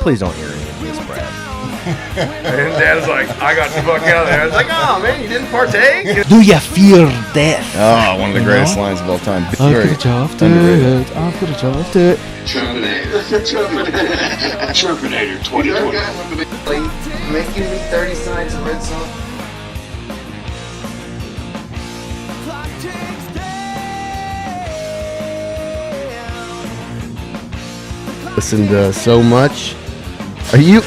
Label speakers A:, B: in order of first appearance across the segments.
A: Please don't hear any of this, Brad.
B: And Dad's like, I got the fuck out of there. I was like, oh man, you didn't partake?
A: Do you fear death?
C: Oh, one of the greatest lines of all time.
A: I could have chopped it. I could have chopped it.
D: Trumpinator 2020.
E: Making me 30 sides of red sauce.
A: Listened to so much. Are you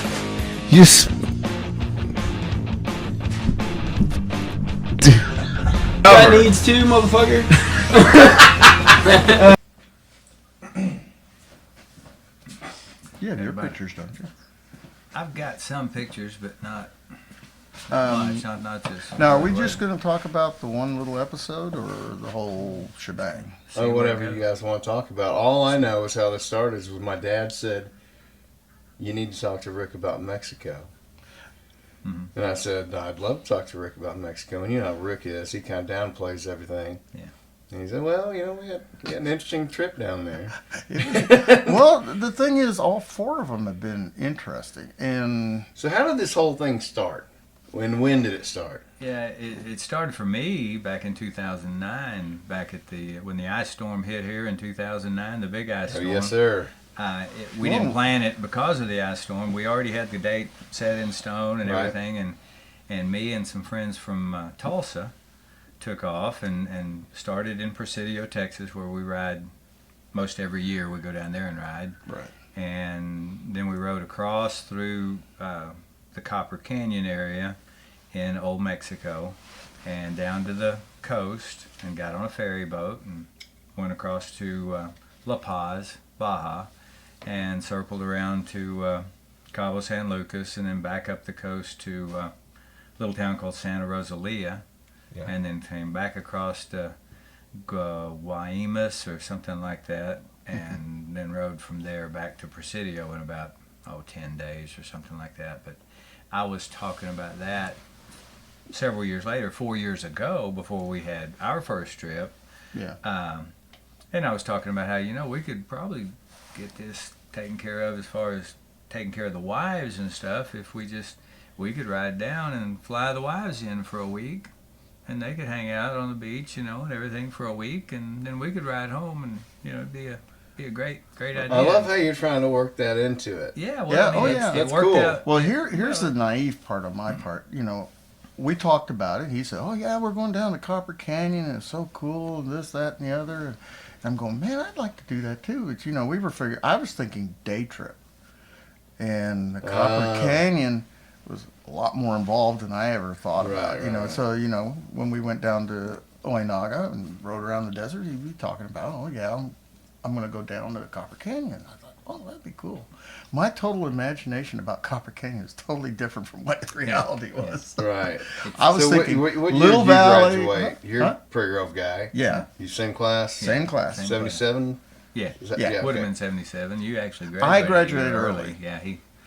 D: That needs two, motherfucker.
F: You have your pictures, don't you?
G: I've got some pictures, but not much. Not just.
F: Now, are we just going to talk about the one little episode or the whole shebang?
C: Oh, whatever you guys want to talk about. All I know is how this started is when my dad said, you need to talk to Rick about Mexico.
G: Mm-hmm.
C: And I said, I'd love to talk to Rick about Mexico. And you know how Rick is. He kind of downplays everything.
G: Yeah.
C: And he said, well, you know, we had an interesting trip down there.
F: Well, the thing is, all four of them have been interesting. And
C: So how did this whole thing start? When did it start?
G: Yeah, it started for me back in 2009. When the ice storm hit here in 2009, the big ice storm.
C: Oh, yes, sir.
G: We didn't plan it because of the ice storm. We already had the date set in stone and
C: Right.
G: everything, and me and some friends from Tulsa took off and started in Presidio, Texas, where we ride most every year. We go down there and ride.
F: right.
G: And then we rode across through the Copper Canyon area in Old Mexico and down to the coast and got on a ferry boat and went across to La Paz, Baja, and circled around to Cabo San Lucas and then back up the coast to a little town called Santa Rosalia.
A: Yeah.
G: And then came back across to Guaymas or something like that, and then rode from there back to Presidio in about 10 days or something like that. But I was talking about that several years later, 4 years ago, before we had our first trip.
F: Yeah.
G: And I was talking about how, we could probably get this taken care of as far as taking care of the wives and stuff if we could ride down and fly the wives in for a week. And they could hang out on the beach, and everything for a week, and then we could ride home, and it'd be a great idea.
C: I love how you're trying to work that into it.
G: Yeah, well,
F: Yeah,
G: I mean,
F: oh, yeah.
G: it
C: That's
G: worked
C: cool.
G: out.
F: Well, here's the naive part of my part. We talked about it. He said, oh, yeah, we're going down to Copper Canyon, and it's so cool, and this, that, and the other. And I'm going, man, I'd like to do that, too. But, I was thinking day trip. And the Copper Canyon was a lot more involved than I ever thought about.
C: Right.
F: So when we went down to Oinaga and rode around the desert, he'd be talking about, oh yeah, I'm going to go down to the Copper Canyon. I thought, oh, that'd be cool. My total imagination about Copper Canyon is totally different from what the reality was.
C: Right.
F: I was
C: So
F: thinking
C: what year
F: Little
C: did you
F: Valley.
C: graduate? You're
F: Huh?
C: a Prairie Grove guy.
F: Yeah,
C: You same class?
F: same class.
G: Same.
C: 77?
G: Yeah,
C: Is that-
F: Yeah.
G: would have
C: okay.
G: been 77. You actually graduated.
F: I graduated
G: a year
F: early.
G: Yeah,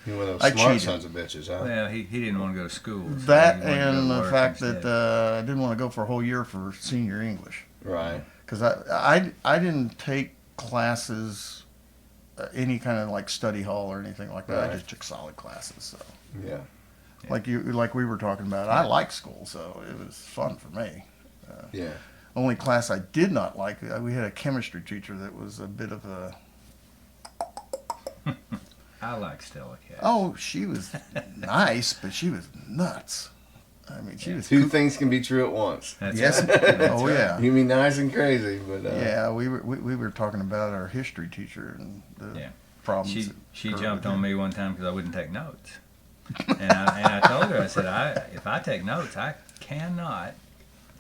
C: You're one of
F: I
C: those smart
F: cheated.
C: sons of bitches, huh?
G: well, he didn't want to go to school. so
F: That
G: he wanted to go
F: and
G: to
F: the
G: work
F: fact
G: instead.
F: that I didn't want to go for a whole year for senior English.
C: Right.
F: Because I didn't take classes, any kind of like study hall or anything like that.
C: Right.
F: I just took solid classes. So
C: Yeah.
F: like we were talking about, I liked school, so it was fun for me.
C: Yeah.
F: Only class I did not like, we had a chemistry teacher that was a bit of a,
G: I like Stella Cat.
F: oh, she was nice, but she was nuts. I mean, she was
C: Two things can be true at once.
G: That's
F: yes,
G: right.
F: oh yeah.
C: You mean nice and crazy, but
F: Yeah, we were talking about our history teacher and the
G: Yeah.
F: problems.
G: She
F: that occurred
G: jumped
F: with
G: on
F: him.
G: me one time because I wouldn't take notes, and I told her, I said, if I take notes, I cannot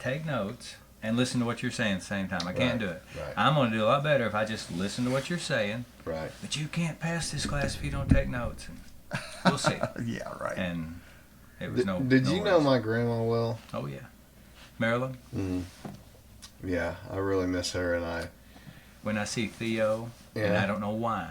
G: take notes and listen to what you're saying at the same time. I can't do it.
C: Right.
G: I'm going to do a lot better if I just listen to what you're saying.
C: right.
G: But you can't pass this class if you don't take notes. And we'll see.
F: Yeah, right.
G: And it was
C: Did you know
G: worries.
C: my grandma well?
G: Oh yeah, Marilyn.
C: Mm. Yeah, I really miss her, and
G: When I see Theo, and
C: Yeah.
G: I don't know why,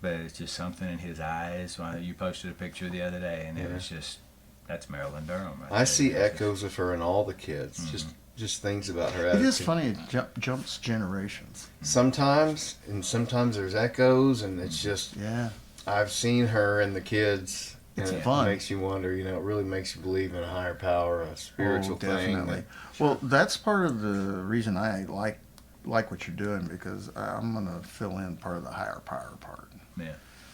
G: but it's just something in his eyes. You posted a picture the other day, and it was just, that's Marilyn Durham. Right
C: I
G: there.
C: see
G: It's just-
C: echoes of her in all the kids. Just things about her
F: It
C: attitude.
F: is funny. It jumps generations.
C: Sometimes there's echoes, and it's just.
F: Yeah.
C: I've seen her and the kids.
F: It's
C: and
F: fun.
C: It makes you wonder. You know, it really makes you believe in a higher power, a spiritual thing.
F: Definitely. Well, that's part of the reason I like what you're doing, because I'm gonna fill in part of the higher power part.
G: Yeah.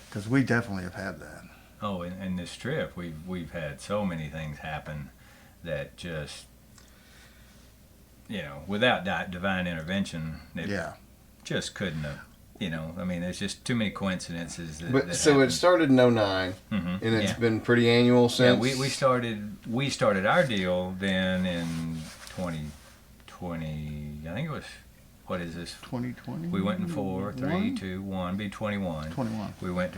F: Because we definitely have had that.
G: Oh, in this trip, we've had so many things happen that just, without divine intervention, it
F: Yeah.
G: just couldn't have. I mean, there's just too many coincidences.
C: But
G: that
C: so
G: happened.
C: it started in '09,
G: Mhm,
C: and it's
G: yeah.
C: been pretty annual since.
G: Yeah, we started our deal then in 2020. I think it was, what is this?
F: 2020.
G: We went in 4, 3, 2, 1, be 21.
F: 21.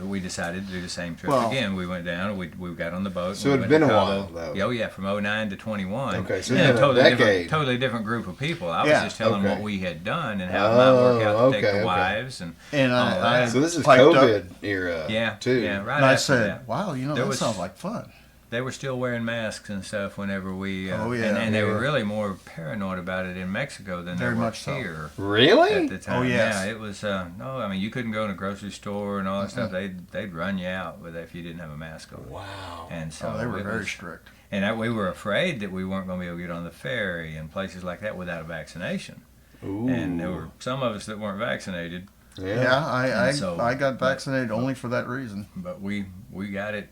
G: We decided to do the same trip
F: Well-
G: again. We went down, we got on the boat.
C: So
G: we
C: it'd
G: went
C: been
G: to
C: a
G: Cabo.
C: while, though.
G: Yeah, oh yeah, from 09 to 21.
C: Okay, so
G: Yeah,
C: it's been a decade.
G: Totally different group of people. I was
F: Yeah,
G: just telling
C: okay.
G: what we had done and how it might work out to take
C: okay,
G: the
C: okay.
G: wives and
F: And
G: all
F: I
G: that.
C: So this is
F: piped up.
C: COVID era,
G: Yeah,
C: too.
G: yeah, right
F: And I
G: after
F: said,
G: that.
F: "Wow,
G: There
F: that
G: was-
F: sounds like fun."
G: They were still wearing masks and stuff whenever we.
F: Oh, yeah.
G: And they were
C: Yeah.
G: really more paranoid about it in Mexico than
F: Very
G: they were
F: much so.
G: here
C: Really?
G: at the time.
F: Oh, yes.
G: Yeah, it was. No, I mean you couldn't go in a grocery store and all that stuff. They'd run you out with if you didn't have a mask on.
C: Wow.
G: And so
F: Oh, they were
G: it
F: very
G: was-
F: strict.
G: And we were afraid that we weren't going to be able to get on the ferry and places like that without a vaccination.
C: Ooh.
G: And there were some of us that weren't vaccinated,
F: Yeah, I
G: And so-
F: I got vaccinated only for that reason.
G: but we got it.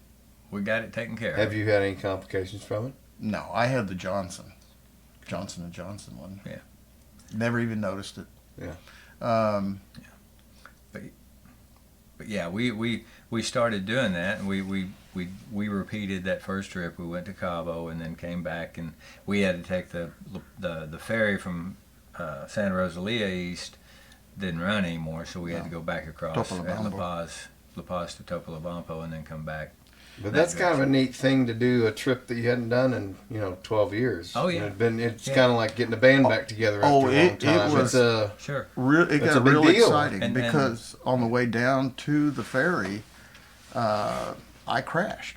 G: We got it taken care of.
C: Have you had any complications from it?
F: No, I had the Johnson & Johnson one.
G: Yeah.
F: Never even noticed it.
C: Yeah.
G: But yeah, we started doing that, and we repeated that first trip. We went to Cabo and then came back, and we had to take the ferry from Santa Rosalia east. Didn't run anymore, so we had to go back across at
F: Topolobampo.
G: La Paz to Topolobampo and then come back.
C: But that's kind of a neat thing to do, a trip that you hadn't done in 12 years.
G: Oh, yeah.
C: It's
G: Yeah.
C: kind of like getting a band back together after a long
F: it
C: time.
F: was-
G: Sure.
F: It
C: That's
F: got
C: a big
F: real
C: deal.
F: exciting
G: And-
F: because on the way down to the ferry, I crashed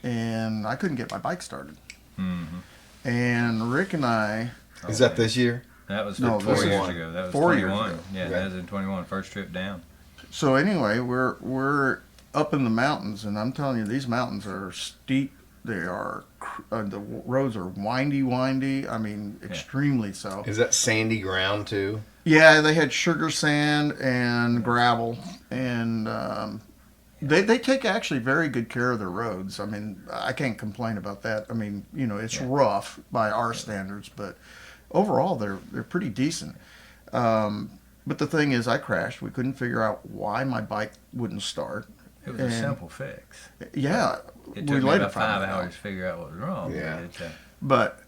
F: and I couldn't get my bike started.
G: Mm-hmm.
F: And Rick and I,
C: Is that this year?
G: That was
F: No,
G: 4
F: this is
G: years ago. That was
F: 4 years
G: 21.
F: ago.
G: Yeah,
C: Okay.
G: that was in 21. First trip down.
F: so anyway, we're up in the mountains, and I'm telling you, these mountains are steep. They are the roads are windy. I mean, extremely so.
C: Is that sandy ground too?
F: Yeah, they had sugar sand and gravel, and they take actually very good care of their roads. I mean, I can't complain about that. I mean, it's rough by our standards, but overall they're pretty decent. But the thing is, I crashed. We couldn't figure out why my bike wouldn't start.
G: It was a
F: And-
G: simple fix.
F: Yeah,
G: It
F: we
G: took me
F: later
G: about
F: found
G: 5
F: out.
G: hours to figure out what was wrong.
C: Yeah.
F: But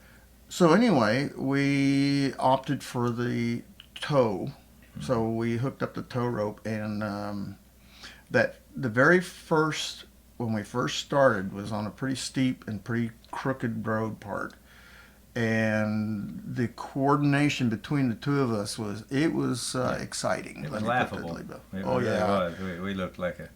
F: so anyway, we opted for the tow. So we hooked up the tow rope, and that the very first when we first started was on a pretty steep and pretty crooked road part, and the coordination between the two of us was exciting.
G: It
F: Let
G: was
F: me put that
G: laughable.
F: lightly.
G: It
F: Oh
G: really
F: yeah,
G: was. We looked like a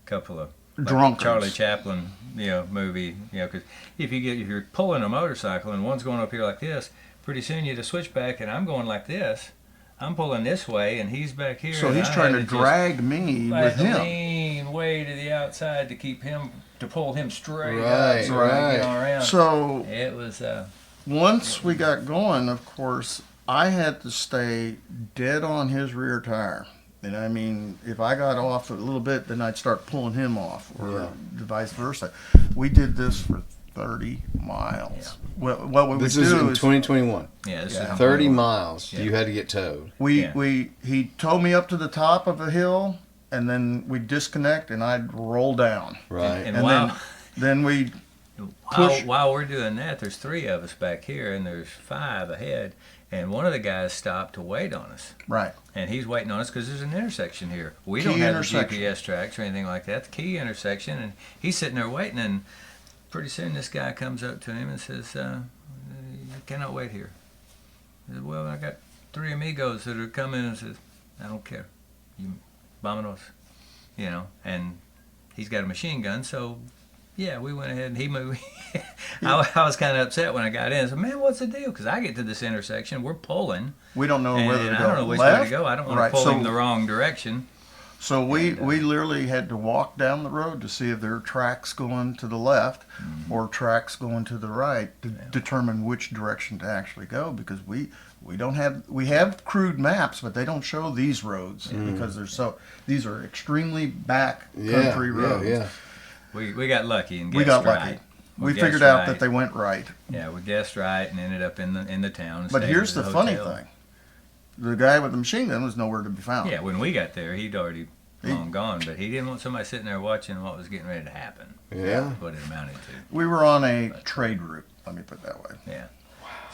G: couple of
F: drunkards.
G: Charlie Chaplin, movie. Because if you're pulling a motorcycle and one's going up here like this, pretty soon you just switch back, and I'm going like this. I'm pulling this way, and he's back here.
F: So
G: and
F: he's
G: I
F: trying
G: had
F: to
G: just
F: drag me
G: I
F: with
G: had to
F: him.
G: lean way to the outside to pull him straight
C: Right,
G: up so I could
C: right.
G: get on around.
F: So
G: It was
F: once we got going, of course, I had to stay dead on his rear tire. And I mean, if I got off a little bit, then I'd start pulling him off, or vice versa. We did this for 30 miles. Well, what we
C: This
F: would
C: is
F: do
C: in
F: is
C: 2021.
G: this
F: Yeah.
G: is
C: 30 miles.
G: Yeah.
C: You had to get towed.
G: Yeah.
F: he towed me up to the top of a hill, and then we'd disconnect, and I'd roll down.
C: Right.
F: And
G: And while,
F: then we push.
G: while we're doing that, there's 3 of us back here, and there's 5 ahead. And one of the guys stopped to wait on us.
F: Right.
G: And he's waiting on us because there's an intersection here. We
F: Key
G: don't have the
F: intersection.
G: GPS tracks or anything like that. The key intersection, and he's sitting there waiting. And pretty soon, this guy comes up to him and says, "You cannot wait here." He said, "Well, I got 3 amigos that are coming," and says, "I don't care. You vámonos," And he's got a machine gun, so. Yeah, we went ahead and he moved. I was kind of upset when I got in. I said, "Man, what's the deal?" Because I get to this intersection, we're pulling.
F: We don't know
G: And
F: whether to
G: I
F: go
G: don't know which
F: left.
G: way to go. I don't want
F: Right,
G: to pull
F: so
G: him the wrong direction.
F: So we
G: And,
F: literally had to walk down the road to see if there are tracks going to the left or tracks going to the right to determine which direction to actually go, because we have crude maps, but they don't show these roads because these are extremely back country roads.
A: Yeah.
G: We got lucky and guessed
F: We got
G: right.
F: lucky. We
G: guessed
F: figured out
G: right.
F: that they went right.
G: Yeah, we guessed right and ended up in the town. and
F: But
G: stayed
F: here's
G: at
F: the funny
G: hotel.
F: thing. The guy with the machine gun was nowhere to be found.
G: Yeah, when we got there, he'd already long gone, but he didn't want somebody sitting there watching what was getting ready to happen.
A: Yeah.
G: That's what it amounted to.
F: We were on a trade route, let me put it that way.
G: Yeah.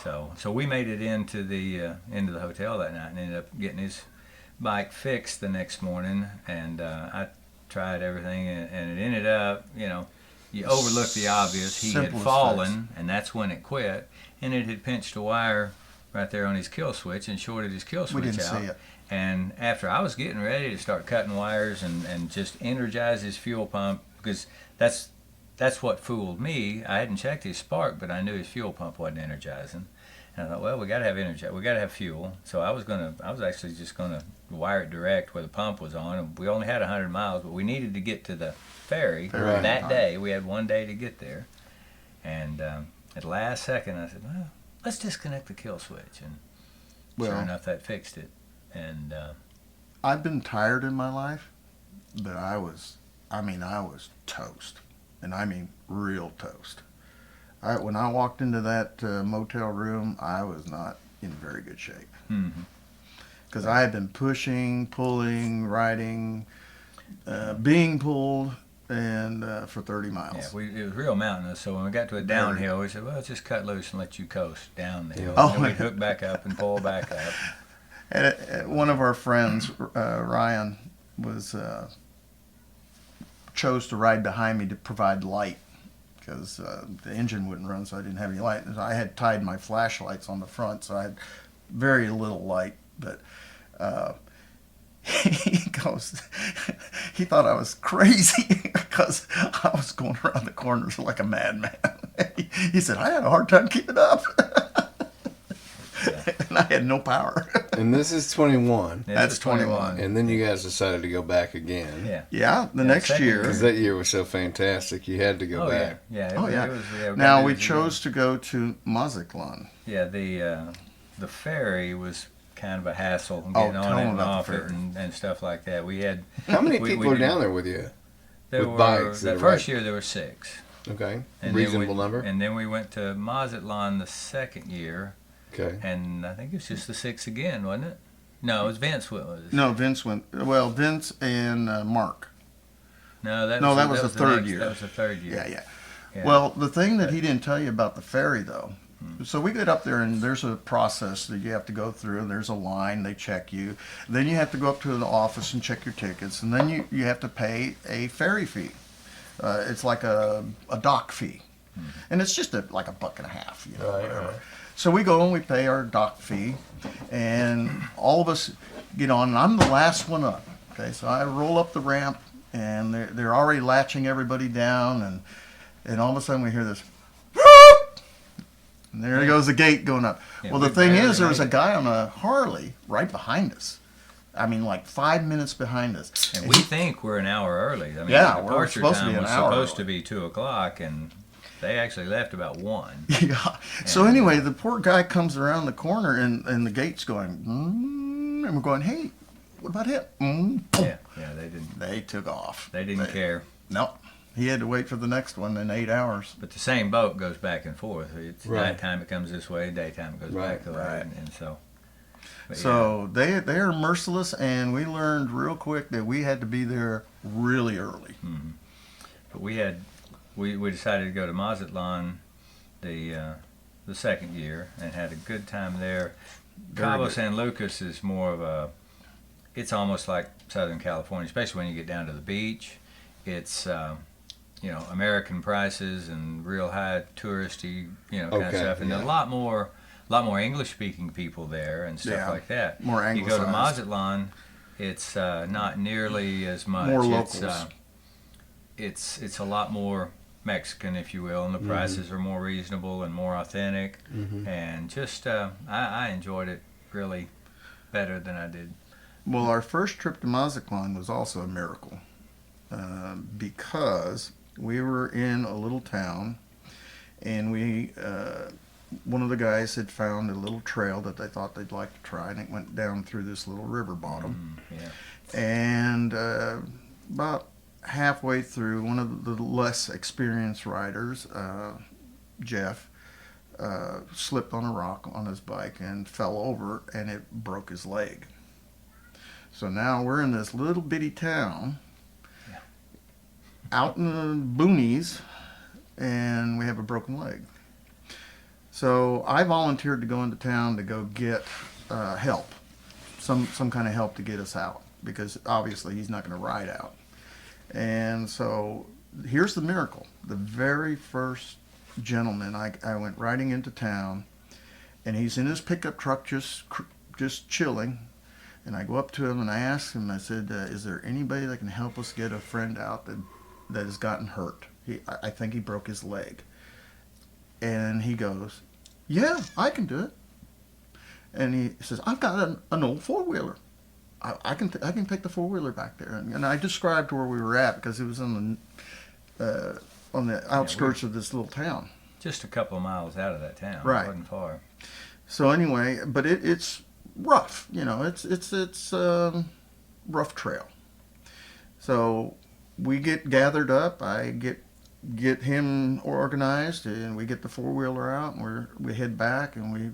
G: So we made it into the hotel that night and ended up getting his bike fixed the next morning. And I tried everything, and it ended up, you overlook the obvious. He had
F: Simplest
G: fallen, and that's when it quit. And it had pinched a wire right there on his kill switch and shorted his kill switch
F: We didn't
G: out.
F: see it.
G: And after I was getting ready to start cutting wires and just energize his fuel pump, because that's what fooled me. I hadn't checked his spark, but I knew his fuel pump wasn't energizing. And I thought, well, we got to have energy. We got to have fuel. So I was actually just gonna wire it direct where the pump was on. And we only had 100 miles, but we needed to get to the ferry that day. We had 1 day to get there. And at the last second, I said, well, let's disconnect the kill switch. And sure enough, that fixed it. And
F: I've been tired in my life, but I was toast. And I mean real toast. When I walked into that motel room, I was not in very good shape. Because I had been pushing, pulling, riding, being pulled, and for 30 miles.
G: yeah, it was real mountainous. So when we got to a downhill, we said, well, let's just cut loose and let you coast down the hill.
F: Oh.
G: And we'd hook back up and pull back up.
F: And one of our friends, Ryan, chose to ride behind me to provide light, because the engine wouldn't run, so I didn't have any light. And I had tied my flashlights on the front, so I had very little light. But he goes, he thought I was crazy because I was going around the corners like a madman. He said, I had a hard time keeping up. And I had no power.
A: And this is 21.
F: That's 21.
A: And then you guys decided to go back again.
G: Yeah.
F: Yeah, the next
G: second
F: year.
A: Because that year was so fantastic, you had to go
G: Oh,
A: back.
G: yeah.
F: Oh, yeah.
G: It was,
F: Now,
G: it
F: we
G: was-
F: chose to go to Mazatlan.
G: Yeah, the ferry was kind of a hassle
F: Oh,
G: getting
F: tell
G: on it
F: them
G: and
F: about the
G: off it
F: ferry.
G: and stuff like that. We had
A: How many
G: we
A: people are
G: didn't-
A: down there with you?
G: There
A: with
G: were
A: bikes
G: that
A: that
G: first
A: ride?
G: year there were 6.
A: Okay.
G: And then
A: Reasonable number?
G: And then we went to Mazatlan the second year,
A: Okay.
G: and I think it was just the 6 again, wasn't it? No, it was Vince.
F: No, Vince went. Well, Vince and Mark.
G: No, that
F: was the third
G: next-
F: year.
G: That was the third year.
F: Yeah.
G: Yeah.
F: Well, the thing that he didn't tell you about the ferry, though. So we get up there, and there's a process that you have to go through, and there's a line, they check you. Then you have to go up to the office and check your tickets, and then you have to pay a ferry fee. It's like a dock fee. And it's just like $1.50, whatever.
A: Right.
F: So we go and we pay our dock fee, and all of us get on, and I'm the last one up. Okay, so I roll up the ramp, and they're already latching everybody down, and all of a sudden we hear this, whoop! And there goes the gate going up.
G: Yeah,
F: Well, the
G: we
F: thing
G: barely
F: is, there was a
G: made it.
F: guy on a Harley right behind us. I mean, like 5 minutes behind us.
G: And we think we're an hour early. I mean,
F: Yeah,
G: the
F: we're
G: departure
F: supposed to be
G: time
F: an
G: was
F: hour
G: supposed
F: early.
G: to be 2:00, and they actually left about 1.
F: Yeah. So anyway, the poor guy comes around the corner, and the gate's going, and we're going, hey, what about him?
G: Yeah, they didn't.
F: They took off.
G: They didn't care.
F: Nope. He had to wait for the next one in 8 hours.
G: But the same boat goes back and forth. It's
A: Right.
G: nighttime it comes this way, daytime it goes
A: Right,
G: back the way, and so. But
F: So they are merciless, and we learned real quick that we had to be there really early.
G: But we decided to go to Mazatlan the second year and had a good time there. Cabo
F: good.
G: San Lucas is more of a, it's almost like Southern California, especially when you get down to the beach. It's American prices and real high touristy kind of
A: Okay,
G: stuff, and
A: yeah.
G: a lot more English speaking people there and stuff
F: Yeah,
G: like that.
F: more
G: You go to
F: anglicized.
G: Mazatlan, it's not nearly as much.
F: More
G: It's,
F: locals.
G: it's a lot more Mexican, if you will, and the prices are more reasonable and more authentic. And just I enjoyed it really better than I did
F: Well, our first trip to Mazatlan was also a miracle because we were in a little town, and one of the guys had found a little trail that they thought they'd like to try, and it went down through this little river bottom. And about halfway through, one of the less experienced riders, Jeff, slipped on a rock on his bike and fell over, and it broke his leg. So now we're in this little bitty town out in the boonies, and we have a broken leg. So I volunteered to go into town to go get help, some kind of help to get us out, because obviously he's not going to ride out. And so here's the miracle. The very first gentleman, I went riding into town, and he's in his pickup truck just chilling. And I go up to him and I ask him, I said, is there anybody that can help us get a friend out that has gotten hurt? I think he broke his leg. And he goes, yeah, I can do it. And he says, I've got an old four-wheeler. I can take the four-wheeler back there. And I described where we were at, because it was on the outskirts of this little town.
G: Just a couple of miles out of that town.
F: Right.
G: It wasn't far.
F: So anyway, but it's rough, it's rough trail. So we get gathered up. I get him organized, and we get the four-wheeler out, and we head back, and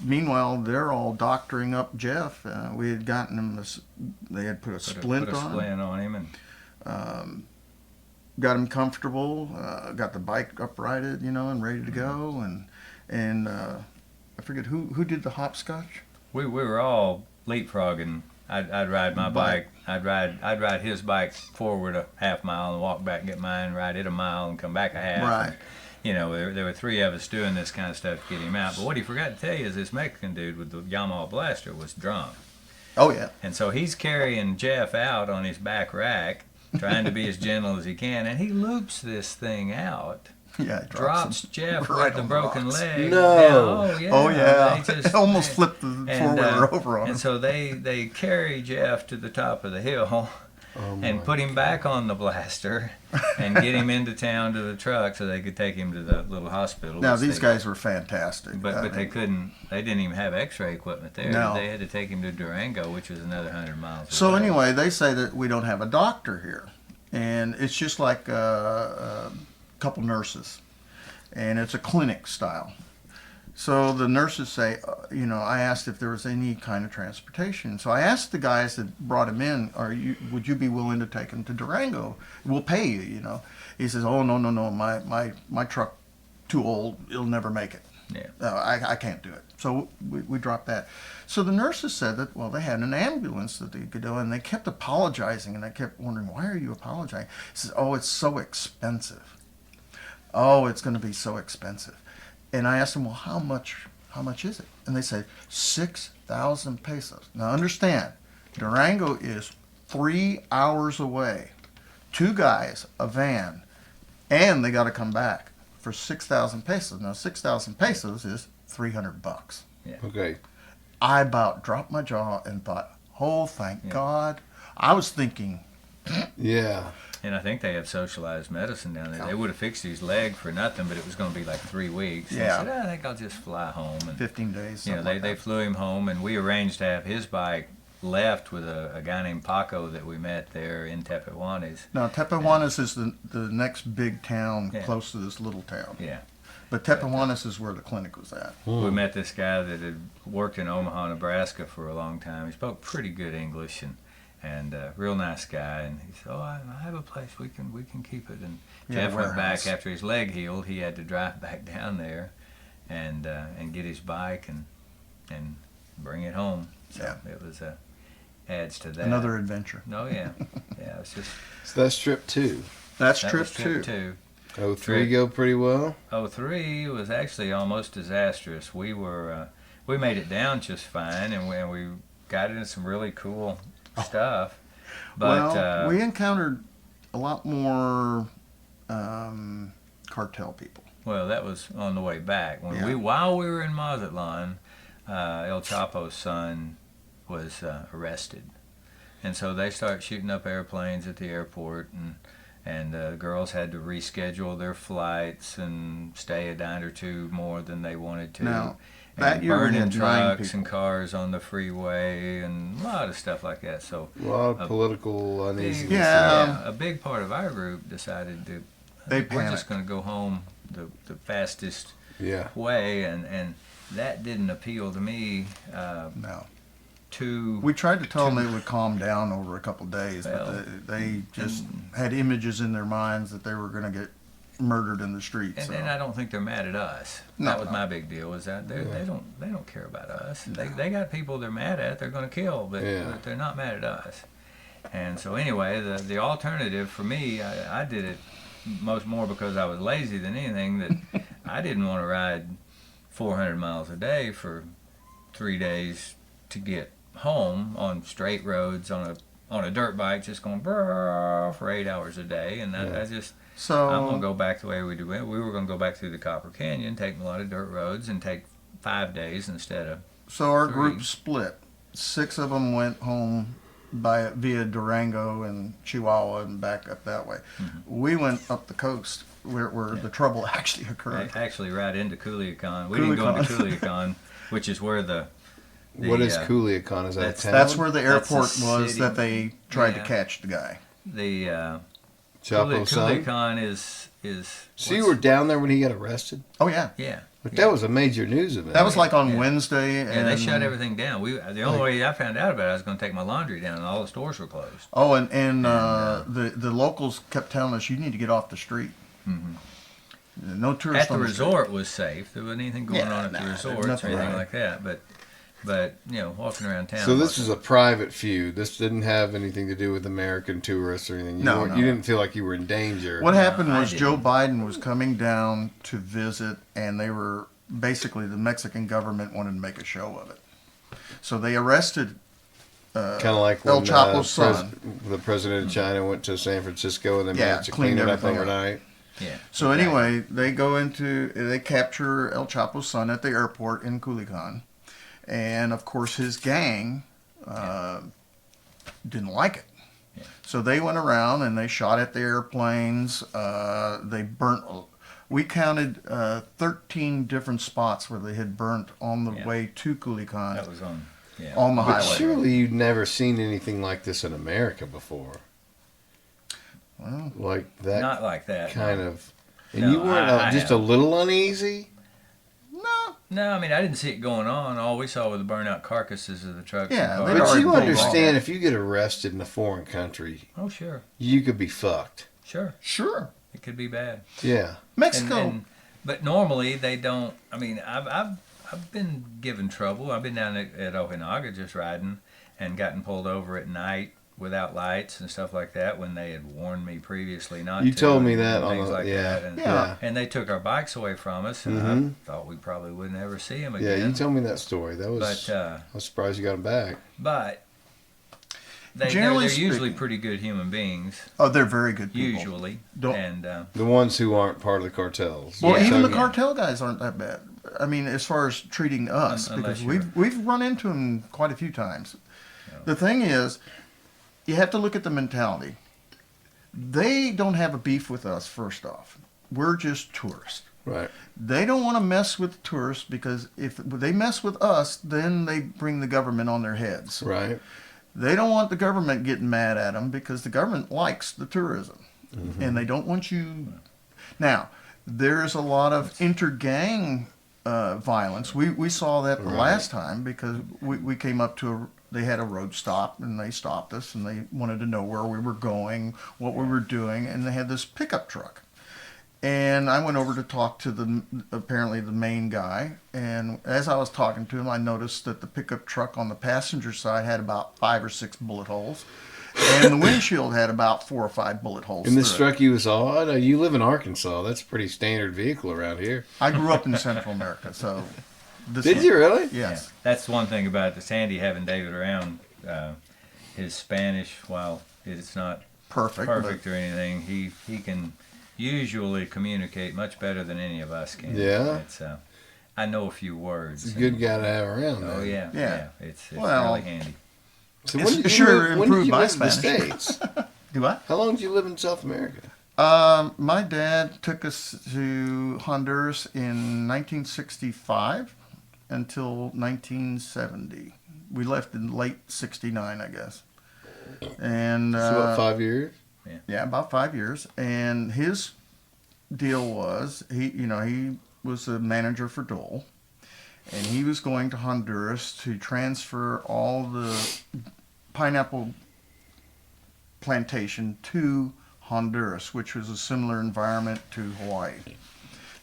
F: meanwhile they're all doctoring up Jeff. We had gotten him they had put a splint
G: on him,
F: and got him comfortable, got the bike uprighted, and ready to go, and I forget who did the hopscotch.
G: We were all leapfrogging. I'd ride my bike. I'd ride his bike forward a half mile and walk back and get mine. Ride it a mile and come back a half.
F: Right.
G: And, there were three of us doing this kind of stuff to get him out. But what he forgot to tell you is this Mexican dude with the Yamaha blaster was drunk.
F: Oh yeah.
G: And so he's carrying Jeff out on his back rack, trying to be as gentle as he can, and he loops this thing out.
F: Yeah,
G: drops Jeff
F: right
G: with the broken leg.
A: No.
F: Oh yeah.
G: They just,
F: almost flipped the four-wheeler over on him.
G: And so they carry Jeff to the top of the hill and put him back on the blaster and get him into town to the truck so they could take him to the little hospital.
F: Now these guys were fantastic.
G: But they couldn't. They didn't even have X-ray equipment there.
F: No.
G: They had to take him to Durango, which was another 100 miles.
F: So
G: away.
F: anyway, they say that we don't have a doctor here, and it's just like a couple nurses, and it's a clinic style. So the nurses say, I asked if there was any kind of transportation. So I asked the guys that brought him in, would you be willing to take him to Durango? We'll pay you, He says, oh, no, my truck too old, it'll never make it.
G: Yeah.
F: I can't do it. So we dropped that. So the nurses said that, well, they had an ambulance that they could do, and they kept apologizing, and I kept wondering, why are you apologizing? He says, oh, it's so expensive. Oh, it's going to be so expensive. And I asked them, well, how much is it? And they said, 6,000 pesos. Now understand, Durango is 3 hours away. 2 guys, a van, and they got to come back for 6,000 pesos. Now 6,000 pesos is $300.
G: Yeah.
A: Okay.
F: I about dropped my jaw and thought, oh, thank God. I was thinking,
A: Yeah.
G: And I think they have socialized medicine down there. They would have fixed his leg for nothing, but it was going to be like 3 weeks.
F: Yeah.
G: And I said, I think I'll just fly home. And
F: 15 days.
G: they flew him home, and we arranged to have his bike left with a guy named Paco that we met there in Tepehuanes.
F: Now, Tepehuanes is the next big town
G: Yeah.
F: close to this little town.
G: Yeah.
F: But Tepehuanes is where the clinic was at.
G: We met this guy that had worked in Omaha, Nebraska for a long time. He spoke pretty good English and real nice guy. And he said, "Oh, I have a place. We can keep it." And
F: Yeah,
G: Jeff went
F: warehouse.
G: back after his leg healed. He had to drive back down there and get his bike and bring it home. So
F: Yeah.
G: it was adds to that.
F: Another adventure.
G: No, yeah, yeah. It's just
A: So that's trip 2.
F: That's
G: that
F: trip
G: was trip
F: 2.
G: 2.
A: 03 go pretty well.
G: 03 was actually almost disastrous. We made it down just fine, and we got into some really cool stuff. But
F: Well, we encountered a lot more cartel people.
G: well, that was on the way back.
F: Yeah.
G: While we were in Mazatlan, El Chapo's son was arrested. And so they start shooting up airplanes at the airport, and the girls had to reschedule their flights and stay a night or two more than they wanted to.
F: Now,
G: and
F: that year we
G: burning
F: had 9
G: trucks and
F: people.
G: cars on the freeway and a lot of stuff like that. So
C: A lot of political uneasiness.
F: Yeah.
G: a big part of our group decided that
F: They
G: we're just
F: panicked.
G: going to go home the fastest
C: Yeah.
G: way, and that didn't appeal to me.
F: No.
G: Too
F: We tried to tell them they would calm down over a couple of days,
G: Well,
F: but they just had images in their minds that they were going to get murdered in the streets.
G: and I don't think they're mad at us.
F: No,
G: That was
F: no.
G: my big deal. Was that they don't care about us. They got people they're mad at. They're going to kill, but they're not mad at us. And so anyway, the alternative for me, I did it more because I was lazy than anything. That I didn't want to ride 400 miles a day for 3 days to get home on straight roads on a dirt bike, just going brrr for 8 hours a day, and I just.
F: So
G: I'm going to go back the way we do it. We were going to go back through the Copper Canyon, take a lot of dirt roads, and take 5 days instead of.
F: So our
G: 3.
F: group split. 6 of them went home via Durango and Chihuahua and back up that way.
G: Mm-hmm.
F: We went up the coast where the trouble actually occurred.
G: Actually, right into Culiacan. We didn't go into Culiacan, which is where the
C: What is Culiacan? Is that a
G: that's-
C: town?
F: That's where the
G: That's a
F: airport was
G: city.
F: that they tried to
G: Yeah.
F: catch the guy.
G: the
C: Chapo's son?
G: Culiacan is.
C: So you were down there when he got arrested?
F: Oh yeah,
G: Yeah.
C: But that was a major news event.
F: that was like on
G: Yeah.
F: Wednesday. And
G: And they shut everything down. The only way I found out about it, I was going to take my laundry down, and all the stores were closed.
F: Oh, and the locals kept telling us you need to get off the street. No tourists
G: At the
F: on the street.
G: resort was safe. There wasn't anything going
F: Yeah,
G: on at the
F: nah,
G: resorts or
F: nothing
G: anything
F: right.
G: like that. But walking around town.
C: So this was a private feud. This didn't have anything to do with American tourists or anything.
F: No,
C: You
F: no.
C: didn't feel like you were in danger.
F: What happened
G: I
F: was Joe
G: didn't.
F: Biden was coming down to visit, and they were basically the Mexican government wanted to make a show of it. So they arrested
C: Kind of like
F: El
C: when
F: Chapo's son.
C: the president of China went to San Francisco and they
F: Yeah,
C: managed to clean
F: cleaned
C: it up
F: everything up.
C: overnight.
G: Yeah.
F: So anyway, they capture El Chapo's son at the airport in Culiacan, and of course his gang didn't like it.
G: Yeah.
F: So they went around and they shot at the airplanes. They burnt. We counted 13 different spots where they had burnt on the
G: Yeah.
F: way to Culiacan
G: That was on. Yeah.
F: on the
C: But
F: highway.
C: surely you've never seen anything like this in America before.
F: Well,
C: Like that
G: Not like that.
C: kind of. And
G: No,
C: you weren't
G: I
C: just a
G: haven't.
C: little uneasy?
F: no,
G: No, I mean I didn't see it going on. All we saw were the burnout carcasses of the trucks.
F: Yeah,
G: and
F: they
G: cars.
C: But
F: already
C: you
F: pulled
C: understand if you get arrested in a foreign country,
G: Oh sure,
C: you could be fucked.
G: sure.
F: sure.
G: It could be bad.
C: Yeah.
F: Mexico.
G: But normally they don't. I mean, I've been given trouble. I've been down at Ojinaga just riding and gotten pulled over at night without lights and stuff like that when they had warned me previously not to.
C: You told me
G: and
C: that on
G: things
C: the
G: like
C: yeah.
G: that. And,
F: Yeah.
G: and they took our bikes away from us, and
C: Mhm.
G: I thought we probably wouldn't ever see them
C: Yeah,
G: again.
C: you told me that story. That was
G: But
C: I was surprised you got him back.
G: they're
F: Generally
G: usually
F: speaking.
G: pretty good human beings,
F: Oh, they're very good people.
G: usually.
F: Don't-
G: And
C: The ones who aren't part of the cartels.
F: Well,
G: Yeah.
F: even the
G: Yeah.
F: cartel guys aren't that bad. I mean, as far as treating us,
G: Unless
F: because
G: you're-
F: we've run into them quite a few times.
G: Yeah.
F: The thing is, you have to look at the mentality. They don't have a beef with us. First off, we're just tourists.
C: Right.
F: They don't want to mess with tourists because if they mess with us, then they bring the government on their heads.
C: Right.
F: They don't want the government getting mad at them because the government likes the tourism, and they don't want you. Now, there's a lot of intergang violence. We saw that the
C: Right.
F: last time because we came up to they had a road stop and they stopped us and they wanted to know where we were going, what we were doing, and they had this pickup truck. And I went over to talk to apparently the main guy. And as I was talking to him, I noticed that the pickup truck on the passenger side had about 5 or 6 bullet holes. And the windshield had about 4 or 5 bullet holes.
C: And this
F: through it.
C: struck you as odd? You live in Arkansas. That's a pretty standard vehicle around here.
F: I grew up in Central America, so. This
C: Did you really?
F: Yes.
G: That's one thing about the Sandy having David around. His Spanish, while it's not
F: Perfect.
G: perfect or anything, he can usually communicate much better than any of us can.
C: Yeah.
G: It's, I know a few words.
A: It's a good guy to have around.
G: Oh
A: man.
G: yeah,
F: Yeah.
G: It's
F: Well,
G: really handy.
A: So
F: It's
A: when did you
F: sure
A: move- when did
F: improved
A: you
F: my
A: move to the
F: Spanish.
A: States?
F: Do what?
A: How long did you live in South America?
F: My dad took us to Honduras in 1965 until 1970. We left in late '69, I guess. And
A: So about 5 years.
F: yeah, about 5 years. And his deal was he was a manager for Dole, and he was going to Honduras to transfer all the pineapple plantation to Honduras, which was a similar environment to Hawaii.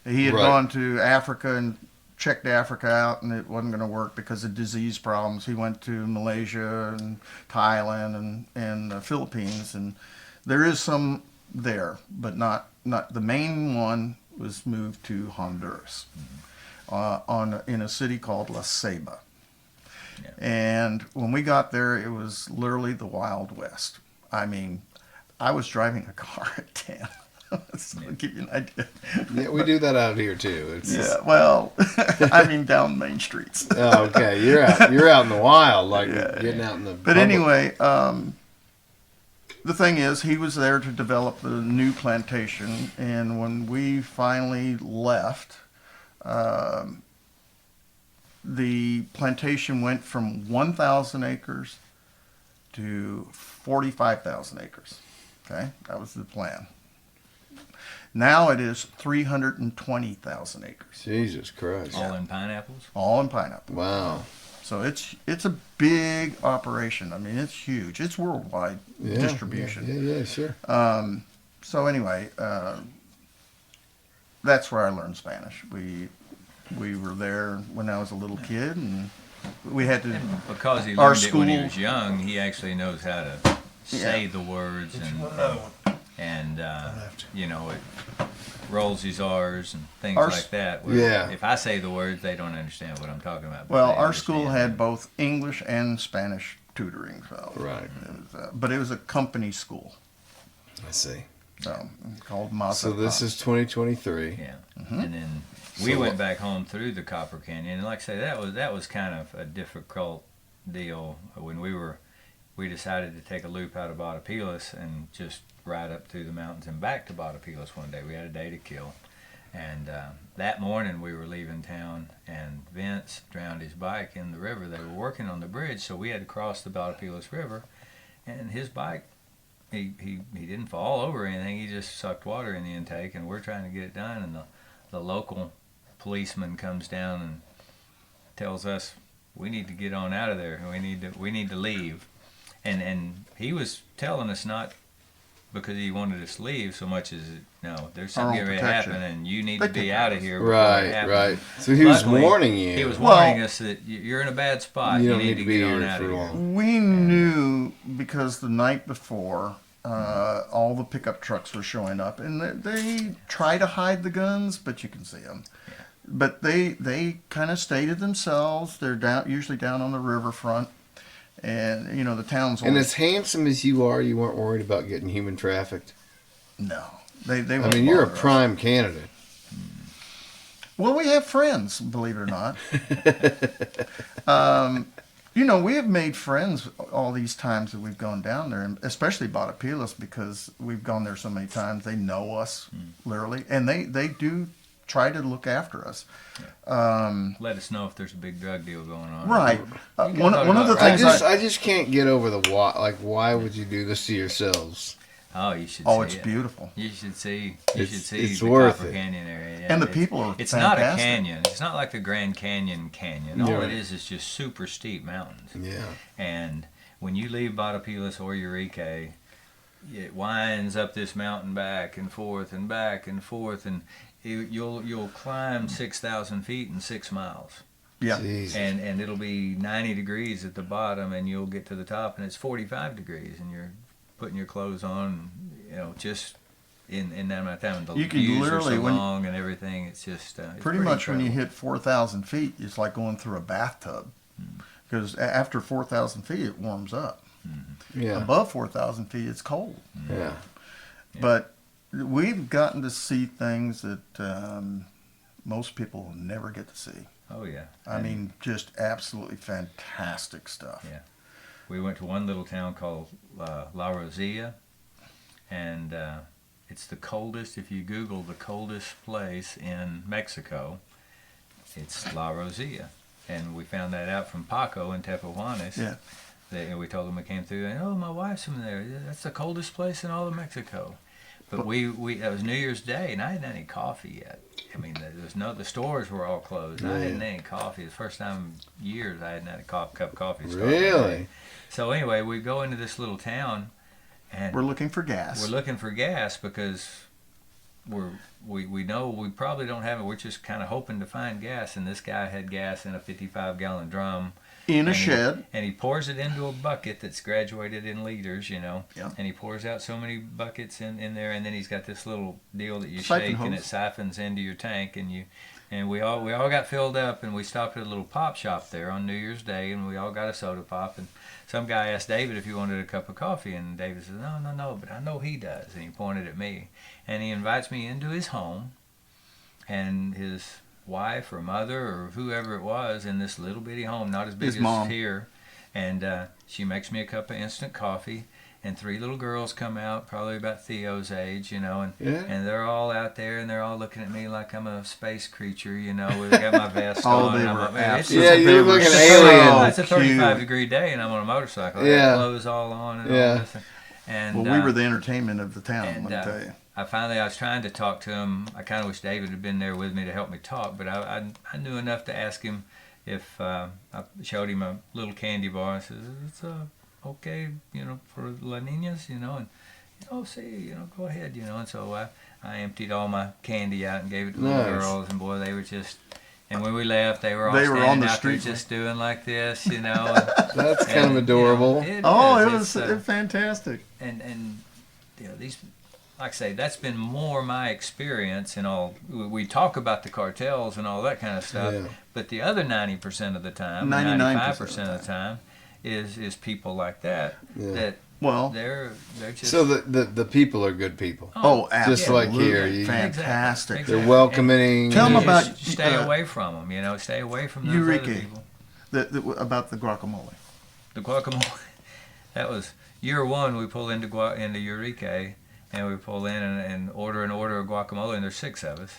F: He had
A: Right.
F: gone to Africa and checked Africa out, and it wasn't going to work because of disease problems. He went to Malaysia and Thailand and the Philippines, and there is some there, but not the main one was moved to Honduras, in a city called La Ceiba.
G: Yeah.
F: And when we got there, it was literally the Wild West. I mean, I was driving a car at 10. So to give you an idea.
A: Yeah, we do that out here too. It's
F: Yeah, well, I mean down main streets.
A: Oh, okay. You're out in the wild, like
F: Yeah,
A: getting out in the.
F: But anyway, the thing is, he was there to develop the new plantation, and when we finally left, the plantation went from 1,000 acres to 45,000 acres. Okay, that was the plan. Now it is 320,000 acres,
A: Jesus Christ!
G: All in pineapples.
F: all in pineapple.
A: Wow.
F: So it's a big operation. I mean, it's huge. It's worldwide
A: Yeah,
F: distribution.
A: Yeah, sure.
F: So anyway, that's where I learned Spanish. We were there when I was a little kid, and we had to.
G: And because he
F: Our
G: learned it when he
F: school-
G: was young, he actually knows how to say the words and it rolls his R's and things
F: Our
G: like that. Where
A: Yeah.
G: If I say the words, they don't understand what I'm talking about. but
F: Well,
G: they
F: our school
G: understand.
F: had both English and Spanish tutoring. So
A: Right.
F: but it was a company school,
A: I see.
F: so called Mazda.
A: So this is 2023.
G: Yeah,
F: Mm-hmm.
G: and then we went back home through the Copper Canyon, and like I say, that was kind of a difficult deal when we decided to take a loop out of Batopilas and just ride up through the mountains and back to Batopilas one day. We had a day to kill, and that morning we were leaving town, and Vince drowned his bike in the river. They were working on the bridge, so we had to cross the Batopilas River, and his bike. He didn't fall over or anything. He just sucked water in the intake, and we're trying to get it done. And the local policeman comes down and tells us we need to get on out of there. We need to leave. And he was telling us not because he wanted us to leave so much as no, there's something
F: Our own
G: getting ready to
F: protection.
G: happen, and you need
F: They
G: to be
F: take
G: out
F: care
G: of
F: of
G: here. before it happens.
A: Right. So he was
G: Luckily,
A: warning you.
G: He was
F: Well,
G: warning us that you're in a bad spot.
A: You
G: You,
A: don't
G: need to
A: be
G: get on
A: here
G: out
A: for
G: of here.
A: long.
F: We knew because the night before, all the pickup trucks were showing up, and they try to hide the guns, but you can see them.
G: Yeah.
F: But they kind of stay to themselves. They're usually down on the riverfront, and the town's.
A: And as handsome as you are, you weren't worried about getting human trafficked.
F: no, they.
A: I
F: won't
A: mean, you're a
F: bother us.
A: prime candidate.
F: Well, we have friends, believe it or not. We have made friends all these times that we've gone down there, and especially Batopilas, because we've gone there so many times. They know us, literally, and they do try to look after us.
G: Let us know if there's a big drug deal going on.
F: Right.
G: You can
F: One
G: talk
F: of the
G: about-
F: things
A: I just can't get over the why. Like, why would you do this to yourselves?
G: Oh, you should.
F: Oh,
G: see
F: it's
G: it.
F: beautiful.
G: You should see.
A: It's
G: the
A: worth
G: Copper
A: it.
G: Canyon area. Yeah,
F: And the
G: it's-
F: people are
G: It's not a
F: fantastic.
G: canyon. It's not like the Grand Canyon. All
A: Yeah.
G: it is just super steep mountains.
A: Yeah.
G: And when you leave Batopilas or Eureka, it winds up this mountain back and forth and back and forth, and you'll climb 6,000 feet in 6 miles.
F: Yeah.
A: Jesus.
G: And it'll be 90 degrees at the bottom, and you'll get to the top, and it's 45 degrees, and you're putting your clothes on, just in that amount of time. And the
F: You can
G: views
F: literally,
G: are so
F: when-
G: long and everything. It's just it's
F: Pretty much when you
G: incredible.
F: hit 4,000 feet, it's like going through a bathtub, because after 4,000 feet, it warms up.
A: Yeah.
F: Above 4,000 feet, it's cold.
A: Yeah.
F: But we've gotten to see things that most people will never get to see.
G: Oh yeah.
F: I mean, just absolutely fantastic stuff.
G: Yeah. We went to one little town called La Rosilla, and it's the coldest. If you Google the coldest place in Mexico, it's La Rosilla, and we found that out from Paco in Tepehuanes.
F: Yeah.
G: And we told him we came through, and oh, my wife's from there. That's the coldest place in all of Mexico. But we that was New Year's Day, and I hadn't had any coffee yet. I mean, the stores were all closed. And I hadn't had any coffee. The first time in years I hadn't had a cup of coffee.
A: Really?
G: So anyway, we go into this little town, and
F: We're looking for gas.
G: we're looking for gas because we know we probably don't have it. We're just kind of hoping to find gas, and this guy had gas in a 55-gallon drum.
F: in a
G: And
F: shed.
G: And he pours it into a bucket that's graduated in liters, you know.
F: Yeah.
G: And he pours out so many buckets in there, and then he's got this little deal that you
F: Siphon
G: shake, and
F: hose.
G: it siphons into your tank, and we all got filled up, and we stopped at a little pop shop there on New Year's Day, and we all got a soda pop, and some guy asked David if he wanted a cup of coffee, and David said, no, but I know he does, and he pointed at me, and he invites me into his home, and his wife or mother or whoever it was in this little bitty home, not as big
F: His
G: as
F: mom.
G: here, and she makes me a cup of instant coffee, and 3 little girls come out, probably about Theo's age, you know, and they're all out there, and they're all looking at me like I'm a space creature, you know. They got my vest
F: Oh,
G: on.
F: they
G: and I'm
F: were
G: like, man, it's
F: absolutely.
A: Yeah, you
F: they
A: look
F: were
A: like an
F: so
A: alien.
G: it's a 35
F: cute.
G: degree day, and I'm on a motorcycle. I
A: Yeah.
G: got clothes all on and
A: Yeah.
G: all this. And
F: Well, we were the entertainment of the town,
G: and,
F: let me tell you.
G: I was trying to talk to him. I kind of wish David had been there with me to help me talk, but I knew enough to ask him if I showed him a little candy bar. I said, it's okay, you know, for La Niñas, you know, and, go ahead, you know. And so I emptied all my candy out and gave it to the
A: Nice.
G: little girls, and boy, they were just, and when we left, they were all
F: They were
G: standing
F: on the
G: out there
F: street.
G: just doing like this, you know. And,
A: That's kind of adorable.
G: You know,
F: Oh, it
G: is.
F: was fantastic.
G: And you know, these, like I say, that's been more my experience and all. We talk about the cartels and all that kind of stuff,
A: Yeah.
G: but the other 90% of the time,
F: 99%
G: 95% of the time, is people like that
A: Yeah.
G: that
F: Well,
G: they're just
A: So the people are good people.
F: oh,
A: Just like
F: absolutely.
A: here, you-
F: Fantastic.
G: Exactly.
A: They're welcoming.
F: Tell 'em
G: Just
F: about,
G: stay away from them. You know, stay away from those
F: Eureka.
G: other people.
F: About the guacamole.
G: The guacamole. That was year one. We pull into Eureka, and we pull in and order an order of guacamole, and there's 6 of us,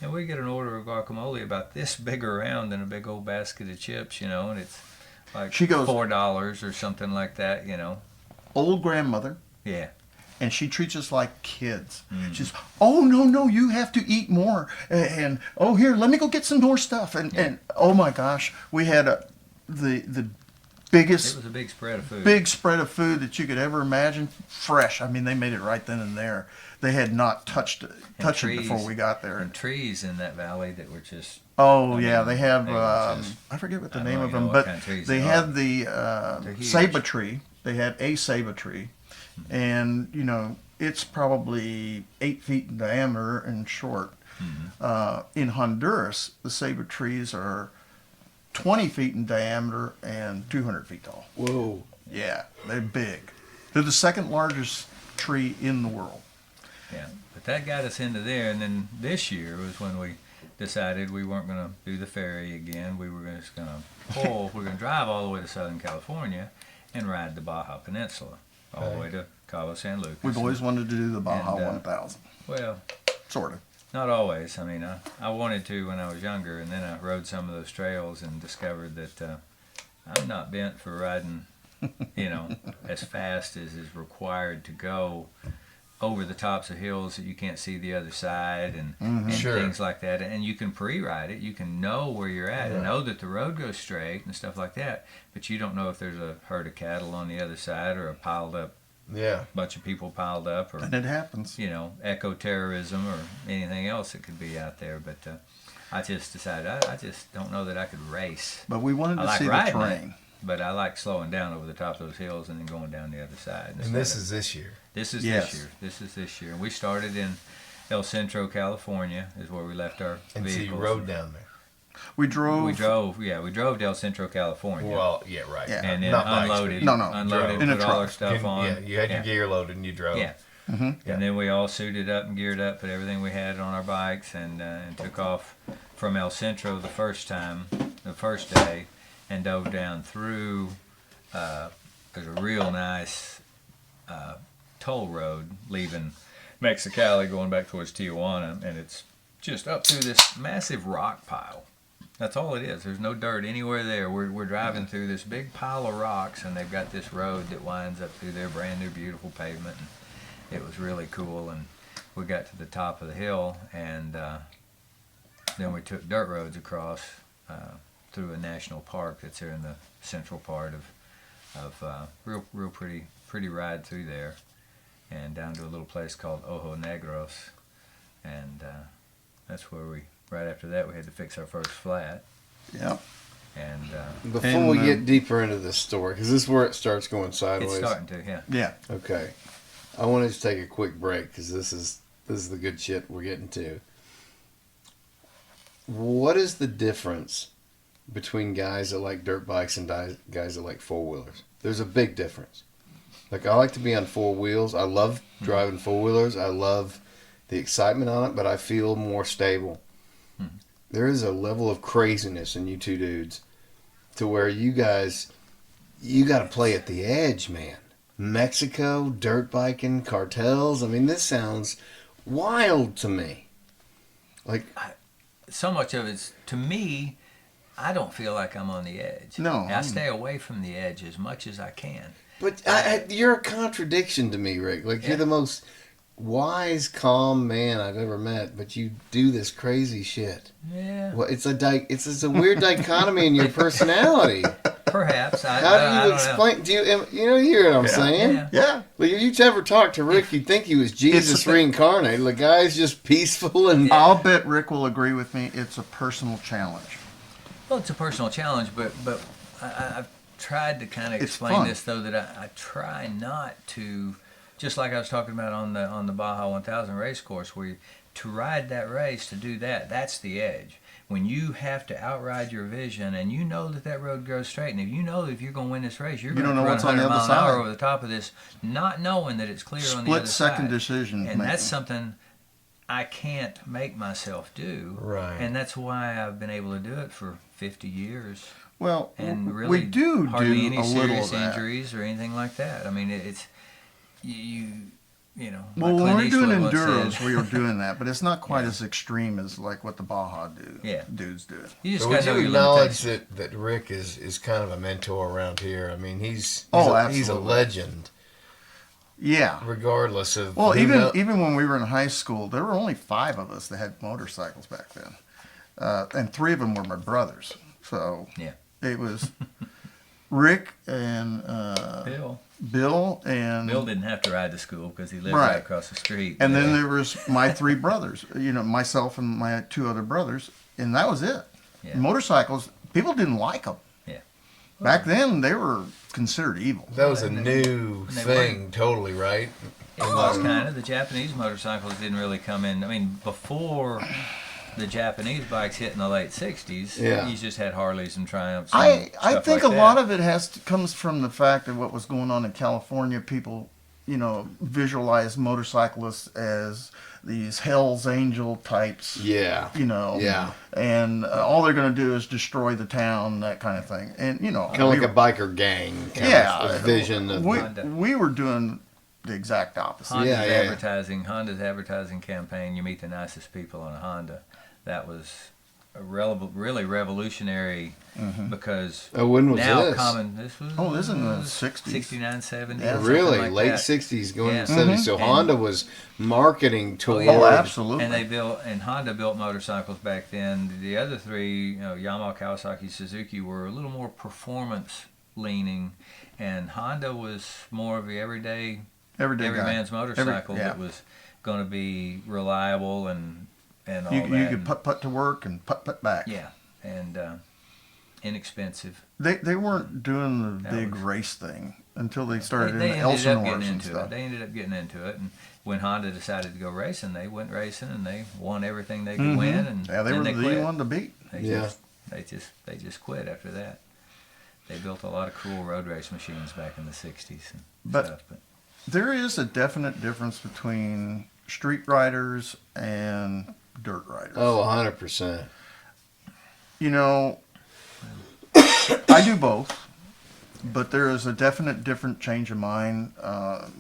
G: and we get an order of guacamole about this big around than a big old basket of chips, you know, and it's like
F: She goes-
G: $4 or something like that, you know.
F: Old grandmother,
G: Yeah.
F: and she treats us like kids.
G: Mm.
F: She's, oh no, you have to eat more, and oh here, let me go get some more stuff, and oh my gosh, we had the biggest
G: It was a big spread of food.
F: big spread of food that you could ever imagine, fresh. I mean, they made it right then and there. They had not touched it before we got there.
G: And trees in that valley that were just.
F: Oh
G: I
F: yeah,
G: mean,
F: they have.
G: they were just-
F: I forget what the
G: I
F: name
G: don't
F: of
G: even
F: them,
G: know what
F: but
G: kind of trees
F: they
G: they
F: had
G: are.
F: the
G: They're huge.
F: ceiba tree. They had a ceiba tree, and you know it's probably 8 feet in diameter and short. In Honduras, the ceiba trees are 20 feet in diameter and 200 feet tall.
A: Whoa.
F: Yeah, they're big. They're the second largest tree in the world.
G: Yeah, but that got us into there, and then this year was when we decided we weren't going to do the ferry again. We were just going to pull. We were going to drive all the way to Southern California and ride the Baja Peninsula all the way to Cabo San Lucas.
F: We've always wanted to do the Baja
G: And,
F: 1000,
G: Well,
F: sort of.
G: not always. I mean, I wanted to when I was younger, and then I rode some of those trails and discovered that I'm not bent for riding, you know, as fast as is required to go over the tops of hills that you can't see the other side and
A: Sure.
G: things like that. And you can pre-ride it. You can know where you're at and know that the road goes straight and stuff like that. But you don't know if there's a herd of cattle on the other side or a piled up
A: Yeah.
G: bunch of people piled up or
F: And it happens.
G: you know, eco-terrorism or anything else that could be out there. But I just decided I just don't know that I could race.
F: But we wanted
G: I
F: to
G: like
F: see the
G: riding it,
F: terrain.
G: but I like slowing down over the top of those hills and then going down the other side.
A: And this is this year.
G: This is
F: Yes.
G: this year. This is this year. We started in El Centro, California, is where we left our
A: And so you
G: vehicles.
A: rode down there.
F: We drove.
G: We drove to El Centro, California.
A: Well, yeah, right.
F: Yeah.
G: and then
A: Not bikes, but
G: unloaded,
A: you
F: No, no.
G: unloaded,
A: drove.
F: In a
G: put all our
F: truck.
G: stuff on.
A: Yeah, you had your gear loaded and you drove.
G: Yeah.
F: Mhm.
A: Yeah.
G: And then we all suited up and geared up, put everything we had on our bikes, and took off from El Centro the first day, and dove down through. There's a real nice toll road leaving Mexicali going back towards Tijuana, and it's just up through this massive rock pile. That's all it is. There's no dirt anywhere there. We're driving through this big pile of rocks, and they've got this road that winds up through their brand new beautiful pavement. And it was really cool, and we got to the top of the hill, and then we took dirt roads across through a national park that's there in the central part of real pretty ride through there, and down to a little place called Ojo Negros, and that's where right after that we had to fix our first flat.
F: Yep.
G: And
C: Before we get deeper into this story, because this is where it starts going sideways.
G: it's starting to, yeah.
F: Yeah.
C: Okay. I wanted to take a quick break because this is the good shit we're getting to. What is the difference between guys that like dirt bikes and guys that like four-wheelers? There's a big difference. Like, I like to be on four wheels. I love driving four-wheelers. I love the excitement on it, but I feel more stable. There is a level of craziness in you two dudes to where you guys, you got to play at the edge, man. Mexico, dirt biking, cartels. I mean, this sounds wild to me. Like,
G: So much of it's, to me, I don't feel like I'm on the edge.
F: No.
G: I stay away from the edge as much as I can.
C: but you're a contradiction to me, Rick. Like, you're
G: Yeah.
C: the most wise, calm man I've ever met, but you do this crazy shit.
G: Yeah.
C: Well, it's a weird dichotomy in your personality.
G: Perhaps. I
C: How do
G: don't
C: you
G: know.
C: explain? Do you hear what I'm saying?
G: Yeah.
F: Yeah.
C: Like, if you ever talk to Rick, you'd think he was Jesus reincarnated. The guy's just peaceful and
F: I'll bet Rick will agree with me. It's a personal challenge.
G: Well, it's a personal challenge, but I've tried to kind of
F: It's
G: explain
F: fun.
G: this, though, that I try not to, just like I was talking about on the Baja 1000 race course, where to ride that race, to do that's the edge. When you have to outride your vision, and you know that road goes straight, and if you know that if you're going to win this race, you're
F: You
G: going
F: don't
G: to
F: know
G: run
F: what's on the
G: 100
F: other
G: miles an hour
F: side.
G: over the top of this, not knowing that it's clear on the other side.
F: Split-second decision
G: And
F: making.
G: that's something I can't make myself do.
C: Right.
G: And that's why I've been able to do it for 50 years.
F: Well,
G: And really,
F: we do
G: hardly any
F: a little
G: serious
F: of that.
G: injuries or anything like that. I mean, it's you know.
F: Well,
G: like
F: when
G: Clint
F: we're doing
G: Eastwood once
F: enduros,
G: said,
F: we were doing that, but it's not quite as extreme as like what the Baja dudes do.
G: you just
C: But
G: got
C: would
G: to know
C: you
G: your
C: acknowledge
G: limitations.
C: that Rick is kind of a mentor around here? I mean, he's
F: Oh,
C: a
F: absolutely.
C: legend,
F: Yeah.
C: regardless of.
F: Well,
C: who
F: even when we were in high school, there were only 5 of us that had motorcycles back then, and 3 of them were my brothers. So
G: Yeah.
F: it was Rick and Bill and
G: Bill didn't have to ride to school because he lived
F: Right.
G: right across the street.
F: and then there was my 3 brothers. You know, myself and my 2 other brothers, and that was it.
G: Yeah.
F: Motorcycles, people didn't like them.
G: Yeah.
F: Back then, they were considered evil.
C: That was a new
G: they
C: thing, totally, right?
G: It was kind of. The Japanese motorcycles didn't really come in. I mean, before the Japanese bikes hit in the late 60s,
C: Yeah.
G: you just had Harleys and Triumphs. And
F: I
G: stuff
F: think
G: like
F: a lot
G: that.
F: of it comes from the fact of what was going on in California. People, you know, visualize motorcyclists as these Hell's Angel types.
C: Yeah.
F: You know.
C: Yeah.
F: And all they're going to do is destroy the town, that kind of thing. And you know,
C: Kind of like a biker gang kind
F: yeah,
C: of vision. Of,
F: we were doing the exact opposite.
G: Honda's
C: Yeah, yeah.
G: Honda's advertising campaign, "You Meet the Nicest People on a Honda," that was a really revolutionary because
C: Oh, when was
G: now
C: this?
G: this was
F: Oh, this is in the 60s.
G: 69, 70.
F: Yeah.
G: something
C: Really,
G: like
C: late
G: that.
C: 60s, going
G: Yeah.
C: to 70s. So
G: And-
C: Honda was marketing toward.
F: Oh, absolutely.
G: And Honda built motorcycles back then. The other 3, Yamaha, Kawasaki, Suzuki, were a little more performance leaning, and Honda was more of the every
F: Every guy.
G: man's motorcycle
F: yeah.
G: that was going to be reliable and all
F: You
G: that.
F: could putt to work and putt back.
G: Yeah, and inexpensive.
F: They weren't doing the
G: That
F: big
G: was-
F: race thing until they started
G: They
F: in the
G: ended up
F: Elsinores
G: getting
F: and
G: into
F: stuff.
G: it. They ended up getting into it, and when Honda decided to go racing, they went racing and they won everything they could win, and
F: Yeah, they
G: then
F: were
G: they
F: the
G: quit.
F: one to beat.
C: Yeah.
G: They just quit after that. They built a lot of cool road race machines back in the 60s and
F: But-
G: stuff. But
F: There is a definite difference between street riders and dirt riders.
C: Oh, 100%.
F: You know, I do both. But there is a definite different change of mind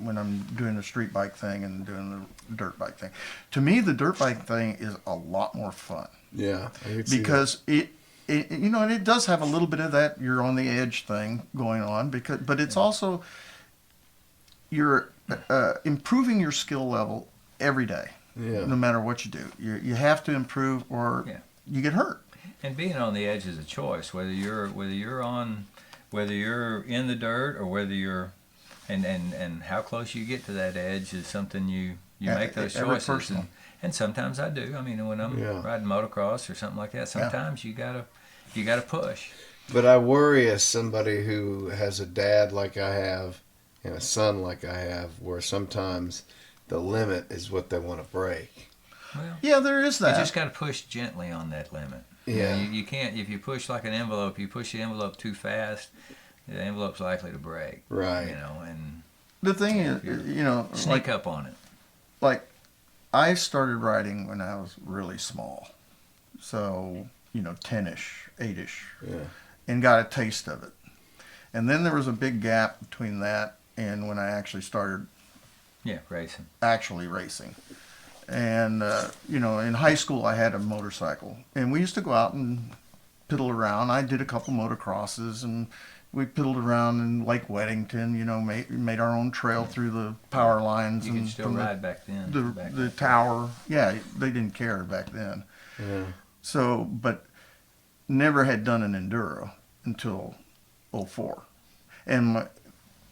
F: when I'm doing the street bike thing and doing the dirt bike thing. To me, the dirt bike thing is a lot more fun.
C: Yeah, I could see
F: Because it you know, and it does have a little bit of that you're on the edge thing going on. But it's also you're improving your skill level every day.
C: Yeah.
F: No matter what you do, you have to improve or you get hurt.
G: And being on the edge is a choice, whether you're in the dirt or whether you're, and how close you get to that edge is something you make those choices. And sometimes I do. I mean, when I'm riding motocross or something like that, sometimes you gotta push.
C: But I worry as somebody who has a dad like I have and a son like I have, where sometimes the limit is what they want to break.
G: Well,
F: yeah, there is that.
G: You just got to push gently on that limit.
C: Yeah.
G: You can't, if you push like an envelope, you push the envelope too fast, the envelope's likely to break.
C: Right.
G: You know, and
F: The thing is, you know,
G: sneak up on it.
F: Like, I started riding when I was really small. So, you know, 10-ish, 8-ish.
C: Yeah.
F: And got a taste of it. And then there was a big gap between that and when I actually started
G: Racing.
F: racing. And, you know, in high school I had a motorcycle. And we used to go out and piddle around. I did a couple motocrosses and we piddled around in Lake Weddington, you know, made our own trail through the power lines.
G: You
F: and
G: could still ride back then.
F: The tower. Yeah, they didn't care back then.
C: Yeah.
F: So, but never had done an enduro until 04. And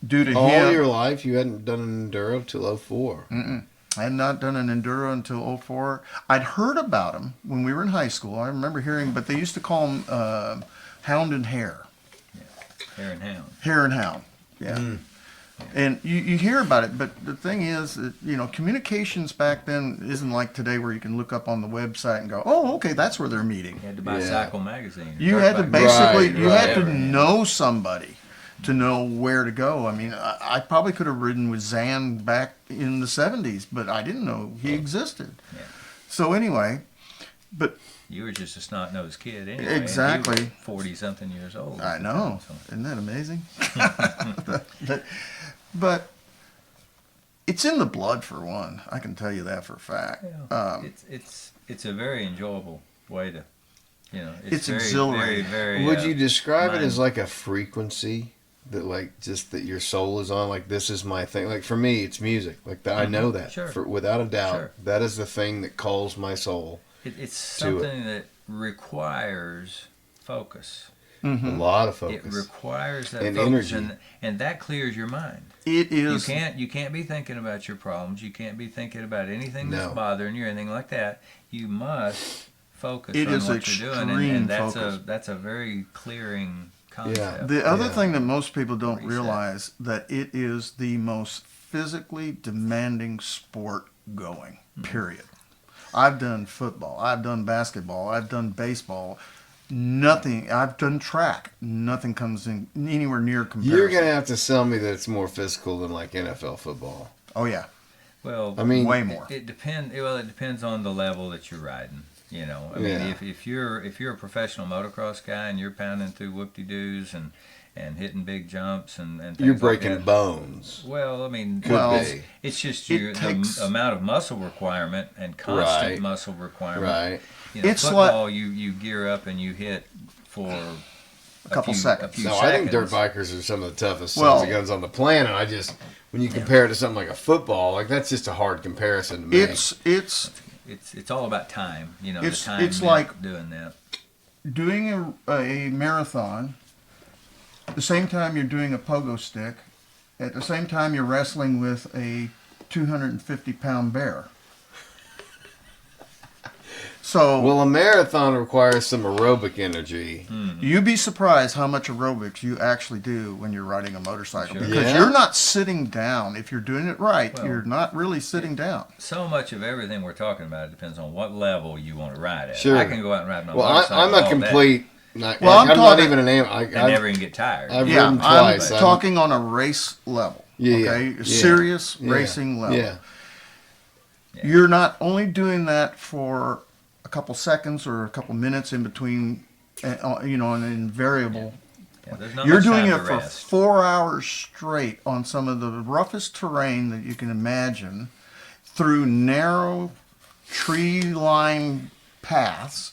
F: due to
C: All
F: him...
C: your life you hadn't done an enduro till 04?
F: Mm-mm. I had not done an enduro until 04. I'd heard about them when we were in high school. I remember hearing, but they used to call them Hound and Hare.
G: Hare and Hound.
F: Hare and Hound, yeah.
C: Mm.
F: And you hear about it, but the thing is, that, you know, communications back then isn't like today where you can look up on the website and go, oh, okay, that's where they're meeting.
G: You had to buy Cycle Magazine.
F: You had to basically,
C: Right,
F: you had to
C: right.
F: know somebody to know where to go. I mean, I probably could have ridden with Zan back in the 70s, but I didn't know he existed.
G: Yeah.
F: So anyway, but...
G: You were just a snot-nosed kid anyway.
F: Exactly.
G: 40-something years old.
F: I know. Isn't that amazing? but it's in the blood for one. I can tell you that for a fact.
G: Yeah. It's a very enjoyable way to, you know.
F: It's
G: very,
F: exhilarating.
G: Very, very,
C: Would you describe it as
G: mind-
C: like a frequency that, like, just that your soul is on? Like, this is my thing. Like, for me, it's music. Like, I know that.
G: Sure.
C: Without a doubt.
G: Sure.
C: That is the thing that calls my soul.
G: It's something that requires focus.
F: Mm-hmm.
C: A lot of focus.
G: It requires that
C: And
G: focus,
C: energy.
G: and that clears your mind.
F: It is.
G: You can't be thinking about your problems. You can't be thinking about anything that's
C: No.
G: bothering you or anything like that. You must focus
F: It
G: on
F: is
G: what you're doing,
F: extreme
G: and
F: focus.
G: that's a very clearing concept.
F: The other
C: Yeah.
F: thing that most people don't
G: Reset.
F: realize that it is the most physically demanding sport going. Period. I've done football. I've done basketball. I've done baseball. Nothing. I've done track. Nothing comes in anywhere near comparison.
C: You're going to have to sell me that it's more physical than, like, NFL football.
F: Oh yeah.
G: Well,
C: I mean,
F: way more.
G: It depends. Well, it depends on the level that you're riding. You know, I mean,
C: Yeah.
G: if you're a professional motocross guy and you're pounding through whoop-de-doos and hitting big jumps and things
C: You're
G: like
C: breaking
G: that.
C: bones.
G: Well, I mean,
C: Could
F: Well,
C: be.
G: it's just
F: it takes-
G: the amount of muscle requirement and constant
C: Right.
G: muscle requirement.
C: Right.
G: You know,
F: It's
G: football, you gear up and you hit for
F: A couple
G: few,
F: seconds.
G: A few
C: No,
G: seconds.
C: I think dirt bikers are some of the toughest
F: Well-
C: sons of guns on the planet. I just, when you compare it to something like a football, like, that's just a hard comparison to me.
G: It's all about time. You know,
F: It's-
G: the time
F: it's like-
G: doing that.
F: doing a marathon. At the same time you're doing a pogo stick. At the same time you're wrestling with a 250-pound bear. So
C: Well, a marathon requires some aerobic energy.
F: you'd be surprised how much aerobics you actually do when you're riding a motorcycle.
G: Sure.
F: Because
C: Yeah.
F: you're not sitting down. If you're doing it right,
G: Well,
F: you're not really sitting down.
G: So much of everything we're talking about depends on what level you want to ride at.
C: Sure.
G: I can go out and ride my
C: Well,
G: motorcycle
C: I'm
G: all
C: a
G: day
C: complete. Not,
F: Well,
C: like,
F: I'm
C: I'm not
F: talking-
C: even an
G: and never even get tired.
C: I've
F: Yeah,
C: ridden
F: I'm
C: twice.
F: talking on a race level.
C: Yeah, yeah,
F: okay?
C: yeah,
F: Serious
C: yeah,
F: racing level.
C: Yeah.
G: Yeah.
F: You're not only doing that for a couple seconds or a couple minutes in between you know, an invariable.
G: Yeah, there's not
F: You're
G: much
F: doing
G: time
F: it
G: to
F: for
G: rest.
F: 4 hours straight on some of the roughest terrain that you can imagine, through narrow tree-lined paths.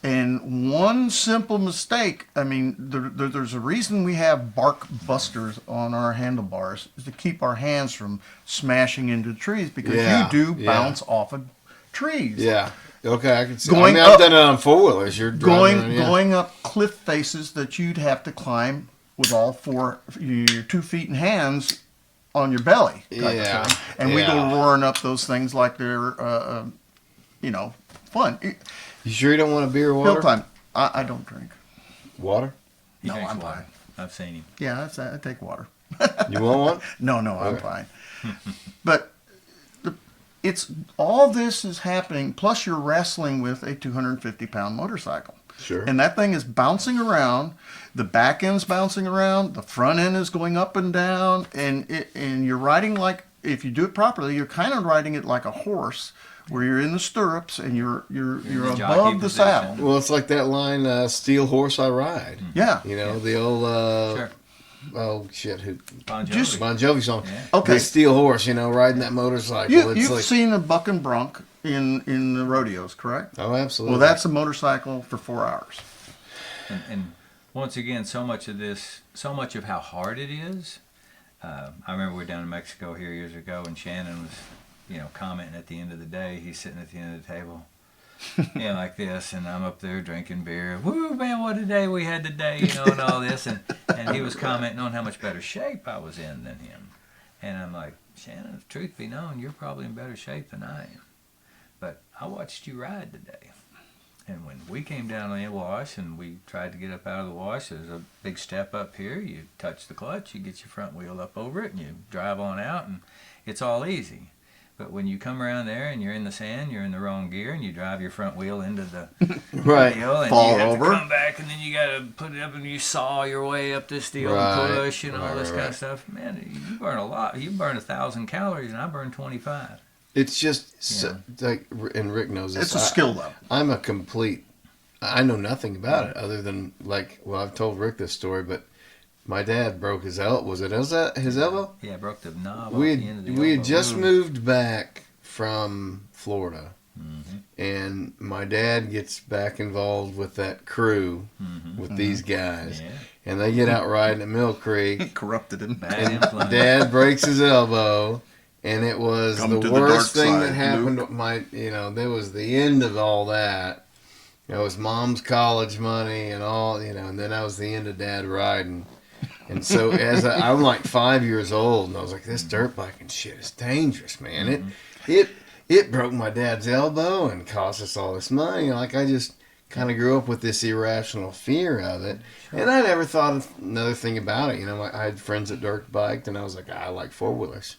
F: And one simple mistake, I mean, there's a reason we have bark busters on our handlebars, is to keep our hands from smashing into trees, because
C: Yeah,
F: you do
C: yeah.
F: bounce off of trees.
C: Yeah. Okay, I can see.
F: Going
C: I've
F: up-
C: done it on four-wheelers. You're driving around, yeah.
F: Going up cliff faces that you'd have to climb with all four, your 2 feet and hands on your belly. type of
C: Yeah,
F: thing. And we go
C: yeah.
F: roaring up those things like they're, you know, fun.
C: You sure you don't want a beer or water?
F: Hill time. I don't drink.
C: Water?
G: He
F: No,
G: drinks
F: I'm
G: water.
F: fine.
G: I've seen him.
F: Yeah, I take water.
C: You want one?
F: No, I'm
C: Okay.
F: fine. But it's all this is happening. Plus, you're wrestling with a 250-pound motorcycle.
C: Sure.
F: And that thing is bouncing around. The back end's bouncing around. The front end is going up and down. And you're riding like, if you do it properly, you're kind of riding it like a horse, where you're in the stirrups and you're
G: the jockey
F: above the
G: position.
F: saddle.
C: Well, it's like that line, "Steel Horse I Ride."
F: Yeah.
C: You know, the old,
G: Sure.
C: oh, shit, who?
G: Bon Jovi.
F: Just-
C: Bon Jovi song.
G: Yeah.
F: Okay.
C: The Steel Horse, you know, riding that motorcycle.
F: You've
C: it's like,
F: seen a buck and bronc in the rodeos, correct?
C: oh, absolutely.
F: Well, that's a motorcycle for 4 hours.
G: And once again, so much of how hard it is. I remember we were down in Mexico here years ago, and Shannon was, commenting at the end of the day. He's sitting at the end of the table, like this, and I'm up there drinking beer. Woo, man, what a day we had today, and all this. And he was commenting on how much better shape I was in than him. And I'm like, Shannon, if truth be known, you're probably in better shape than I am. But I watched you ride today. And when we came down on the wash and we tried to get up out of the wash, there's a big step up here. You touch the clutch, you get your front wheel up over it, and you drive on out, and it's all easy. But when you come around there and you're in the sand, you're in the wrong gear, and you drive your front wheel into the
C: right.
G: deal, and
F: Fall
G: you have
F: over.
G: to come back, and then you got to put it up, and you saw your way up this deal
C: Right.
G: and push and all this
C: Right,
G: kind of stuff. Man, you burn a lot. You burn 1,000 calories, and I burn 25.
C: It's just, so, like, and Rick knows this.
F: It's a skill level.
C: I'm a complete, I know nothing about it other than, like, well, I've told Rick this story, but my dad broke his elbow. Was it his elbow?
G: Yeah, I broke the knob off
C: We
G: the end of the
C: had
G: elbow.
C: just moved back from Florida,
G: Mm-hmm.
C: and my dad gets back involved with that crew, with these guys,
G: Yeah.
C: and they get out riding at Mill Creek.
F: Corrupted him.
G: Bad influence.
C: Dad breaks his elbow, and it was
F: Come
C: the
F: to the
C: worst
F: dark
C: thing
F: side,
C: that happened.
F: Luke.
C: That was the end of all that. It was Mom's college money and all, and then that was the end of Dad riding. And so I'm like 5 years old, and I was like, this dirt biking shit is dangerous, man. It broke my dad's elbow and cost us all this money. Like, I just kind of grew up with this irrational fear of it. Sure. And I never thought of another thing about it. I had friends that dirt biked, and I was like, I like four-wheelers.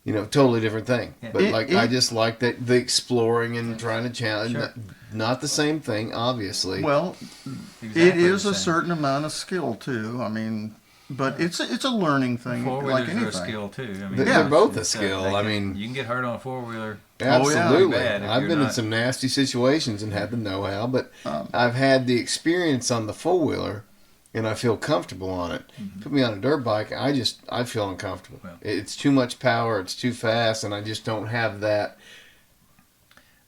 C: Totally different thing. Yeah. But I just like the exploring and trying to challenge.
G: Sure.
C: Not the same thing, obviously.
F: Well,
G: Exactly
F: it is
G: the
F: a
G: same.
F: certain amount of skill too. I mean, but it's a learning thing,
G: Four-wheelers
F: like anything.
G: are a skill too. I mean,
C: They're both a
G: it's,
C: skill.
G: they
C: I
G: can-
C: mean,
G: you can get hurt on a four-wheeler.
C: Absolutely.
G: bad if
C: I've
G: you're
C: been in
G: not-
C: some nasty situations and had the know-how, but I've had the experience on the four-wheeler, and I feel comfortable on it. Put me on a dirt bike, I feel uncomfortable.
G: Well.
C: It's too much power, it's too fast, and I just don't have that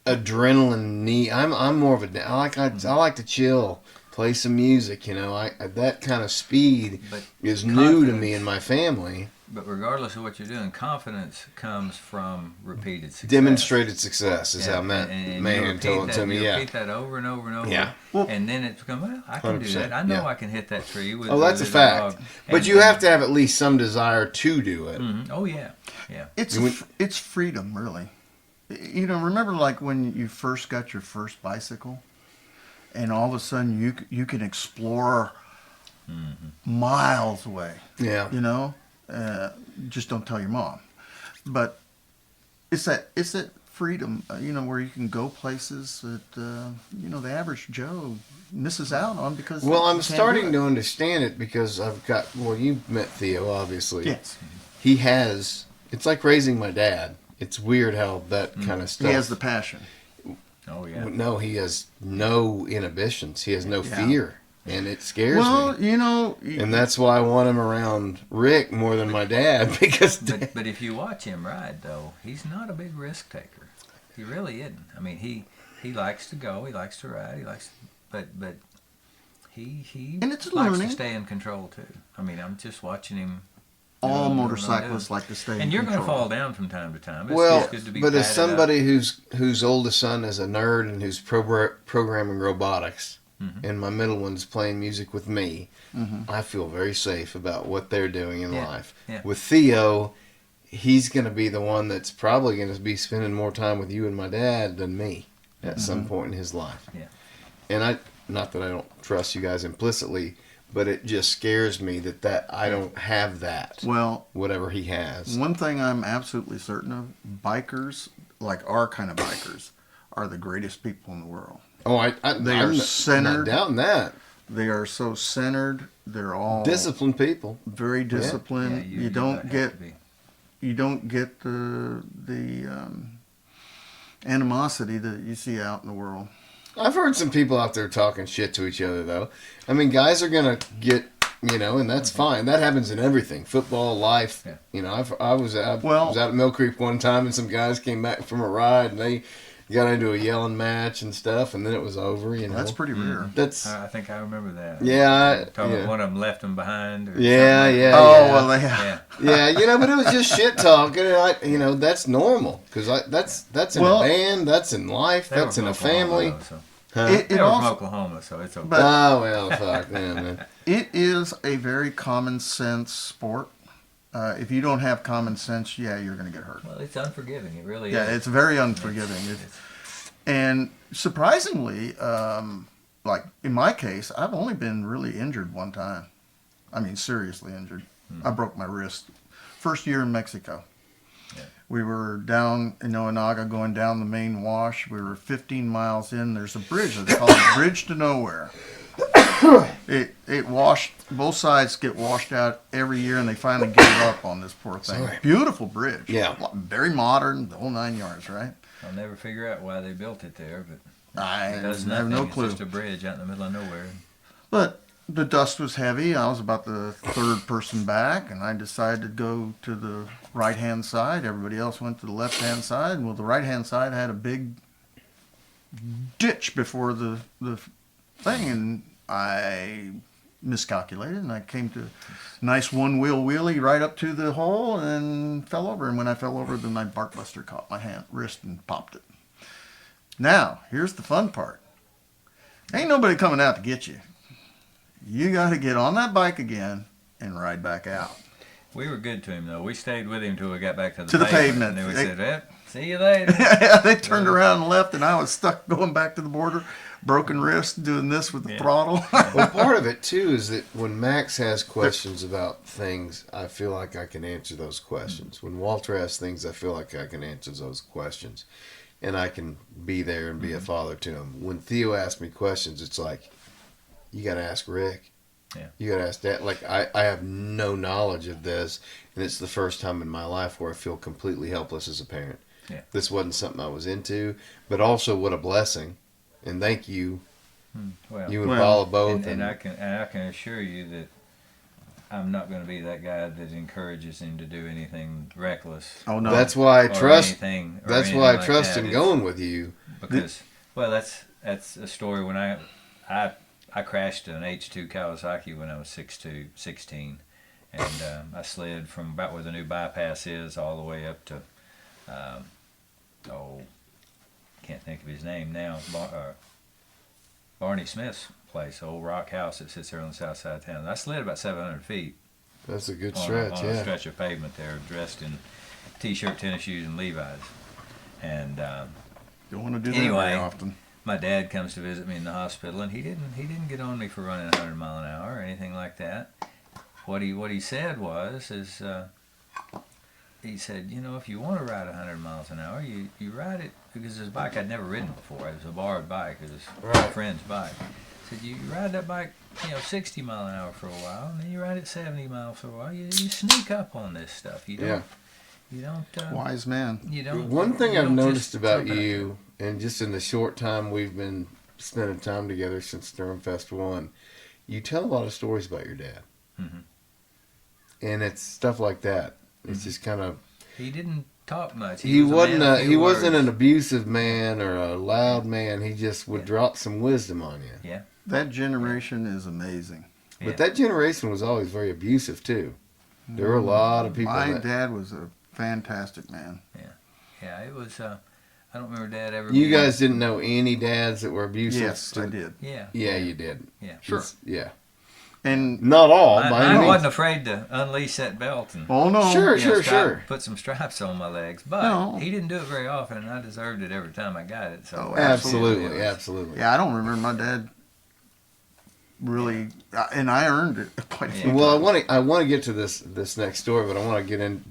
C: adrenaline need. I'm more of a, I like to chill, play some music, that kind of speed
G: But
C: is new to me
G: confidence-
C: and my family.
G: But regardless of what you're doing, confidence comes from repeated success.
C: Demonstrated success is
G: Yeah,
C: how Matt
G: and you
C: Man
G: repeat
C: told it
G: that-
C: to me,
G: you
C: yeah.
G: repeat that over and over and over.
C: Yeah.
F: Well-
G: and then it's become, well, I can do
C: 100%,
G: that. I know
C: yeah.
G: I can hit that tree with
C: Oh, that's a
G: the
C: fact.
G: dog.
C: But
G: And-
C: you have to have at least some desire to do it.
G: Oh, yeah. Yeah.
F: It's freedom, really. Remember like when you first got your first bicycle, and all of a sudden you can explore miles away.
C: Yeah.
F: Just don't tell your mom. But it's that freedom, where you can go places that the average Joe misses out on because.
C: Well,
F: you
C: I'm
F: can't do
C: starting
F: it.
C: to understand it because you met Theo, obviously.
F: Yes,
C: He has, it's like raising my dad. It's weird how that kind of stuff.
F: he has the passion.
G: Oh yeah.
C: No, he has no inhibitions. He has no fear, and it scares
F: Well,
C: me.
F: you know,
C: And that's why I want him around Rick more than my dad because
G: But if you watch him ride, though, he's not a big risk taker. He really isn't. I mean, he likes to go. He likes to ride. He likes, but he
F: And it's
G: likes
F: learning.
G: to stay in control too. I mean, I'm just watching him.
F: all
G: doing what I'm
F: motorcyclists
G: doing.
F: like to stay in
G: And you're going to
F: control.
G: fall down from time to time. It's
C: well,
G: just good to be
C: but as
G: padded up.
C: somebody whose oldest son is a nerd and who's programming robotics, and my middle one's playing music with me, I feel very safe about what they're doing in life.
G: Yeah.
C: With Theo, he's going to be the one that's probably going to be spending more time with you and my dad than me at some point in his life.
G: Yeah.
C: And not that I don't trust you guys implicitly, but it just scares me that I don't have that.
F: Well,
C: Whatever he has.
F: one thing I'm absolutely certain of, bikers, like our kind of bikers, are the greatest people in the world.
C: Oh,
F: They
C: I'm
F: are centered.
C: not doubting that.
F: They are so centered. They're all
C: Disciplined people.
F: very disciplined.
G: Yeah,
F: you don't
G: have
F: get
G: to be.
F: you don't get the animosity that you see out in the world.
C: I've heard some people out there talking shit to each other, though. I mean, guys are going to get, and that's fine. That happens in everything. Football, life.
G: Yeah.
C: I was out at Mill Creek one time, and some guys came back from a ride, and they got into a yelling match and stuff, and then it was over,
F: That's pretty rare.
C: That's...
G: I think I remember that.
C: Yeah.
G: One of them left him behind. Or
C: Yeah,
G: something like
C: yeah.
G: that.
F: Oh,
C: yeah.
F: well,
G: Yeah.
C: Yeah, but it was just shit talking, and that's normal because that's in a band, that's in life,
G: They were
C: that's in
G: from
C: a family.
G: Oklahoma, so.
F: It
G: They were from
F: also,
G: Oklahoma, so it's okay.
F: But-
C: Oh well, fuck, yeah, man.
F: it is a very common sense sport. If you don't have common sense, you're going to get hurt.
G: Well, it's unforgiving. It really
F: Yeah,
G: is.
F: it's very unforgiving. And surprisingly, like in my case, I've only been really injured one time. I mean, seriously injured. I broke my wrist. First year in Mexico.
G: Yeah.
F: We were down in Oinaga going down the main wash. We were 15 miles in. There's a bridge. They call it Bridge to Nowhere. It washed, both sides get washed out every year, and they finally gave up on this poor thing.
C: Sorry.
F: Beautiful bridge.
C: Yeah.
F: Very modern, the whole 9 yards, right?
G: I'll never figure out why they built it there, but
F: I
G: it does
F: have
G: nothing.
F: no
G: It's
F: clue.
G: just a bridge out in the middle of nowhere.
F: But the dust was heavy. I was about the third person back, and I decided to go to the right-hand side. Everybody else went to the left-hand side. Well, the right-hand side had a big ditch before the thing, and I miscalculated, and I came to a nice one-wheel wheelie right up to the hole and fell over. And when I fell over, then my bark buster caught my wrist and popped it. Now, here's the fun part. Ain't nobody coming out to get you. You got to get on that bike again and ride back out.
G: We were good to him, though. We stayed with him until we got back to
F: To the pavement.
G: And then we said, see you later.
F: They turned around and left, and I was stuck going back to the border, broken wrist, doing this with the throttle.
C: Well, part of it too is that when Max has questions about things, I feel like I can answer those questions. When Walter has things, I feel like I can answer those questions, and I can be there and be a father to him. When Theo asks me questions, it's like, you got to ask Rick.
G: Yeah.
C: You got to ask Dad. Like, I have no knowledge of this, and it's the first time in my life where I feel completely helpless as a parent.
G: Yeah.
C: This wasn't something I was into, but also what a blessing. And thank you,
G: Well,
C: you and Paula both.
G: and I can assure you that I'm not going to be that guy that encourages him to do anything reckless.
F: Oh, no.
C: That's why I
G: or
C: trust.
G: anything- or
C: That's
G: anything
C: why I
G: like
C: trust
G: that.
C: in
G: It's-
C: going with you.
G: Because that's a story. When I crashed an H2 Kawasaki when I was 16, and I slid from about where the new bypass is all the way up to can't think of his name now. Barney Smith's place, old rock house that sits there on the south side of town. And I slid about 700 feet
C: That's a good
G: on
C: stretch,
G: a
C: yeah.
G: stretch of pavement there, dressed in t-shirt, tennis shoes, and Levi's. And
F: Don't want to do that
G: Anyway.
F: very often.
G: my dad comes to visit me in the hospital, and he didn't get on me for running 100 mile an hour or anything like that. What he said he said, you know, if you want to ride 100 miles an hour, you ride it, because his bike I'd never ridden before. It was a borrowed bike. It was my friend's bike. He said, you ride that bike, 60 mile an hour for a while, and then you ride it 70 miles for a while. You sneak up on this stuff. You don't.
C: Yeah.
G: You don't.
F: Wise man.
G: You don't.
C: One thing
G: you
C: I've
G: don't
C: noticed
G: just
C: about
G: jump in
C: you, and just in the short time we've been spending time together since Sturmfest 1, you tell a lot of stories about your dad.
G: Mhm.
C: And it's stuff like that. It's just kind of...
G: He didn't talk much.
C: He
G: was a
C: wasn't
G: man of few
C: he wasn't
G: words.
C: an abusive man or a loud man. He just would
G: Yeah.
C: drop some wisdom on you.
G: Yeah.
F: That generation is amazing.
G: Yeah.
C: But that generation was always very abusive too. There were a lot of people
F: My
C: that...
F: dad was a fantastic man.
G: Yeah, it was. I don't remember Dad ever.
C: You
G: being-
C: guys didn't know any dads that were abusive?
F: Yes, I did.
G: Yeah.
C: Yeah, you did.
G: Yeah.
F: Sure.
C: Yeah.
F: And
C: Not all,
G: I,
C: by
G: I
C: any means.
G: wasn't afraid to unleash that belt and
F: oh no,
C: Sure,
G: you know,
C: sure.
G: put some straps on my legs, but
F: No.
G: he didn't do it very often, and I deserved it every time I got it. So
F: Oh,
C: Absolutely,
G: It was-
C: absolutely.
F: yeah, I don't remember my dad really, and I earned it quite a few
C: Well,
F: times.
C: I want to get to this next story, but I want to get in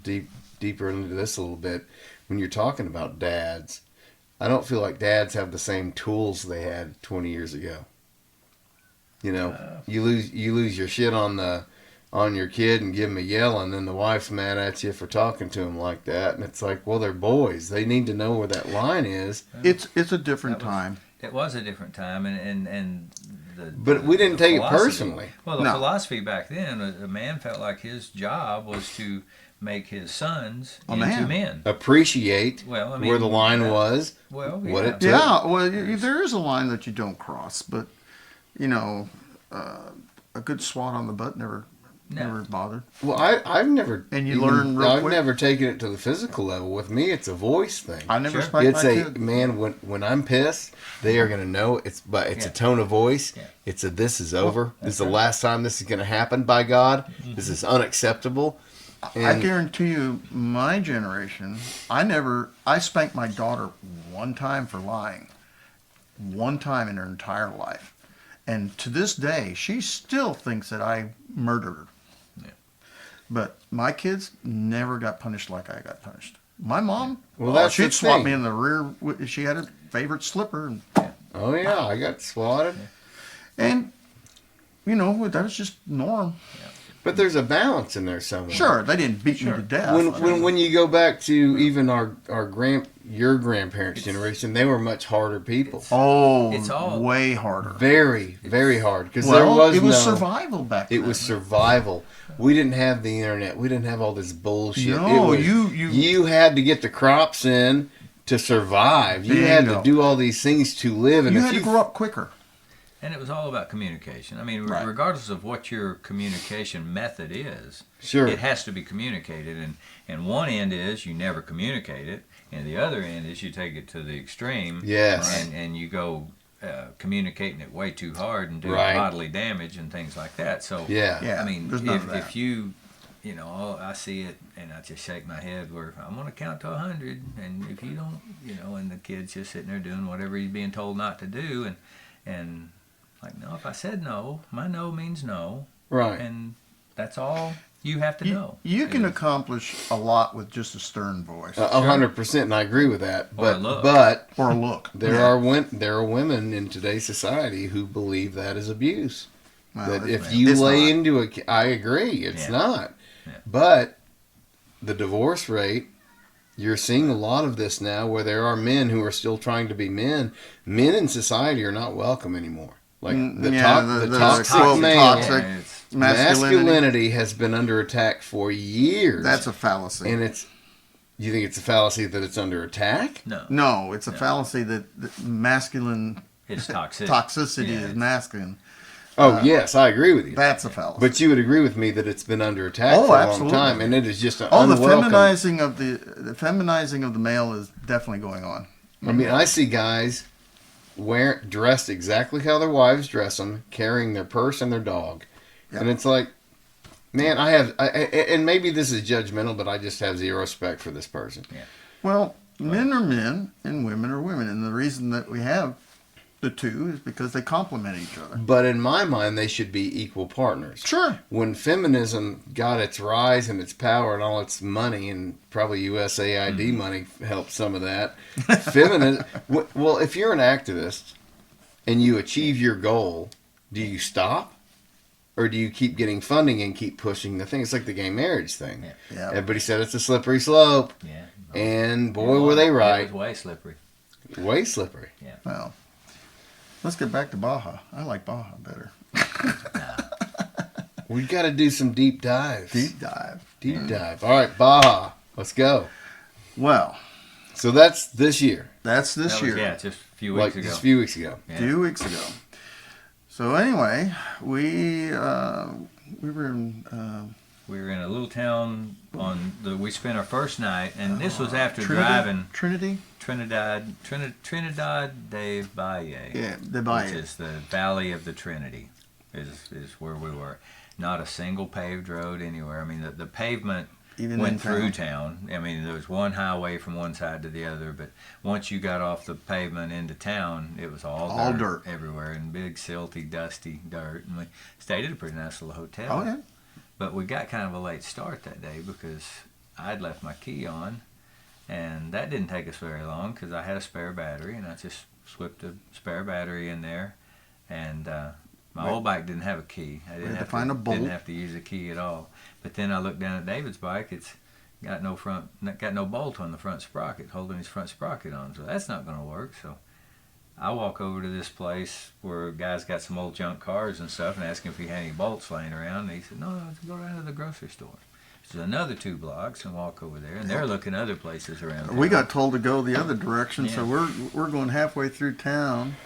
C: deeper into this a little bit. When you're talking about dads, I don't feel like dads have the same tools they had 20 years ago. You know, you lose your shit on your kid and give him a yell, and then the wife's mad at you for talking to him like that, and it's like, well, they're boys. They need to know where that line is.
F: It's a different
G: That was-
F: time.
G: It was a different time, and the.
C: But we didn't
G: the
C: take it
G: philosophy-
C: personally.
G: Well, the
F: No.
G: philosophy back then, a man felt like his job was to make his sons
F: A
G: into
F: man.
G: men.
C: Appreciate
G: Well, I mean,
C: where the line
G: that-
C: was.
G: Well,
C: What
G: yeah.
C: it took.
F: Yeah, well, there is a line that you don't cross, but you know, a good swat on the butt never bothered.
C: Well, I've never
F: And you learn real
C: I've
F: quick.
C: never taken it to the physical level. With me, it's a voice thing.
F: I never
G: Sure.
F: spanked
C: It's
F: my
C: a
F: kid.
C: man when I'm pissed, they are gonna know it's a
G: Yeah.
C: tone of voice.
G: Yeah.
C: It's a this is over. This is the last time this is gonna happen. By God, this is unacceptable.
F: I
C: And
F: guarantee you, my generation, I spanked my daughter one time for lying. One time in her entire life. And to this day, she still thinks that I murdered her.
G: Yeah.
F: But my kids never got punished like I got punished. My mom,
C: Well, that's
F: she'd
C: the
F: swat
C: thing.
F: me in the rear. She had a favorite slipper.
C: oh yeah, I got swatted.
F: And you know, that was just norm.
C: But there's a balance in there somewhere.
F: Sure, they didn't beat me to death.
C: When you go back to even your grandparents' generation, they were much harder people.
F: Oh,
G: It's all-
F: way harder.
C: Very, very hard. Because
F: Well,
C: there was
F: it was
C: no
F: survival back then.
C: It was survival. We didn't have the internet. We didn't have all this bullshit.
F: No,
C: It was, you had to get the crops in to survive. You had to
F: Bingo.
C: do all these things to live. And
F: You
C: if
F: had to grow up quicker.
G: And it was all about communication. I mean,
F: Right.
G: regardless of what your communication method is,
C: Sure.
G: it has to be communicated. And one end is you never communicate it, and the other end is you take it to the extreme.
C: Yes.
G: And you go communicating it way too hard and do
C: Right.
G: bodily damage and things like that. So
C: Yeah.
F: Yeah,
G: I mean,
F: there's none of that.
G: if you know, I see it and I just shake my head where I'm going to count to 100, and if you don't, and the kid's just sitting there doing whatever he's being told not to do, and like, no, if I said no, my no means no,
C: Right.
G: and that's all you have to know.
F: You can
G: is-
F: accomplish a lot with just a stern voice
C: 100%, and I agree with that.
G: Or a
C: But
G: look.
C: but
F: or a look.
C: there
F: Yeah.
C: are women in today's society who believe that is abuse.
F: Well,
C: that
F: it's-
C: if you
F: it's
C: lay
F: not.
C: into it, I agree, it's
G: Yeah.
C: not.
G: Yeah.
C: But the divorce rate, you're seeing a lot of this now, where there are men who are still trying to be men. Men in society are not welcome anymore. Like the toxic
F: quote,
C: male.
F: toxic
G: Yeah, it's-
F: masculinity.
C: Has been under attack for years.
F: That's a fallacy.
C: and it's. You think it's a fallacy that it's under attack?
G: no,
F: No, it's a fallacy that masculine
G: it's toxic.
F: toxicity
G: Yeah,
F: is
G: it's-
F: masculine.
C: Oh yes, I agree with you.
F: That's a fallacy.
C: But you would agree with me that it's been under attack
F: Oh,
C: for a
F: absolutely.
C: long time, and it is just an
F: the
C: unwelcome.
F: feminizing of the male is definitely going on.
C: I mean, I see guys dressed exactly how their wives dress them, carrying their purse and their dog,
F: Yeah.
C: and it's like, man, and maybe this is judgmental, but I just have zero respect for this person.
F: Well, men are men and women are women, and the reason that we have the two is because they complement each other.
C: But in my mind, they should be equal partners.
F: Sure.
C: When feminism got its rise and its power and all its money, and probably USAID money helped some of that, feminism. Well, if you're an activist and you achieve your goal, do you stop? or do you keep getting funding and keep pushing the thing? It's like the gay marriage thing.
F: Yeah.
C: Everybody said it's a slippery slope,
G: Yeah.
C: and boy, were they right.
G: It was way slippery.
C: Way slippery.
F: Well, let's get back to Baja. I like Baja better.
C: We got to do some deep dives.
F: Deep dive.
C: Deep dive. All right, Baja. Let's go.
F: Well,
C: So that's this year.
F: that's this
G: That was,
F: year.
G: yeah, just a few weeks ago.
C: Just a few weeks ago.
G: Yeah.
F: 2 weeks ago. So anyway, we were in
G: We were in a little town we spent our first night, and this was after
F: Trinity?
G: driving
F: Trinity.
G: Trinidad de Valle.
F: Yeah, the Valle.
G: Which is the Valley of the Trinity, is where we were. Not a single paved road anywhere. I mean, the pavement
F: Even
G: went
F: in
G: through town. I mean, there was one highway from one side to the other, but once you got off the pavement into town, it was all
F: dirt
G: everywhere, and big, silty, dusty dirt. And we stayed at a pretty nice little hotel.
F: Oh yeah.
G: But we got kind of a late start that day because I'd left my key on, and that didn't take us very long because I had a spare battery, and I just slipped a spare battery in there, and my old bike didn't have a key. I didn't
F: had to find a bolt.
G: Didn't have to use a key at all. But then I looked down at David's bike. It's got no bolt on the front sprocket, holding his front sprocket on. So that's not going to work. So I walk over to this place where a guy's got some old junk cars and stuff, and ask him if he had any bolts laying around. And he said, "No, let's go around to the grocery store." So another 2 blocks and walk over there, and they're looking other places around.
F: We
G: town.
F: got told to go the other direction, so we're going halfway through town,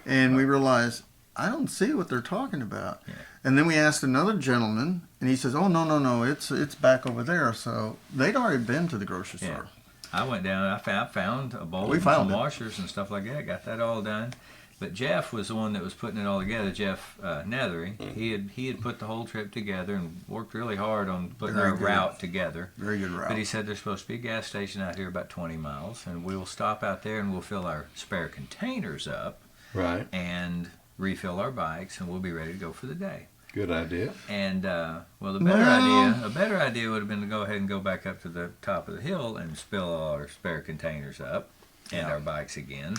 F: and we realized I don't see what they're talking about.
G: Yeah.
F: And then we asked another gentleman, and he says, "Oh no, it's back over there." So they'd already been to the grocery
G: Yeah.
F: store.
G: I went down. I found a bolt
F: We
G: and
F: found
G: some
F: it.
G: washers and stuff like that. Got that all done. But Jeff was the one that was putting it all together. Jeff Nethery. He had put the whole trip together and worked really hard on putting
F: Very
G: our
F: good.
G: route together.
F: Very good route.
G: But he said there's supposed to be a gas station out here about 20 miles, and we'll stop out there and we'll fill our spare containers up
C: Right.
G: and refill our bikes, and we'll be ready to go for the day.
C: Good idea.
G: And a better idea would have been to go ahead and go back up to the top of the hill and spill all our spare containers up and our bikes again.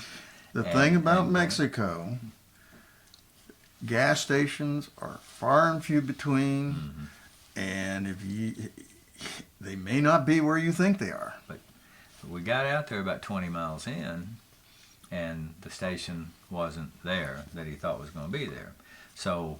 F: The thing about Mexico, gas stations are far and few between, and they may not be where you think they are.
G: We got out there about 20 miles in, and the station wasn't there that he thought was going to be there. So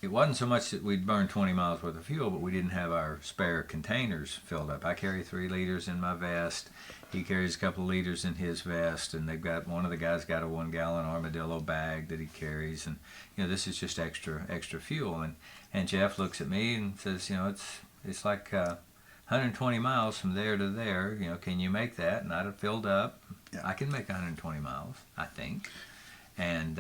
G: it wasn't so much that we'd burned 20 miles worth of fuel, but we didn't have our spare containers filled up. I carry 3 liters in my vest. He carries a couple of liters in his vest, and one of the guys got a 1-gallon armadillo bag that he carries, and this is just extra fuel. And Jeff looks at me and says, it's like 120 miles from there to there. Can you make that? And I'd have filled up.
F: Yeah.
G: I can make 120 miles, I think. And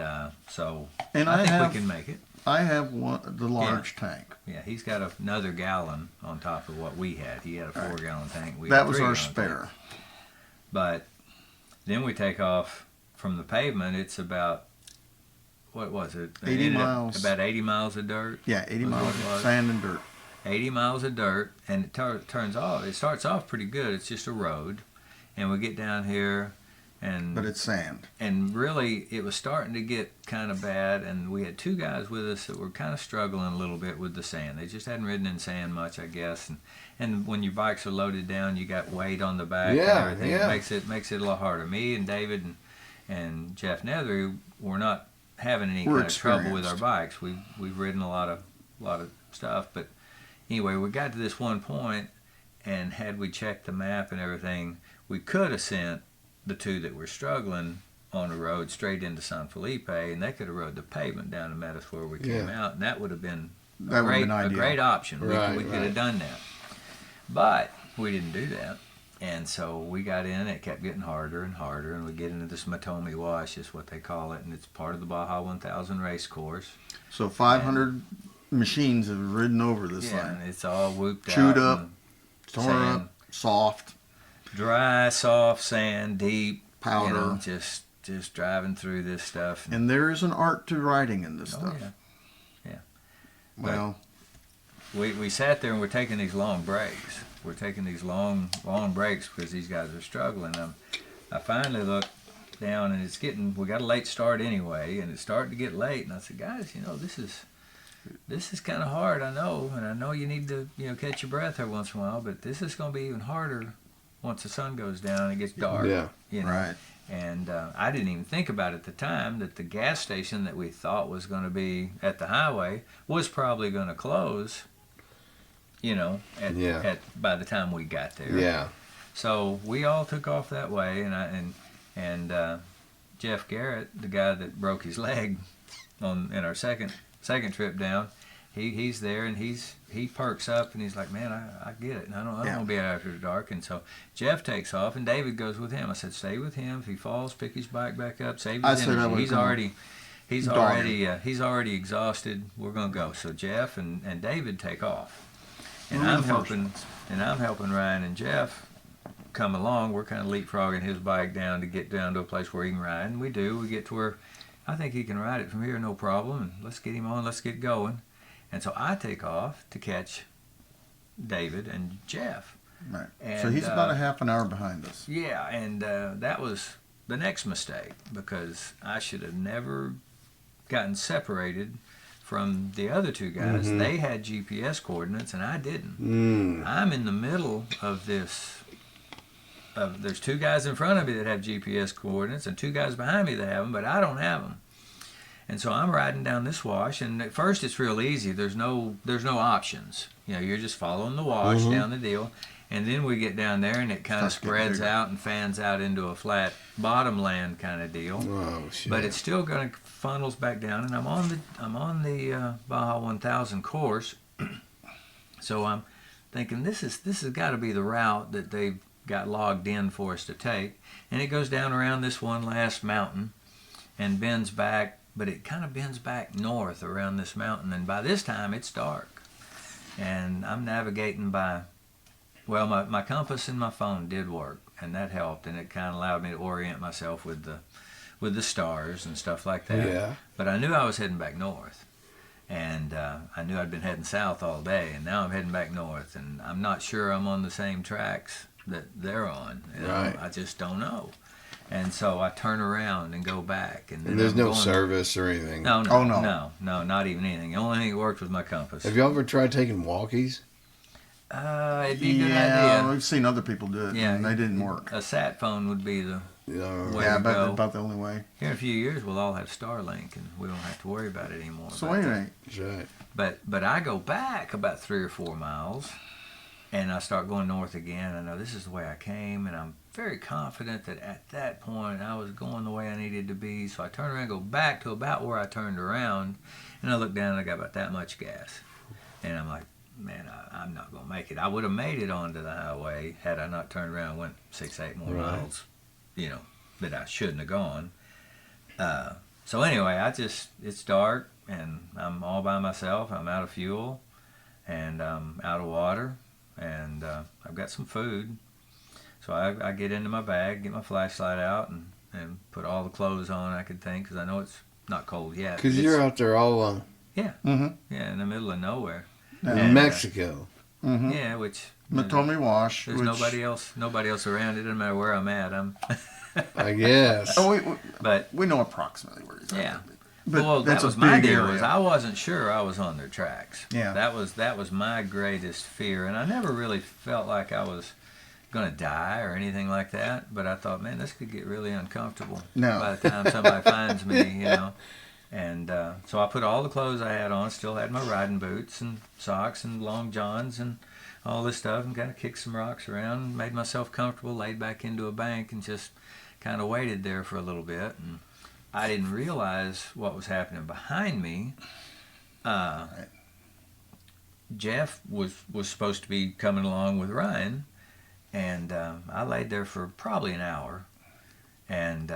G: so
F: And
G: I think
F: have-
G: we can make it.
F: I have the large tank.
G: Yeah, he's got another gallon on top of what we had. He had a 4-gallon tank. We
F: That
G: had a
F: was our
G: 3-gallon
F: spare.
G: tank. But then we take off from the pavement. It's about, what was it?
F: 80
G: ended up
F: miles.
G: About 80 miles of dirt.
F: Yeah, 80
G: Was what
F: miles
G: it
F: of
G: was.
F: sand and dirt.
G: 80 miles of dirt, and it it starts off pretty good. It's just a road, and we get down here,
F: But it's sand.
G: and really it was starting to get kind of bad, and we had 2 guys with us that were kind of struggling a little bit with the sand. They just hadn't ridden in sand much, I guess, and when your bikes are loaded down, you got weight on the back
C: Yeah,
G: and everything.
C: yeah.
G: It makes it a lot harder. Me and David and Jeff Nethery were not having any
F: We're
G: kind of trouble with our
F: experienced.
G: bikes. We've ridden a lot of stuff, but anyway, we got to this one point, and had we checked the map and everything, we could have sent the 2 that were struggling on the road straight into San Felipe, and they could have rode the pavement down and met us where we came out, and that would have been
F: That would have been
G: a
F: ideal.
G: great option.
C: Right,
G: we could
C: right.
G: have done that. But we didn't do that. And so we got in, it kept getting harder and harder, and we get into this Matomi Wash, is what they call it, and it's part of the Baja 1000 race course.
F: So 500 machines have ridden over this
G: Yeah,
F: thing.
G: and it's all whooped out.
F: Chewed up,
G: and
F: Tore
G: sand.
F: up, soft.
G: Dry, soft sand, deep
F: Powder.
G: just driving through this stuff.
F: And there is an art to riding in this
G: Oh,
F: stuff.
G: yeah.
F: Well,
G: We sat there and we're taking these long breaks. We're taking these long breaks because these guys are struggling. I finally looked down, and we got a late start anyway, and it's starting to get late. And I said, guys, this is this is kind of hard, I know, and I know you need to, catch your breath every once in a while, but this is going to be even harder once the sun goes down and it gets dark.
C: Yeah.
F: Right.
G: And I didn't even think about at the time that the gas station that we thought was going to be at the highway was probably going to close, by the time we got there.
C: Yeah.
G: So we all took off that way, and Jeff Garrett, the guy that broke his leg in our second trip down, he's there, and he perks up, and he's like, man, I get it, and I don't want to be out after the dark. And so Jeff takes off, and David goes with him. I said, stay with him. If he falls, pick his bike back up, save his energy. He's already exhausted. We're gonna go. So Jeff and David take off, and I'm helping Ryan and Jeff come along. We're kind of leapfrogging his bike down to get down to a place where he can ride, and we do. We get to where I think he can ride it from here, no problem. And let's get him on. Let's get going. And so I take off to catch David and Jeff.
F: Right.
G: And,
F: so he's about a half an hour behind us.
G: Yeah, and that was the next mistake, because I should have never gotten separated from the other two guys.
C: Mm-hmm.
G: They had GPS coordinates, and I didn't. I'm in the middle of this. There's two guys in front of me that have GPS coordinates, and two guys behind me that have them, but I don't have them. And so I'm riding down this wash, and at first it's real easy. There's no options. You're just following the wash down the deal. And then we get down there, and it kind of spreads out and fans out into a flat bottomland kind of deal.
C: Oh shit!
G: But it's still going to funnels back down, and I'm on the Baja 1000 course. So I'm thinking this has got to be the route that they've got logged in for us to take. And it goes down around this one last mountain and bends back. But it kind of bends back north around this mountain, and by this time it's dark. And I'm navigating by, well, my compass and my phone did work, and that helped, and it kind of allowed me to orient myself with the stars and stuff like that.
C: Yeah.
G: But I knew I was heading back north, and I knew I'd been heading south all day, and now I'm heading back north, and I'm not sure I'm on the same tracks that they're on.
C: Right.
G: I just don't know. And so I turn around and go back. And
C: there's no service or anything?
G: No,
F: Oh, no.
G: No, not even anything. The only thing that worked was my compass.
C: Have you ever tried taking walkies?
G: It'd be a good
F: Yeah,
G: idea.
F: we've seen other people do it, and they didn't work.
G: A sat phone would be the way
F: Yeah,
G: to go.
F: about the only way.
G: Here in a few years, we'll all have Starlink, and we won't have to worry about it anymore.
F: So anyway,
C: That's right.
G: But I go back about 3 or 4 miles, and I start going north again. I know this is the way I came, and I'm very confident that at that point I was going the way I needed to be. So I turn around and go back to about where I turned around, and I look down and I got about that much gas. And I'm like, man, I'm not going to make it. I would have made it onto the highway had I not turned around and went 6-8 more miles, that I shouldn't have gone. So anyway, it's dark, and I'm all by myself. I'm out of fuel, and I'm out of water, and I've got some food. So I get into my bag, get my flashlight out, and put all the clothes on I could think, because I know it's not cold yet.
C: Because you're out there all alone.
G: Yeah.
F: Mm-hmm.
G: Yeah, in the middle of nowhere.
C: In Mexico.
F: Mm-hmm.
G: Yeah, which
F: Matomi Wash.
G: there's nobody else around. It doesn't matter where I'm at.
C: I guess.
G: But
F: we know approximately where he's at.
G: yeah.
F: But
G: Well,
F: that's
G: that was
F: a
G: my
F: big
G: deal.
F: area.
G: Was I wasn't sure I was on their tracks.
F: Yeah.
G: That was my greatest fear, and I never really felt like I was going to die or anything like that. But I thought, man, this could get really uncomfortable by the time somebody finds me, And so I put all the clothes I had on. Still had my riding boots and socks and long johns and all this stuff, and kind of kicked some rocks around, made myself comfortable, laid back into a bank, and just kind of waited there for a little bit. And I didn't realize what was happening behind me. Jeff was supposed to be coming along with Ryan, and I laid there for probably an hour, and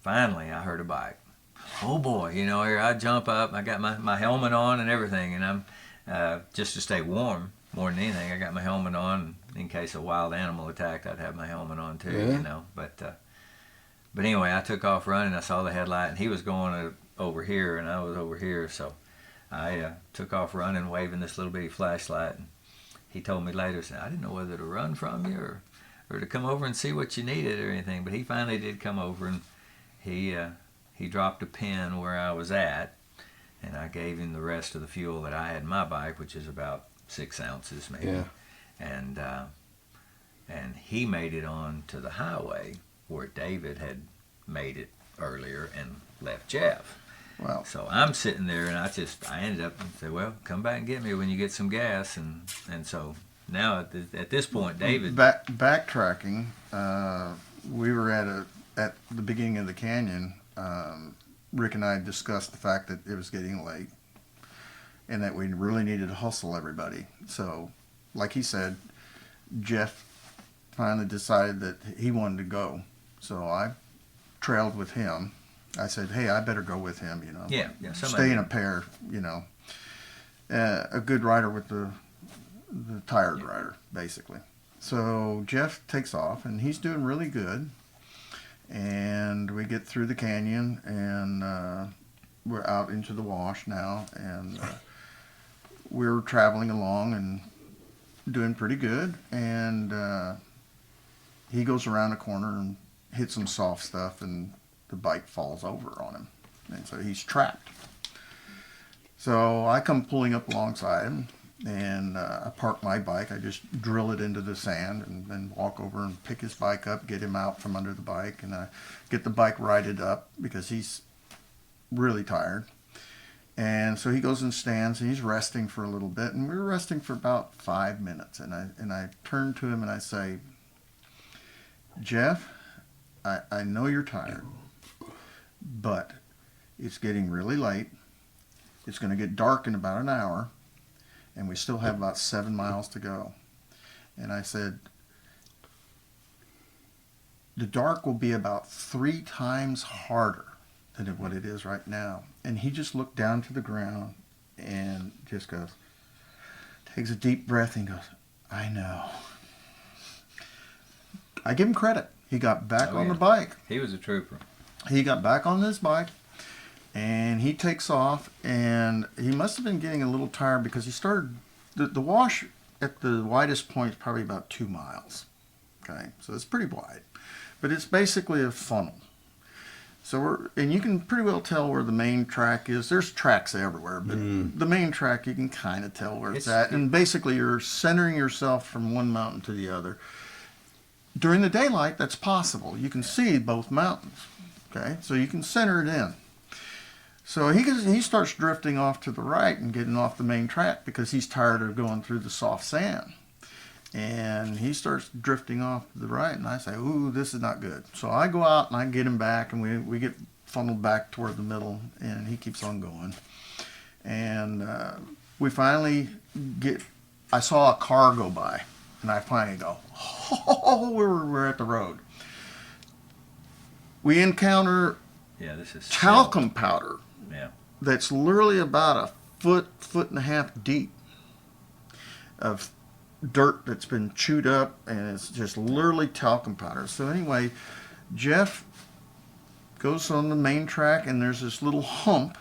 G: finally I heard a bike. Oh boy, here I jump up, I got my helmet on and everything, and I'm just to stay warm more than anything. I got my helmet on in case a wild animal attacked. I'd have my helmet on too, But anyway, I took off running. I saw the headlight, and he was going over here, and I was over here. So I took off running, waving this little bitty flashlight. And he told me later, said, I didn't know whether to run from you or to come over and see what you needed or anything. But he finally did come over, and he dropped a pin where I was at,
H: and I gave him the rest of the fuel that I had in my bike, which is about 6 ounces maybe.
C: Yeah.
H: And he made it on to the highway where David had made it earlier and left Jeff.
F: Well,
H: So I'm sitting there, and I ended up and said, well, come back and get me when you get some gas. And so now at this point, David.
F: Backtracking, we were at the beginning of the canyon. Rick and I discussed the fact that it was getting late and that we really needed to hustle everybody. So, like he said, Jeff finally decided that he wanted to go. So I trailed with him. I said, hey, I better go with him, you know.
H: Yeah.
F: Stay in a pair, you know. A good rider with the tired rider, basically. So Jeff takes off, and he's doing really good. And we get through the canyon, and we're out into the wash now, and we're traveling along and doing pretty good. And he goes around a corner and hits some soft stuff, and the bike falls over on him, and so he's trapped. So I come pulling up alongside him, and I park my bike. I just drill it into the sand and then walk over and pick his bike up, get him out from under the bike, and I get the bike righted up because he's really tired. And so he goes and stands, and he's resting for a little bit, and we were resting for about 5 minutes. And I turn to him and I say, Jeff, I know you're tired, but it's getting really late. It's going to get dark in about an hour, and we still have about 7 miles to go. And I said, the dark will be about 3 times harder than what it is right now. And he just looked down to the ground and just goes, takes a deep breath and goes, I know. I give him credit. He got back on the bike.
H: He was a trooper.
F: He got back on this bike, and he takes off, and he must have been getting a little tired because he started, the wash at the widest point is probably about 2 miles. Okay, so it's pretty wide, but it's basically a funnel. So and you can pretty well tell where the main track is. There's tracks everywhere, but the main track, you can kind of tell where it's at. And basically you're centering yourself from one mountain to the other. During the daylight, that's possible. You can see both mountains. Okay, so you can center it in. So he starts drifting off to the right and getting off the main track because he's tired of going through the soft sand. And he starts drifting off to the right, and I say, ooh, this is not good. So I go out and I get him back, and we get funneled back toward the middle, and he keeps on going. And we finally I saw a car go by, and I finally go, oh, we're at the road. We encounter talcum powder that's literally about a foot and a half deep of dirt that's been chewed up, and it's just literally talcum powder. So anyway, Jeff goes on the main track, and there's this little hump,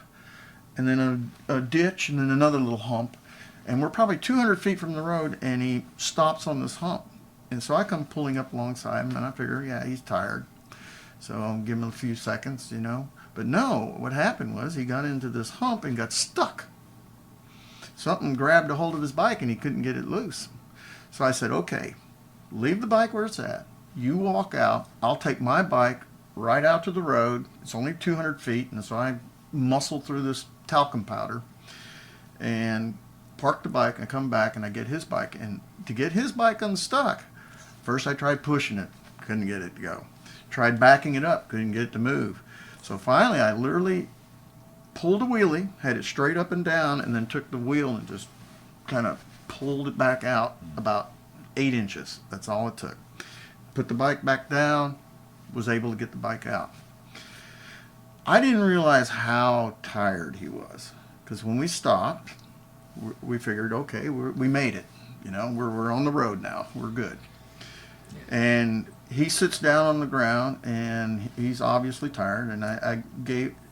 F: and then a ditch, and then another little hump, and we're probably 200 feet from the road, and he stops on this hump. And so I come pulling up alongside him, and I figure, yeah, he's tired, so I'll give him a few seconds, you know. But no, what happened was he got into this hump and got stuck. Something grabbed a hold of his bike, and he couldn't get it loose. So I said, okay, leave the bike where it's at. You walk out. I'll take my bike right out to the road. It's only 200 feet. And so I muscle through this talcum powder and park the bike. And I come back and I get his bike. And to get his bike unstuck, first I tried pushing it. Couldn't get it to go. Tried backing it up. Couldn't get it to move. So finally I literally pulled a wheelie, had it straight up and down, and then took the wheel and just kind of pulled it back out about 8 inches. That's all it took. Put the bike back down, was able to get the bike out. I didn't realize how tired he was, because when we stopped, we figured, okay, we made it. You know, we're on the road now. We're good. And he sits down on the ground, and he's obviously tired. And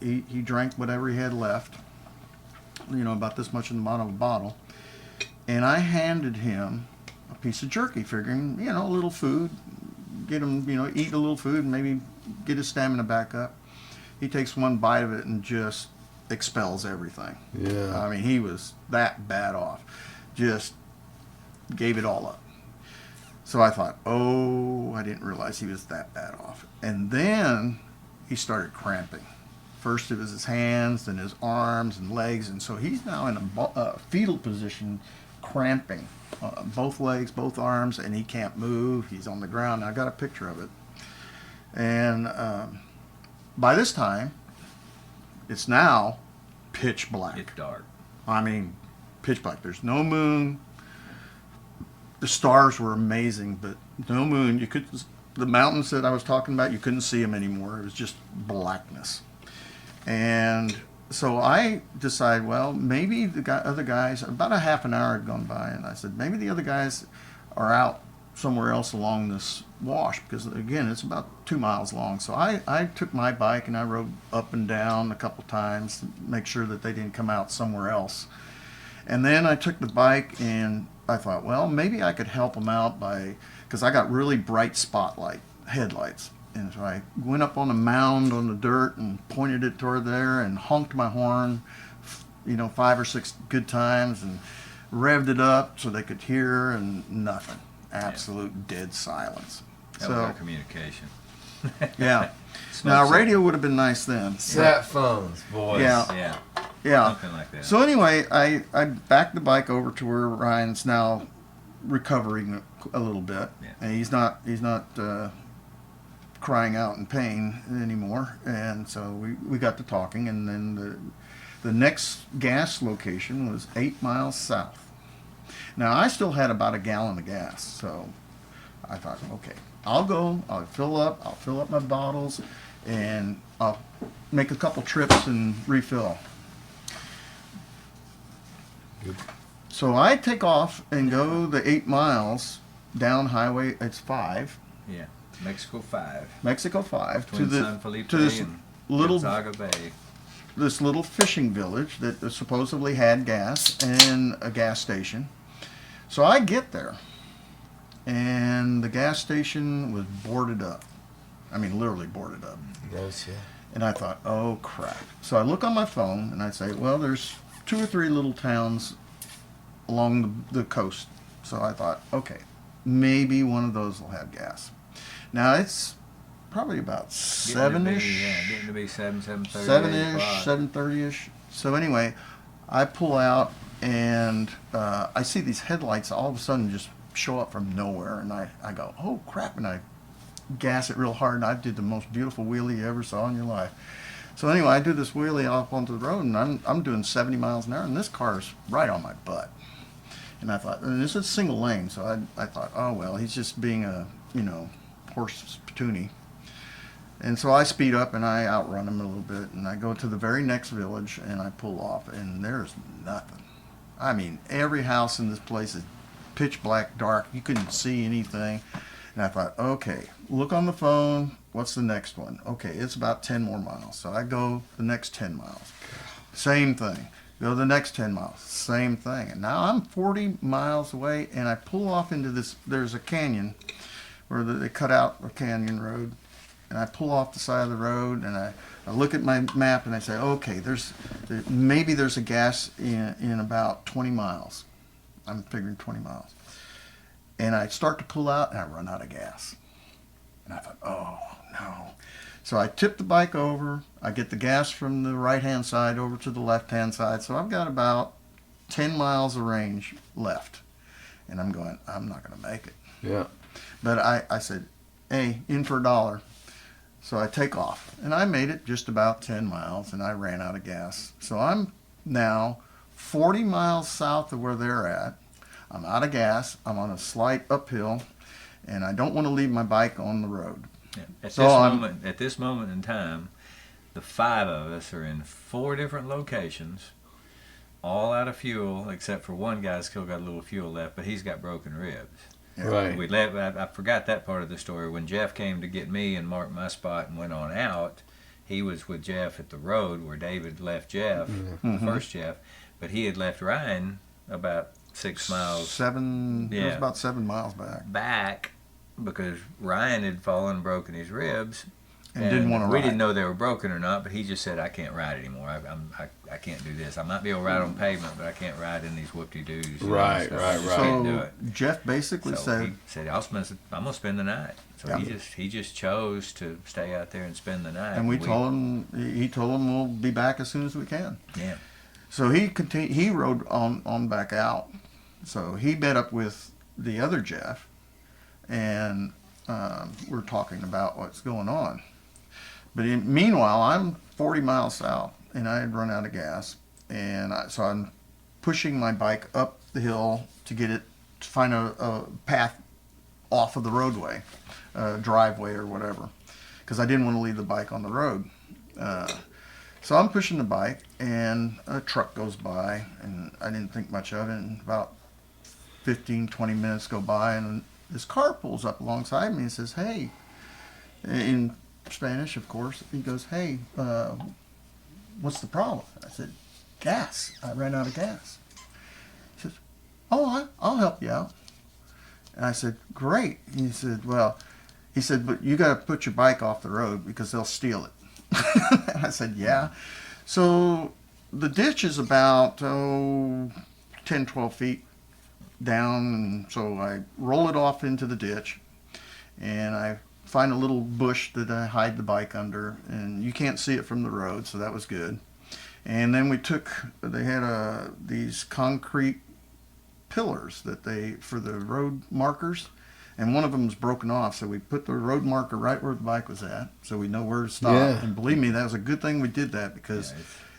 F: he drank whatever he had left. You know, about this much in the bottom of a bottle. And I handed him a piece of jerky, figuring, you know, a little food, get him, you know, eat a little food and maybe get his stamina back up. He takes one bite of it and just expels everything.
C: Yeah.
F: I mean, he was that bad off. Just gave it all up. So I thought, oh, I didn't realize he was that bad off. And then he started cramping. First it was his hands, then his arms and legs, and so he's now in a fetal position, cramping. Both legs, both arms, and he can't move. He's on the ground. I got a picture of it. And by this time, it's now pitch black.
H: It's dark.
F: I mean, pitch black. There's no moon. The stars were amazing, but no moon. The mountains that I was talking about, you couldn't see them anymore. It was just blackness. And so I decided, well, maybe the other guys, about a half an hour had gone by, and I said, maybe the other guys are out somewhere else along this wash, because again, it's about 2 miles long. So I took my bike and I rode up and down a couple times to make sure that they didn't come out somewhere else. And then I took the bike and I thought, well, maybe I could help them out because I got really bright spotlight headlights. And so I went up on a mound on the dirt and pointed it toward there and honked my horn, 5 or 6 good times, and revved it up so they could hear, and nothing. Absolute dead silence.
H: That was our communication.
F: Yeah. Now, radio would have been nice then.
C: Sat phones, boys.
F: Yeah.
H: Something like that.
F: So anyway, I backed the bike over to where Ryan's now recovering a little bit, and he's not crying out in pain anymore. And so we got to talking, and then the next gas location was 8 miles south. Now I still had about a gallon of gas, so I thought, okay, I'll fill up my bottles, and I'll make a couple trips and refill. So I take off and go the 8 miles down highway. It's 5.
H: Yeah, Mexico 5.
F: Mexico 5
H: Between San Felipe
F: to this
H: and
F: little
H: Gonzaga Bay.
F: This little fishing village that supposedly had gas and a gas station. So I get there, and the gas station was boarded up. I mean, literally boarded up.
C: Yes, yeah.
F: And I thought, oh crap. So I look on my phone and I say, well, there's 2 or 3 little towns along the coast. So I thought, okay, maybe one of those will have gas. Now it's probably about 7-ish.
H: Getting to be 7:30.
F: 7-ish, 7:30ish. So anyway, I pull out and I see these headlights all of a sudden just show up from nowhere, and I go, oh crap, and I gas it real hard, and I did the most beautiful wheelie you ever saw in your life. So anyway, I do this wheelie off onto the road, and I'm doing 70 miles an hour, and this car's right on my butt. And I thought, and this is single lane, so I thought, oh well, he's just being a horse patoonie. And so I speed up and I outrun him a little bit, and I go to the very next village and I pull off, and there's nothing. I mean, every house in this place is pitch black, dark. You couldn't see anything. And I thought, okay, look on the phone. What's the next one? Okay, it's about 10 more miles. So I go the next 10 miles. Same thing. Go the next 10 miles. Same thing. And now I'm 40 miles away, and I pull off into this. There's a canyon where they cut out a canyon road. And I pull off the side of the road, and I look at my map, and I say, okay, maybe there's a gas in about 20 miles. I'm figuring 20 miles. And I start to pull out, and I run out of gas. And I thought, oh, no. So I tip the bike over. I get the gas from the right-hand side over to the left-hand side. So I've got about 10 miles of range left. And I'm going, I'm not going to make it.
C: Yeah.
F: But I said, hey, in for $1. So I take off, and I made it just about 10 miles, and I ran out of gas. So I'm now 40 miles south of where they're at. I'm out of gas. I'm on a slight uphill, and I don't want to leave my bike on the road.
H: Yeah. At this moment in time, the 5 of us are in 4 different locations, all out of fuel, except for one guy's still got a little fuel left, but he's got broken ribs.
F: Yeah.
C: Right.
H: I forgot that part of the story. When Jeff came to get me and marked my spot and went on out, he was with Jeff at the road where David left Jeff, the first Jeff, but he had left Ryan about 6 miles.
F: It was about 7 miles back.
H: Back because Ryan had fallen and broken his ribs.
F: and didn't want to ride.
H: We didn't know they were broken or not, but he just said, I can't ride anymore. I can't do this. I might be able to ride on pavement, but I can't ride in these whoop-de-doos.
C: Right.
F: So
H: Do it.
F: Jeff basically
H: So he
F: said,
H: said, I'm gonna spend the night. So he just chose to stay out there and spend the night.
F: and we told him, he told him we'll be back as soon as we can.
H: Yeah.
F: So he rode on back out. So he met up with the other Jeff, and we're talking about what's going on. But meanwhile, I'm 40 miles south, and I had run out of gas, and so I'm pushing my bike up the hill to get it to find a path off of the roadway, driveway or whatever, because I didn't want to leave the bike on the road. So I'm pushing the bike, and a truck goes by, and I didn't think much of it. And about 15, 20 minutes go by, and this car pulls up alongside me and says, "Hey," in Spanish, of course. He goes, "Hey, what's the problem?" I said, "Gas. I ran out of gas." He says, "Oh, I'll help you out." And I said, "Great." He said, "But you got to put your bike off the road because they'll steal it." And I said, "Yeah." So the ditch is about 10, 12 feet down, and so I roll it off into the ditch, and I find a little bush that I hide the bike under, and you can't see it from the road, so that was good. And then they had these concrete pillars for the road markers, and one of them was broken off, so we put the road marker right where the bike was at, so we know where to stop.
C: Yeah.
F: And believe me, that was a good thing we did that, because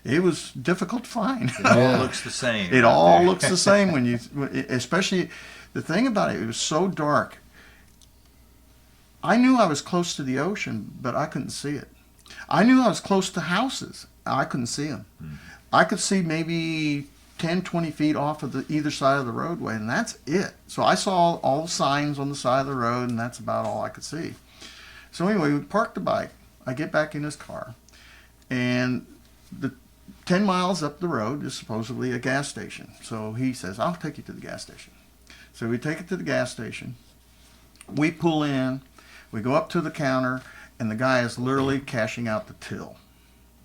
F: it was difficult to find.
H: It all looks the same.
F: It all looks the same when you, especially the thing about it, it was so dark. I knew I was close to the ocean, but I couldn't see it. I knew I was close to houses. I couldn't see them. I could see maybe 10, 20 feet off of either side of the roadway, and that's it. So I saw all the signs on the side of the road, and that's about all I could see. So anyway, we parked the bike. I get back in his car, and the 10 miles up the road is supposedly a gas station. So he says, "I'll take you to the gas station." So we take it to the gas station. We pull in. We go up to the counter, and the guy is literally cashing out the till.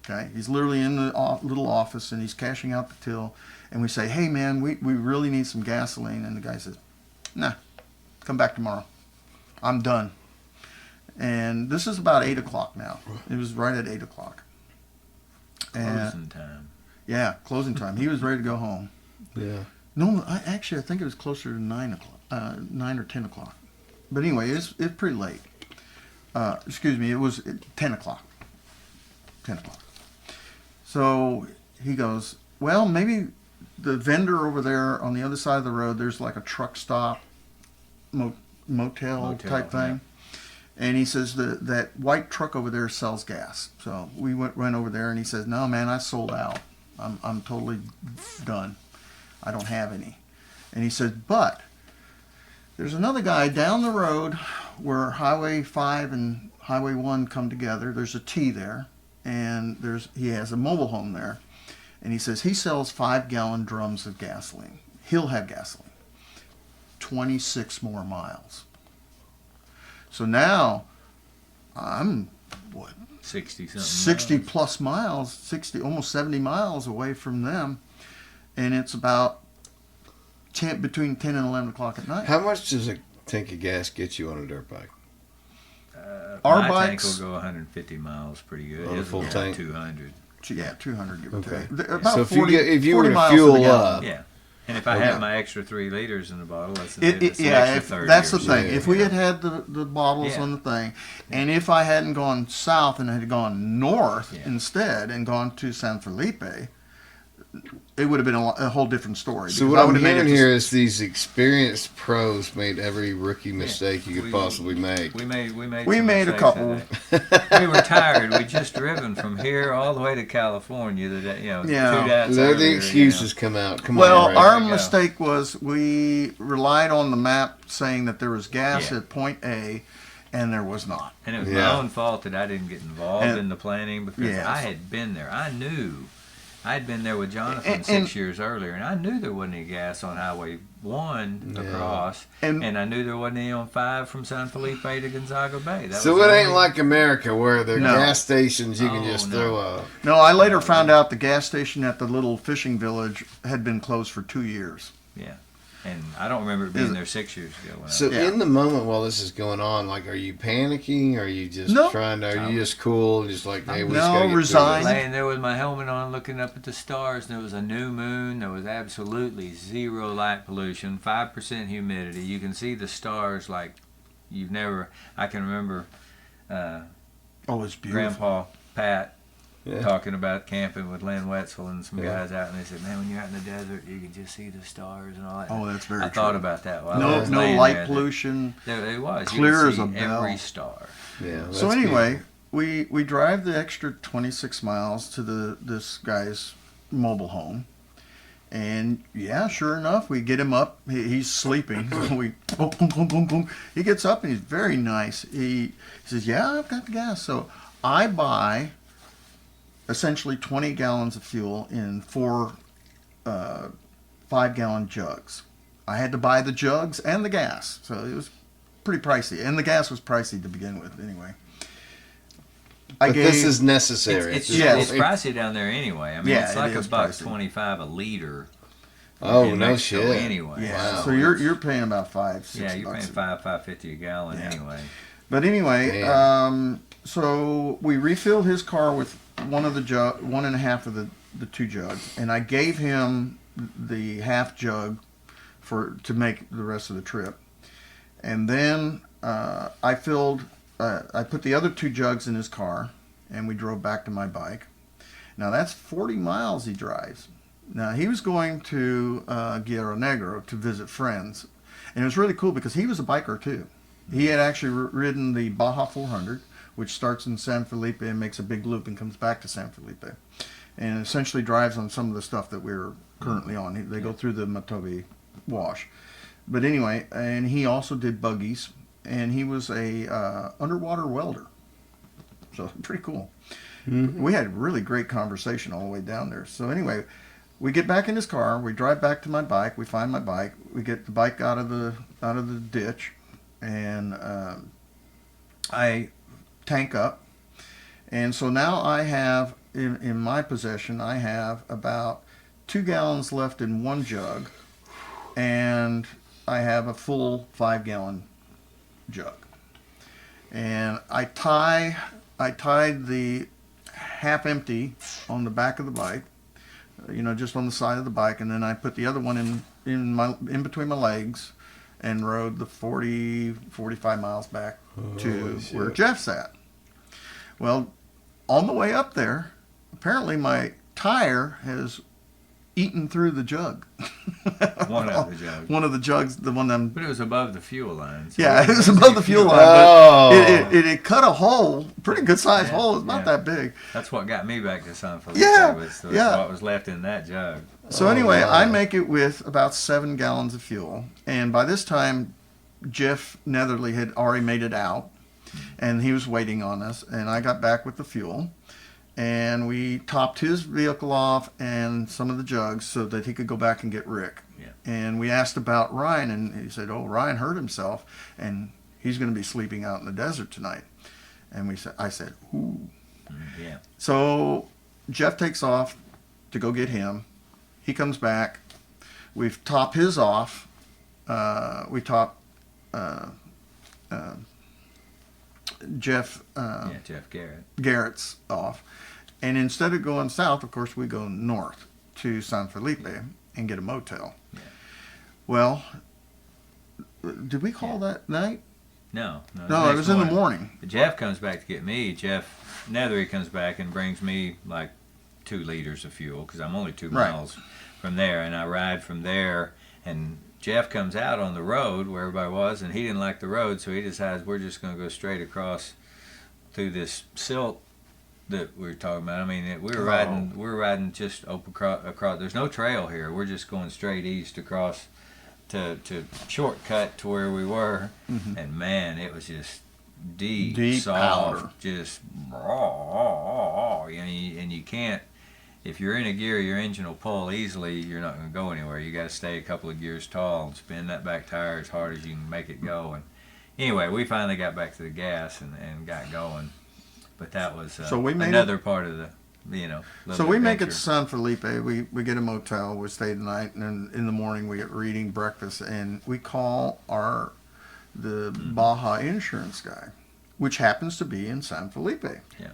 F: Okay, he's literally in the little office, and he's cashing out the till. And we say, "Hey, man, we really need some gasoline." And the guy says, "Nah, come back tomorrow. I'm done." And this is about 8 o'clock now. It was right at 8 o'clock.
H: Closing time.
F: Yeah, closing time. He was ready to go home.
C: Yeah.
F: No, I think it was closer to 9 o'clock, 9 or 10 o'clock. But anyway, it's pretty late. Excuse me, it was 10 o'clock. 10 o'clock. So he goes, "Well, maybe the vendor over there on the other side of the road, there's like a truck stop, motel type thing." And he says that white truck over there sells gas. So we went over there, and he says, "No, man, I sold out. I'm totally done. I don't have any." And he said, "But there's another guy down the road where Highway 5 and Highway 1 come together. There's a T there, and he has a mobile home there. And he says he sells 5-gallon drums of gasoline. He'll have gasoline. 26 more miles." So now I'm
H: 60 something.
F: 60 plus miles, 60, almost 70 miles away from them, and it's about between 10 and 11 o'clock at night.
C: How much does a tank of gas get you on a dirt bike?
F: Our
H: my
F: bikes
H: tank will go 150 miles pretty good.
C: On a
H: His
C: full
H: will go
C: tank?
H: 200.
F: Yeah, 200 give or
C: Okay.
F: take. About
C: So if
F: 40,
C: you
F: 40
C: were to
F: miles to the
C: fuel
F: gallon.
C: up,
H: Yeah. And if I
C: Okay.
H: have my extra 3 liters in the bottle, that's an
F: Yeah,
H: extra
F: if,
H: 30
F: that's
H: or
F: the thing.
C: so.
F: If we had the bottles
H: Yeah.
F: on the thing, and if I hadn't gone south and had gone north
H: Yeah.
F: instead and gone to San Felipe, it would have been a whole different story.
C: So
F: because
C: what
F: I
C: I'm
F: would have made
C: hearing
F: it to-
C: here is these experienced pros made every rookie mistake you could
H: We-
C: possibly make.
H: We made
F: We
H: some
F: made a
H: mistakes
F: couple.
H: that day. We were tired. We'd just driven from here all the way to California.
F: Yeah.
H: 2 days
C: There
H: earlier,
C: the excuses come out. Come
F: Well,
C: on, Ray.
F: our
H: There you go.
F: mistake was we relied on the map saying that there was gas
H: Yeah.
F: at point A, and there was not.
H: And it was
C: Yeah.
H: my own fault that I didn't get involved
F: And-
H: in the planning because
F: Yes.
H: I had been there. I knew. I'd been there with Jonathan
F: And-
H: 6 years earlier, and I knew there wasn't any gas on Highway 1
C: Yeah.
H: across, and I knew there wasn't any on 5 from San Felipe to Gonzaga Bay. That
C: So
H: was
C: it
H: the
C: ain't
H: only-
C: like America where there are
F: No.
C: gas stations you can
H: Oh,
C: just
H: no.
C: throw up.
F: No, I later found out the gas station at the little fishing village had been closed for 2 years.
H: Yeah, and I don't remember it being there 6 years ago. When
C: So
F: Yeah.
C: in the moment while this is going on, like, are you panicking? Are you just
F: No.
C: trying to? Are you just cool? Just like, hey, we
F: No,
C: just gotta get
F: resigned.
C: through
H: laying there with my helmet on, looking up at the stars, and there was a new moon. There was absolutely 0 light pollution, 5% humidity. You can see the stars like you've never. I can remember
F: Oh, it's beautiful.
H: Grandpa Pat
C: Yeah.
H: talking about camping with Len Wetzel and some guys out, and they said, "Man, when you're out in the desert, you can just see the stars and all that."
F: Oh, that's very
H: I
F: true.
H: thought about that while I
F: No,
H: was
F: no
H: laying
F: light
H: there, that
F: pollution.
H: There it was. You
F: Clear
H: could
F: as
H: see
F: a bell.
H: every star.
C: Yeah.
F: So
C: that's
F: anyway, we drive the extra 26 miles to this guy's mobile home, and yeah, sure enough, we get him up. He's sleeping. So we boom, boom, boom, boom, boom. He gets up and he's very nice. He says, "Yeah, I've got the gas." So I buy essentially 20 gallons of fuel in 4 5-gallon jugs. I had to buy the jugs and the gas, so it was pretty pricey, and the gas was pricey to begin with anyway.
C: But this is necessary.
H: It's
F: Yes.
H: pricey down there anyway. I mean,
F: Yeah,
H: it's
F: it
H: like
F: is pricey.
H: $1.25 a liter.
C: Oh,
H: in
C: no
H: Mexico
C: shit.
H: Anyway,
F: Yeah,
C: Wow.
F: so you're paying about $5-6.
H: yeah, you're paying $5.50 a gallon
F: Yeah.
H: anyway.
F: But anyway,
C: Damn.
F: so we refilled his car with one and a half of the 2 jugs, and I gave him the half jug to make the rest of the trip. And then I put the other 2 jugs in his car, and we drove back to my bike. Now that's 40 miles he drives. Now he was going to Guerrero Negro to visit friends, and it was really cool because he was a biker too. He had actually ridden the Baja 400, which starts in San Felipe and makes a big loop and comes back to San Felipe, and essentially drives on some of the stuff that we're currently on. They go through the Matobe wash. But anyway, and he also did buggies, and he was a underwater welder. So pretty cool. Mm-hmm. We had a really great conversation all the way down there. So anyway, we get back in his car. We drive back to my bike. We find my bike. We get the bike out of the ditch, and I tank up. And so now I have in my possession, I have about 2 gallons left in one jug, and I have a full 5-gallon jug. And I tied the half empty on the back of the bike, just on the side of the bike, and then I put the other one in between my legs and rode the 45 miles back to where Jeff's at. Well, on the way up there, apparently my tire has eaten through the jug.
H: One of the jugs.
F: One of the jugs, the one I'm...
H: But it was above the fuel line. So
F: Yeah, it was above the fuel line,
C: Oh.
F: but it cut a hole, pretty good sized hole. It's not that big.
H: That's what got me back to San Felipe.
F: Yeah,
H: was
F: yeah.
H: what was left in that jug.
F: So anyway,
C: wow.
F: I make it with about 7 gallons of fuel, and by this time, Jeff Netherly had already made it out, and he was waiting on us, and I got back with the fuel, and we topped his vehicle off and some of the jugs so that he could go back and get Rick.
H: Yeah.
F: And we asked about Ryan, and he said, "Oh, Ryan hurt himself, and he's going to be sleeping out in the desert tonight." And I said, "Ooh."
H: Yeah.
F: So Jeff takes off to go get him. He comes back. We've topped his off. We top Jeff
H: Jeff Garrett.
F: Garrett's off. And instead of going south, of course, we go north to San Felipe and get a motel.
H: Yeah.
F: Well, did we call that night?
H: No,
F: No, it was in the morning.
H: Jeff comes back to get me. Jeff Nethery comes back and brings me like 2 liters of fuel because I'm only 2
F: Right.
H: miles from there, and I ride from there. And Jeff comes out on the road where everybody was, and he didn't like the road, so he decides we're just going to go straight across through this silt that we were talking about. I mean, we were riding just across. There's no trail here. We're just going straight east across to shortcut to where we were, and man, it was just deep
F: Deep
H: soft,
F: powder.
H: just raw, and you can't. if you're in a gear, your engine will pull easily. You're not going to go anywhere. You got to stay a couple of gears tall and spin that back tire as hard as you can make it go. And anyway, we finally got back to the gas and got going. But that was
F: So we made
H: another part of the,
F: So we make it to
H: adventure.
F: San Felipe. We get a motel. We stay the night, and then in the morning we get reading breakfast, and we call the Baja insurance guy, which happens to be in San Felipe.
H: Yeah,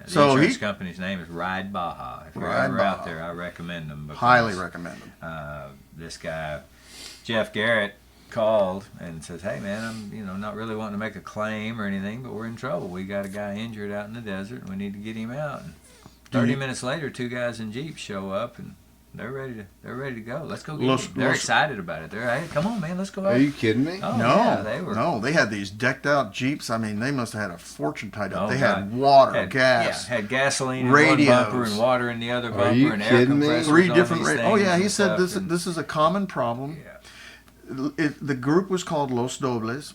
H: the
F: So
H: insurance company's name is Ride Baja. If you're
F: Ride
H: ever
F: Baja.
H: out there, I recommend them. Because,
F: Highly recommend them.
H: This guy, Jeff Garrett, called and says, "Hey man, I'm not really wanting to make a claim or anything, but we're in trouble. We got a guy injured out in the desert, and we need to get him out." And 30 minutes later, 2 guys in Jeeps show up, and they're ready to go. Let's go get him. They're excited about it. They're, "Hey, come on, man, let's go out."
C: Are you kidding me?
H: Oh,
F: No,
H: yeah, they were.
F: no, they had these decked out Jeeps. I mean, they must have had a fortune tied up.
H: Oh,
F: they
H: God.
F: had water,
H: Had,
F: gas,
H: had gasoline in
F: radios.
H: one bumper and water in the other bumper,
C: you
H: and air
C: kidding me?
H: compressors
F: 3
H: on
F: different
H: these
F: radios. Oh yeah,
H: things
F: he
H: and
F: said
H: stuff, and-
F: this is a common problem.
H: Yeah.
F: The group was called Los Dobles,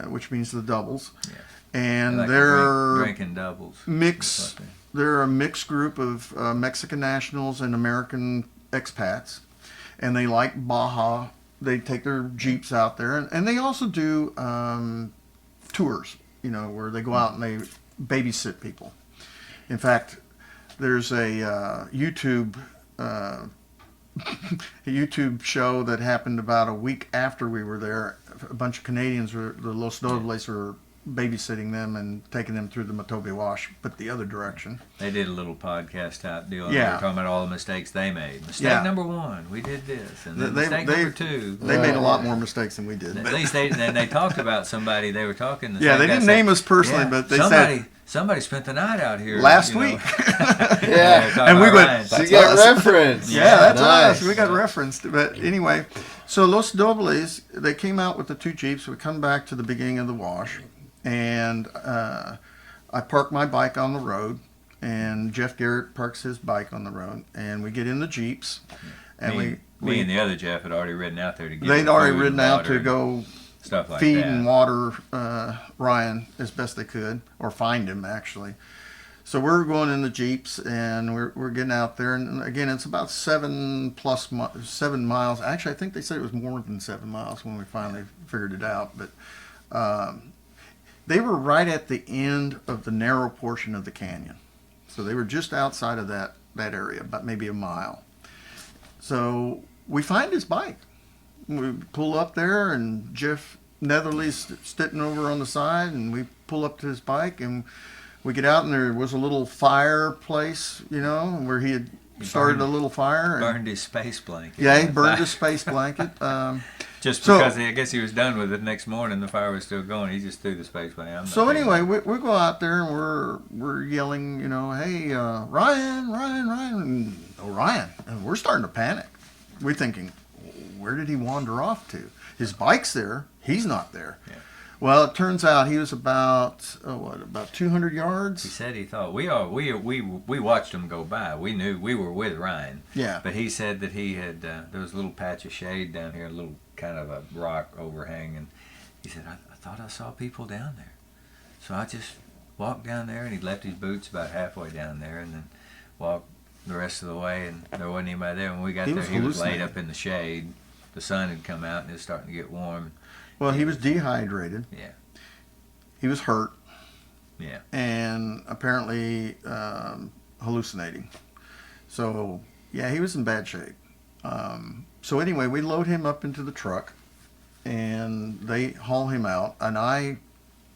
F: which means the doubles,
H: Yeah.
F: and
H: Like
F: they're
H: drinking doubles.
F: mix. They're a mixed group of Mexican nationals and American expats, and they like Baja. They take their Jeeps out there, and they also do tours, where they go out and they babysit people. In fact, there's a YouTube a YouTube show that happened about a week after we were there. A bunch of Canadians, the Los Dobles, were babysitting them and taking them through the Matobe Wash, but the other direction.
H: They did a little podcast type deal.
F: Yeah.
H: They were talking about all the mistakes they made. Mistake
F: Yeah.
H: number 1, we did this, and then
F: They-
H: mistake
F: they-
H: number 2.
F: They made a lot more mistakes than we did.
H: At
F: but-
H: least they talked about somebody. They were talking. The
F: Yeah,
H: same
F: they
H: guy
F: didn't
H: said,
F: name us personally,
H: "Yeah,
F: but they
H: somebody spent the night out here
F: last
H: you know."
F: week.
C: Yeah.
H: talking
F: And we
H: about
F: went,
H: Ryan.
C: So you got
F: us.
C: reference.
F: Yeah, that's
C: nice.
F: us. We got referenced. But anyway, so Los Dobles, they came out with the 2 Jeeps. We come back to the beginning of the wash, and I park my bike on the road, and Jeff Garrett parks his bike on the road, and we get in the Jeeps, and
H: me and the other Jeff had already ridden out there to get.
F: they'd
H: him
F: already
H: food
F: ridden
H: and
F: out
H: water
F: to
H: and
F: go
H: stuff like
F: feed
H: that.
F: and water Ryan as best they could, or find him actually. So we're going in the Jeeps, and we're getting out there, and again, it's about 7 miles. Actually, I think they said it was more than 7 miles when we finally figured it out. But they were right at the end of the narrow portion of the canyon, so they were just outside of that area, about maybe a mile. So we find his bike. We pull up there, and Jeff Netherly's sitting over on the side, and we pull up to his bike, and we get out, and there was a little fireplace, where he had started a little fire. And,
H: Burned his space blanket.
F: yeah, he burned his space blanket.
H: Just
F: So-
H: because I guess he was done with it. Next morning, the fire was still going. He just threw the space blanket. I'm not
F: So
H: taking
F: anyway,
H: it.
F: we go out there, and we're yelling, hey, Ryan, and, Ryan, and we're starting to panic. We're thinking, where did he wander off to? His bike's there. He's not there.
H: Yeah.
F: Well, it turns out he was about 200 yards.
H: He said he thought we watched him go by. We knew we were with Ryan.
F: Yeah.
H: But he said that he had there was a little patch of shade down here, a little kind of a rock overhang, and he said I thought I saw people down there, so I just walked down there, and he left his boots about halfway down there, and then walked the rest of the way, and there wasn't anybody there. When we got
F: He
H: there,
F: was
H: he was laid
F: hallucinating.
H: up in the shade. The sun had come out, and it was starting to get warm.
F: Well, he was dehydrated.
H: Yeah.
F: He was hurt.
H: Yeah.
F: And apparently hallucinating. So, yeah, he was in bad shape. So anyway, we load him up into the truck, and they haul him out, and I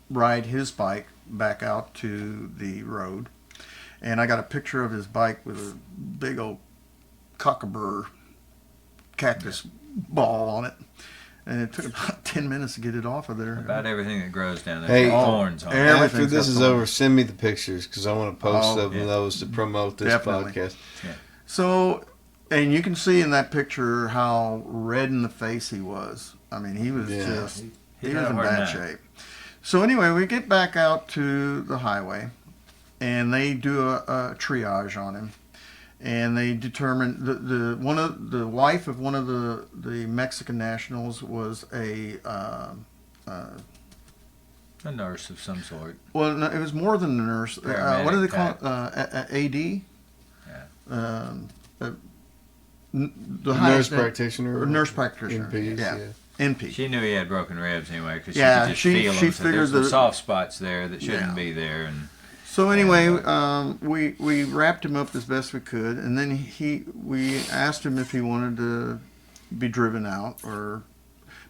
F: ride his bike back out to the road. And I got a picture of his bike with a big old cockabur cactus ball on it. And it took about 10 minutes to get it off of there.
H: About everything that grows down there.
C: Hey,
H: has thorns on it.
F: everything's
C: After this
F: got
C: is
F: thorns.
C: over, send me the pictures because I want to post
F: Oh,
C: some of
H: yeah.
C: those to promote this
F: Definitely.
C: podcast.
F: So, and you can see in that picture how red in the face he was. I mean, he was
C: Yeah.
F: just,
H: He
F: he
H: had
F: was
H: a
F: in
H: hard
F: bad
H: night.
F: shape. So anyway, we get back out to the highway, and they do a triage on him. And they determined the wife of one of the Mexican nationals was a
H: nurse of some sort.
F: well, no, it was more than a nurse. What do they call it? AD? the
C: Nurse
F: highest
C: practitioner.
F: or nurse practitioner.
C: NPs,
F: yeah.
C: yeah.
F: NP.
H: She knew he had broken ribs anyway, because
F: Yeah,
H: she could just
F: she
H: feel them. So
F: figured
H: there's some
F: that-
H: soft spots there that shouldn't
F: Yeah.
H: be there, and
F: So anyway, we wrapped him up as best we could, and then we asked him if he wanted to be driven out,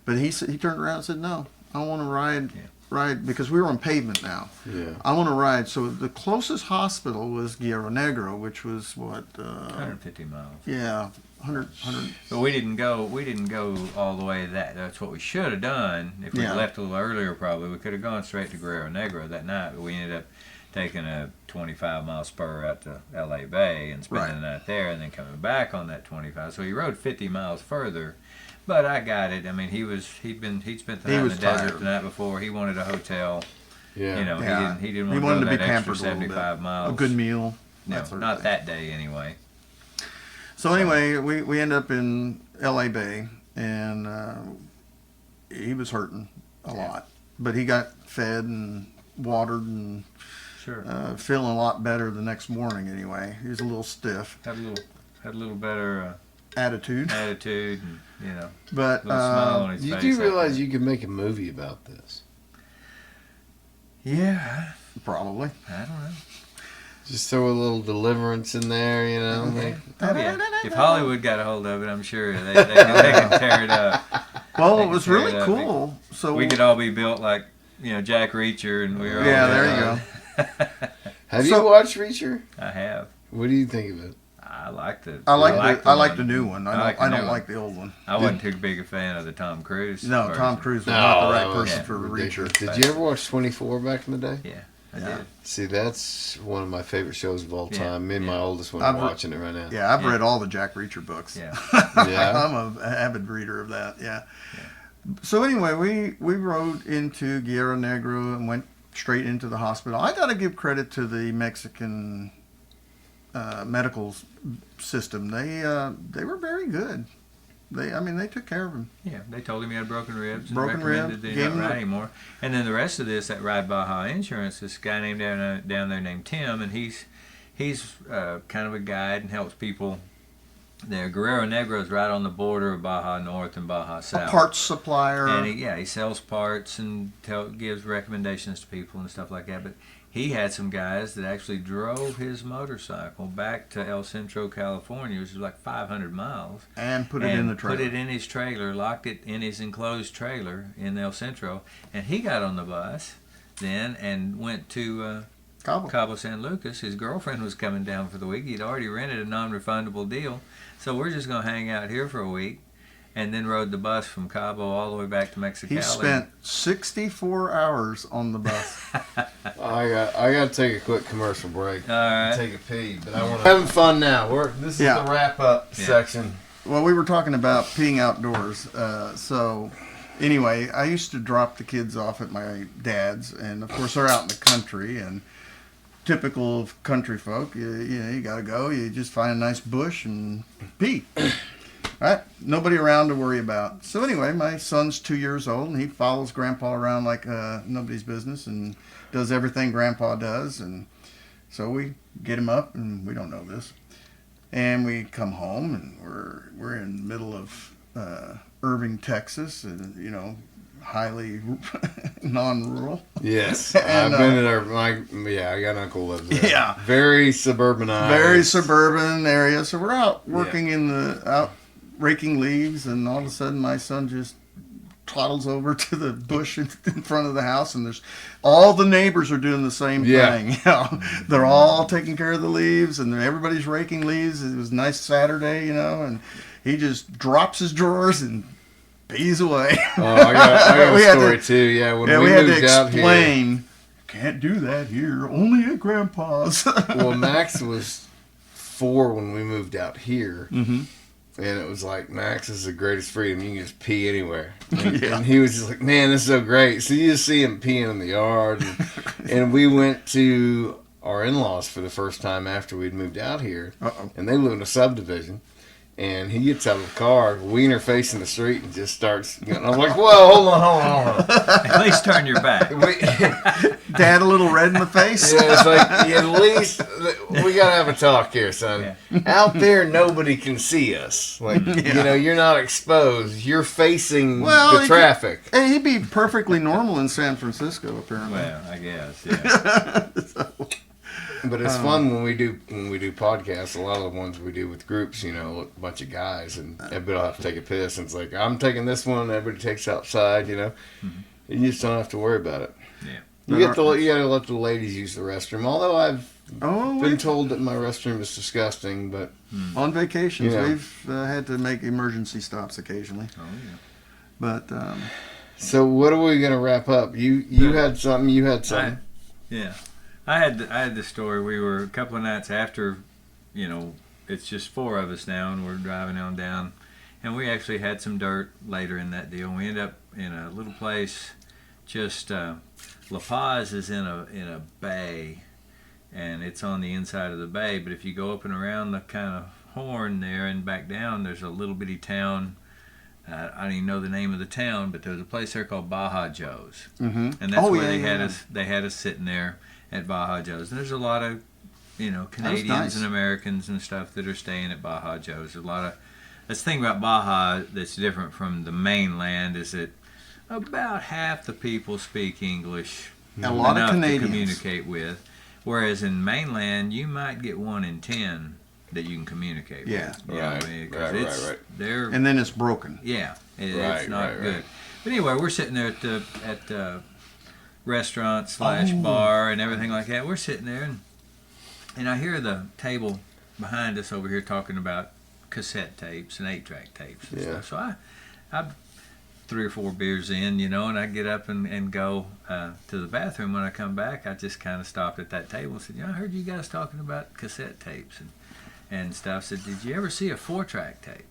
F: but he turned around and said, no, I want to ride because we were on pavement now.
C: Yeah.
F: I want to ride. So the closest hospital was Guerrero Negro, which was what?
H: 150 miles.
F: Yeah, 100.
H: But we didn't go all the way that's what we should have done. If we
F: Yeah.
H: left a little earlier, probably we could have gone straight to Guerrero Negro that night, but we ended up taking a 25-mile spur out to LA Bay and spending the night there, and then coming back on that 25. So he rode 50 miles further. But I got it. I mean, he'd spent the night in the desert the night before. He wanted a hotel.
C: Yeah.
H: You know,
F: Yeah.
H: he didn't
F: He
H: want to
F: wanted
H: go
F: to be
H: that extra
F: pampered a little
H: 75
F: bit.
H: miles.
F: A good meal.
H: No,
F: that sort of
H: not
F: thing.
H: that day anyway.
F: So anyway, we end up in LA Bay, and he was hurting a lot, but he got fed and watered and
H: Sure.
F: feeling a lot better the next morning. Anyway, he was a little stiff
H: Had a little better
F: attitude,
H: attitude, and
F: but
H: little smile on his
C: You
H: face.
C: do realize you could make a movie about this.
H: Yeah,
F: probably.
H: I don't know.
C: Just throw a little deliverance in there, you know. Like,
H: Oh, yeah. If Hollywood got a hold of it, I'm sure they can tear it up.
F: Well,
H: They
F: it
H: can
F: was
H: tear
F: really
H: it up.
F: cool. So
H: We could all be built like Jack Reacher, and we were all
F: there you go.
C: have
F: So-
C: you watched Reacher?
H: I have.
C: What do you think of it?
H: I liked it.
F: I like
H: one.
F: the new one.
H: I like the
F: I
H: new
F: don't
H: one.
F: like the old one.
H: I wasn't too big a fan of the Tom Cruise.
F: No,
H: version.
F: Tom Cruise was
C: No,
F: not the
C: that
F: right
C: was
F: person for
C: ridiculous.
F: Reacher.
C: Did you ever watch 24 back in the day?
H: Yeah, I
F: Yeah.
H: did.
C: See, that's one of my favorite shows of all
H: Yeah,
C: time. Me and my
H: yeah.
C: oldest one are
F: I've re-
C: watching it right now.
F: Yeah, I've
H: Yeah.
F: read all the Jack Reacher books.
H: Yeah.
C: Yeah?
F: I'm an avid reader of that. Yeah. So anyway, we rode into Guerrero Negro and went straight into the hospital. I got to give credit to the Mexican medical system. They were very good. They took care of him.
H: Yeah, they told him he had broken ribs. And
F: Broken
H: recommended
F: rib,
H: that he
F: gave
H: not
F: him
H: ride
F: the-
H: anymore. And then the rest of this, that Ride Baja Insurance, this guy named down there named Tim, and he's kind of a guide and helps people there. Guerrero Negro is right on the border of Baja North and Baja South.
F: A parts supplier.
H: And he sells parts and gives recommendations to people and stuff like that. But he had some guys that actually drove his motorcycle back to El Centro, California, which is like 500 miles.
F: and put it in the trailer.
H: Put it in his trailer, locked it in his enclosed trailer in El Centro. And he got on the bus then and went to Cabo San Lucas. His girlfriend was coming down for the week. He'd already rented a non-refundable deal. So we're just going to hang out here for a week. And then rode the bus from Cabo all the way back to Mexicali.
F: He spent 64 hours on the bus.
C: I got to take a quick commercial break.
H: All right.
C: Take a pee, but I want to having fun now. This is
F: Yeah.
C: the wrap up section.
F: Well, we were talking about peeing outdoors. So, anyway, I used to drop the kids off at my dad's, and of course they're out in the country. And typical of country folk, you got to go. You just find a nice bush and pee. Right? Nobody around to worry about. So anyway, my son's 2 years old, and he follows Grandpa around like nobody's business, and does everything Grandpa does. And so we get him up, and we don't know this. And we come home, and we're in the middle of Irving, Texas, and highly non-rural.
C: Yes,
F: And,
C: I've been in I got an uncle lives there.
F: Yeah.
C: Very suburbanized.
F: Very suburban area. So we're out working out raking leaves, and all of a sudden my son just toddles over to the bush in front of the house, and there's all the neighbors are doing the same thing. They're all taking care of the leaves, and everybody's raking leaves. It was a nice Saturday, and he just drops his drawers and pees away.
C: Oh, I got
F: We
C: a
F: had
C: story
F: to-
C: too. Yeah, when
F: we had to
C: moved out here.
F: explain. Can't do that here. Only at Grandpa's.
C: Well, Max was 4 when we moved out here.
F: Mm-hmm.
C: And it was like, Max is the greatest freedom. You can just pee anywhere. And he was just like, man, this is so great. So you just see him peeing in the yard. And we went to our in-laws for the first time after we'd moved out here.
F: Uh-oh.
C: And they live in a subdivision. And he gets out of the car, wiener facing the street, and just starts. I'm like, whoa, hold on.
H: At least turn your back.
F: Dad a little red in the face.
C: Yeah, it's like at least we gotta have a talk here, son. Out there, nobody can see us. Like you're not exposed. You're facing the traffic.
F: Hey, he'd be perfectly normal in San Francisco, apparently.
H: Well, I guess. Yeah.
C: But it's fun when we do podcasts. A lot of the ones we do with groups, a bunch of guys, and everybody will have to take a piss. And it's like, I'm taking this one. Everybody takes outside. You just don't have to worry about it.
H: Yeah.
C: You gotta let the ladies use the restroom. Although I've been told that my restroom is disgusting, but
F: on vacations we've had to make emergency stops occasionally.
H: Oh yeah.
F: But
C: so what are we gonna wrap up? You had something. You had something.
H: I had this story. We were a couple of nights after, it's just 4 of us now, and we're driving on down, and we actually had some dirt later in that deal. We ended up in a little place, just La Paz is in a bay, and it's on the inside of the bay. But if you go up and around the kind of horn there and back down, there's a little bitty town. I don't even know the name of the town, but there's a place there called Baja Joe's, and that's where they had us. They had us sitting there at Baja Joe's. And there's a lot of, Canadians and Americans and stuff that are staying at Baja Joe's. There's a lot of. That's the thing about Baja that's different from the mainland is that about half the people speak English.
F: A lot of Canadians
H: to communicate with, whereas in mainland you might get 1 in 10 that you can communicate with.
C: Right. Right.
F: And then it's broken.
H: Yeah, it's not good. But anyway, we're sitting there at the restaurant / bar and everything like that. We're sitting there, and I hear the table behind us over here talking about cassette tapes and 8-track tapes and stuff. So I'm 3 or 4 beers in, and I get up and go to the bathroom. When I come back, I just kind of stopped at that table and said, I heard you guys talking about cassette tapes and stuff. I said, did you ever see a 4-track tape?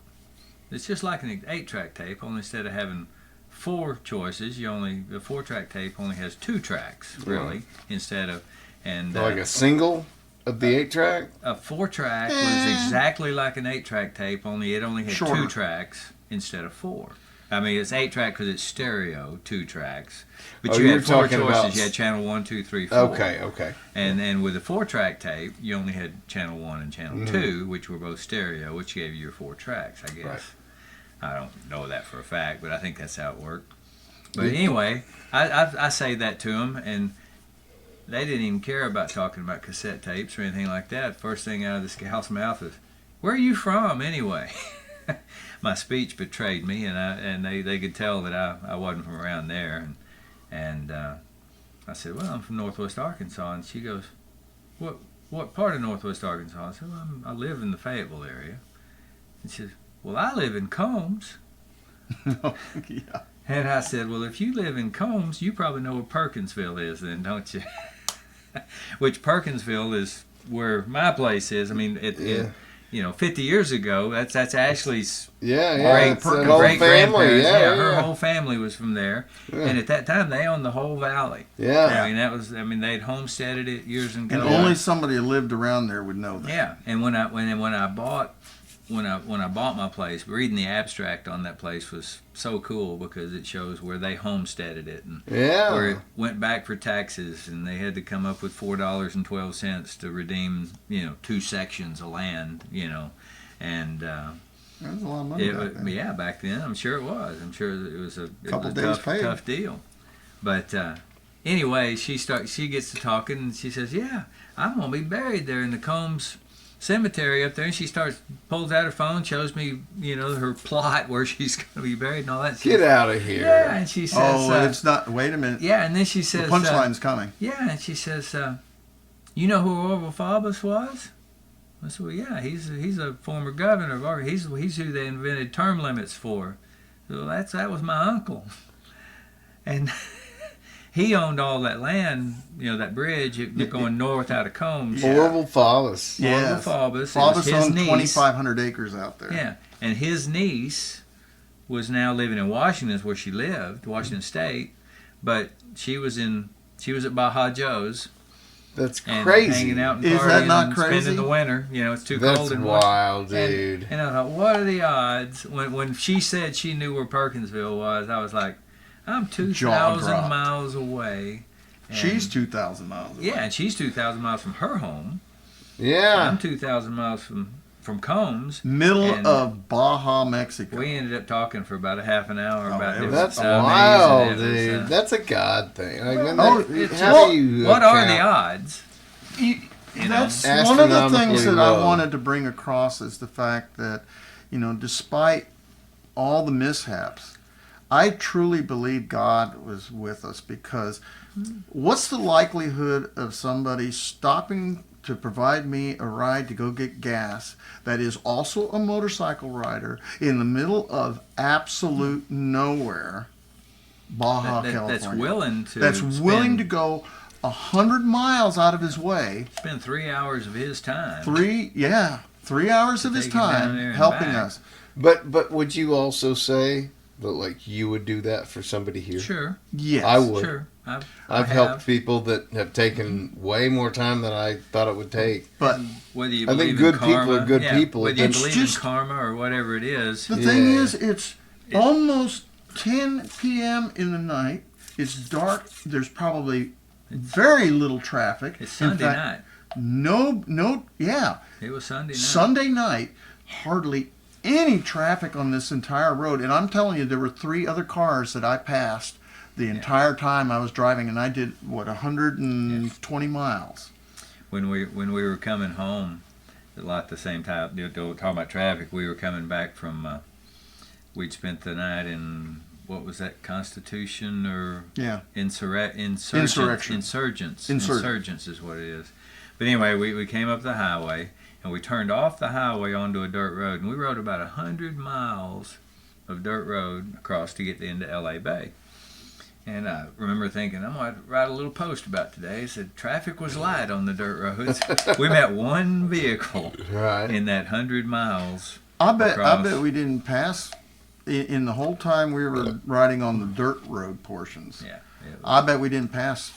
H: It's just like an 8-track tape, only instead of having 4 choices, the 4-track tape only has 2 tracks, really, instead of
C: like a single of the 8-track.
H: A 4-track was exactly like an 8-track tape, only it only had
F: Shorter.
H: 2 tracks instead of 4. I mean, it's 8-track because it's stereo, 2 tracks, but you had 4 choices. You had channel 1, 2, 3, 4.
C: Okay.
H: And then with a 4-track tape, you only had channel 1 and channel 2, which were both stereo, which gave you your 4 tracks, I guess.
C: Right.
H: I don't know that for a fact, but I think that's how it worked. But anyway, I say that to them, and they didn't even care about talking about cassette tapes or anything like that. First thing out of this gal's mouth is, "Where are you from, anyway?" My speech betrayed me, and they could tell that I wasn't from around there. And I said, "Well, I'm from Northwest Arkansas," and she goes, "What part of Northwest Arkansas?" I said, "Well, I live in the Fayetteville area." And she says, "Well, I live in Combs."
F: Yeah.
H: And I said, "Well, if you live in Combs, you probably know where Perkinsville is then, don't you?" Which Perkinsville is where my place is. I mean, 50 years ago, that's Ashley's great
C: family.
H: Her whole family was from there. Yeah. And at that time, they owned the whole valley.
C: Yeah.
H: I mean, they'd homesteaded it years ago.
F: And only somebody who lived around there would know that.
H: Yeah. And when I bought my place, reading the abstract on that place was so cool because it shows where they homesteaded it and where it went back for taxes, and they had to come up with $4.12 to redeem 2 sections of land, and
F: that was a lot of money back then.
H: Yeah, back then I'm sure it was. I'm sure it was a tough deal. But anyway, she gets to talking and she says, "Yeah, I'm gonna be buried there in the Combs cemetery up there," and she pulls out her phone, shows me, her plot where she's going to be buried and all that.
C: Get out of here.
H: Yeah, and she says,
F: it's not, wait a minute.
H: Yeah, and then she says,
F: the punchline's coming.
H: Yeah, and she says, "You know who Orville Faubus was?" I said, "Well, yeah, he's a former governor of Oregon. He's who they invented term limits for." So that was my uncle. And he owned all that land, that bridge going north out of Combs.
C: Orville Faubus.
H: Yeah. Orville Faubus.
F: Faubus owned 2,500 acres out there.
H: Yeah. And his niece was now living in Washington, where she lived, Washington State. But she was at Baja Joe's.
C: That's
H: and
C: crazy.
H: Hanging out and
F: Is
H: partying
F: that not
H: and
F: crazy?
H: Spending the winter. It's too cold in Washington.
C: That's wild, dude.
H: And I thought, what are the odds? When she said she knew where Perkinsville was, I was like, I'm 2,000 miles away,
F: She's 2,000 miles away.
H: Yeah, and she's 2,000 miles from her home.
C: Yeah.
H: I'm 2,000 miles from Combs.
F: Middle
H: and
F: of Baja, Mexico.
H: We ended up talking for about a half an hour
F: Oh,
H: about
F: it was-
H: different
C: That's
H: stuff.
C: wild,
H: And it was,
C: dude. That's a God thing. Like, when
F: Oh,
C: they-
H: it's
C: how
H: just-
C: do you
H: what are the
C: account-
H: odds? You know,
F: That's one of the things that I
C: Astronomically low.
F: wanted to bring across is the fact that, despite all the mishaps, I truly believe God was with us, because what's the likelihood of somebody stopping to provide me a ride to go get gas that is also a motorcycle rider in the middle of absolute nowhere, Baja, California?
H: that's willing to
F: That's willing to go 100 miles out of his way.
H: spend 3 hours of his time.
F: 3 hours of his
H: take him down
F: time
H: there and
F: helping
H: back.
F: us.
C: But would you also say that, like, you would do that for somebody here?
H: Sure,
F: Yes.
C: I would.
H: sure.
C: I've helped people that have taken way more time than I thought it would take.
F: But
H: Whether you
C: I think
H: believe
C: good
H: in
C: people
H: karma,
C: are good people.
H: Whether you
F: It's
H: believe
F: just-
H: in karma or whatever it is,
F: the thing
C: Yeah.
F: is, it's almost 10 p.m. in the night. It's dark. There's probably very little traffic.
H: it's
F: In
H: Sunday
F: fact,
H: night.
F: Yeah.
H: It was Sunday night.
F: Sunday night, hardly any traffic on this entire road. And I'm telling you, there were 3 other cars that I passed the entire time I was driving, and I did, 120 miles.
H: When we were coming home, a lot the same time. Talking about traffic, we were coming back from. We'd spent the night in what was that, Constitution or
F: Yeah.
H: Insurgents is what it is. But anyway, we came up the highway and we turned off the highway onto a dirt road, and we rode about 100 miles of dirt road across to get into LA Bay. And I remember thinking, I'm going to write a little post about today. It said, traffic was light on the dirt roads. We met one vehicle
C: Right.
H: in that 100 miles.
F: I bet
H: across.
F: we didn't pass in the whole time we were riding on the dirt road portions.
H: Yeah. It was-
F: I bet we didn't pass,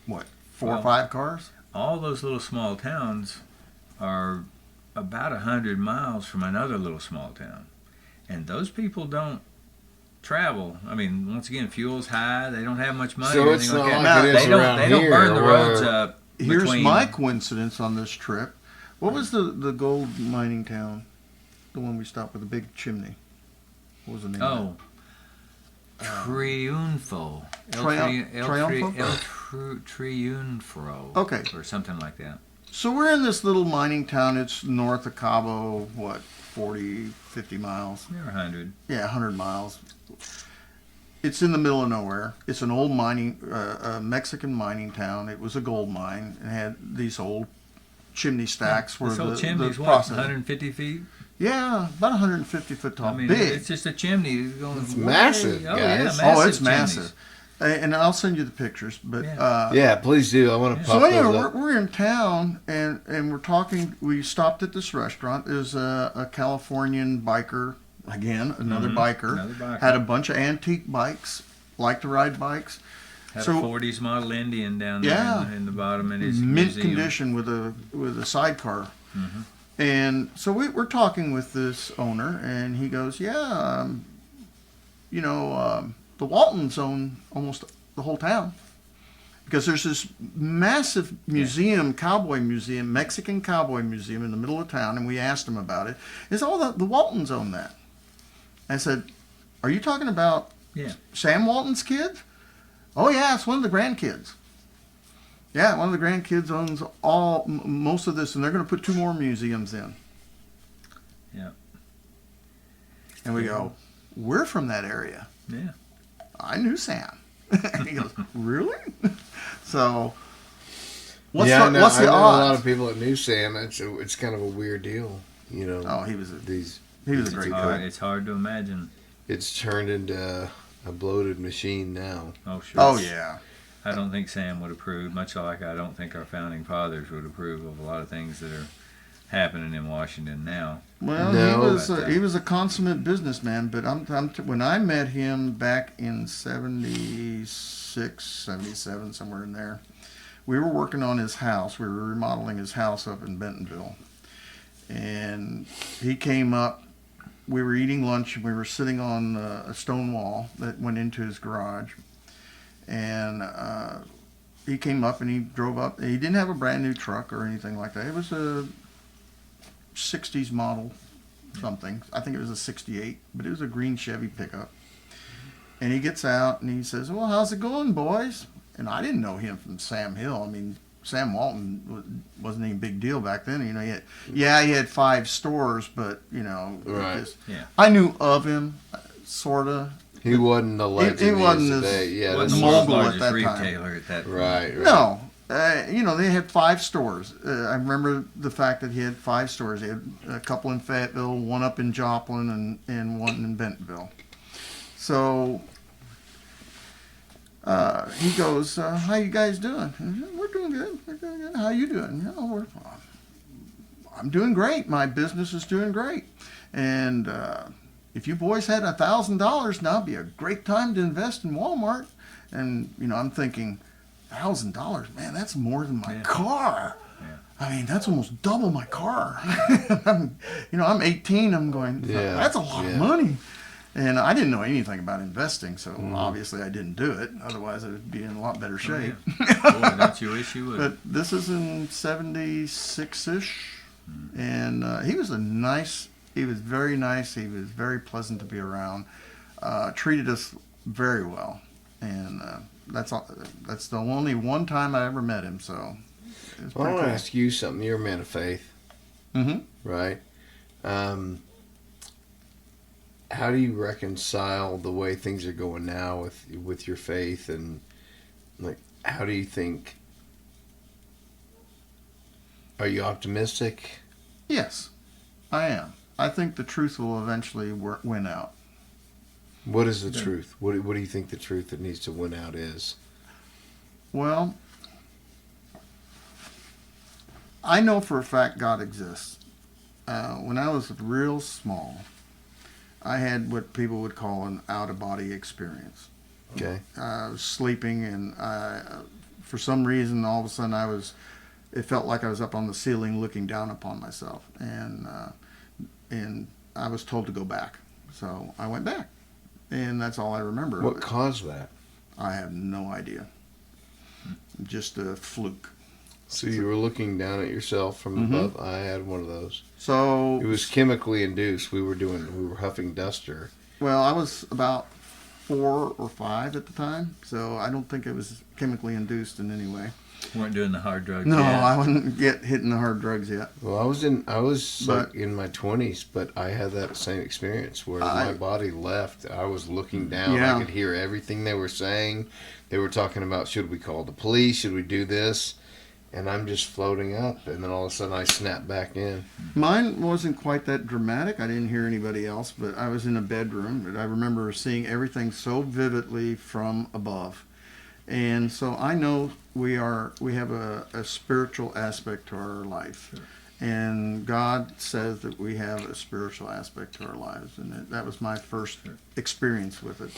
F: 4 or
H: Well,
F: 5 cars?
H: all those little small towns are about 100 miles from another little small town. And those people don't travel. I mean, once again, fuel's high. They don't have much money.
C: So
H: or
C: it's
H: anything
C: not
H: like
C: like
H: that.
C: it is
H: They don't.
C: around
H: They don't
C: here
H: burn the roads
C: where-
H: up.
F: Here's
H: between-
F: my coincidence on this trip. What was the gold mining town? The one we stopped with the big chimney. What was the name of it?
H: Triunfo. Triunfo.
F: Okay.
H: Or something like that.
F: So we're in this little mining town. It's north of Cabo, 40, 50 miles?
H: They're 100.
F: Yeah, 100 miles. It's in the middle of nowhere. It's an old Mexican mining town. It was a gold mine. It had these old chimney stacks where
H: This old
F: the
H: chimney's what,
F: process.
H: 150 feet?
F: Yeah, about 150 foot tall.
H: I mean,
F: big.
H: it's just a chimney. Going
C: It's
H: way-
C: massive,
H: Oh, yeah,
C: guys.
H: massive
F: It's
H: chimneys.
F: massive. And I'll send you the pictures. But
H: Yeah.
C: Yeah, please do. I want to
F: So
C: pop
F: anyway,
C: those
F: we're,
C: up.
F: we're in town and we're talking. We stopped at this restaurant. There's a Californian biker, again, another biker.
H: Another biker.
F: Had a bunch of antique bikes, liked to ride bikes.
H: Had
F: So-
H: a 40s model Indian down there
F: Yeah.
H: in the bottom in his
F: Mint
H: museum.
F: condition with a sidecar. And so we're talking with this owner, and he goes, "Yeah, the Waltons own almost the whole town because there's this massive museum, cowboy museum, Mexican cowboy museum in the middle of town." And we asked him about it. It's all the Waltons own that. I said, "Are you talking about
H: Yeah.
F: Sam Walton's kids?" "Oh yeah, it's one of the grandkids." Yeah, one of the grandkids owns most of this, and they're going to put 2 more museums in.
H: Yeah.
F: And we go, "We're from that area."
H: Yeah.
F: I knew Sam. He goes, "Really?" So, what's
C: I
F: the
C: know a lot
F: odds?
C: of people that knew Sam. It's kind of a weird deal,
F: Oh, he was a
C: These
F: great guy.
H: It's hard to imagine.
C: it's turned into a bloated machine now.
H: Oh, sure.
F: Oh yeah.
H: I don't think Sam would approve, much like I don't think our founding fathers would approve of a lot of things that are happening in Washington now.
F: Well,
C: No,
F: he was a consummate businessman. But when I met him back in 76, 77, somewhere in there, we were working on his house. We were remodeling his house up in Bentonville, and he came up. We were eating lunch, and we were sitting on a stone wall that went into his garage. And he came up and he drove up. He didn't have a brand new truck or anything like that. It was a 60s model something. I think it was a 68, but it was a green Chevy pickup. And he gets out and he says, "Well, how's it going, boys?" And I didn't know him from Sam Hill. I mean, Sam Walton wasn't any big deal back then. You know, he had 5 stores, but, you know,
C: Right.
F: I knew of him, sort of.
C: He wasn't the legend
F: He wasn't
C: today. Yeah,
G: Wasn't the
F: mogul
G: world's
F: at
G: largest
F: that time.
G: retailer at that point.
C: right.
F: No. You know, they had 5 stores. I remember the fact that he had 5 stores. He had a couple in Fayetteville, one up in Joplin, and one in Bentonville. So he goes, "How you guys doing?" And I said, "We're doing good. We're doing good. How you doing?" "You know, I'm doing great. My business is doing great. And if you boys had $1,000, now would be a great time to invest in Walmart." And, you know, I'm thinking, $1,000, man, that's more than my car. I mean, that's almost double my car. I'm 18. I'm going, that's a lot of money. And I didn't know anything about investing, so obviously I didn't do it. Otherwise, I would be in a lot better shape.
G: Boy, don't you wish you would.
F: But this is in 76-ish. And he was he was very nice. He was very pleasant to be around. Treated us very well. And that's the only one time I ever met him, so it was
C: Well, I
F: pretty
C: want to
F: cool.
C: ask you something. You're a man of faith, right? How do you reconcile the way things are going now with your faith, and like, how do you think? Are you optimistic?
F: Yes, I am. I think the truth will eventually win out.
C: What is the truth? What do you think the truth that needs to win out is?
F: Well, I know for a fact God exists. When I was real small, I had what people would call an out-of-body experience.
C: Okay.
F: I was sleeping, and for some reason, all of a sudden, it felt like I was up on the ceiling looking down upon myself, and I was told to go back. So I went back, and that's all I remember.
C: What caused that?
F: I have no idea. Just a fluke.
C: So you were looking down at yourself from above. I had one of those.
F: So
C: It was chemically induced. We were huffing duster.
F: well, I was about 4 or 5 at the time, so I don't think it was chemically induced in any way.
G: Weren't doing the hard drugs
F: No,
G: yet.
F: I wasn't hitting the hard drugs yet.
C: Well, I was
F: But-
C: like in my 20s, but I had that same experience where my body left. I was looking down.
F: Yeah.
C: I could hear everything they were saying. They were talking about, should we call the police? Should we do this? And I'm just floating up, and then all of a sudden I snap back in.
F: Mine wasn't quite that dramatic. I didn't hear anybody else, but I was in a bedroom. But I remember seeing everything so vividly from above. And so I know we have a spiritual aspect to our life. And God says that we have a spiritual aspect to our lives. And that was my first experience with it.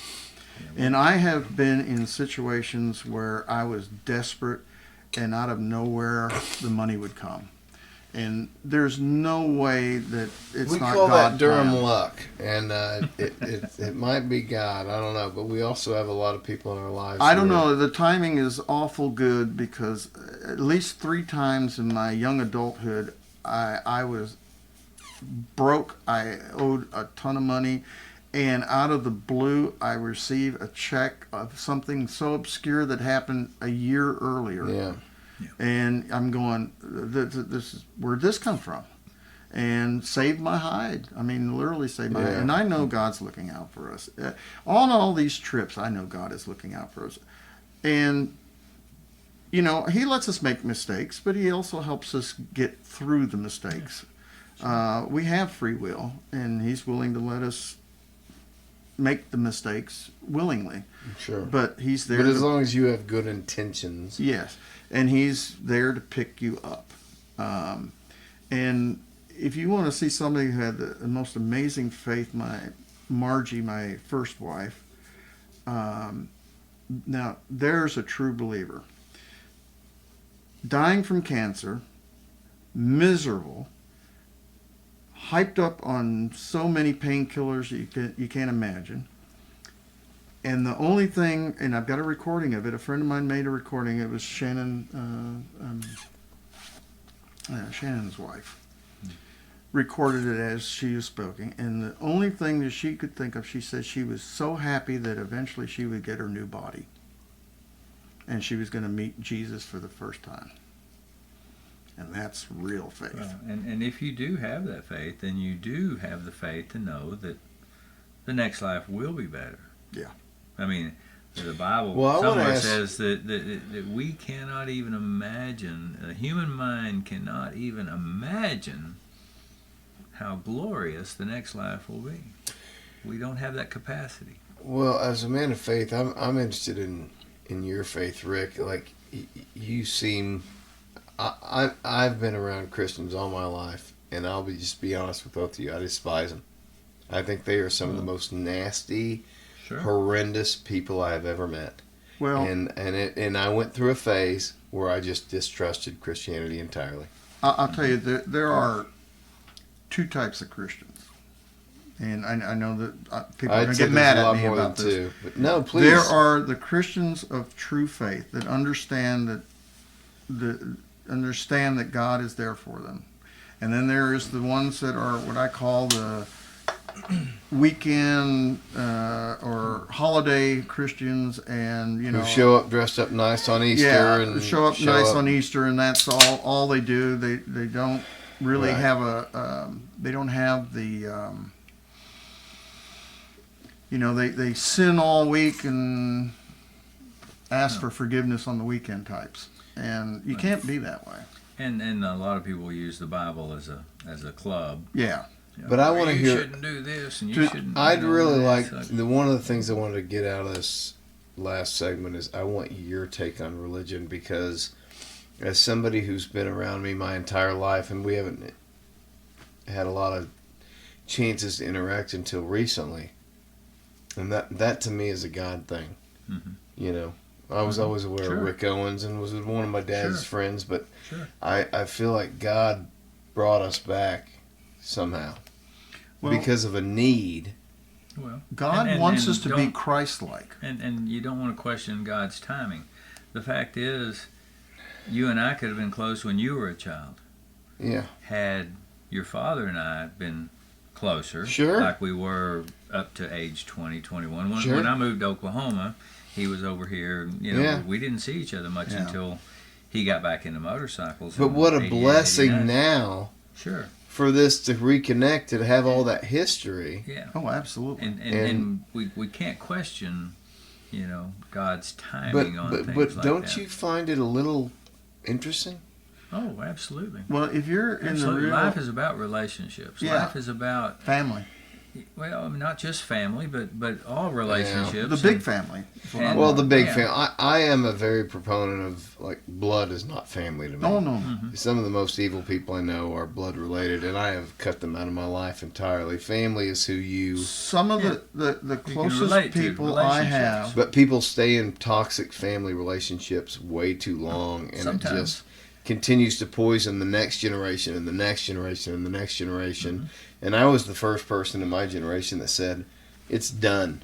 F: And I have been in situations where I was desperate, and out of nowhere the money would come. And there's no way that it's
C: We
F: not
C: call
F: God
C: that Durham
F: planned.
C: luck, and it might be God. I don't know, but we also have a lot of people in our lives.
F: I don't
C: who are-
F: know. The timing is awful good, because at least 3 times in my young adulthood, I was broke. I owed a ton of money, and out of the blue, I received a check of something so obscure that happened a year earlier.
C: Yeah.
F: And I'm going, this is where'd this come from? And saved my hide. I mean, literally saved my hide. And I know God's looking out for us. On all these trips, I know God is looking out for us. And, you know, He lets us make mistakes, but He also helps us get through the mistakes. We have free will, and He's willing to let us make the mistakes willingly.
C: Sure.
F: But He's there.
C: But as
F: to-
C: long as you have good intentions.
F: Yes, and He's there to pick you up. And if you want to see somebody who had the most amazing faith, Margie, my first wife, now there's a true believer. Dying from cancer, miserable, hyped up on so many painkillers you can't imagine. And the only thing, and I've got a recording of it. A friend of mine made a recording. It was Shannon's wife. Recorded it as she was speaking, and the only thing that she could think of, she said she was so happy that eventually she would get her new body, and she was going to meet Jesus for the first time, and that's real faith.
H: Well, and if you do have that faith, then you do have the faith to know that the next life will be better.
F: Yeah.
H: I mean, the Bible
C: Well, I wanna
H: somewhere
C: ask-
H: says that we cannot even imagine, the human mind cannot even imagine how glorious the next life will be. We don't have that capacity.
C: Well, as a man of faith, I'm interested in your faith, Rick. Like you seem, I've been around Christians all my life, and I'll just be honest with both of you. I despise them. I think they are some of the most nasty, horrendous people I have ever met.
F: Well,
C: and I went through a phase where I just distrusted Christianity entirely.
F: I'll tell you, there are two types of Christians, and I know that people are going to get mad at me about this.
C: Two, but no, please.
F: There are the Christians of true faith that understand that God is there for them, and then there is the ones that are what I call the weekend or holiday Christians, and
C: who show up dressed up nice on Easter, and
F: show up nice on Easter, and that's all they do. They don't really have they don't have the they sin all week and ask for forgiveness on the weekend types, and you can't be that way.
H: And a lot of people use the Bible as a club.
F: Yeah.
C: But I want to hear.
H: You shouldn't do this, and you shouldn't.
C: I'd really
H: do
C: like
H: this.
C: one of the things I wanted to get out of this last segment is I want your take on religion, because as somebody who's been around me my entire life, and we haven't had a lot of chances to interact until recently, and that to me is a God thing.
H: Mm-hmm.
C: You know, I was always aware of Rick Owens and was one of my dad's friends, but I feel like God brought us back somehow because of a need.
H: Well,
F: God wants us to be Christ-like.
H: And you don't want to question God's timing. The fact is, you and I could have been close when you were a child.
C: Yeah.
H: Had your father and I been closer, like we were up to age 20, 21. When I moved to Oklahoma, he was over here. You know, we didn't see each other much until he got back into motorcycles.
C: But what a blessing now.
H: Sure.
C: For this to reconnect, to have all that history.
H: Yeah.
F: Oh, absolutely.
H: And we can't question, God's timing on things
C: but
H: like
C: don't
H: that.
C: you find it a little interesting?
H: Oh, absolutely.
F: Well, if you're in the real...
H: Life is about relationships.
F: Yeah.
H: Life is about...
F: family.
H: Well, not just family, but all relationships.
F: The big family.
C: Well, the big family. I am a very proponent of, like, blood is not family to me.
F: Oh, no.
H: Mm-hmm.
C: Some of the most evil people I know are blood related, and I have cut them out of my life entirely. Family is who you...
F: Some of the closest people I have...
C: But people stay in toxic family relationships way too long, and it just continues to poison the next generation and the next generation and the next generation. Mm-hmm. And I was the first person in my generation that said, it's done.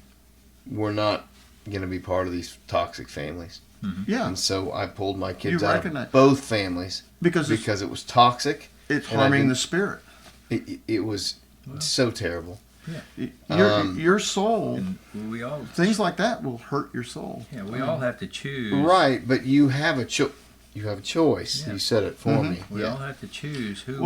C: We're not going to be part of these toxic families.
F: Mm-hmm. Yeah.
C: And so I pulled my kids out of both families because it was toxic.
F: It's harming the spirit.
C: It was so terrible.
H: Yeah.
F: Your soul,
H: and we all,
F: things like that will hurt your soul.
H: Yeah, we all have to choose.
C: Right, but you have a choice. Yeah. You said it for me.
H: We all have to choose who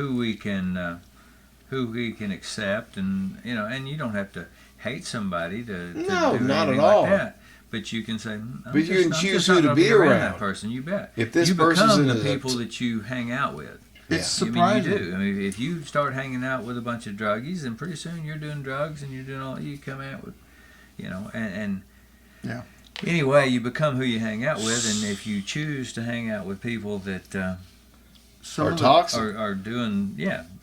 H: we can accept, and and you don't have to hate somebody to do
C: not
H: anything
C: at all.
H: like that. But you can say,
C: but you can choose who to be around.
H: That person, you bet.
C: If this
H: you
C: person's
H: become the people that you hang out with.
F: It's surprising.
H: You do. I mean, if you start hanging out with a bunch of druggies, then pretty soon you're doing drugs and you're doing all you come out with, and
F: yeah.
H: Anyway, you become who you hang out with, and if you choose to hang out with people that
C: are toxic,
H: are doing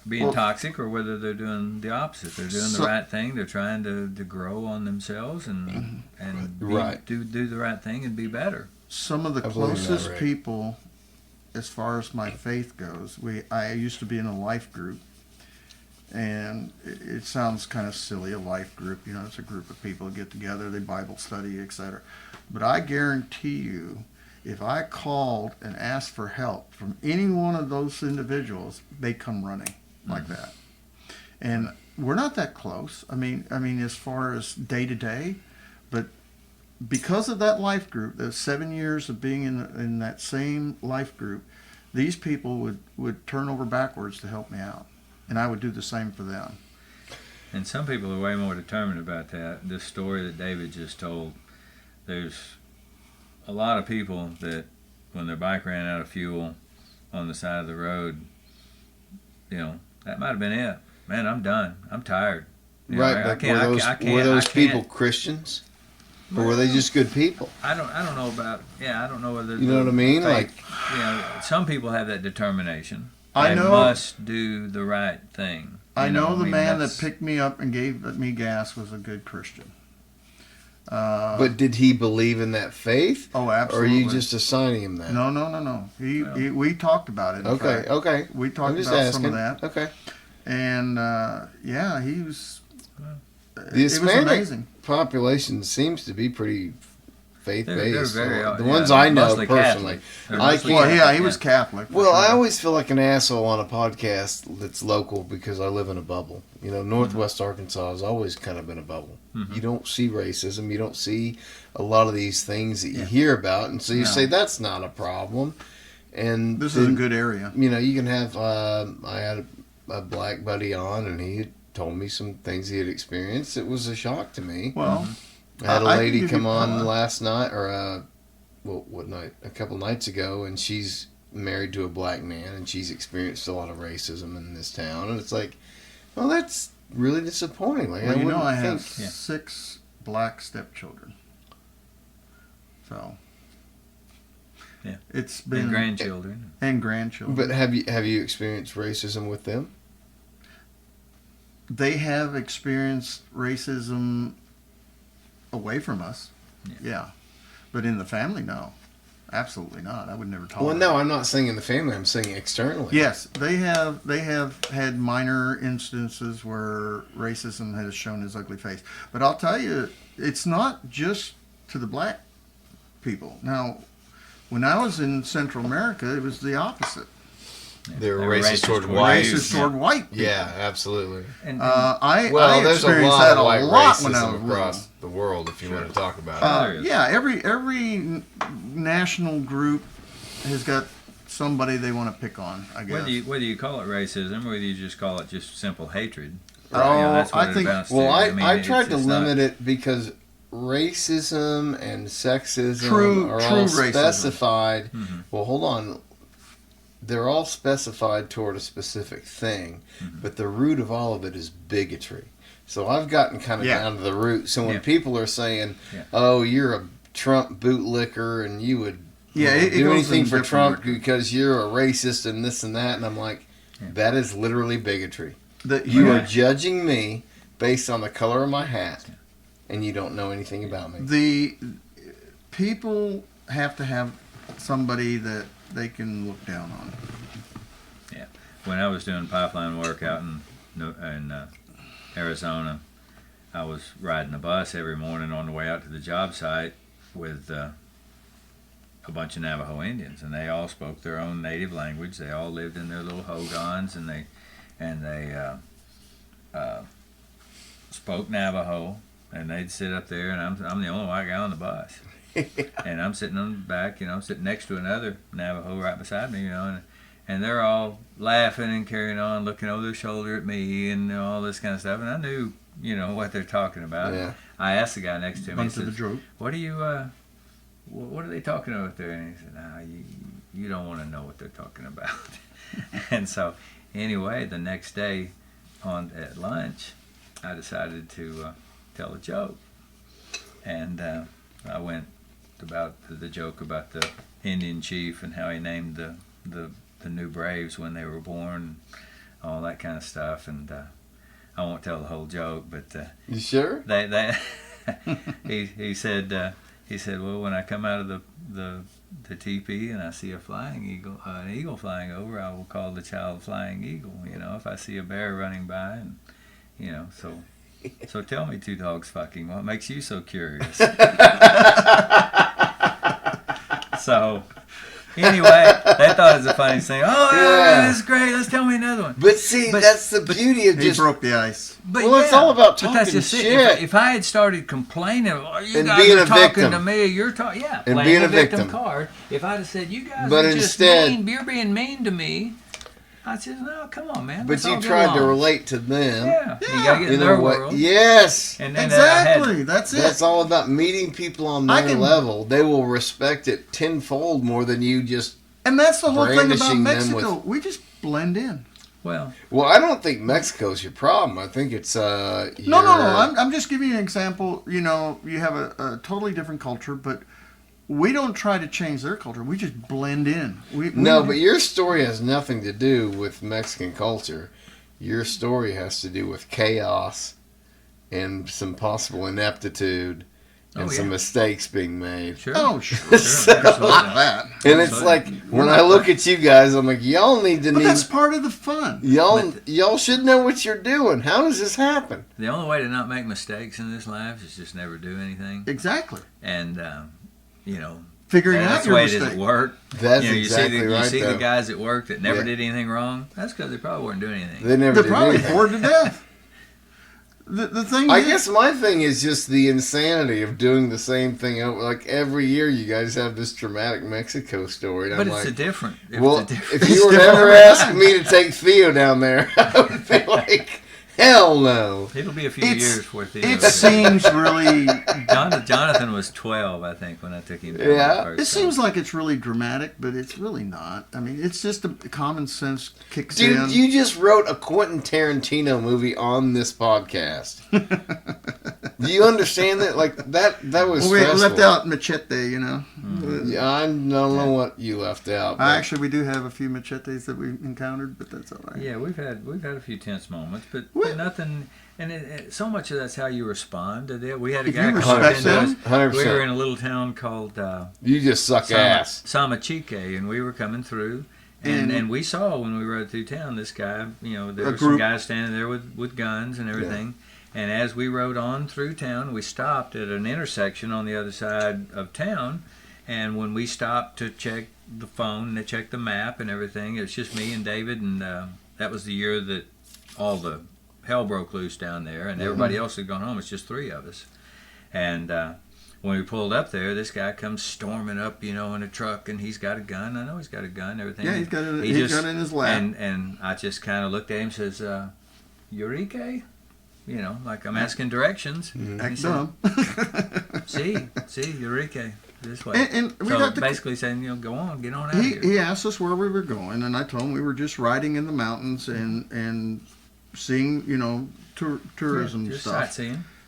H: being toxic, or whether they're doing the opposite, they're doing the right thing, they're trying to grow on themselves and do the right thing and be better.
F: Some of the closest people, as far as my faith goes, I used to be in a life group, And it sounds kind of silly, a life group. You know, it's a group of people that get together, they Bible study, etc. But I guarantee you, if I called and asked for help from any one of those individuals, they come running like that. And we're not that close. I mean, as far as day to day, but because of that life group, those 7 years of being in that same life group, these people would turn over backwards to help me out, and I would do the same for them.
H: And some people are way more determined about that. This story that David just told, there's a lot of people that when their bike ran out of fuel on the side of the road, you know, that might have been it. Man, I'm done. I'm tired. You know,
C: Right, but were those people Christians? Or were they just good people?
H: I don't know about, I don't know whether,
C: you know what I mean?
H: Like, you know, some people have that determination.
F: I
H: They
F: know.
H: must do the right thing.
F: I know the
H: I mean,
F: man that
H: that's-
F: picked me up and gave me gas was a good Christian.
C: But did he believe in that faith?
F: Oh,
C: Or are
F: absolutely.
C: you just assigning him that?
F: No. We talked about it. in
C: Okay,
F: fact.
C: okay.
F: We talked
C: I'm just
F: about
C: asking.
F: some of that.
C: Okay.
F: And he was.
C: The
F: It was
C: Hispanic
F: amazing.
C: population seems to be pretty faith-based.
H: They're very,
C: The ones I know
H: mostly
C: personally.
H: Catholic. They're
C: I
H: mostly
C: can't-
F: Well,
H: Catholic,
F: he was Catholic. for
C: Well, I
F: sure.
C: always feel like an asshole on a podcast that's local because I live in a bubble. You know, Northwest Arkansas has always kind of been a bubble.
H: Mhm.
C: You don't see racism. You don't see a lot of these things that you hear about. And so you say, that's not a problem. And
F: This is a
C: then,
F: good area.
C: you know, you can have, I had a black buddy on and he had told me some things he had experienced. It was a shock to me.
F: Well,
C: I had a
F: I can
C: lady
F: give
C: come
F: you-
C: on last night, or what night? A couple nights ago, and she's married to a black man, and she's experienced a lot of racism in this town, and it's like, well, that's really disappointing. Like,
F: well, you know,
C: wouldn't
F: I have
C: think-
F: 6 black stepchildren. So.
H: Yeah.
F: It's been
H: And grandchildren.
F: and grandchildren.
C: But have you experienced racism with them?
F: They have experienced racism away from us. Yeah. But in the family, no. Absolutely not. I would never tolerate
C: Well, no, I'm not saying in the family. I'm saying externally.
F: Yes, they have had minor instances where racism has shown its ugly face. But I'll tell you, it's not just to the black people. Now, when I was in Central America, it was the opposite.
C: They're
H: They were
C: racist toward
H: racist
C: white.
F: Racist toward white people.
C: Yeah, absolutely.
H: And,
F: I
C: There's a
F: experienced
C: lot
F: that
C: of white
F: a lot when I
C: racism
F: was
C: across
F: little.
C: the world, if you want to talk about it.
F: Yeah, every national group has got somebody they want to pick on, I guess.
H: whether you call it racism or whether you just call it just simple hatred.
F: Oh,
H: that's what
F: I
H: it
F: think-
H: amounts to.
C: Well, I
H: mean,
C: tried to
H: it's
C: limit it because racism and sexism
F: True
C: are all
F: racism.
C: specified.
H: Mhm.
C: Well, hold on. They're all specified toward a specific thing, but the root of all of it is bigotry. So I've gotten kind of
F: Yeah.
C: down to the root. So when
H: Yeah.
C: people are saying,
H: Yeah.
C: "Oh, you're a Trump bootlicker and you would
F: Yeah, it
C: do
F: goes
C: anything
F: in
C: for
F: different
C: Trump
F: directions.
C: because you're a racist and this and that," and I'm like,
H: Yeah.
C: that is literally bigotry.
F: The-
C: You
F: yeah.
C: are judging me based on the color of my hat, and you don't know anything about me.
F: The people have to have somebody that they can look down on.
H: When I was doing pipeline work out in Arizona, I was riding a bus every morning on the way out to the job site with a bunch of Navajo Indians, and they all spoke their own native language. They all lived in their little hogans, and they spoke Navajo. And they'd sit up there, and I'm the only white guy on the bus, and I'm sitting on the back, sitting next to another Navajo right beside me, and they're all laughing and carrying on, looking over their shoulder at me and all this kind of stuff. And I knew, what they're talking about.
C: Yeah.
H: I asked the guy next to me,
F: Bunch of the joke.
H: what are you, what are they talking about there? And he said, nah, you don't want to know what they're talking about. And so, anyway, the next day at lunch, I decided to tell a joke. And I went about the joke about the Indian chief and how he named the new braves when they were born, all that kind of stuff. And I won't tell the whole joke, but
C: You sure?
H: they he said he said, well, when I come out of the teepee and I see a flying eagle, an eagle flying over, I will call the child flying eagle. You know, if I see a bear running by, and you know, so tell me, two dogs fucking, what makes you so curious? So anyway, they thought it was the funniest thing. Oh, yeah, that's great. Let's tell me another one.
C: But see, that's the beauty of
F: He
C: just.
F: broke the ice.
H: But
C: Well, it's all about talking
H: but that's just
C: shit.
H: it. If I had started complaining, oh, you
C: And
H: guys
C: being
H: are
C: a
H: talking
C: victim.
H: to me, you're talking, yeah,
C: And
H: playing
C: being
H: the
C: a
H: victim
C: victim.
H: card. If I'd have said, you guys
C: But
H: are
C: instead-
H: just mean, you're being mean to me, I said, no, come on, man.
C: But
H: let's all
C: you
H: get
C: tried to
H: along.
C: relate to them.
H: Yeah, you gotta get in
C: In
H: their
C: a way.
H: world.
C: Yes.
H: And then
F: Exactly. That's it.
C: That's all about meeting people on
F: I
C: their
F: can-
C: level. They will respect it tenfold more than you just.
F: And that's the whole thing about
C: brandishing them
F: Mexico.
C: with-
F: We just blend in.
H: Well,
C: Well, I don't think Mexico's your problem. I think it's
F: No.
C: your-
F: I'm just giving you an example. You know, you have a totally different culture, but we don't try to change their culture. We just blend in.
C: No, but your story has nothing to do with Mexican culture. Your story has to do with chaos and some possible ineptitude and some mistakes being made.
H: sure.
F: Oh, sure.
H: Absolutely.
F: Not that.
C: And it's like when I look at you guys, I'm like, y'all need to
F: But
C: need.
F: that's part of the fun.
C: Y'all should know what you're doing. How does this happen?
H: The only way to not make mistakes in this life is just never do anything.
F: Exactly.
H: And, you know,
F: Figuring out
H: that's the
F: your
H: way it is
F: mistake.
H: at work.
C: That's
H: You know,
C: exactly
H: you
C: right.
H: see
C: though.
H: the guys at work that never
C: Yeah.
H: did anything wrong. That's because they probably weren't doing anything.
C: They never
F: They're
C: did
F: probably
C: anything.
F: bored to death. The thing
C: I
F: is,
C: guess my thing is just the insanity of doing the same thing. Like every year, you guys have this dramatic Mexico story, and
H: But
C: I'm
H: it's
C: like,
H: a different.
C: well,
H: It's a different.
C: if you were to
F: different
C: ever
F: every
C: ask
F: time.
C: me to take Theo down there, I would be like, hell no.
H: It'll be a few
F: It's-
H: years before Theo.
F: it seems really.
H: Jonathan was 12, I think, when I took him. Down
C: Yeah.
H: the first
F: It seems like it's really dramatic, but it's really not. I mean, it's just a common sense kicks in.
C: Dude, you just wrote a Quentin Tarantino movie on this podcast. Do you understand that? Like that was
F: we
C: stressful.
F: left out Machete, you know.
C: Yeah, I don't know what you left out. but-
F: Actually, we do have a few machetes that we encountered, but that's all right.
H: Yeah, we've had a few tense moments, but
F: Well-
H: nothing. And so much of that's how you respond to it. We had a
F: If
H: guy
F: you
H: come
F: respect
H: into
F: them,
H: us.
C: 100%.
H: We were in a little town called
C: You just suck ass.
H: Samachique, and we were coming through. And we saw when we rode through town this guy, you know, there
F: A
H: were some
F: group.
H: guys standing there with guns and everything. And as we rode on through town, we stopped at an intersection on the other side of town. And when we stopped to check the phone, to check the map and everything, it was just me and David. And that was the year that all the hell broke loose down there. And everybody else had gone home. It's just three of us. And when we pulled up there, this guy comes storming up, you know, in a truck, and he's got a gun. I know he's got a gun and everything.
F: Yeah, he's got it.
H: He
F: He's
H: just-
F: got it in his lap.
H: And I just kind of looked at him and says, Eureka? You know, like I'm asking directions.
F: Act
H: He said,
F: dumb.
H: see, Eureka, this way.
F: And we
H: so
F: got to.
H: basically saying, you know, go on, get on out of here.
F: He asked us where we were going, and I told him we were just riding in the mountains and seeing, you know, tourism
H: just
F: stuff,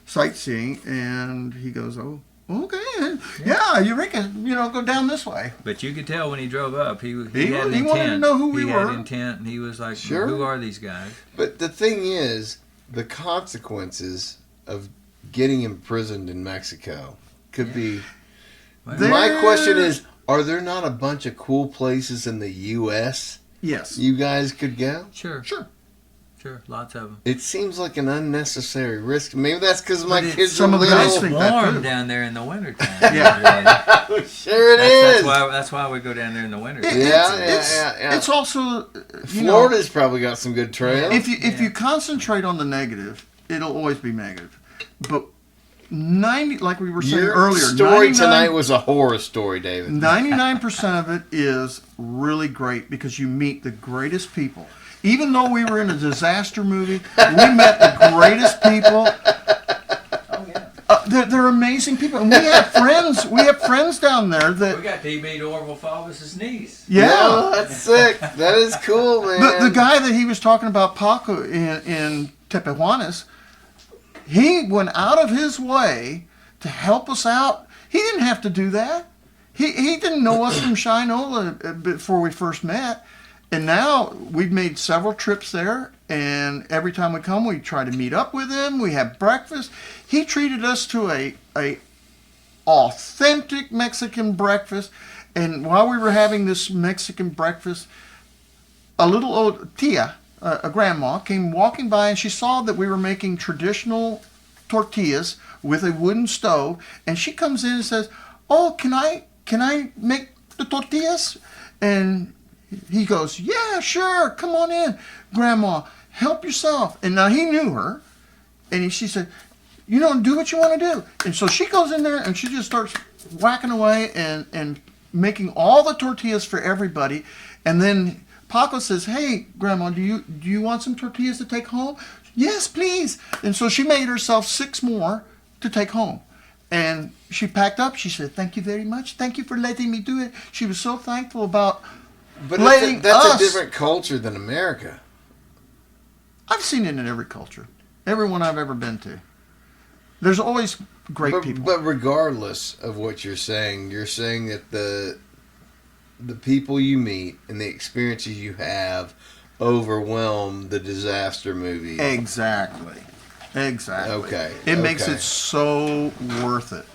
H: sightseeing.
F: and he goes, "Oh, okay, yeah, Eureka, you know, go down this way."
H: But you could tell when he drove up, he had
F: He
H: an intent.
F: wanted to know who we
H: he
F: were.
H: had intent, and he was like,
C: Sure.
H: who are these guys?
C: But the thing is, the consequences of getting imprisoned in Mexico could be.
H: Well,
F: There-
C: My question is, are there not a bunch of cool places in the U.S.
F: Yes,
C: you guys could go?
H: sure,
F: sure.
H: lots of them.
C: It seems like an unnecessary risk. Maybe that's because my
H: But it-
C: kids
F: some
C: are
F: of the
C: little.
F: guys
H: It's
F: think that
H: warm
F: too.
H: down there in the wintertime.
F: Yeah.
C: Sure it is.
H: That's why we go down there in the winter.
F: It's also, you know,
C: Florida's probably got some good trails.
F: if you concentrate on the negative, it'll always be negative. But 90, like we were saying
C: Your
F: earlier,
C: story
F: 99
C: tonight was a horror story, David.
F: 99% of it is really great because you meet the greatest people. Even though we were in a disaster movie, we met the greatest people. They're amazing people, and we have friends. We have friends down there that.
H: We got DB to Orville Faubus's niece.
F: Yeah,
C: that's sick. That is cool, man.
F: the guy that he was talking about, Paco in Tepehuanes, he went out of his way to help us out. He didn't have to do that. He didn't know us from Shinola before we first met. And now we've made several trips there, and every time we come, we try to meet up with him. We have breakfast. He treated us to a authentic Mexican breakfast. And while we were having this Mexican breakfast, a little old tia, a grandma, came walking by, and she saw that we were making traditional tortillas with a wooden stove, and she comes in and says, "Oh, can I make the tortillas?" And he goes, "Yeah, sure, come on in, Grandma, help yourself." And now he knew her, and she said, "Do what you want to do." And so she goes in there and she just starts whacking away and making all the tortillas for everybody. And then Paco says, "Hey, Grandma, do you want some tortillas to take home?" "Yes, please." And so she made herself 6 more to take home. And she packed up. She said, "Thank you very much. Thank you for letting me do it." She was so thankful about letting
C: that's
F: us.
C: a different culture than America.
F: I've seen it in every culture. Everyone I've ever been to. There's always great people.
C: But regardless of what you're saying that the people you meet and the experiences you have overwhelm the disaster movies.
F: Exactly.
C: Okay.
F: It makes it so worth it.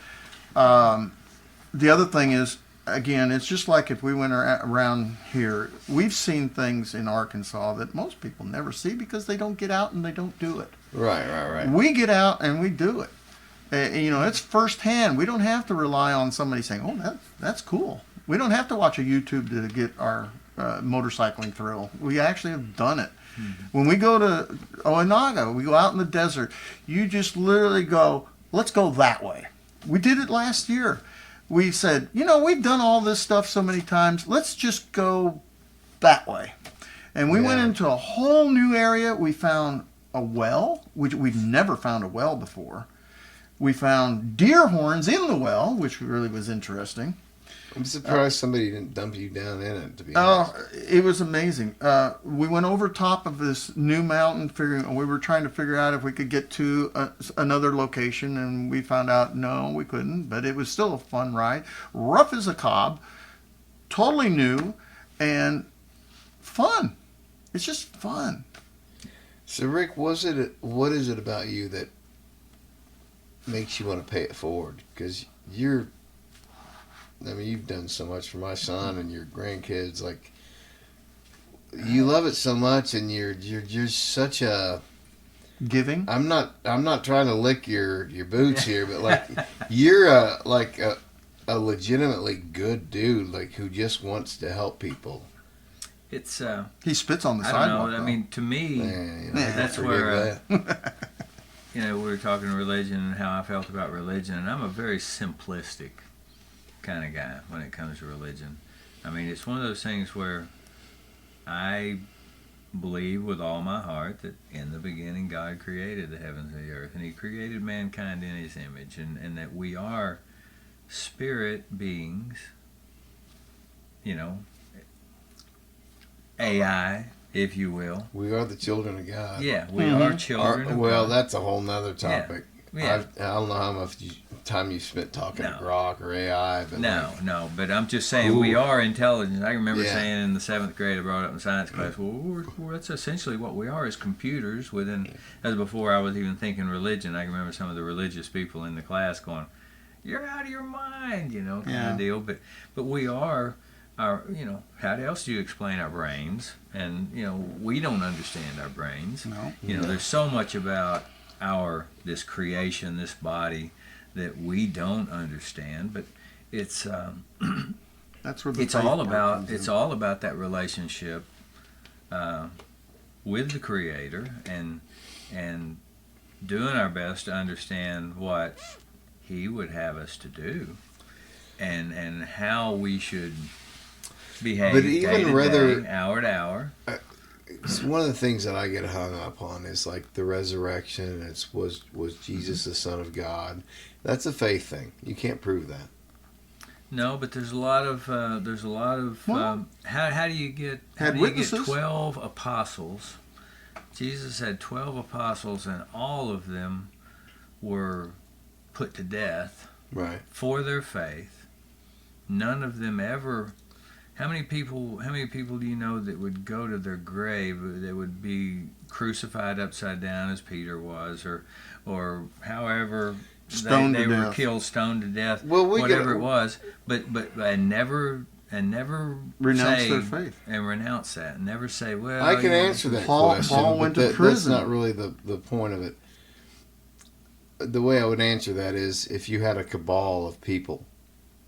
F: The other thing is, again, it's just like if we went around here, we've seen things in Arkansas that most people never see because they don't get out and they don't do it.
C: Right.
F: We get out and we do it. It's firsthand. We don't have to rely on somebody saying, "Oh, that's cool." We don't have to watch a YouTube to get our motorcycling thrill. We actually have done it. Mm-hmm. When we go to Oinaga, we go out in the desert. You just literally go, "Let's go that way." We did it last year. We said, we've done all this stuff so many times. Let's just go that way. And we went into a whole new area. We found a well, which we'd never found a well before. We found deer horns in the well, which really was interesting.
C: I'm surprised somebody didn't dump you down in it, to be honest.
F: It was amazing. We went over top of this new mountain, we were trying to figure out if we could get to another location, and we found out, no, we couldn't, but it was still a fun ride. Rough as a cob, totally new, and fun. It's just fun.
C: So, Rick, what is it about you that makes you want to pay it forward? Because you've done so much for my son and your grandkids. Like, you love it so much, and you're such a
F: giving.
C: I'm not trying to lick your boots here, but like you're a legitimately good dude, like who just wants to help people.
H: It's
F: he spits on the
H: I
F: sidewalk.
H: don't know. I mean, to me, that's where we were talking religion and how I felt about religion, and I'm a very simplistic kind of guy when it comes to religion. I mean, it's one of those things where I believe with all my heart that in the beginning God created the heavens and the earth, and He created mankind in His image, and that we are spirit beings, AI, if you will.
C: We are the children of God.
H: Yeah, we are children of God.
C: That's a whole nother topic.
H: Yeah.
C: I don't know how much time you spent talking to Grok or AI. But
H: no, but I'm just saying we are intelligent. I remember saying in the 7th grade, I brought it up in science class, that's essentially what we are as computers as before I was even thinking religion. I remember some of the religious people in the class going, "You're out of your mind," kind of deal. But we are how else do you explain our brains? And, we don't understand our brains.
F: No.
H: There's so much about this creation, this body, that we don't understand, but it's
F: that's where
H: it's all about that relationship with the Creator and doing our best to understand what He would have us to do and how we should behave,
C: but even
H: day, hour to hour.
C: It's one of the things that I get hung up on is like the resurrection. Was Jesus the Son of God? That's a faith thing. You can't prove that.
H: No, but there's a lot of how do you get 12 apostles? Jesus had 12 apostles, and all of them were put to death for their faith. None of them ever. How many people do you know that would go to their grave that would be crucified upside down as Peter was, or however
F: Stoned
G: they
F: to
G: were
F: death.
G: killed, stoned to death,
C: Well,
G: whatever it was. But and never
F: Renounce
G: say,
F: their faith.
G: and renounce that. Never say, well,
C: I can
G: you know,
C: answer that
F: Paul
C: question.
F: went
C: but
F: to prison.
C: That's not really the point of it. The way I would answer that is if you had a cabal of people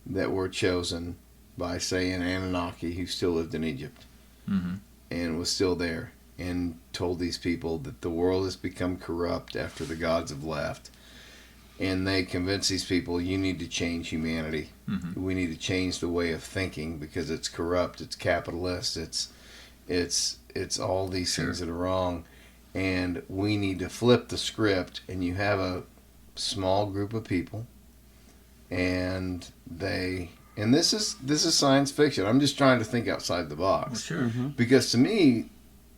C: that were chosen by, say, an Anunnaki who still lived in Egypt
G: Mm-hmm.
C: and was still there and told these people that the world has become corrupt after the gods have left. And they convince these people, you need to change humanity.
G: Mm-hmm.
C: We need to change the way of thinking because it's corrupt, it's capitalist, it's all these things that are wrong. And we need to flip the script. And you have a small group of people, and this is science fiction. I'm just trying to think outside the box.
G: Well, sure.
C: Because to me,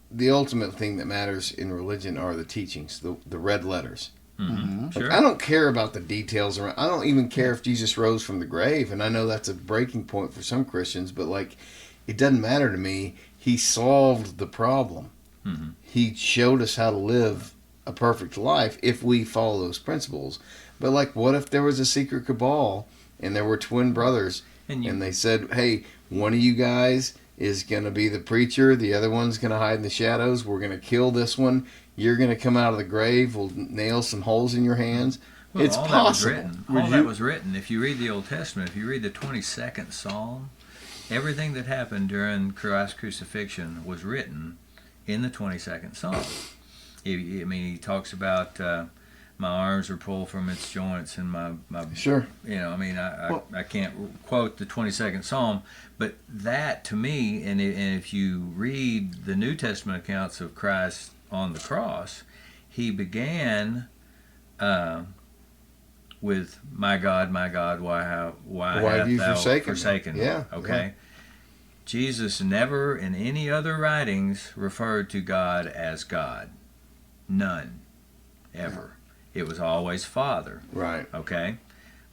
C: the ultimate thing that matters in religion are the teachings, the red letters.
G: Mm-hmm.
C: Like,
G: Sure.
C: I don't care about the details around. I don't even care if Jesus rose from the grave, and I know that's a breaking point for some Christians. But like, it doesn't matter to me. He solved the problem.
G: Mm-hmm.
C: He showed us how to live a perfect life if we follow those principles. But like, what if there was a secret cabal and there were twin brothers, and they said, "Hey, one of you guys is going to be the preacher, the other one's going to hide in the shadows. We're going to kill this one. You're going to come out of the grave. We'll nail some holes in your hands."
G: Well,
C: It's
G: all
C: possible.
G: That was written. All that was written. If you read the Old Testament, if you read the 22nd Psalm, everything that happened during Christ's crucifixion was written in the 22nd Psalm. He talks about my arms are pulled from its joints and my
C: Sure.
G: I can't quote the 22nd Psalm, but that to me, and if you read the New Testament accounts of Christ on the cross, he began with my God, why have
C: you
G: thou
C: forsaken me?"
G: me?
C: Yeah,
G: Okay.
C: yeah.
G: Jesus never in any other writings referred to God as God. None. Ever. It was always Father.
C: Right.
G: Okay?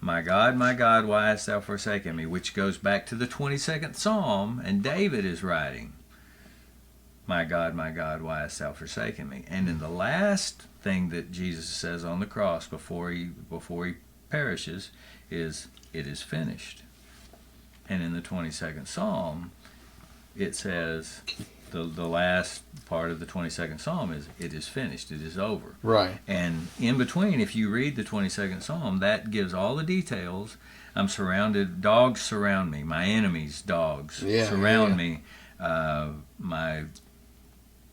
G: My God, why hast thou forsaken me? Which goes back to the 22nd Psalm, and David is writing, my God, why hast thou forsaken me? And in the last thing that Jesus says on the cross before he perishes is, it is finished. And in the 22nd Psalm, it says, the last part of the 22nd Psalm is, it is finished, it is over.
C: Right.
G: And in between, if you read the 22nd Psalm, that gives all the details. I'm surrounded, dogs surround me, my enemies, dogs surround me. My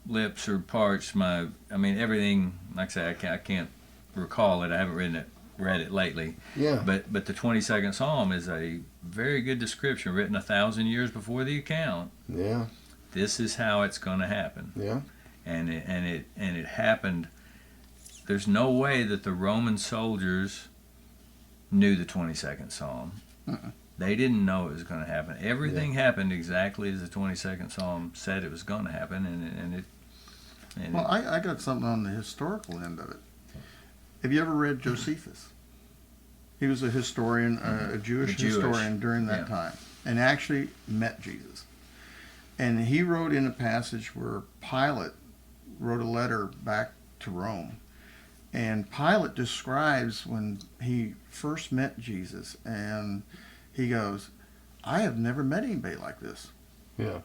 G: lips are parched, everything, like I say, I can't recall it, I haven't read it lately.
C: Yeah.
G: But the 22nd Psalm is a very good description, written 1,000 years before the account.
C: Yeah.
G: This is how it's going to happen.
C: Yeah.
G: And it happened. There's no way that the Roman soldiers knew the 22nd Psalm.
F: Uh-uh.
G: They didn't know it was going to happen. Everything happened exactly as the 22nd Psalm said it was going to happen,
F: I got something on the historical end of it. Have you ever read Josephus? He was a historian, a Jewish historian during that time, and actually met Jesus. And he wrote in a passage where Pilate wrote a letter back to Rome. And Pilate describes when he first met Jesus, and he goes, I have never met anybody like this.
C: Yeah.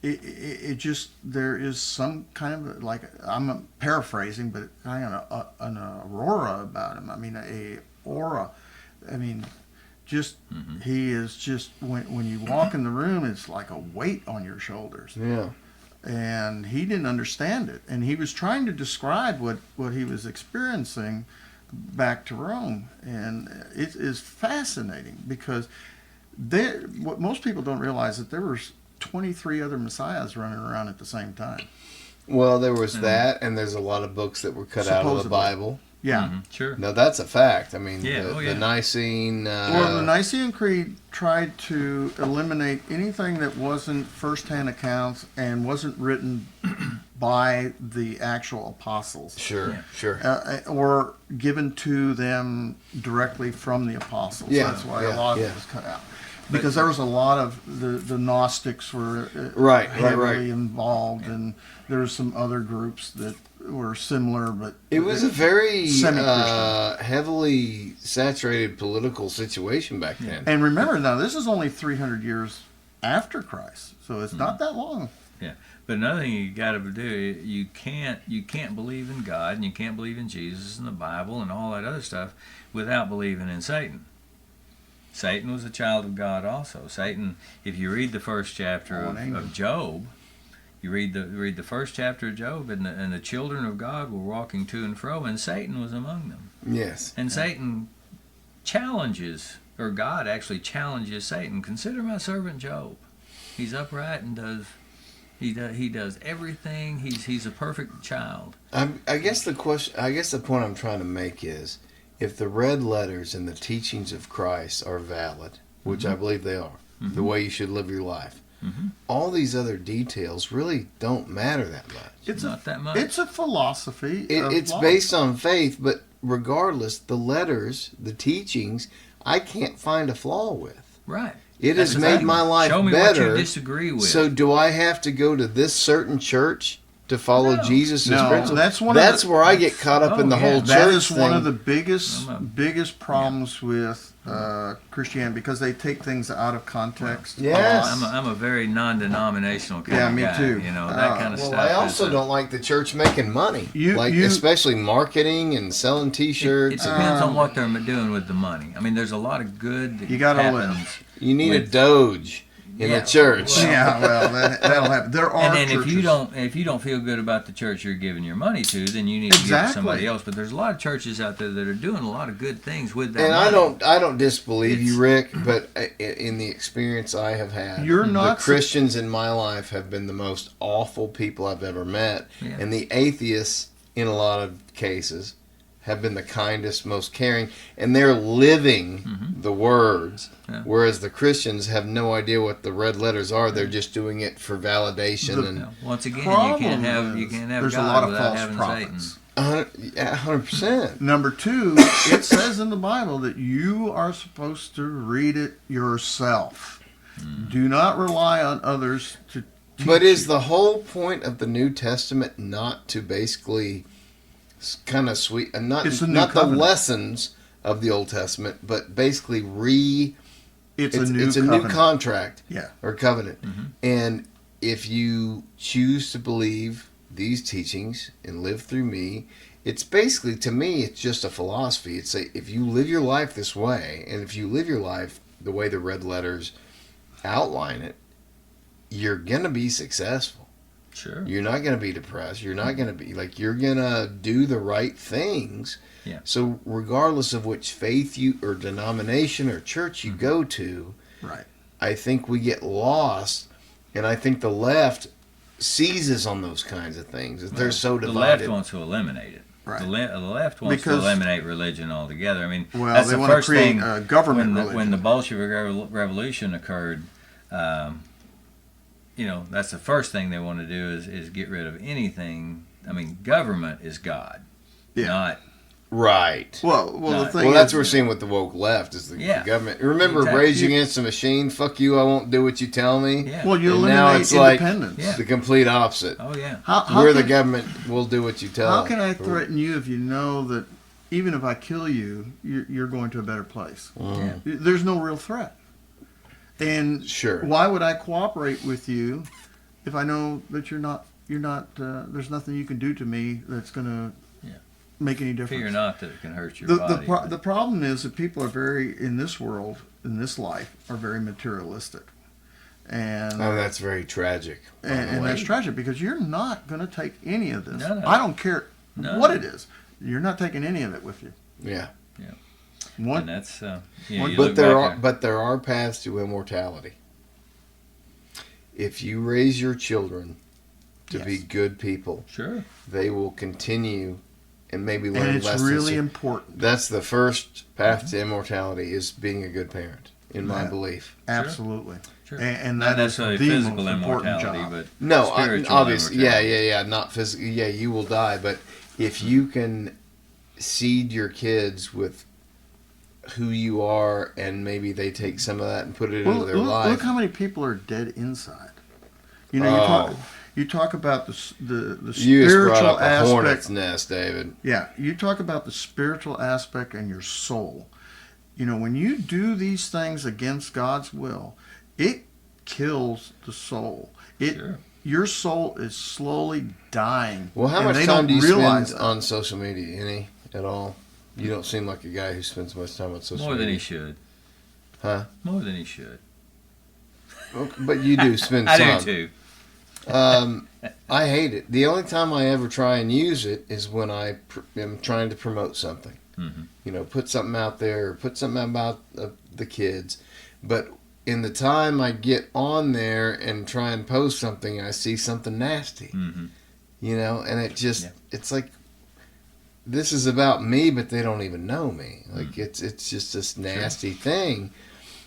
F: It just, there is some kind of, like, I'm paraphrasing, but kind of an aurora about him. A aura. Just, he is just, when you walk in the room, it's like a weight on your shoulders.
C: Yeah.
F: And he didn't understand it. And he was trying to describe what he was experiencing back to Rome. And it is fascinating because what most people don't realize that there were 23 other messiahs running around at the same time.
C: Well, there was that, and there's a lot of books that were cut out of the Bible.
F: Yeah.
G: Sure.
C: No, that's a fact. The Nicene...
F: the Nicene Creed tried to eliminate anything that wasn't first-hand accounts and wasn't written by the actual apostles.
C: Sure.
F: Or given to them directly from the apostles.
C: Yeah.
F: That's why a lot of it was cut out. Because there was a lot of the Gnostics were heavily involved, and there were some other groups that were similar, but
C: it was a very
F: Semi-Christian.
C: heavily saturated political situation back then.
F: And remember now, this is only 300 years after Christ, so it's not that long.
H: But another thing you got to do, you can't believe in God and you can't believe in Jesus and the Bible and all that other stuff without believing in Satan. Satan was a child of God also. Satan, if you read the first chapter of Job, you read the first chapter of Job, and the children of God were walking to and fro, and Satan was among them.
C: Yes.
H: And Satan challenges, or God actually challenges Satan. Consider my servant Job. He's upright and he does everything. He's a perfect child.
C: I guess the point I'm trying to make is, if the red letters and the teachings of Christ are valid, which I believe they are, the way you should live your life, all these other details really don't matter that much.
H: It's not that much.
F: It's a philosophy.
C: It's based on faith, but regardless, the letters, the teachings, I can't find a flaw with.
H: Right.
C: It has made my life better.
H: Show me what you disagree with.
C: So do I have to go to this certain church to follow Jesus' principles? That's where I get caught up in the whole church
F: That is
C: thing.
F: one of the biggest problems with Christianity, because they take things out of context.
C: Yes.
H: I'm a very non-denominational kind of guy.
F: Yeah, me too.
H: You know, that kind of stuff.
C: I also don't like the church making money. Especially marketing and selling T-shirts.
H: It depends on what they're doing with the money. I mean, there's a lot of good that
F: You gotta
H: happens.
F: live.
C: You need a Doge in the church.
F: Well, that'll happen. There are
H: And then
F: churches.
H: if you don't feel good about the church you're giving your money to, then you need to give it to somebody else. But there's a lot of churches out there that are doing a lot of good things with that
C: And
H: money.
C: I don't disbelieve you, Rick, but in the experience I have had, the Christians in my life have been the most awful people I've ever met, and the atheists, in a lot of cases, have been the kindest, most caring, and they're living the words, whereas the Christians have no idea what the red letters are. They're just doing it for validation.
H: Once again, you can't have
F: there's
H: God
F: a lot of
H: without
F: false
H: having
F: prophets.
H: Satan.
C: 100%.
F: Number two, it says in the Bible that you are supposed to read it yourself. Do not rely on others to teach
C: But is
F: you.
C: the whole point of the New Testament not to basically kind of sweet, and not the lessons of the Old Testament, but basically it's a new contract, or covenant. And if you choose to believe these teachings and live through me, it's basically, to me, it's just a philosophy. It's if you live your life this way, and if you live your life the way the red letters outline it, you're gonna be successful.
H: Sure.
C: You're not going to be depressed. You're not going to be you're going to do the right things.
H: Yeah.
C: So regardless of which faith you or denomination or church you go to,
F: right,
C: I think we get lost, and I think the left seizes on those kinds of things. They're so divided.
H: The left wants to eliminate it.
F: Right.
H: The left wants to eliminate religion altogether. I mean,
F: well,
H: that's
F: they
H: the
F: want to
H: first
F: create
H: thing
F: a government religion.
H: When the Bolshevik Revolution occurred. That's the first thing they want to do is get rid of anything. I mean, government is God, not
C: right.
F: Well, the thing
C: that's what we're seeing with the woke left is the government. Remember, Rage Against the Machine? Fuck you! I won't do what you tell me.
H: Yeah.
F: Well, you
C: and
F: eliminate
C: now it's
F: independence.
C: the complete opposite.
H: Oh yeah.
C: We're the government. We'll do what you tell.
F: How can I threaten you if you know that even if I kill you, you're going to a better place?
H: Yeah.
F: There's no real threat. And why would I cooperate with you if I know that you're not there's nothing you can do to me that's going to make any difference?
H: Fear not that it can hurt your body.
F: The problem is that people are in this world, in this life, are very materialistic. And
C: that's very tragic.
F: And that's tragic because you're not going to take any of this.
H: No.
F: I don't care what it is. You're not taking any of it with you.
C: Yeah.
H: And that's
C: but there are paths to immortality. If you raise your children to be good people, they will continue and maybe learn lessons.
F: And it's really important.
C: That's the first path to immortality, is being a good parent, in my belief.
F: Absolutely.
H: Sure.
F: And
H: not
F: that is
H: necessarily
F: the
H: physical
F: most important
H: immortality,
F: job.
H: but spiritual
C: obviously,
H: immortality.
C: not physical. Yeah, you will die, but if you can seed your kids with who you are, and maybe they take some of that and put it into their life.
F: Look how many people are dead inside. You know, You talk about the
C: You just brought
F: spiritual
C: up a hornet's
F: aspect.
C: nest, David.
F: Yeah, you talk about the spiritual aspect and your soul. You know, when you do these things against God's will, it kills the soul. Your soul is slowly dying.
C: Well, how
F: and
C: much
F: they
C: time
F: don't
C: do you
F: realize
C: spend
F: that.
C: on social media? Any at all? You don't seem like a guy who spends much time on social
H: More
C: media.
H: than he should.
C: Huh?
H: More than he should.
C: Well, but you do spend
H: I
C: some.
H: do too.
C: I hate it. The only time I ever try and use it is when I am trying to promote something.
H: Mm-hmm.
C: You know, put something out there, or put something about the kids. But in the time I get on there and try and post something, I see something nasty.
H: Mm-hmm.
C: You know, and it's like, this is about me, but they don't even know me. Like, it's just this nasty thing.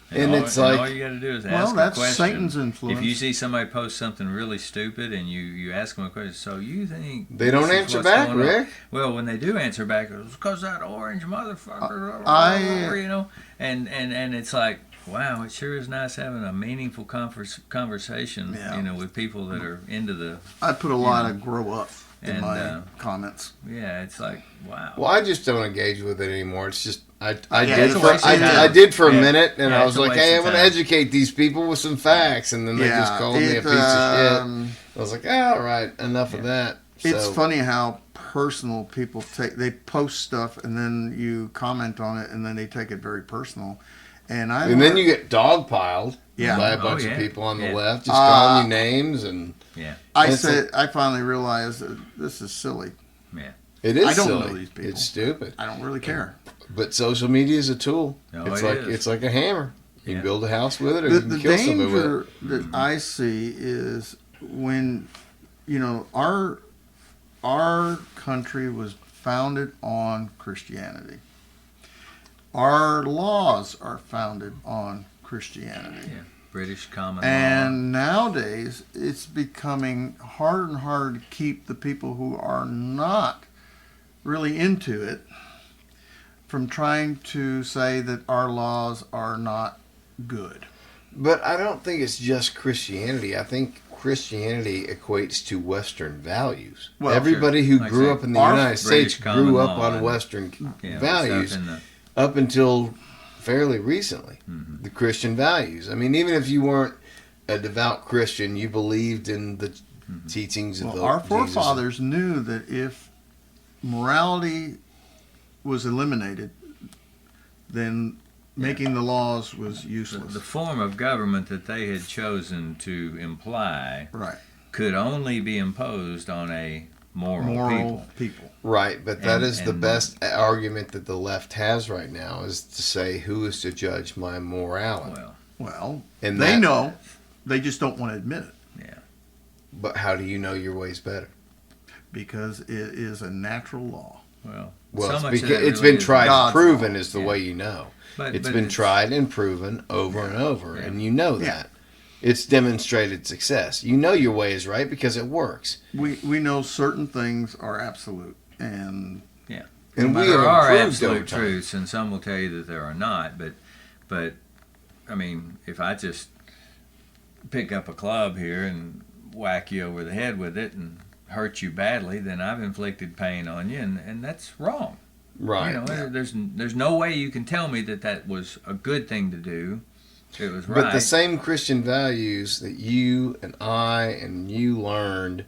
C: And it's like,
H: all you got to do is ask
F: Well,
H: a
F: that's
H: question.
F: Satan's influence.
H: If you see somebody post something really stupid and you ask them a question, so you think
C: they don't
H: this is
C: answer
H: what's
C: back,
H: going on?
C: Rick.
H: Well, when they do answer back, it's because that orange motherfucker, you know, and it's like, wow, it sure is nice having a meaningful conversation,
F: Yeah.
H: you know, with people that are into the.
F: I put a lot of grow up in
H: And,
F: my comments.
H: Yeah, it's like, wow.
C: Well, I just don't engage with it anymore. It's just I
H: it's a waste of time.
C: I did for a
H: Yeah.
C: minute, and
H: Yeah,
C: I
H: it's
C: was
H: a
C: like,
H: waste
C: "Hey,
H: of
C: I'm going to
H: time.
C: educate these people with some facts," and then they just called me a piece of shit. I was like, "All right, enough of that."
F: It's
C: So,
F: funny how personal people they post stuff and then you comment on it and then they take it very personal. And
C: then you get dogpiled
F: Yeah.
C: by a bunch
H: yeah.
C: of people on the
H: Yeah.
C: left, just calling you names, and
F: I finally realized that this is silly.
H: Yeah.
C: it is
F: I don't
C: silly.
F: know these people.
C: It's stupid.
F: I don't really care.
C: But social media is a tool.
H: No,
C: it's
H: it
C: like
H: is.
C: it's like a hammer. You
H: Yeah.
C: can build a house with it, or
F: The,
C: you can
F: the
C: kill somebody with it.
F: danger that I see is when, you know, our country was founded on Christianity. Our laws are founded on Christianity.
H: Yeah. British common law.
F: And nowadays, it's becoming harder and harder to keep the people who are not really into it from trying to say that our laws are not good.
C: But I don't think it's just Christianity. I think Christianity equates to Western values.
F: Well,
C: everybody who
H: Like
C: grew
H: say,
C: up in the
F: our
C: United States
H: British common
C: grew up
H: law
C: on
H: and,
C: Western
H: Yeah,
C: values
H: stuff in the-
C: up until fairly recently.
H: Mm-hmm.
C: The Christian values. I mean, even if you weren't a devout Christian, you believed in the teachings of
F: Well,
C: the
F: our
C: Jesus.
F: forefathers knew that if morality was eliminated, then making the laws was useless.
H: The form of government that they had chosen to imply
F: Right.
H: could only be imposed on a moral
F: Moral
H: people.
F: people.
C: Right, but that
H: And-
C: is the
H: and-
C: best argument that the left has right now, is to say, who is to judge my morality?
H: Well,
F: Well,
C: And
F: they
C: that-
F: know. They just don't want to admit it
H: yeah.
C: But how do you know your way's better?
F: because it is a natural law.
H: Well,
C: Well,
H: so
C: it's,
H: much of
C: beca-
H: that
C: it's
H: really
C: been
H: is-
C: tried and
F: God's
C: proven
F: law.
C: is the
H: Yeah.
C: way you know.
H: But
C: It's been tried and proven over and over,
H: Yeah.
C: and you know
F: Yeah.
C: that. It's demonstrated success. You know your way is right because it works.
F: We know certain things are absolute, and
C: And we
H: there
C: have
H: are
C: improved over
H: absolute
C: time.
H: truths, and some will tell you that there are not. But I mean, if I just pick up a club here and whack you over the head with it and hurt you badly, then I've inflicted pain on you, and that's wrong.
C: Right.
H: You know, there's no way you can tell me that was a good thing to do. It was right.
C: But the same Christian values that you and I and you learned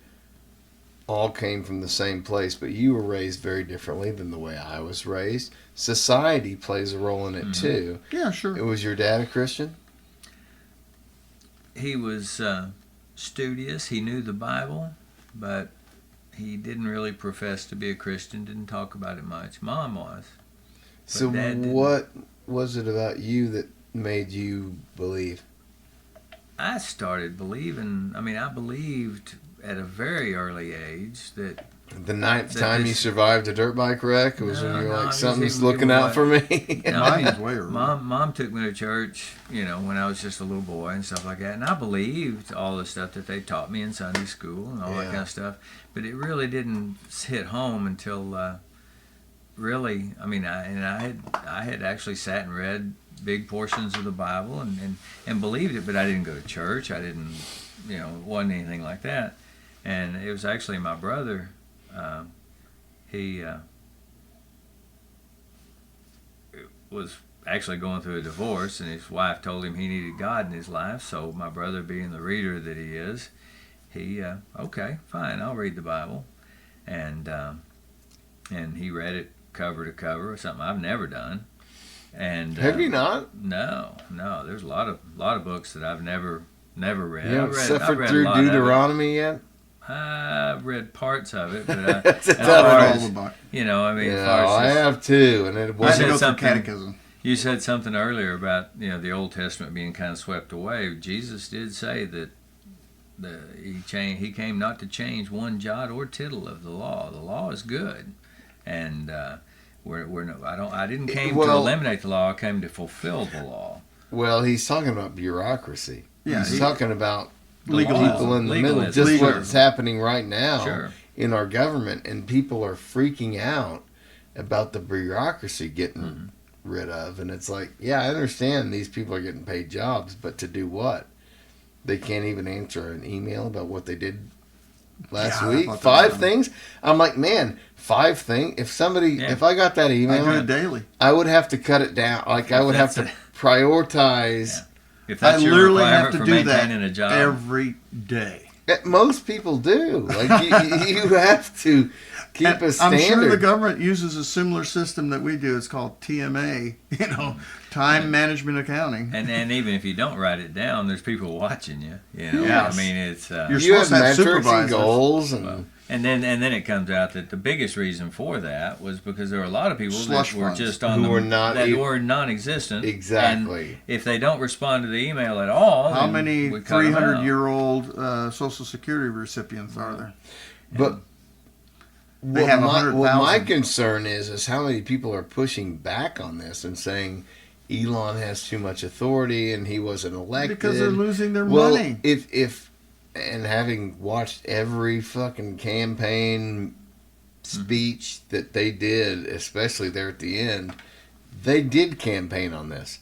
C: all came from the same place, but you were raised very differently than the way I was raised. Society plays a role in it too.
F: yeah, sure.
C: Was your dad a Christian?
H: He was studious. He knew the Bible, but he didn't really profess to be a Christian. Didn't talk about it much. Mom was.
C: So
H: Dad didn't.
C: what was it about you that made you believe?
H: I started believing. I mean, I believed at a very early age that.
C: The ninth
H: That
C: time you
H: this-
C: survived a dirt bike wreck was when
H: No,
C: you were
H: no,
C: like,
H: it was
C: something's
H: even
C: looking out for
H: before
C: me.
H: No,
F: Mine
H: I mean,
F: was way early.
H: Mom took me to church, you know, when I was just a little boy and stuff like that, and I believed all the stuff that they taught me in Sunday school and all that
C: Yeah.
H: kind of stuff. But it really didn't hit home until really. I mean, I had actually sat and read big portions of the Bible and believed it, but I didn't go to church. I didn't, you know, it wasn't anything like that. And it was actually my brother. He was actually going through a divorce, and his wife told him he needed God in his life. So my brother, being the reader that he is, he okay, fine, I'll read the Bible, and he read it cover to cover, something I've never done. And
C: Have you not?
H: No. There's a lot of books that I've never read.
C: You haven't
H: I've
C: suffered
H: read a
C: through
H: lot of it.
C: Deuteronomy yet?
H: I've read parts of it, but
C: That's
H: as
C: a
H: far
C: tough
H: as,
F: all the book.
H: you know, I mean, as
C: Yeah,
H: far as
C: I
H: just-
C: have too, and it
F: I had to
C: wasn't.
F: go through
H: something-
F: catechism.
H: You said something earlier about, you know, the Old Testament being kind of swept away. Jesus did say that he came not to change one jot or tittle of the law. The law is good, and I didn't came to eliminate the law. I came to fulfill the law.
C: Well, he's talking about bureaucracy.
F: Yeah,
C: he's talking about
F: Legalism.
C: people in the middle.
H: Legalism.
C: Just
F: Legalism.
C: what's happening right now
H: Sure.
C: in our government, and people are freaking out about the bureaucracy getting rid of. And it's like, yeah, I understand these people are getting paid jobs, but to do what? They can't even answer an email about what they did last
F: Yeah, I
C: week.
F: thought that
C: 5
F: was-
C: things. I'm like, man, 5 things. If I got that
F: I
C: email,
F: do it daily.
C: I would have to cut it down. Like I would have to prioritize.
H: Yeah. If
F: I
H: that's your
F: literally have
H: requirement
F: to
H: for
F: do that
H: maintaining a job,
F: every day.
C: Most people do. Like you have to keep
F: And
C: a standard.
F: I'm sure the government uses a similar system that we do. It's called TMA, time management accounting.
H: and even if you don't write it down, there's people watching you. You know,
F: Yes.
H: I mean, it's
F: You're
C: you have
F: supposed to have
C: metrics and
F: supervisors.
C: goals, and
H: and then it comes out that the biggest reason for that was because there were a lot of people
F: Slush
H: that were
F: funds.
H: just on
C: Who were not
H: that
C: e-
H: were non-existent.
C: Exactly.
H: And if they don't respond to the email at all,
F: How
H: then
F: many
H: we cut 'em out.
F: 300-year-old Social Security recipients are there?
C: but
F: They
C: what
F: have
C: my
F: 100,000.
C: concern is how many people are pushing back on this and saying Elon has too much authority and he wasn't elected
F: Because they're losing their
C: well,
F: money.
C: If and having watched every fucking campaign speech that they did, especially there at the end, they did campaign on this.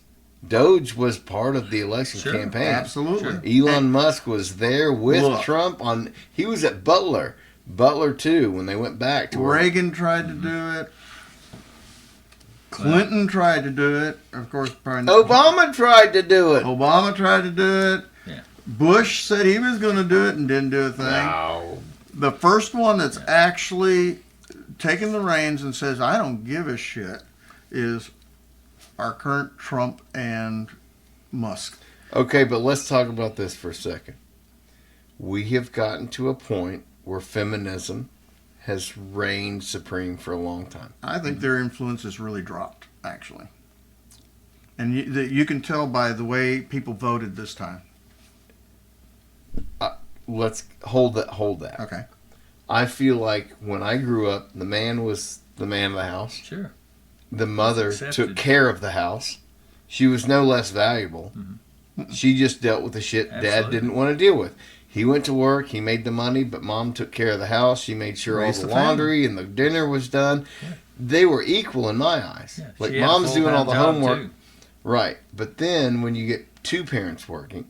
C: Doge was part of the election
H: Sure.
C: campaign.
F: Absolutely.
C: Elon Musk was there with
F: Look.
C: Trump on. He was at Butler too when they went back to where
F: Reagan tried to do it. Clinton tried to do it. Of course, probably
C: Obama tried to do it.
F: Obama tried to do it.
H: Yeah.
F: Bush said he was going to do it and didn't do a thing.
C: No.
F: The first one that's actually taken the reins and says, I don't give a shit, is our current Trump and Musk.
C: Okay, but let's talk about this for a second. We have gotten to a point where feminism has reigned supreme for a long time.
F: I think their influence has really dropped, actually. And you can tell by the way people voted this time.
C: Let's hold that.
F: Okay.
C: I feel like when I grew up, the man was the man of the house.
H: Sure.
C: The mother
H: Accepted.
C: took care of the house. She was no less valuable. She just dealt with the shit Dad
H: Absolutely.
C: didn't want to deal with. He went to work, he made the money, but Mom took care of the house. She made sure
F: Raised
C: all the
F: the family.
C: laundry and the dinner was done.
H: Yeah.
C: They were equal in my eyes.
H: Yeah,
C: Like
H: she had a
C: Mom's doing all the
H: full-time job,
C: homework.
H: too.
C: Right. But then when you get two parents working,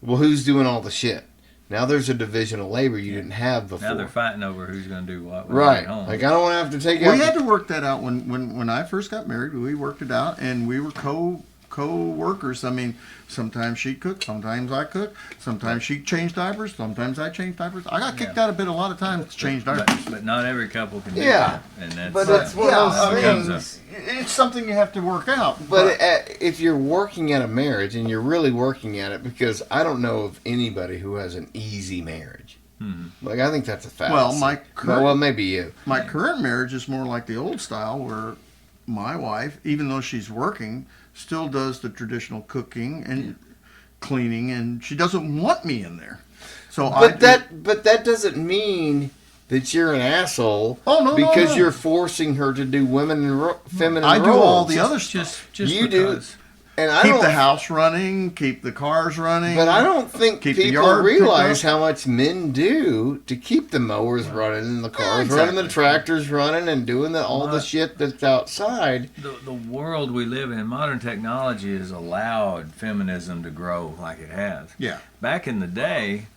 C: well, who's doing all the shit? Now there's a division of labor you didn't have before.
H: Now they're fighting over who's going to do what. when they
C: Right.
H: get home.
C: Like I don't want to have to take
F: We
C: out.
F: had to work that out when I first got married. We worked it out, and we were co-workers. I mean, sometimes she cooked, sometimes I cooked, sometimes she changed diapers, sometimes I changed diapers. I got kicked out a bit a lot of times to change diapers.
H: But not every couple can do
C: Yeah.
H: that. And that's,
C: But it's one
F: Yeah,
C: of
F: I
C: those
F: mean,
C: things.
F: it's something you have to work out.
C: But if you're working at a marriage and you're really working at it, because I don't know of anybody who has an easy marriage. Like I think that's a fallacy.
F: Well, my current-
C: well, maybe you.
F: my current marriage is more like the old style, where my wife, even though she's working, still does the traditional cooking and cleaning, and she doesn't want me in there. So
C: But that doesn't mean that you're an asshole.
F: Oh, no,
C: because
F: no.
C: you're forcing her to do feminine
F: I
C: roles.
F: do all the other stuff.
H: just
C: You do.
H: because.
C: And I
F: Keep
C: don't,
F: the house running, keep the cars running.
C: But I don't think
F: Keep the
C: people
F: yard picked
C: realize
F: up.
C: how much men do to keep the mowers running and the cars running, the
F: exactly.
C: tractors running, and doing all the
H: Well,
C: shit that's outside.
H: The world we live in, modern technology has allowed feminism to grow like it has.
F: Yeah.
H: Back in the day,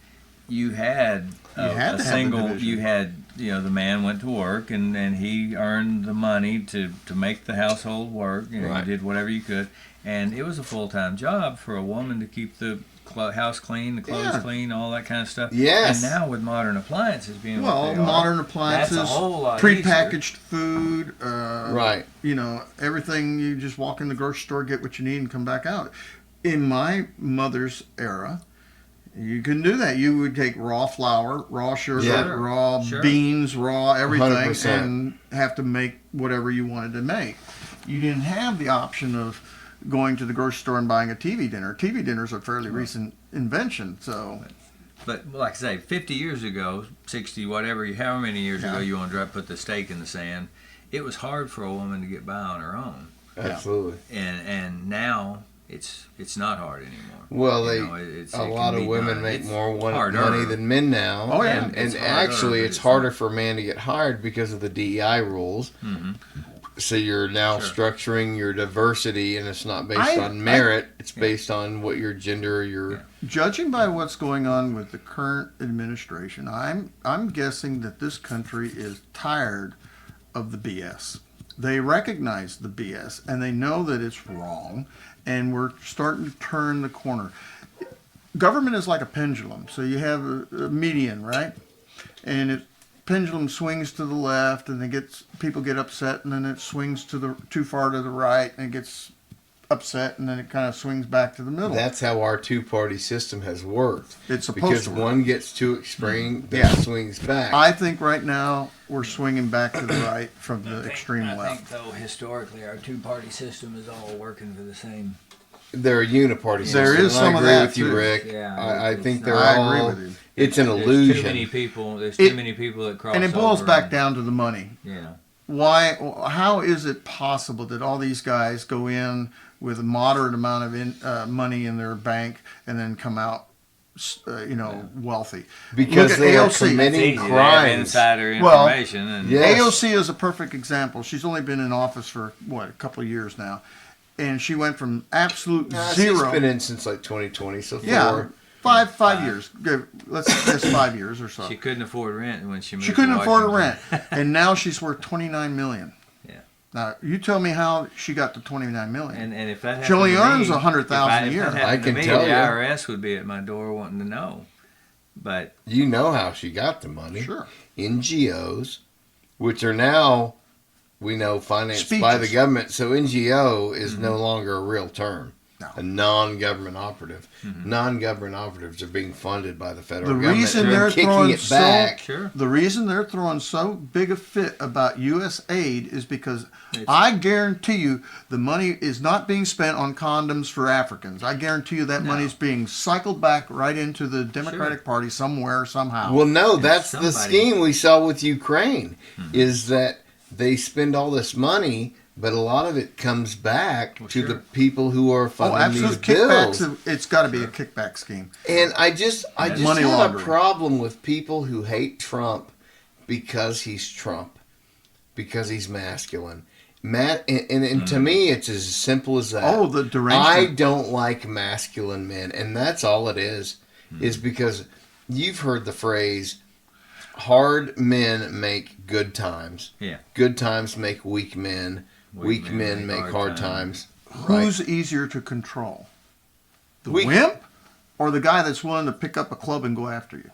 H: you had
F: You had
H: a
F: to have the
H: single.
F: division.
H: You had the man went to work and he earned the money to make the household work.
C: Right.
H: You did whatever you could, and it was a full-time job for a woman to keep the house clean, the clothes
F: Yeah.
H: clean, all that kind of stuff.
C: Yes.
H: And now with modern appliances being
F: Well,
H: what they
F: modern
H: are,
F: appliances,
H: that's a whole lot
F: prepackaged food,
C: Right.
F: Everything. You just walk in the grocery store, get what you need, and come back out. In my mother's era, you couldn't do that. You would take raw flour, raw sugar,
C: Yeah.
F: raw
H: Sure.
F: beans, raw everything,
C: 100%.
F: and have to make whatever you wanted to make. You didn't have the option of going to the grocery store and buying a TV dinner. TV dinner's a fairly recent invention, so
H: But like I say, 50 years ago, 60, whatever, however many years ago you want to put the stake in the sand, it was hard for a woman to get by on her own.
C: Absolutely.
H: And now it's not hard anymore.
C: Well,
H: It
C: a
H: can
C: lot
H: be
C: of women
H: done.
C: make
H: It's
C: more
H: harder.
C: money than men now.
F: Oh, yeah.
C: And
H: It's harder,
C: actually,
H: but
C: it's
H: it's
C: harder
H: not.
C: for a man to get hired because of the DEI rules.
H: Mm-hmm.
C: So you're now
H: Sure.
C: structuring your diversity, and it's not based
F: I-
C: on merit. It's based on what your gender, your
F: judging by what's going on with the current administration, I'm guessing that this country is tired of the BS. They recognize the BS and they know that it's wrong, and we're starting to turn the corner. Government is like a pendulum. So you have a median, right? And it pendulum swings to the left, and people get upset, and then it swings too far to the right, and it gets upset, and then it kind of swings back to the middle.
C: That's how our two-party system has worked.
F: It's supposed
C: because
F: to work.
C: one gets too extreme, then
F: Yeah.
C: it swings back.
F: I think right now we're swinging back to the right from the extreme
H: I
F: left.
H: think, though, historically, our two-party system is all working for the same.
C: They're a uniparty system.
F: There is
C: and
F: some
C: I
F: of
C: agree
F: that,
C: with you,
F: too.
C: Rick.
H: Yeah,
C: I
H: it's
C: think
H: not-
C: they're
F: I
C: all.
F: agree with you.
C: It's an
H: There's
C: illusion.
H: too many people. There's
F: It-
H: too many people that cross
F: And it boils
H: over
F: back
H: and-
F: down to the money.
H: Yeah.
F: Why? How is it possible that all these guys go in with a moderate amount of money in their bank and then come out, wealthy?
C: Because
F: Look at
C: they are
F: AOC.
C: committing
H: It's easy. They have
C: crimes.
H: insider
F: Well,
H: information. And
C: Yes.
F: AOC is a perfect example. She's only been in office for a couple of years now, and she went from absolute
C: Nah,
F: zero.
C: She's been in since like 2020, so
F: Yeah,
C: 4.
F: five years. Let's guess 5 years or so.
H: she couldn't afford rent when she moved.
F: She couldn't
H: to
F: afford a
H: Washington.
F: rent, and now she's worth $29 million.
H: Yeah.
F: Now you tell me how she got to $29 million.
H: And if that happened
F: She only
H: to
F: earns
H: me,
F: $100,000 a
H: if
F: year.
H: that happened
C: I
H: to
C: can
H: me,
C: tell
H: the
C: you.
H: IRS would be at my door wanting to know. But
C: You know how she got the money.
F: Sure.
C: NGOs, which are now, we know, financed by the
F: Speeches.
C: government. So NGO is no longer a real term.
F: No.
C: A non-government operative. Non-government operatives are being funded by the federal
F: The
C: government.
F: reason
C: and
F: they're
C: kicking
F: throwing
C: it back.
H: sure.
F: The reason they're throwing so big a fit about U.S. aid is because
H: It's-
F: I guarantee you the money is not being spent on condoms for Africans. I guarantee you that
H: No.
F: money is being cycled back right into the Democratic Party somewhere, somehow.
C: Well, no, that's the
H: somebody-
C: scheme we saw with Ukraine, is that they spend all this money, but a lot of it comes back to
H: sure.
C: the people who are funding
F: absolute
C: these bills.
F: kickbacks. It's got to be a kickback scheme.
C: And I just
F: Money
C: have
F: laundering.
C: a problem with people who hate Trump because he's Trump, because he's masculine. And to me, it's as simple as that.
F: Oh, the derangement.
C: I don't like masculine men, and that's all it is because you've heard the phrase, hard men make good times.
H: Yeah.
C: Good times make weak men. Weak men make hard times.
F: Who's easier to control? The
C: We-
F: wimp or the guy that's willing to pick up a club and go after you?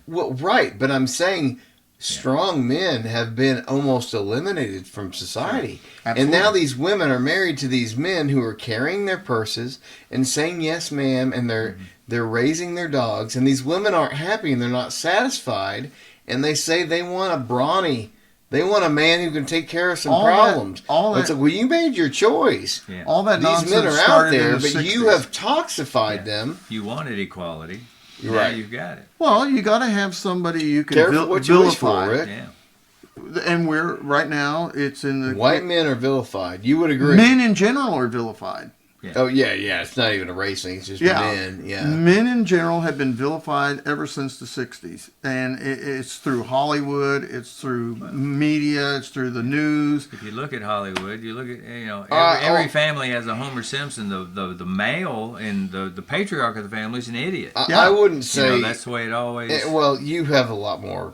C: Well, right, but I'm saying strong men have been almost eliminated from society. And
F: Absolutely.
C: now these women are married to these men who are carrying their purses and saying yes ma'am, and they're raising their dogs, and these women aren't happy and they're not satisfied, and they say they want a brawny, they want a man who can take care of some
F: All that-
C: problems.
F: all
C: It's
F: that-
C: like, well, you made your choice.
H: Yeah.
F: All that
C: These
F: nonsense
C: men are out
F: started
C: there,
F: in the
C: but you
F: 60s.
C: have toxified them.
H: You wanted equality.
C: You're
H: Now
C: right.
H: you've got it.
F: Well, you got to have somebody you can
C: Careful what you wish for,
F: vilify.
C: Rick.
H: Yeah.
F: And we're right now. It's in the
C: White men are vilified. You would agree.
F: Men in general are vilified.
C: Oh, yeah. It's not even a race thing. It's just men. Yeah.
F: Men in general have been vilified ever since the 60s. And it's through Hollywood, it's through media, it's through the news.
H: If you look at Hollywood, you look at, every family has a Homer Simpson. The male and the patriarch of the family is an idiot.
C: I wouldn't say...
H: that's the way it always...
C: Well, you have a lot more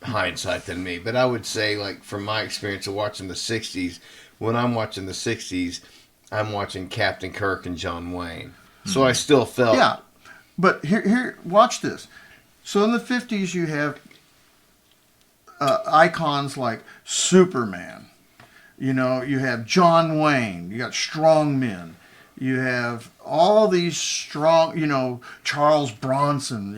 C: hindsight than me. But I would say, like, from my experience of watching the 60s, when I'm watching the 60s... I'm watching Captain Kirk and John Wayne. So I still felt...
F: Yeah, but here, watch this. So in the 50s, you have icons like Superman. You have John Wayne. You got strong men. You have all these strong, Charles Bronson,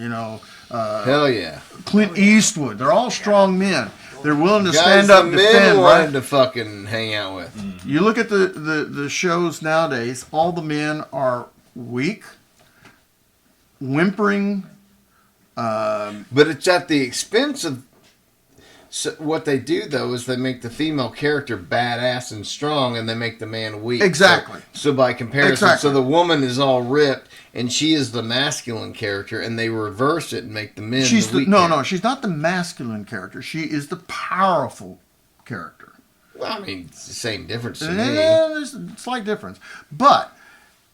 C: hell yeah.
F: Clint Eastwood. They're all strong men. They're willing to
C: Guys
F: stand up and defend,
C: wanted to fucking hang out with.
F: Mm-hmm. You look at the shows nowadays, all the men are weak, whimpering.
C: But it's at the expense of... So what they do, though, is they make the female character badass and strong, and they make the man weak.
F: Exactly.
C: So by comparison, so the woman is all ripped, and she is the masculine character, and they reverse it and make the men the weak
F: No, she's not the masculine character. She is the powerful character.
C: Well, I mean, it's the same difference to me.
F: There's a slight difference. But,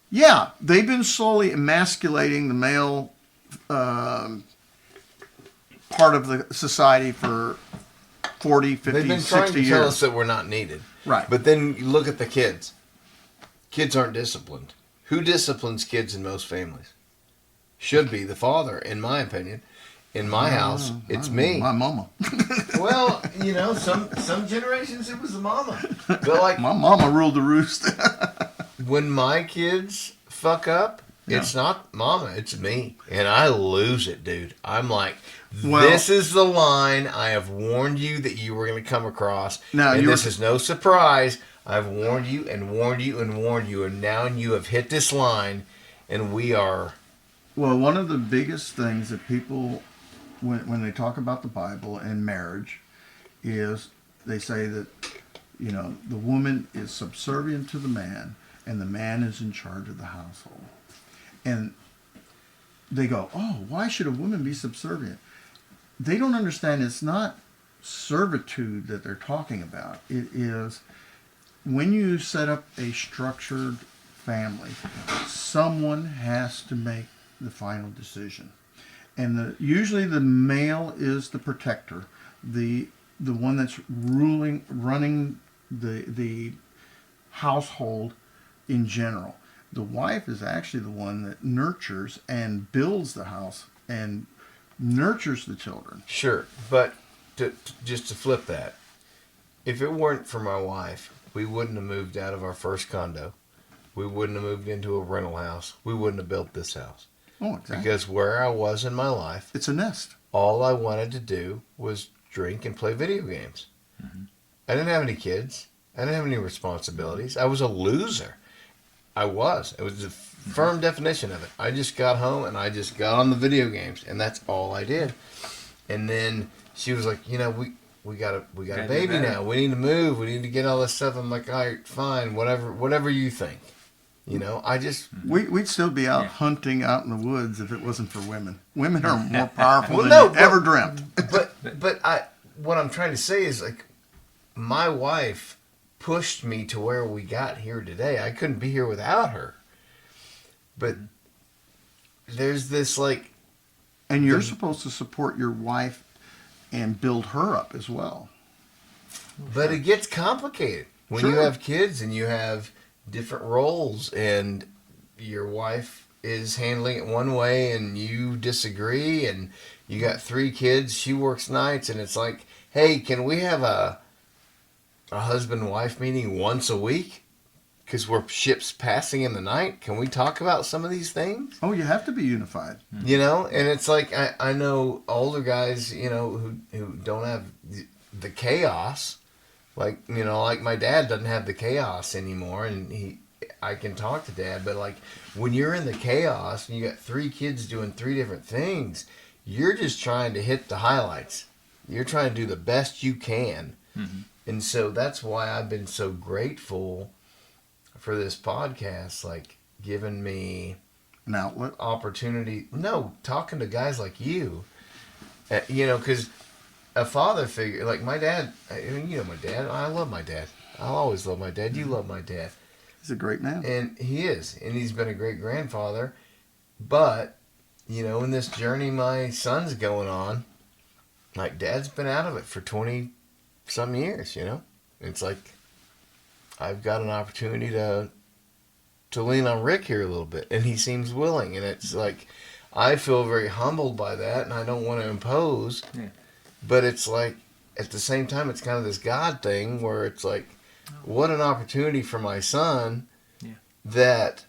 F: yeah, they've been slowly emasculating the male part of the society for 40, 50, 60 years.
C: They've been trying to tell us that we're not needed.
F: Right.
C: But then you look at the kids. Kids aren't disciplined. Who disciplines kids in most families? Should be the father, in my opinion. In my house, it's me.
F: My mama.
C: Well, some generations it was the mama. But like
F: my mama ruled the roost.
C: when my kids fuck up, it's not mama, it's me. And I lose it, dude. I'm like, this is the line I have warned you that you were going to come across. And this is no surprise. I've warned you and warned you and warned you. And now you have hit this line. And we are...
F: Well, one of the biggest things that people, when they talk about the Bible and marriage, is they say that, the woman is subservient to the man and the man is in charge of the household. And they go, oh, why should a woman be subservient? They don't understand it's not servitude that they're talking about. It is when you set up a structured family, someone has to make the final decision. And usually the male is the protector, the one that's running the household in general. The wife is actually the one that nurtures and builds the house and nurtures the children.
C: Sure, but just to flip that, if it weren't for my wife, we wouldn't have moved out of our first condo. We wouldn't have moved into a rental house. We wouldn't have built this house.
F: Oh, exactly.
C: Because where I was in my life,
F: it's a nest.
C: All I wanted to do was drink and play video games. Mm-hmm. I didn't have any kids. I didn't have any responsibilities. I was a loser. I was. It was the firm definition of it. I just got home and I just got on the video games, and that's all I did. And then she was like, we got a baby now. We need to move. We need to get all this stuff. I'm like, all right, fine, whatever you think. I just...
F: We'd still be out hunting out in the woods if it wasn't for women. Women are more powerful than you ever dreamt.
C: But what I'm trying to say is, like, my wife pushed me to where we got here today. I couldn't be here without her. But there's this, like...
F: And you're supposed to support your wife and build her up as well.
C: But it gets complicated. When you have kids and you have different roles and your wife is handling it one way and you disagree and you got 3 kids, she works nights, and it's like, hey, can we have a husband-wife meeting once a week? Because we're ships passing in the night. Can we talk about some of these things?
F: Oh, you have to be unified.
C: And it's like, I know older guys, who don't have the chaos. Like, like my dad doesn't have the chaos anymore, and I can talk to Dad, but like when you're in the chaos and you got 3 kids doing 3 different things, you're just trying to hit the highlights. You're trying to do the best you can. Mm-hmm. And so that's why I've been so grateful for this podcast, like giving me
F: An outlet.
C: opportunity. No, talking to guys like you, because a father figure like my dad. I mean, you know my dad. I love my dad. I'll always love my dad. You love my dad.
F: He's a great man.
C: And he is. And he's been a great grandfather. But, in this journey my son's going on, like, Dad's been out of it for 20-some years, It's like, I've got an opportunity to lean on Rick here a little bit. And he seems willing. And it's like, I feel very humbled by that. And I don't want to impose.
H: Yeah.
C: But it's like, at the same time, it's kind of this God thing where it's like, what an opportunity for my son that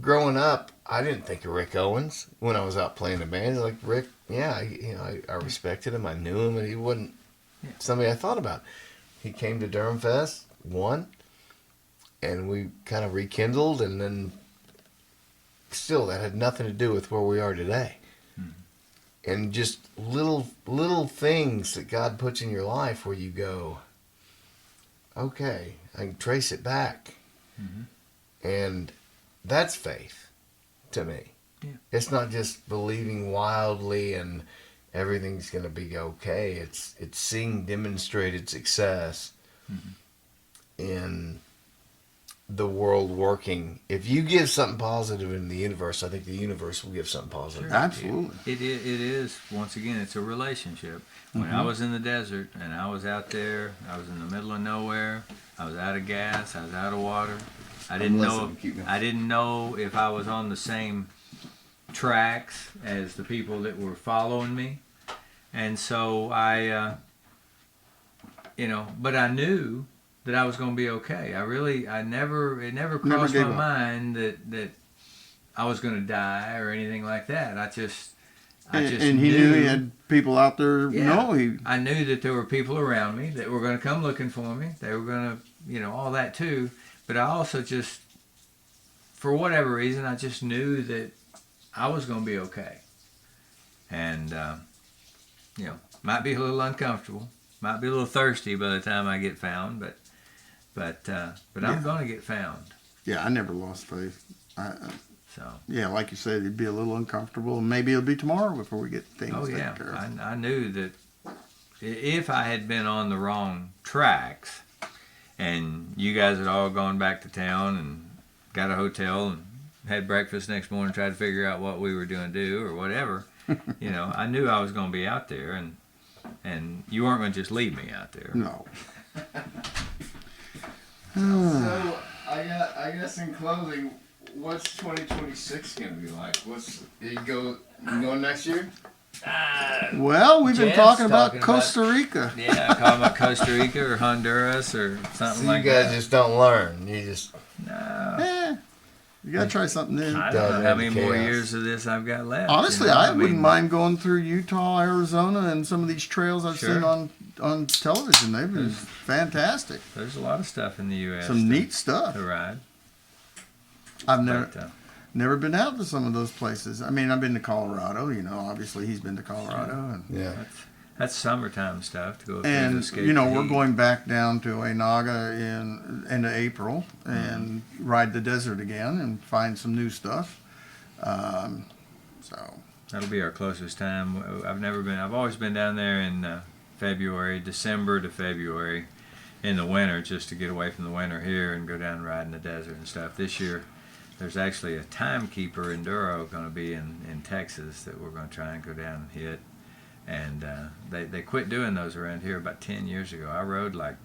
C: growing up, I didn't think of Rick Owens when I was out playing the band. Like, Rick, I respected him. I knew him, and he wasn't somebody I thought about. He came to Durham Fest, won, and we kind of rekindled, and then still that had nothing to do with where we are today. And just little things that God puts in your life where you go, okay, I can trace it back. And that's faith to me.
H: Yeah.
C: It's not just believing wildly and everything's going to be okay. It's seeing demonstrated success in the world working. If you give something positive in the universe, I think the universe will give something positive.
H: Sure.
F: Absolutely.
H: It is, once again, it's a relationship. When I was in the desert and I was out there, I was in the middle of nowhere, I was out of gas, I was out of water. I didn't know if I was on the same tracks as the people that were following me. And so I but I knew that I was going to be okay. It never crossed my mind that I was going to die or anything like that. I just
F: And he knew he had people out there.
H: Yeah, I knew that there were people around me that were going to come looking for me. They were going to, all that too. But I also just, for whatever reason, I just knew that I was going to be okay. And, might be a little uncomfortable, might be a little thirsty by the time I get found, but I'm going to get found.
F: Yeah, I never lost faith.
H: So.
F: Yeah, like you said, it'd be a little uncomfortable. Maybe it'll be tomorrow before we get things
H: Oh
F: taken
H: yeah,
F: care of.
H: I knew that if I had been on the wrong tracks, and you guys had all gone back to town and got a hotel and had breakfast next morning, tried to figure out what we were going to do or whatever, I knew I was going to be out there, and you weren't going to just leave me out there.
F: No.
C: So I guess in closing, what's 2026 gonna be like? You going next year?
F: Well, we've been
H: Jed's
F: talking about
H: talking
F: Costa Rica.
H: Yeah, talking about Costa Rica or Honduras or something
C: So
H: like
C: you guys
H: that.
C: just don't learn. You just
H: No,
F: You gotta try something new.
H: I don't know how many more
C: chaos.
H: years of this I've got left.
F: Honestly, I wouldn't mind going through Utah, Arizona, and some of these trails I've
H: Sure.
F: seen on television. They've been fantastic.
H: There's a lot of stuff in the U.S.
F: Some neat stuff.
H: to ride.
F: I've
H: But,
F: never been out to some of those places. I mean, I've been to Colorado. Obviously he's been to Colorado, and
C: yeah.
H: that's summertime stuff to go through
F: and
H: the escape the
F: we're
H: heat.
F: going back down to Onaga in end of April and ride the desert again and find some new stuff. So
H: That'll be our closest time. I've always been down there in February, December to February, in the winter, just to get away from the winter here and go down and ride in the desert and stuff. This year, there's actually a timekeeper enduro going to be in Texas that we're going to try and go down and hit. And they quit doing those around here about 10 years ago. I rode like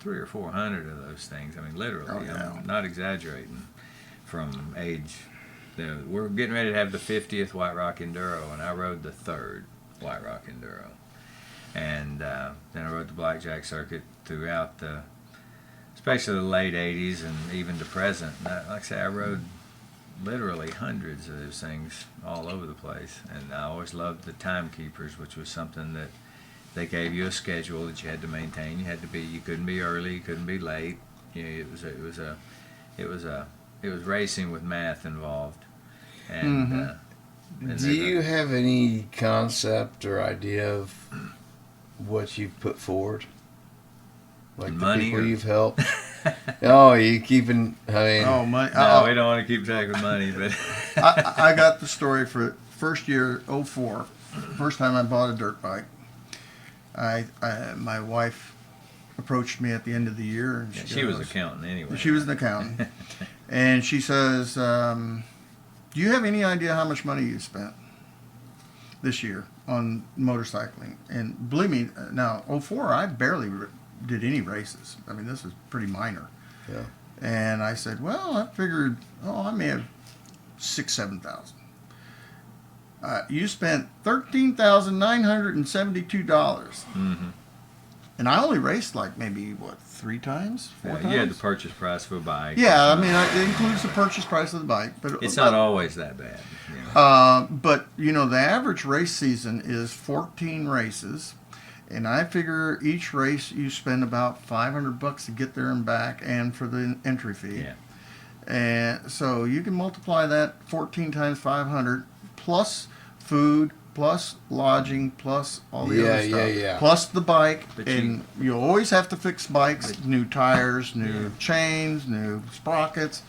H: 300 or 400 of those things. I mean, literally.
F: Oh, yeah.
H: I'm not exaggerating. From age, we're getting ready to have the 50th White Rock Enduro, and I rode the 3rd White Rock Enduro. And then I rode the Blackjack circuit throughout especially the late 80s and even to present. And like I say, I rode literally hundreds of those things all over the place. And I always loved the timekeepers, which was something that they gave you a schedule that you had to maintain. You couldn't be early, you couldn't be late. It was racing with math involved. And,
C: Do you have any concept or idea of what you've put forward? Like the
H: Money
C: people
H: or-
C: you've helped? Oh, you keeping? I mean,
F: Oh, money.
H: No, we don't want to keep track of money, but
F: I got the story for first year, '04. First time I bought a dirt bike. My wife approached me at the end of the year, and
H: she was accountant anyway.
F: She was an accountant, and she says, "Do you have any idea how much money you spent this year on motorcycling?" And believe me, now '04, I barely did any races. I mean, this was pretty minor.
C: Yeah.
F: And I said, "Well, I figured, I may have $7,000." You spent $13,972.
H: Mm-hmm.
F: And I only raced like maybe, 3 times? 4 times?
H: You had the purchase price of a bike.
F: Yeah, I mean, it includes the purchase price of the bike. But
H: It's not always that bad. You know.
F: But, the average race season is 14 races. And I figure each race you spend about $500 to get there and back and for the entry fee.
H: Yeah.
F: And so you can multiply that 14 times 500 plus food, plus lodging, plus all the other stuff, plus the bike.
H: But
F: and you always have to fix bikes, new tires, new chains, new sprockets.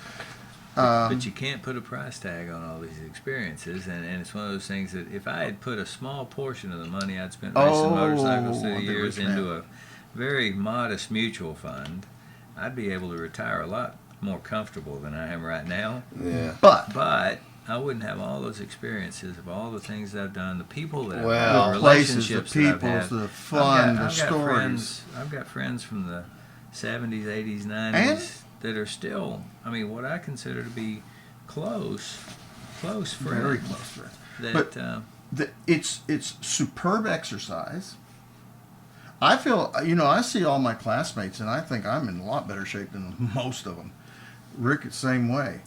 H: But you can't put a price tag on all these experiences, and it's one of those things that if I had put a small portion of the money I'd spent racing motorcycles through the years into a very modest mutual fund, I'd be able to retire a lot more comfortable than I am right now.
C: Yeah.
F: But
H: I wouldn't have all those experiences of all the things that I've done, the people that I've
C: Well,
H: had,
F: the
H: the
F: places, the
H: relationships that I've
F: peoples,
H: had.
F: the fun, the
H: I've got
F: stories.
H: I've got friends from the 70s, 80s, 90s
F: And?
H: that are still, what I consider to be close friends.
F: Very close friends.
H: That,
F: But it's superb exercise. I feel, I see all my classmates, and I think I'm in a lot better shape than most of them. Rick, the same way.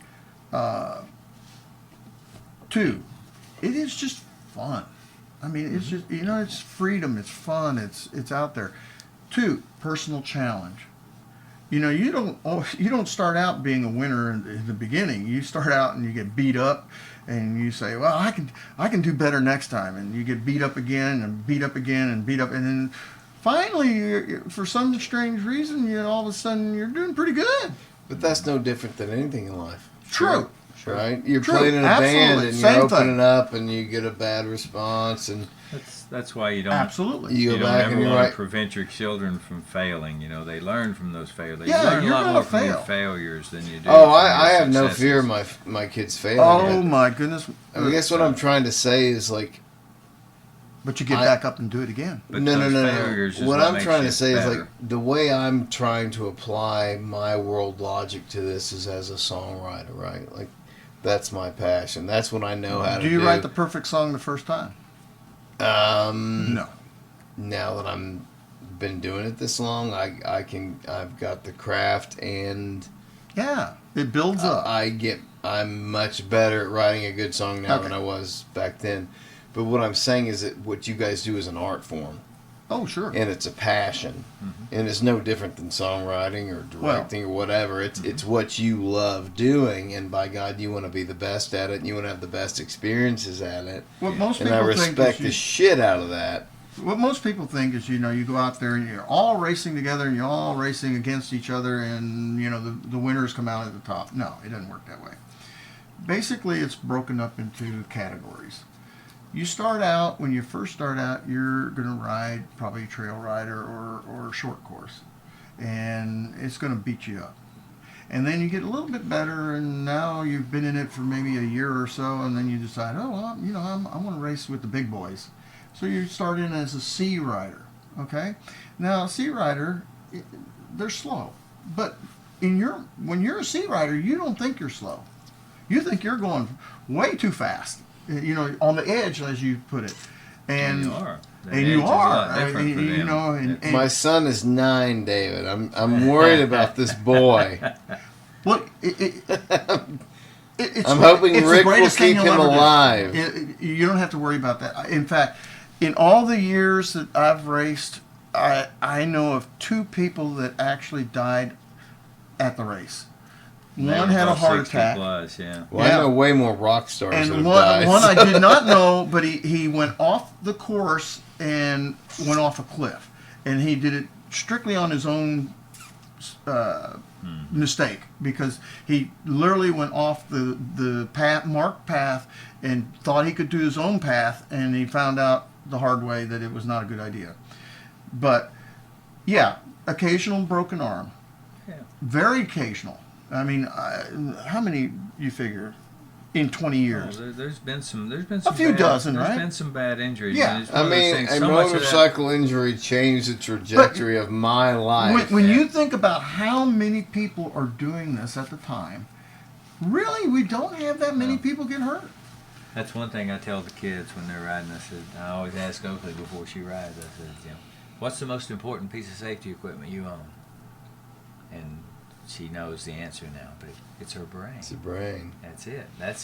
F: 2, it is just fun. I mean, it's just, it's freedom, it's fun, it's out there. 2, personal challenge. You don't start out being a winner in the beginning. You start out and you get beat up, and you say, "Well, I can do better next time," and you get beat up again and beat up again and beat up, and then finally, for some strange reason, all of a sudden you're doing pretty good.
C: But that's no different than anything in life.
F: True.
C: Right? You're
F: True.
C: playing in a
F: Absolutely.
C: band and
F: Same
C: you're opening
F: thing.
C: up and you get a bad response and
H: that's why you don't.
F: Absolutely.
C: you
H: You
C: go
H: don't
C: back
H: ever
C: and you're
H: want
C: right.
H: to prevent your children from failing. They learn from those failures. They
F: Yeah,
H: learn a
F: you're
H: lot
F: gonna
H: more from your
F: fail.
H: failures than you do.
C: Oh,
H: from
C: I
H: your
C: have no
H: successes.
C: fear of my kids failing.
F: Oh my goodness.
C: I guess what I'm trying to say is
F: But you get back up and do it again.
H: But
C: no.
H: those failures is
C: What I'm
H: makes
C: trying
H: you
C: to say is
H: better.
C: the way I'm trying to apply my world logic to this is as a songwriter, right? That's my passion. That's what I know how to do.
F: Do you write the perfect song the first time? No.
C: Now that I'm been doing it this long, I've got the craft and
F: Yeah, it builds up.
C: I'm much better at writing a good song now than
F: Okay.
C: I was back then. But what I'm saying is that what you guys do is an art form.
F: Oh, sure.
C: And it's a passion. And it's no different than songwriting or directing or whatever. It's what you love doing, and by God, you want to be the best at it, and you want to have the best experiences at it.
F: What most
C: And
F: people
C: I
F: think
C: respect
F: is
C: the shit out of that.
F: what most people think is, you go out there and you're all racing together and you're all racing against each other, and the winners come out at the top. No, it doesn't work that way. Basically, it's broken up into categories. When you first start out, you're going to ride probably a trail rider or short course, and it's going to beat you up. And then you get a little bit better, and now you've been in it for maybe a year or so, and then you decide, I want to race with the big boys. So you start in as a C rider, okay? Now, a C rider, they're slow, but when you're a C rider, you don't think you're slow. You think you're going way too fast. On the edge, as you put it, and
H: you are.
F: And you are.
C: My son is 9, David. I'm worried about this boy.
F: Well,
C: I'm hoping
F: it's the
C: Rick will
F: greatest thing
C: keep
F: you'll
C: him
F: ever do.
C: alive.
F: You don't have to worry about that. In fact, in all the years that I've raced, I know of 2 people that actually died at the race. One had a heart attack.
H: Plus, yeah.
C: Well, I know way more rock stars that
F: And
C: have
F: one
C: died.
F: I did not know, but he went off the course and went off a cliff. And he did it strictly on his own mistake, because he literally went off the marked path and thought he could do his own path, and he found out the hard way that it was not a good idea. But yeah, occasional broken arm, very occasional. I mean, how many you figure in 20 years?
H: Well, there's been some
F: a few dozen, right?
H: There's been some bad injuries.
F: Yeah.
H: And it's
C: I
H: one of those
C: mean,
H: things,
C: a
H: so much of that-
C: motorcycle injury changed the trajectory of my life.
F: When you think about how many people are doing this at the time, really, we don't have that many people get hurt.
H: That's one thing I tell the kids when they're riding. I always ask Oakley before she rides. I said, what's the most important piece of safety equipment you own? And she knows the answer now, but it's her brain.
C: It's the brain.
H: That's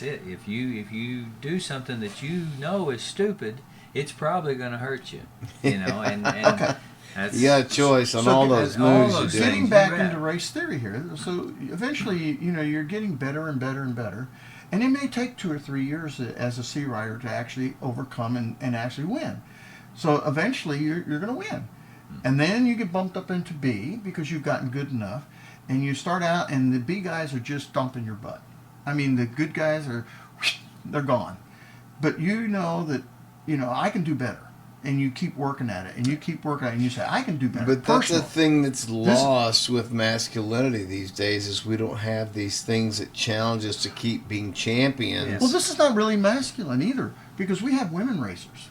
H: it. If you do something that you know is stupid, it's probably going to hurt you. And
F: Okay.
H: that's,
C: You got a choice on
F: So
C: all those
H: all
C: moves
H: those
C: you do.
F: Getting
H: things.
F: back
H: You
F: into
H: bet.
F: race theory here, so eventually, you're getting better and better and better, and it may take 2 or 3 years as a C rider to actually overcome and actually win. So eventually, you're going to win, and then you get bumped up into B because you've gotten good enough, and you start out, and the B guys are just dumping your butt. I mean, the good guys they're gone, but you know that I can do better. And you keep working at it, and you keep working at it, and you say, I can do better.
C: But that's the
F: Personal.
C: thing that's lost with masculinity these days is we don't have these things that challenge us to keep being champions.
F: Well, this is not really masculine either, because we have women racers.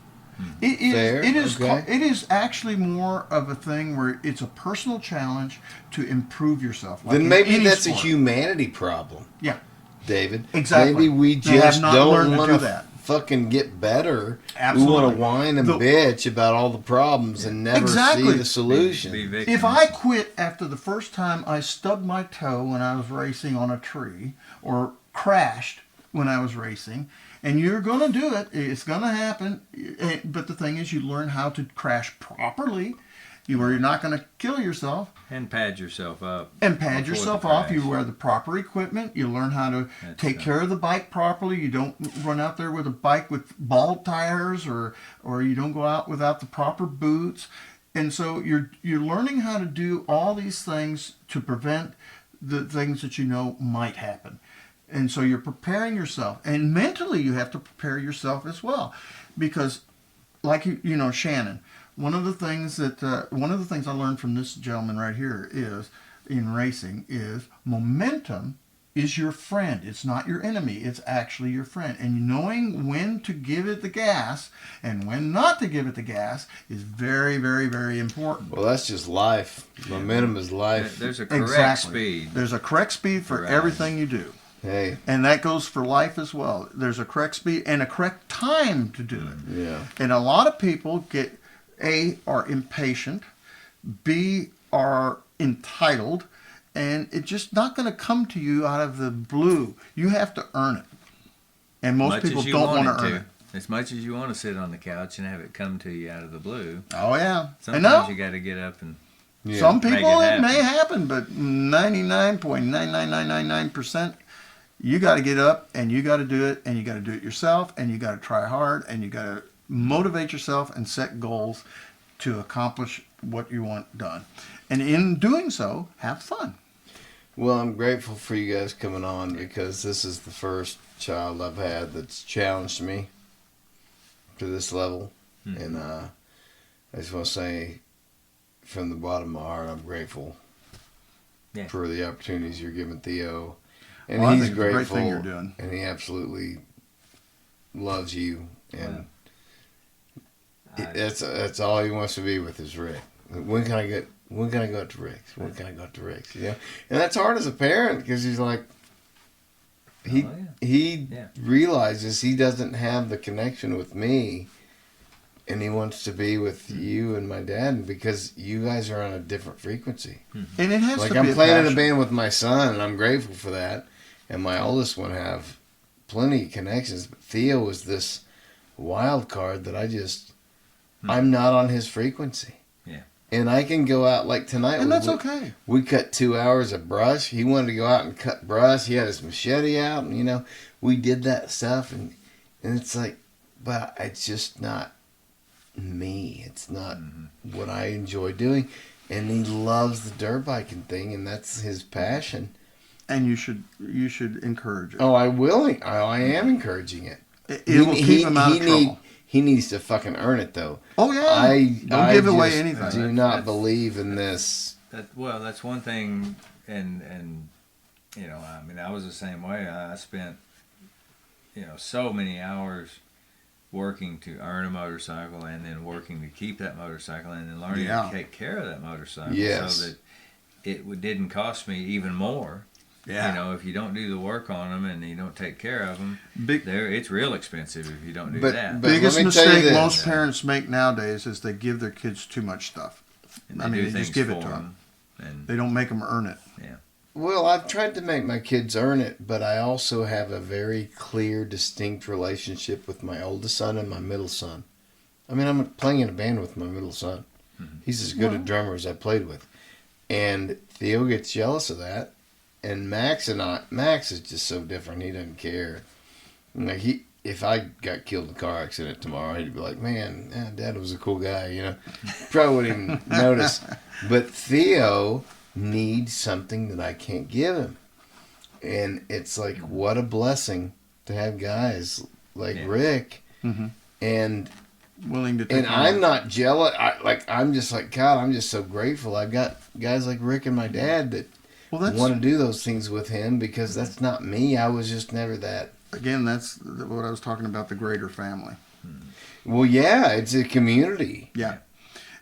F: It is.
C: Fair,
F: It is.
C: okay.
F: It is actually more of a thing where it's a personal challenge to improve yourself. Like
C: Then
F: in
C: maybe
F: any
C: that's
F: sport.
C: a humanity problem,
F: Yeah.
C: David.
F: Exactly.
C: Maybe we
F: They have
C: just
F: not
C: don't
F: learned to
C: want
F: do
C: to
F: that.
C: fucking get better.
F: Absolutely.
C: We want to whine and
F: The-
C: bitch about all the problems and never
F: Exactly.
C: see the solution.
H: Be victims.
F: If I quit after the first time I stubbed my toe when I was racing on a tree, or crashed when I was racing, and you're going to do it, it's going to happen. But the thing is, you learn how to crash properly, where you're not going to kill yourself.
H: And pad yourself up.
F: And pad
H: before
F: yourself
H: the
F: off.
H: crash.
F: You wear the proper equipment. You learn how to take care of the bike properly. You don't run out there with a bike with bald tires, or you don't go out without the proper boots. And so you're learning how to do all these things to prevent the things that might happen. And so you're preparing yourself. And mentally you have to prepare yourself as well. Because like Shannon, one of the things I learned from this gentleman right here is, in racing, is momentum is your friend. It's not your enemy. It's actually your friend. And knowing when to give it the gas and when not to give it the gas is very, very, very important.
C: Well, that's just life. Momentum is life.
H: There's a correct
F: Exactly.
H: speed.
F: There's a correct speed for
H: Right.
F: everything you do.
C: Hey,
F: And that goes for life as well. There's a correct speed and a correct time to do it.
C: yeah.
F: And a lot of people are impatient, B, are entitled, and it's just not going to come to you out of the blue. You have to earn it. And most
H: Much
F: people
H: as you
F: don't
H: want
F: want to
H: it
F: earn
H: to.
F: it.
H: As much as you want to sit on the couch and have it come to you out of the blue,
F: Oh, yeah.
H: sometimes you got to get up and
C: Yeah.
F: Some
H: Make
F: people
H: it
F: it may happen, but 99.99999%, you got to get up and you got to do it, and you got to do it yourself, and you got to try hard, and you got to motivate yourself and set goals to accomplish what you want done. And in doing so, have fun.
C: Well, I'm grateful for you guys coming on because this is the first child I've had that's challenged me to this level.
H: Mm-hmm.
C: And I just want to say from the bottom of my heart, I'm grateful for the opportunities you're giving Theo. And
F: Well, I
C: he's
F: think it's a great
C: grateful.
F: thing you're doing.
C: And he absolutely loves you. And that's all he wants to be with is Rick. When can I go up to Rick's? When can I go up to Rick's? And that's hard as a parent because he's like, he realizes he doesn't have the connection with me, and he wants to be with you and my dad because you guys are on a different frequency.
F: And it has
C: Like
F: to be
C: I'm playing in a
F: passion.
C: band with my son, and I'm grateful for that. And my oldest one have plenty of connections, but Theo is this wild card that I'm not on his frequency.
H: Yeah.
C: And I can go out like tonight.
F: And that's okay.
C: We cut 2 hours of brush. He wanted to go out and cut brush. He had his machete out, and we did that stuff. And it's like, but it's just not me. It's not what I enjoy doing. and he loves the dirt biking thing, and that's his passion.
F: And you should encourage it.
C: Oh, I am encouraging it.
F: It will keep him out of trouble.
C: He needs to fucking earn it, though.
F: Oh yeah, don't give away anything.
C: I do not believe in this.
H: That's one thing, and you know, I mean, I was the same way. I spent, you know, so many hours working to earn a motorcycle, and then working to keep that motorcycle, and then learning to take care of that motorcycle, so that it didn't cost me even more. Yeah. You know, if you don't do the work on them and you don't take care of them, it's real expensive if you don't do that.
F: But biggest mistake most parents make nowadays is they give their kids too much stuff. I mean, they just give it to them. And they don't make them earn it.
H: Yeah.
C: Well, I've tried to make my kids earn it, but I also have a very clear, distinct relationship with my oldest son and my middle son. I mean, I'm playing in a band with my middle son. Mm-hmm. He's as good a drummer as I played with. And Theo gets jealous of that. And Max is just so different. He doesn't care. Like if I got killed in a car accident tomorrow, he'd be like, "Man, Dad was a cool guy," you know. Probably wouldn't even notice. But Theo needs something that I can't give him, and it's like, what a blessing to have guys like Rick, and
F: willing to.
C: And I'm not jealous. I'm just like, God, I'm just so grateful. I've got guys like Rick and my dad that. Want to do those things with him, because that's not me. I was just never that.
F: Again, that's what I was talking about, the greater family.
C: Well, yeah, it's a community.
F: Yeah.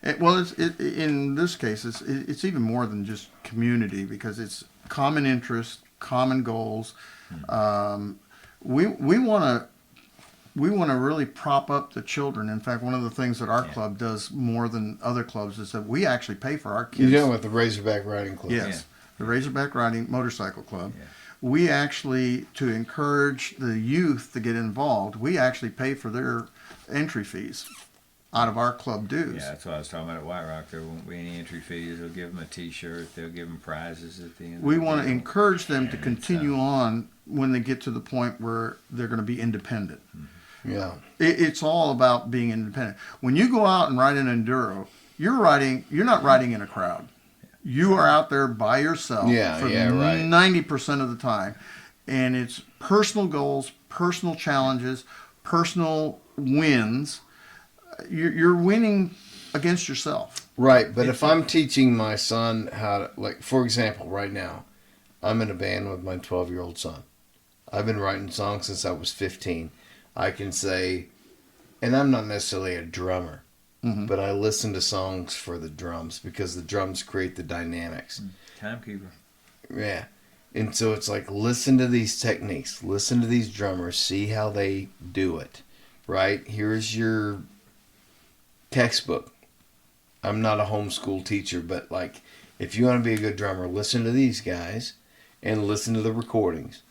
F: In this case, it's even more than just community, because it's common interests, common goals. We want to really prop up the children. In fact, one of the things that our club does more than other clubs is that we actually pay for our kids.
C: You're talking about the Razorback Riding Club.
F: Yes. Yeah. The Razorback Riding Motorcycle Club. Yeah. We actually, to encourage the youth to get involved, we actually pay for their entry fees out of our club dues.
H: Yeah, that's what I was talking about at White Rock. There won't be any entry fees. They'll give them a T-shirt. They'll give them prizes at the end.
F: We want to encourage them to continue on when they get to the point where they're going to be independent.
C: Yeah.
F: It's all about being independent. When you go out and ride an enduro, you're not riding in a crowd. You are out there by yourself for 90% of the time. And it's personal goals, personal challenges, personal wins. You're winning against yourself.
C: Right, but if I'm teaching my son how to, like, for example, right now, I'm in a band with my 12-year-old son. I've been writing songs since I was 15. I can say, and I'm not necessarily a drummer, but I listen to songs for the drums, because the drums create the dynamics.
H: Timekeeper.
C: Yeah. And so it's like, listen to these techniques. Listen to these drummers. See how they do it. Right? Here's your textbook. I'm not a homeschool teacher, but like, if you want to be a good drummer, listen to these guys and listen to the recordings.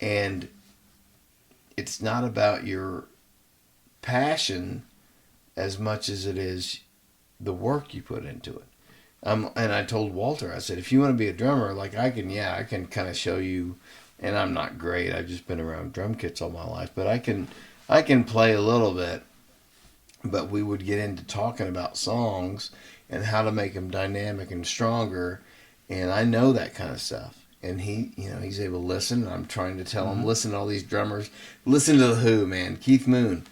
C: And it's not about your passion as much as it is the work you put into it. And I told Walter, I said, if you want to be a drummer, like I can kind of show you, and I'm not great. I've just been around drum kits all my life, but I can play a little bit. But we would get into talking about songs and how to make them dynamic and stronger, and I know that kind of stuff. And he's able to listen. And I'm trying to tell him, listen to all these drummers, listen to the Who, man, Keith Moon.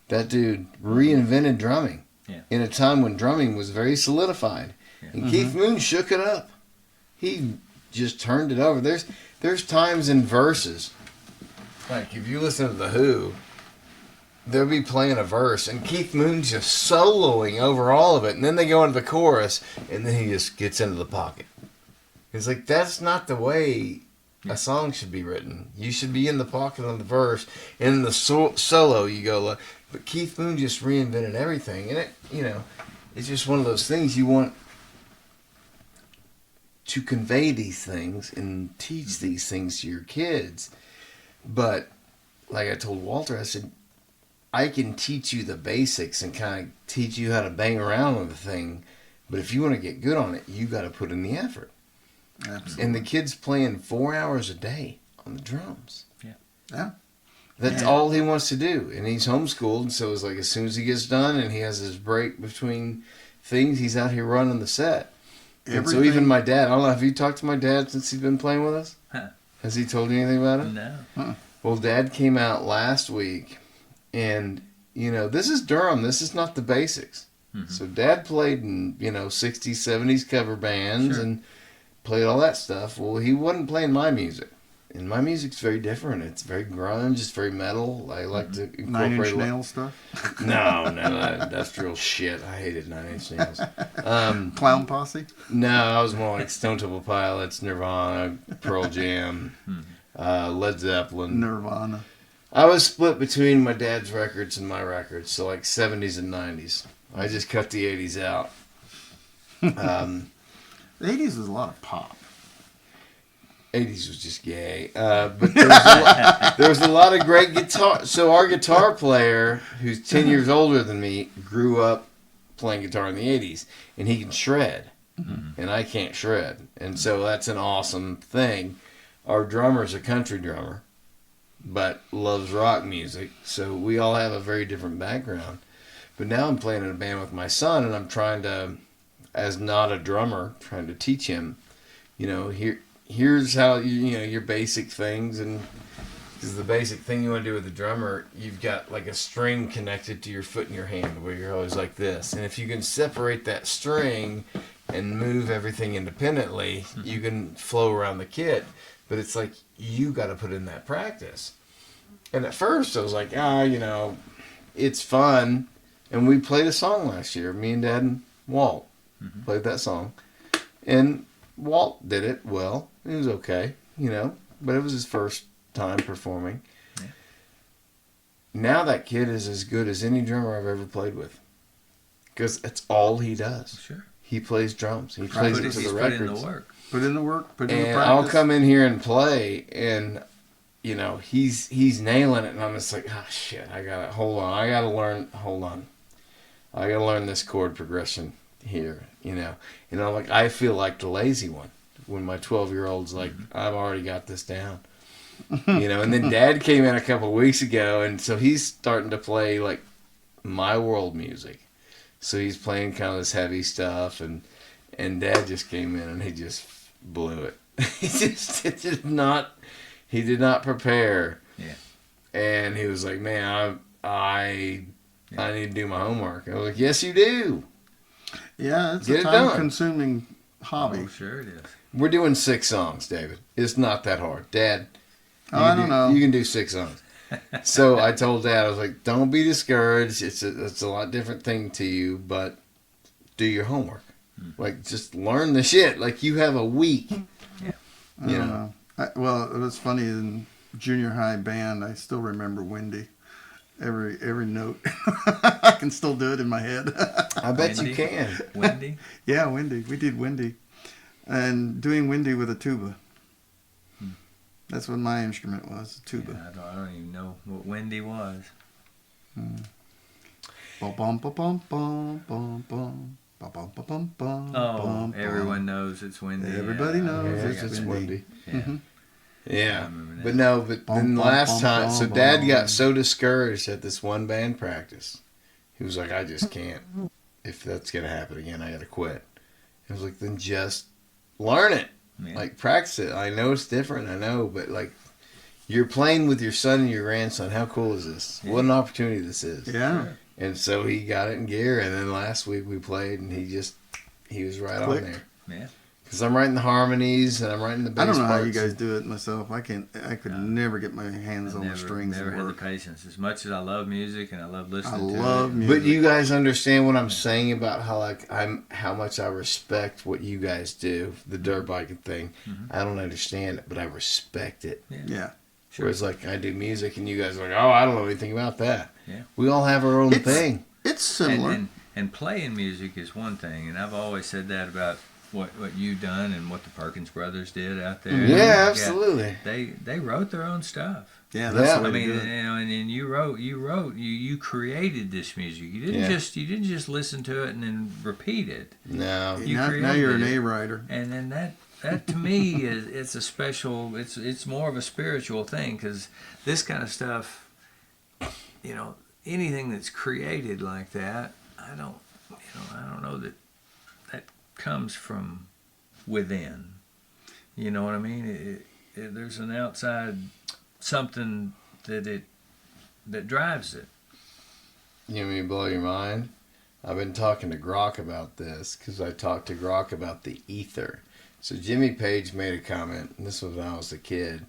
C: That dude reinvented drumming in a time when drumming was very solidified. Yeah. And Keith Moon shook it up. He just turned it over. There's times in verses, like if you listen to the Who, they'll be playing a verse, and Keith Moon's just soloing over all of it, and then they go into the chorus, and then he just gets into the pocket. It's like, that's not the way a song should be written. You should be in the pocket on the verse, and in the solo you go, but Keith Moon just reinvented everything, and it's just one of those things you want to convey these things and teach these things to your kids. But like I told Walter, I said, I can teach you the basics and kind of teach you how to bang around with the thing, but if you want to get good on it, you got to put in the effort. Absolutely. And the kid's playing 4 hours a day on the drums.
F: Yeah.
C: That's all he wants to do. And he's homeschooled, and so it's like as soon as he gets done and he has his break between things, he's out here running the set. And so even my dad, I don't know, have you talked to my dad since he's been playing with us?
H: Huh.
C: Has he told you anything about it?
H: No.
C: Well, Dad came out last week, and, this is Durham. This is not the basics.
H: Mm-hmm.
C: So Dad played in, 60s, 70s cover bands
H: Sure.
C: and played all that stuff. Well, he wasn't playing my music. And my music's very different. It's very grunge. It's very metal. I like to incorporate...
F: 9 Inch Nails stuff?
C: No, that industrial shit. I hated 9 Inch Nails.
F: Clown Posse?
C: No, I was more like Stone Temple Pilots, Nirvana, Pearl Jam, Led Zeppelin.
F: Nirvana.
C: I was split between my dad's records and my records, so like 70s and 90s. I just cut the 80s out.
F: The 80s was a lot of pop.
C: 80s was just gay. But there was a lot of great guitar. So our guitar player, who's 10 years older than me, grew up playing guitar in the 80s, and he can shred, and I can't shred. And so that's an awesome thing. Our drummer's a country drummer, but loves rock music, so we all have a very different background. But now I'm playing in a band with my son, and I'm trying to, as not a drummer, trying to teach him, here's how, your basic things. And because the basic thing you want to do with the drummer, you've got like a string connected to your foot and your hand where you're always like this. And if you can separate that string and move everything independently, you can flow around the kit. But it's like, you got to put in that practice. And at first I was like, it's fun. And we played a song last year. Me and Dad and Walt played that song. And Walt did it well. It was okay, but it was his first time performing. Yeah. Now that kid is as good as any drummer I've ever played with. Because it's all he does.
H: Sure.
C: He plays drums. He plays it to the records.
H: Put in the work.
F: Put in the work. Put in the practice.
C: And I'll come in here and play, and he's nailing it, and I'm just like, shit, I gotta learn this chord progression here, and I'm like, I feel like the lazy one when my 12-year-old's like, I've already got this down, and then Dad came in a couple of weeks ago, and so he's starting to play like my world music, so he's playing kind of this heavy stuff, and Dad just came in and he just blew it. He did not prepare. Yeah. And he was like, man, I need to do my homework. I was like, yes, you do.
F: Yeah, it's a time-consuming hobby.
H: Oh, sure it is.
C: We're doing 6 songs, David. It's not that hard. Dad,
F: I don't know.
C: You can do 6 songs. So I told Dad, I was like, don't be discouraged. It's a lot different thing to you, but do your homework. Like, just learn the shit. Like, you have a week.
F: Yeah. Well, it was funny in junior high band. I still remember Windy. Every note. I can still do it in my head.
C: I bet you can.
H: Windy?
F: Yeah, Windy. We did Windy. And doing Windy with a tuba. That's what my instrument was, a tuba.
H: Yeah, I don't even know what Windy was.
F: Bum, bum, bum, bum, bum, bum.
H: Oh, everyone knows it's Windy.
F: Everybody knows
C: it's Windy.
H: Yeah.
F: Mm-hmm.
C: Yeah, but then last time, so Dad got so discouraged at this one band practice. He was like, I just can't. If that's going to happen again, I got to quit. I was like, then just learn it. Yeah. Like, practice it. I know it's different, I know, but like, you're playing with your son and your grandson. How cool is this? Yeah. What an opportunity this is.
F: Yeah. Sure.
C: And so he got it in gear, and then last week we played, and he was right on there.
H: Yeah.
C: Because I'm writing the harmonies, and I'm writing the bass
F: I don't know
C: parts.
F: how you guys do it myself. I could never get my hands on the strings.
H: Never had the patience. As much as I love music and I love listening to it.
F: I love music.
C: But you guys understand what I'm saying about how much I respect what you guys do, the dirt biking thing. Mm-hmm. I don't understand it, but I respect it.
F: Yeah.
C: Sure. Whereas like I do music, and you guys are like, oh, I don't know anything about that.
H: Yeah.
C: We all have our own thing.
F: It's similar.
H: And playing music is one thing, and I've always said that about what you've done and what the Perkins brothers did out there.
C: Yeah, absolutely.
H: They wrote their own stuff.
F: Yeah, that's
H: I mean, and you created this music. You didn't just listen to it and then repeat it.
C: No.
F: Now you're an A writer.
H: And then that to me it's a special. It's more of a spiritual thing, because this kind of stuff, anything that's created like that, I don't know that comes from within. You know what I mean? There's an outside something that drives it.
C: You know me blow your mind? I've been talking to Grok about this because I talked to Grok about the ether. So Jimmy Page made a comment, and this was when I was a kid.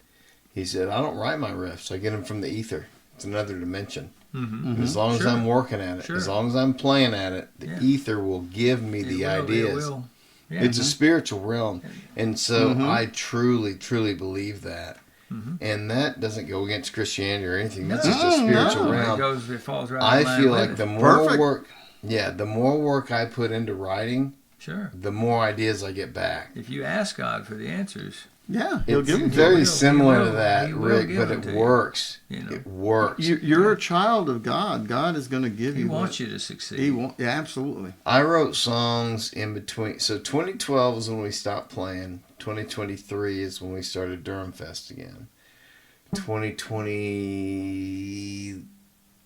C: He said, I don't write my riffs. I get them from the ether. It's another dimension.
H: Mm-hmm.
C: As long as I'm working at it, as long as I'm playing at it, the ether will give me the ideas.
H: It will. Yeah.
C: It's a spiritual realm. And so I truly, truly believe that. Mm-hmm. And that doesn't go against Christianity or anything. That's just a spiritual realm.
H: It falls right
C: I
H: in line
C: feel
H: with
C: like
H: it.
C: the more work, the more work I put into writing, the more ideas I get back.
H: If you ask God for the answers,
F: he'll give them.
C: It's very similar to
H: He
C: that,
H: will
C: Rick,
H: give
C: but
H: them
C: it
H: to you.
C: works.
H: You know.
C: It works.
F: You're a child of God. God is going to give you.
H: He wants you to succeed.
F: He wants. Yeah, absolutely.
C: I wrote songs in between. So 2012 is when we stopped playing. 2023 is when we started Durham Fest again. 2020,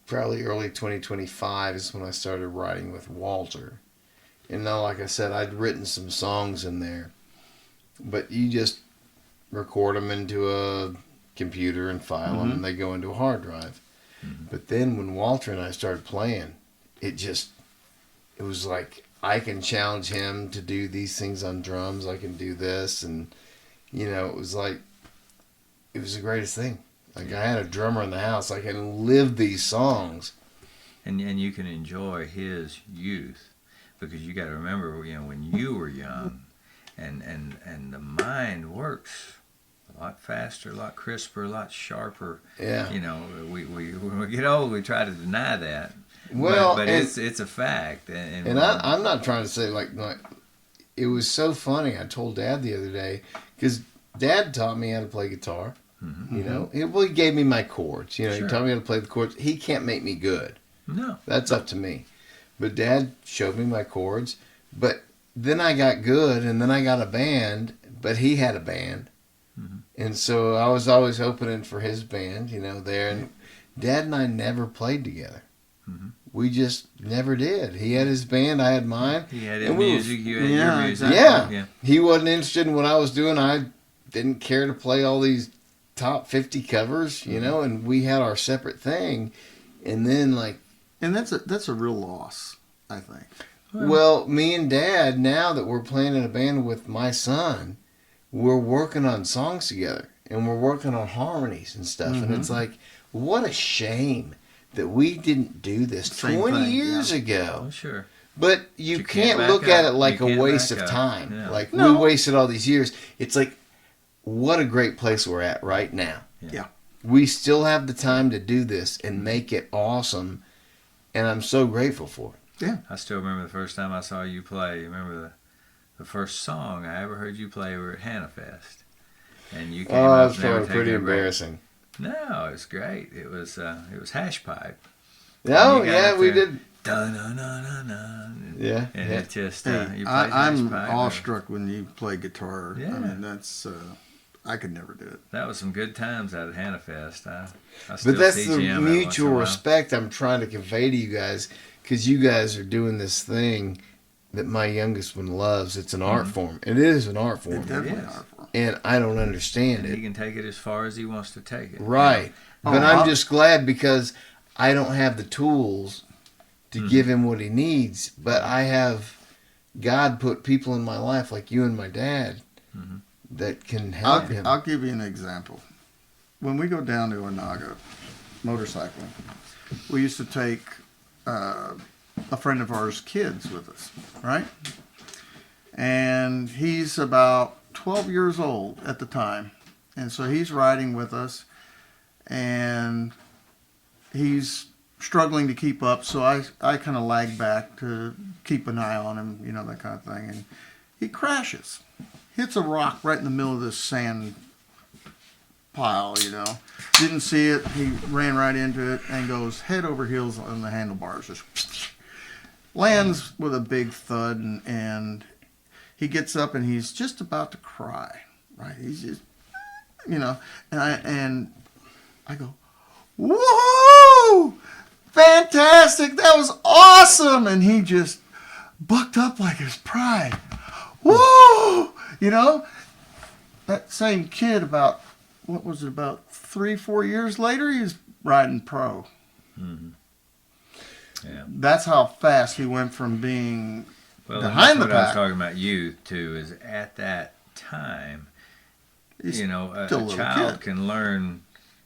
C: probably early 2025 is when I started writing with Walter. And now, like I said, I'd written some songs in there. But you just record them into a computer and file them, and they go into a hard drive. Mm-hmm. But then when Walter and I started playing, it was like, I can challenge him to do these things on drums. I can do this. And, it was like, it was the greatest thing. Like, I had a drummer in the house. I can live these songs.
H: And you can enjoy his youth. Because you got to remember, when you were young, and the mind works a lot faster, a lot crisper, a lot sharper.
C: Yeah.
H: We when we get old, we try to deny that.
C: Well,
H: but it's a fact.
C: And I'm not trying to say like it was so funny. I told Dad the other day because Dad taught me how to play guitar. Mm-hmm. He gave me my chords. He taught me how to play the chords. He can't make me good.
H: No,
C: that's up to me. But Dad showed me my chords. But then I got good, and then I got a band. But he had a band, and so I was always opening for his band. There. And Dad and I never played together. Mm-hmm. We just never did. He had his band, I had mine.
H: He had his music, you had your music.
C: Exactly. Yeah. He wasn't interested in what I was doing. I didn't care to play all these top 50 covers, and we had our separate thing. And then
F: and that's a real loss, I think.
C: Well, me and Dad, now that we're playing in a band with my son, we're working on songs together and we're working on harmonies and stuff. And it's like, what a shame that we didn't do this 20 years ago.
H: Oh, sure.
C: But you can't look at it like a waste of time. Yeah. Like, we wasted all these years. It's like, what a great place we're at right now.
F: Yeah.
C: We still have the time to do this and make it awesome, and I'm so grateful for it.
F: Yeah.
H: I still remember the first time I saw you play. Remember the first song I ever heard you play were at Hannafest. And you came up.
C: It was probably pretty embarrassing.
H: No, it was great. It was Hash Pipe.
C: Oh, yeah, we did.
H: Yeah. And it just, you played
F: I'm
H: Hash Pipe.
F: awestruck when you play guitar.
H: Yeah.
F: I mean, that's, I could never do it.
H: That was some good times out at Hannafest. I
C: But that's the mutual respect I'm trying to convey to you guys, because you guys are doing this thing that my youngest one loves. It's an art form. It is an art form.
F: It's definitely an art form.
C: And I don't understand it.
H: He can take it as far as he wants to take it.
C: Right. But I'm just glad because I don't have the tools to give him what he needs. But I have God put people in my life like you and my dad that can help him.
F: I'll give you an example. When we go down to Onaga motorcycling, we used to take a friend of ours' kids with us, right? And he's about 12 years old at the time. And so he's riding with us, and he's struggling to keep up. So I kind of lag back to keep an eye on him, that kind of thing. And he crashes, hits a rock right in the middle of this sand pile, Didn't see it. He ran right into it and goes head over heels on the handlebars. Just lands with a big thud, and he gets up and he's just about to cry. Right? He's just, and I go, woohoo! Fantastic! That was awesome! And he just bucked up like his pride. Woo! You know, that same kid about 3-4 years later, he was riding pro.
H: Yeah.
F: That's how fast he went from being
H: Well,
F: behind the
H: that's what I was
F: pack.
H: talking about youth too. Is at that time,
F: He's
H: you know, a
F: still a little
H: child
F: kid.
H: can learn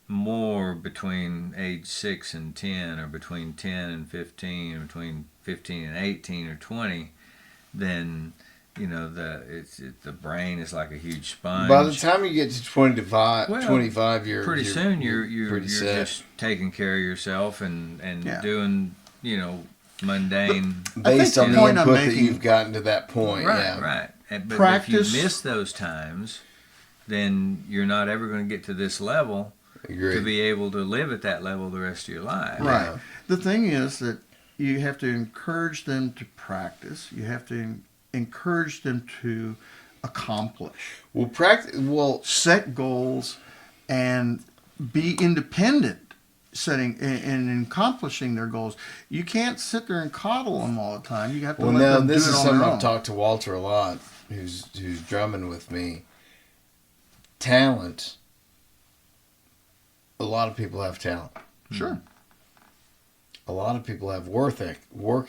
H: more between age 6 and 10, or between 10 and 15, or between 15 and 18 or 20, than the brain is like a huge sponge.
C: By the time you get to 25,
H: Well,
C: 25 you're
H: pretty soon you're
C: pretty set.
H: just taking care of yourself and
F: Yeah.
H: doing mundane.
C: Based
F: the
C: on the
F: point I'm
C: input that
F: making-
C: you've gotten to that point.
H: Right,
C: Yeah.
H: right. But
F: Practice-
H: if you miss those times, then you're not ever going to get to this level
C: Agreed.
H: to be able to live at that level the rest of your life.
F: Right. The thing is that you have to encourage them to practice. You have to encourage them to accomplish,
C: Well,
F: set goals, and be independent, setting and accomplishing their goals. You can't sit there and coddle them all the time. You have to
C: well,
F: let
C: now
F: them
C: this
F: do it
C: is
F: on
C: something
F: their
C: I've
F: own.
C: talked to Walter a lot, who's drumming with me. Talent. A lot of people have talent.
F: Sure.
C: A lot of people have work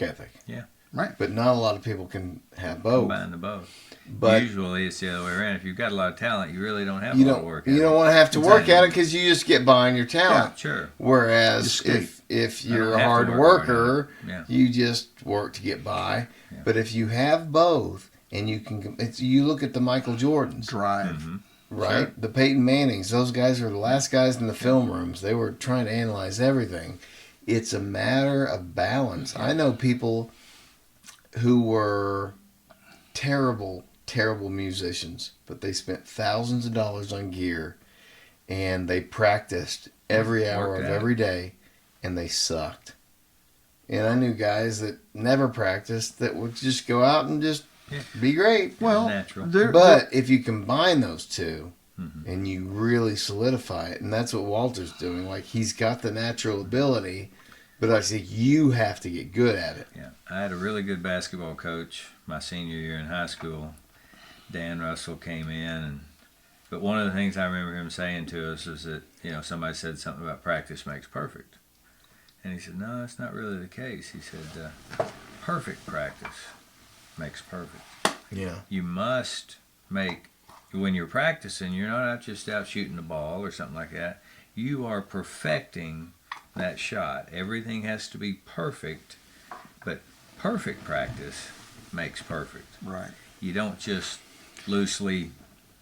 C: ethic.
H: Yeah.
F: Right.
C: But not a lot of people can have both.
H: Combine the both.
C: But
H: Usually it's the other way around. If you've got a lot of talent, you really don't have
C: you
H: a lot
C: don't
H: of work.
C: you don't want to have to work at it because you just get by on your talent.
H: Sure.
C: Whereas
F: Escape.
C: if
H: I don't
C: you're a
H: have to
C: hard
H: work hard
C: worker,
H: at it. Yeah.
C: you just work to get by.
H: Yeah.
C: But if you have both, and you look at the Michael Jordans,
F: Drive.
H: Mm-hmm.
C: right?
H: Sure.
C: The Peyton Mannings, those guys were the last guys in the film rooms. They were trying to analyze everything. It's a matter of balance. I know people who were terrible musicians, but they spent thousands of dollars on gear, and they practiced every hour
H: Worked
C: of
H: out.
C: every day, and they sucked. And I knew guys that never practiced that would just go out and just be great.
F: Well,
H: Natural.
C: But if you combine those two,
H: Mm-hmm.
C: and you really solidify it, and that's what Walter's doing. Like, he's got the natural ability, but I say you have to get good at it.
H: Yeah, I had a really good basketball coach my senior year in high school. Dan Russell came in, but one of the things I remember him saying to us was that somebody said something about practice makes perfect, and he said, no, that's not really the case. He said, perfect practice makes perfect.
C: Yeah.
H: You must make, when you're practicing, you're not just out shooting the ball or something like that. You are perfecting that shot. Everything has to be perfect, but perfect practice makes perfect.
F: Right.
H: You don't just loosely.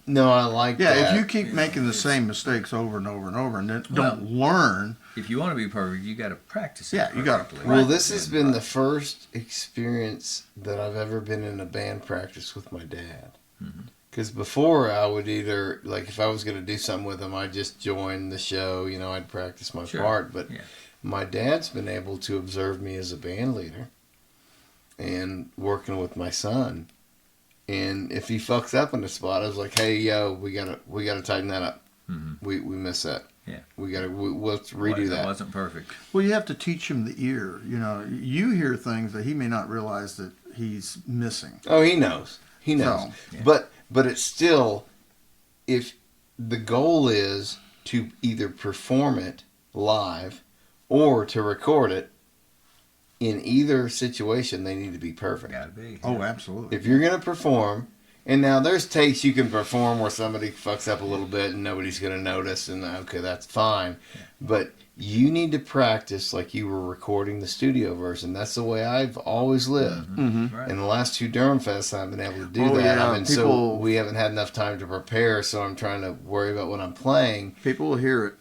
C: No, I like that.
F: Yeah, if you keep making the same mistakes over and over and over and then don't learn.
H: If you want to be perfect, you got to practice it.
F: Yeah, you gotta
H: perfectly.
C: Well, this has been the first experience that I've ever been in a band practice with my dad. Because before, I would either, like, if I was going to do something with him, I'd just join the show, I'd practice my part. But my dad's been able to observe me as a band leader and working with my son. And if he fucks up in a spot, I was like, hey, yo, we gotta tighten that up.
H: Mm-hmm.
C: We missed that.
H: Yeah.
C: Let's redo
H: That
C: that.
H: wasn't perfect.
F: Well, you have to teach him the ear. You hear things that he may not realize that he's missing.
C: Oh, he knows. He knows.
F: So,
H: yeah.
C: But it's still, if the goal is to either perform it live or to record it, in either situation, they need to be perfect.
H: Got to be.
F: Oh, absolutely.
C: If you're going to perform, and now there's takes you can perform where somebody fucks up a little bit and nobody's going to notice, and okay, that's fine. But you need to practice like you were recording the studio version. That's the way I've always lived.
F: Mm-hmm.
H: Right.
C: In the last 2 Durham Fests, I've been able to do
F: Oh,
C: that.
F: yeah,
C: So
F: people-
C: we haven't had enough time to prepare, so I'm trying to worry about when I'm playing.
F: People will hear it.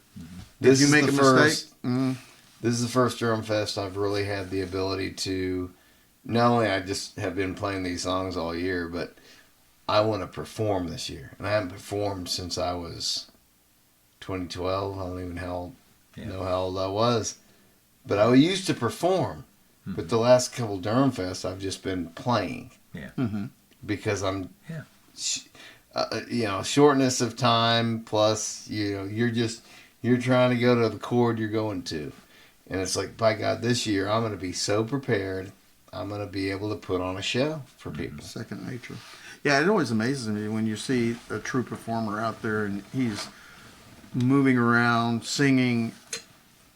C: This
F: If you
C: is
F: make
C: the
F: a
C: first.
F: mistake,
C: This is the first Durham Fest I've really had the ability to. Not only I just have been playing these songs all year, but I want to perform this year, and I haven't performed since I was 2012. I don't even know how old I was, but I used to perform.
H: Mm-hmm.
C: But the last couple Durham Fests, I've just been playing.
H: Yeah.
F: Mm-hmm.
C: Because I'm.
H: Yeah.
C: Shortness of time plus you're trying to go to the chord you're going to, and it's like, by God, this year I'm going to be so prepared. I'm going to be able to put on a show for people.
F: Second nature. Yeah, it always amazes me when you see a true performer out there and he's moving around, singing,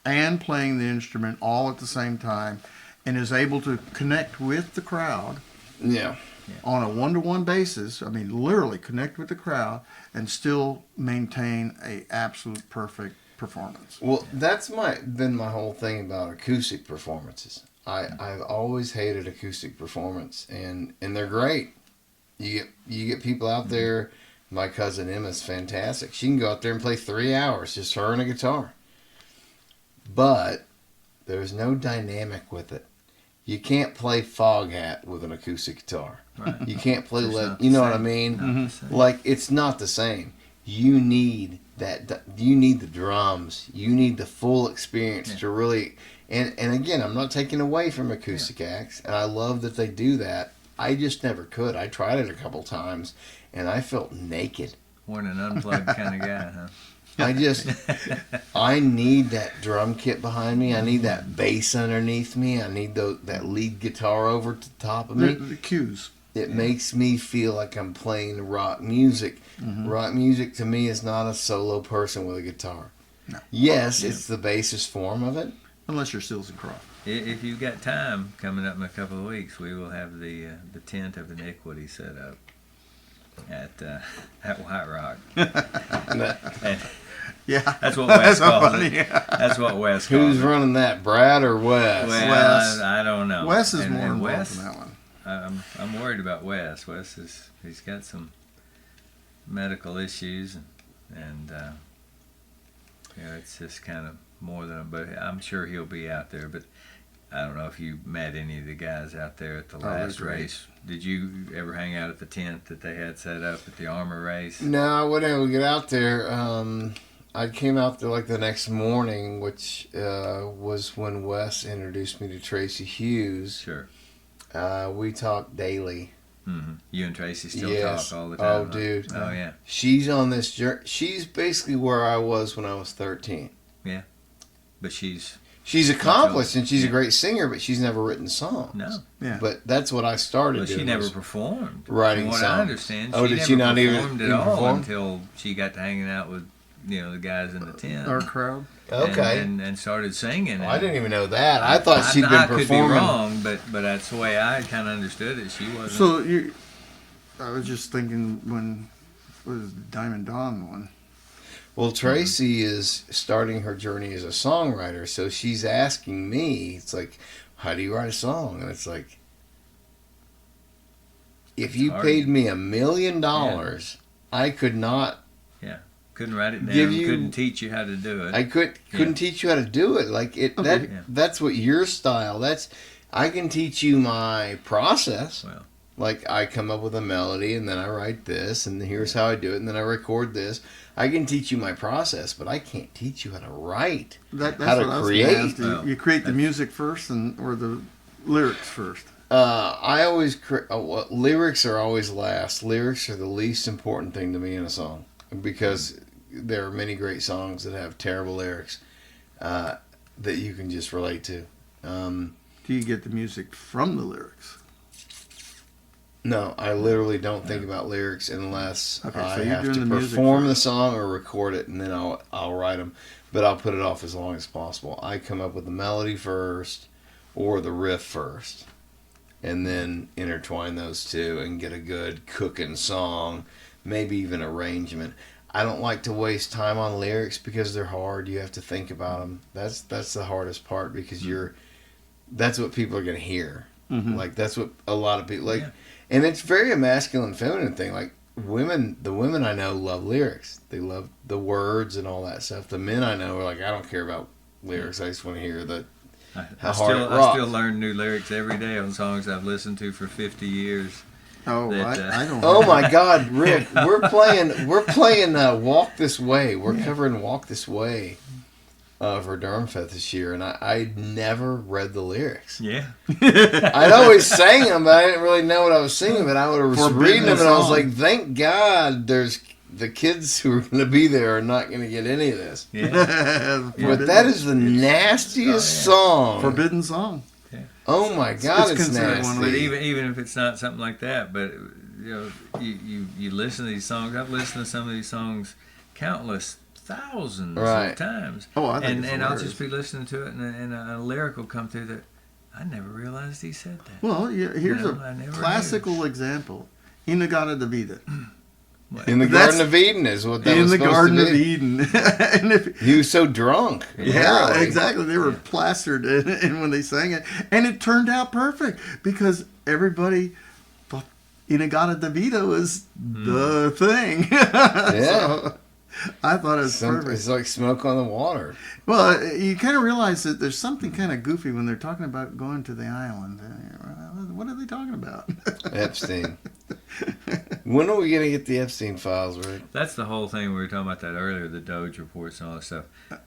F: and playing the instrument all at the same time, and is able to connect with the crowd
C: Yeah.
F: on a one-to-one basis. I mean, literally connect with the crowd and still maintain a absolute perfect performance.
C: Well, that's been my whole thing about acoustic performances. I've always hated acoustic performance, and they're great. You get people out there. My cousin Emma's fantastic. She can go out there and play 3 hours, just her and a guitar. But there's no dynamic with it. You can't play Foghat with an acoustic guitar.
H: Right.
C: You can't play
H: It's
C: you know
H: not the
C: what I
H: same.
C: mean?
H: Not the same.
C: Like, it's not the same. You need that. You need the drums. You need the full experience to really. And again, I'm not taking away from acoustic acts, and I love that they do that. I just never could. I tried it a couple times, and I felt naked.
H: Weren't an unplugged kind of guy, huh?
C: I need that drum kit behind me. I need that bass underneath me. I need that lead guitar over to the top of me.
F: The cues.
C: It makes me feel like I'm playing rock music.
F: Mm-hmm.
C: Rock music to me is not a solo person with a guitar.
F: No.
C: Yes, it's the bassist form of it.
F: Unless you're Seals and Croft.
H: If you've got time coming up in a couple of weeks, we will have the tent of iniquity set up at White Rock. And
F: Yeah.
H: that's what Wes calls
F: funny.
H: it. That's what Wes calls
C: Who's
H: it.
C: running that, Brad or Wes?
H: Well,
F: Wes.
H: I don't know.
F: Wes is
H: And
F: more involved
H: Wes,
F: in that one.
H: I'm worried about Wes. He's got some medical issues, and it's just kind of more than. But I'm sure he'll be out there. But I don't know if you met any of the guys out there at the last
F: great.
H: race. Did you ever hang out at the tent that they had set up at the Armor race?
C: No, I wasn't able to get out there. I came out there like the next morning, which was when Wes introduced me to Tracy Hughes.
H: Sure.
C: We talk daily.
H: Mm-hmm. You and Tracy still
C: Yes.
H: talk all the time.
C: Oh,
H: huh?
C: dude.
H: Oh, yeah.
C: She's on this journey. She's basically where I was when I was 13.
H: But she's
C: accomplished and she's a
H: Yeah.
C: great singer, but she's never written songs.
H: no.
F: Yeah.
C: But that's what I started
H: Well, she
C: doing.
H: never
C: was
H: performed.
C: writing
H: From what
C: songs.
H: I understand,
C: Oh,
H: she
C: did
H: never
C: she not even
H: performed at
C: even
H: all
C: perform?
H: until she got to hanging out with the guys in the tent.
F: Our crowd.
C: Okay.
H: And started singing.
C: Well, I didn't even know that. I thought she'd been
H: I
C: performing.
H: could be wrong, but that's the way I kind of understood it. She wasn't.
F: So I was just thinking when was the Diamond Dawn one?
C: Well, Tracy is starting her journey as a songwriter, so she's asking me, it's like, how do you write a song? And it's like, if you
H: hard.
C: paid me $1 million, I could not.
H: Couldn't write it down.
C: Give you-
H: Couldn't teach you how to do it.
C: I couldn't teach you how to do it. Like it.
F: Okay.
C: That that's what your style. I can teach you my process.
H: Well.
C: Like I come up with a melody and then I write this and here's how I do it and then I record this. I can teach you my process, but I can't teach you how to write.
F: That's
C: How to
F: what I was
C: create.
F: gonna ask.
H: Well,
F: You create the music first, or the lyrics first?
C: I always lyrics are always last. Lyrics are the least important thing to me in a song because there are many great songs that have terrible lyrics that you can just relate to.
F: Do you get the music from the lyrics?
C: No, I literally don't think about lyrics unless
F: Okay,
C: I
F: so you're
C: have
F: doing
C: to
F: the music
C: perform the
F: first.
C: song or record it, and then I'll write them. But I'll put it off as long as possible. I come up with the melody first or the riff first, and then intertwine those two and get a good cooking song, maybe even arrangement. I don't like to waste time on lyrics because they're hard. You have to think about them. That's the hardest part because that's what people are going to hear.
F: Mm-hmm.
C: Like that's what a lot of people like.
H: Yeah.
C: And it's very a masculine, feminine thing. Like the women I know love lyrics. They love the words and all that stuff. The men I know are like, I don't care about lyrics. I just want to hear how hard it
H: I
C: rocks.
H: still learn new lyrics every day on songs I've listened to for 50 years.
F: Oh,
H: That,
F: I don't.
C: Oh my God, Rick! We're playing Walk This Way. We're covering Walk This Way for Durhamfest this year, and I never read the lyrics.
H: Yeah.
C: I'd always sang them, but I didn't really know what I was singing. But I was
F: Forbidden
C: reading them, and I was
F: song.
C: like, "Thank God, there's the kids who are going to be there are not going to get any of this."
H: Yeah.
C: But that is the nastiest song.
F: forbidden song.
C: Oh my God, it's
F: considered
C: nasty.
F: one
H: But even if it's not something like that, but you listen to these songs. I've listened to some of these songs countless thousands
C: Right.
H: of times.
F: Oh, I think it's
H: and I'll
F: hilarious.
H: just be listening to it, and a lyric will come through that I never realized he said that.
F: Well, here's
H: I never
F: a classical example. Inagata Davida.
C: In the
F: That's-
C: Garden of Eden is what that
F: In
C: was
F: the
C: supposed
F: Garden
C: to
F: of
C: be.
F: Eden. And if,
C: He was so drunk.
F: yeah,
C: Literally.
F: exactly. They were plastered in when they sang it. And it turned out perfect because everybody thought Inagata Davida was the thing. So, I thought it was perfect.
C: It's like smoke on the water.
F: Well, you kind of realize that there's something kind of goofy when they're talking about going to the island. What are they talking about?
C: Epstein. When are we going to get the Epstein files, Rick?
H: That's the whole thing we were talking about that earlier, the Doge reports and all that stuff.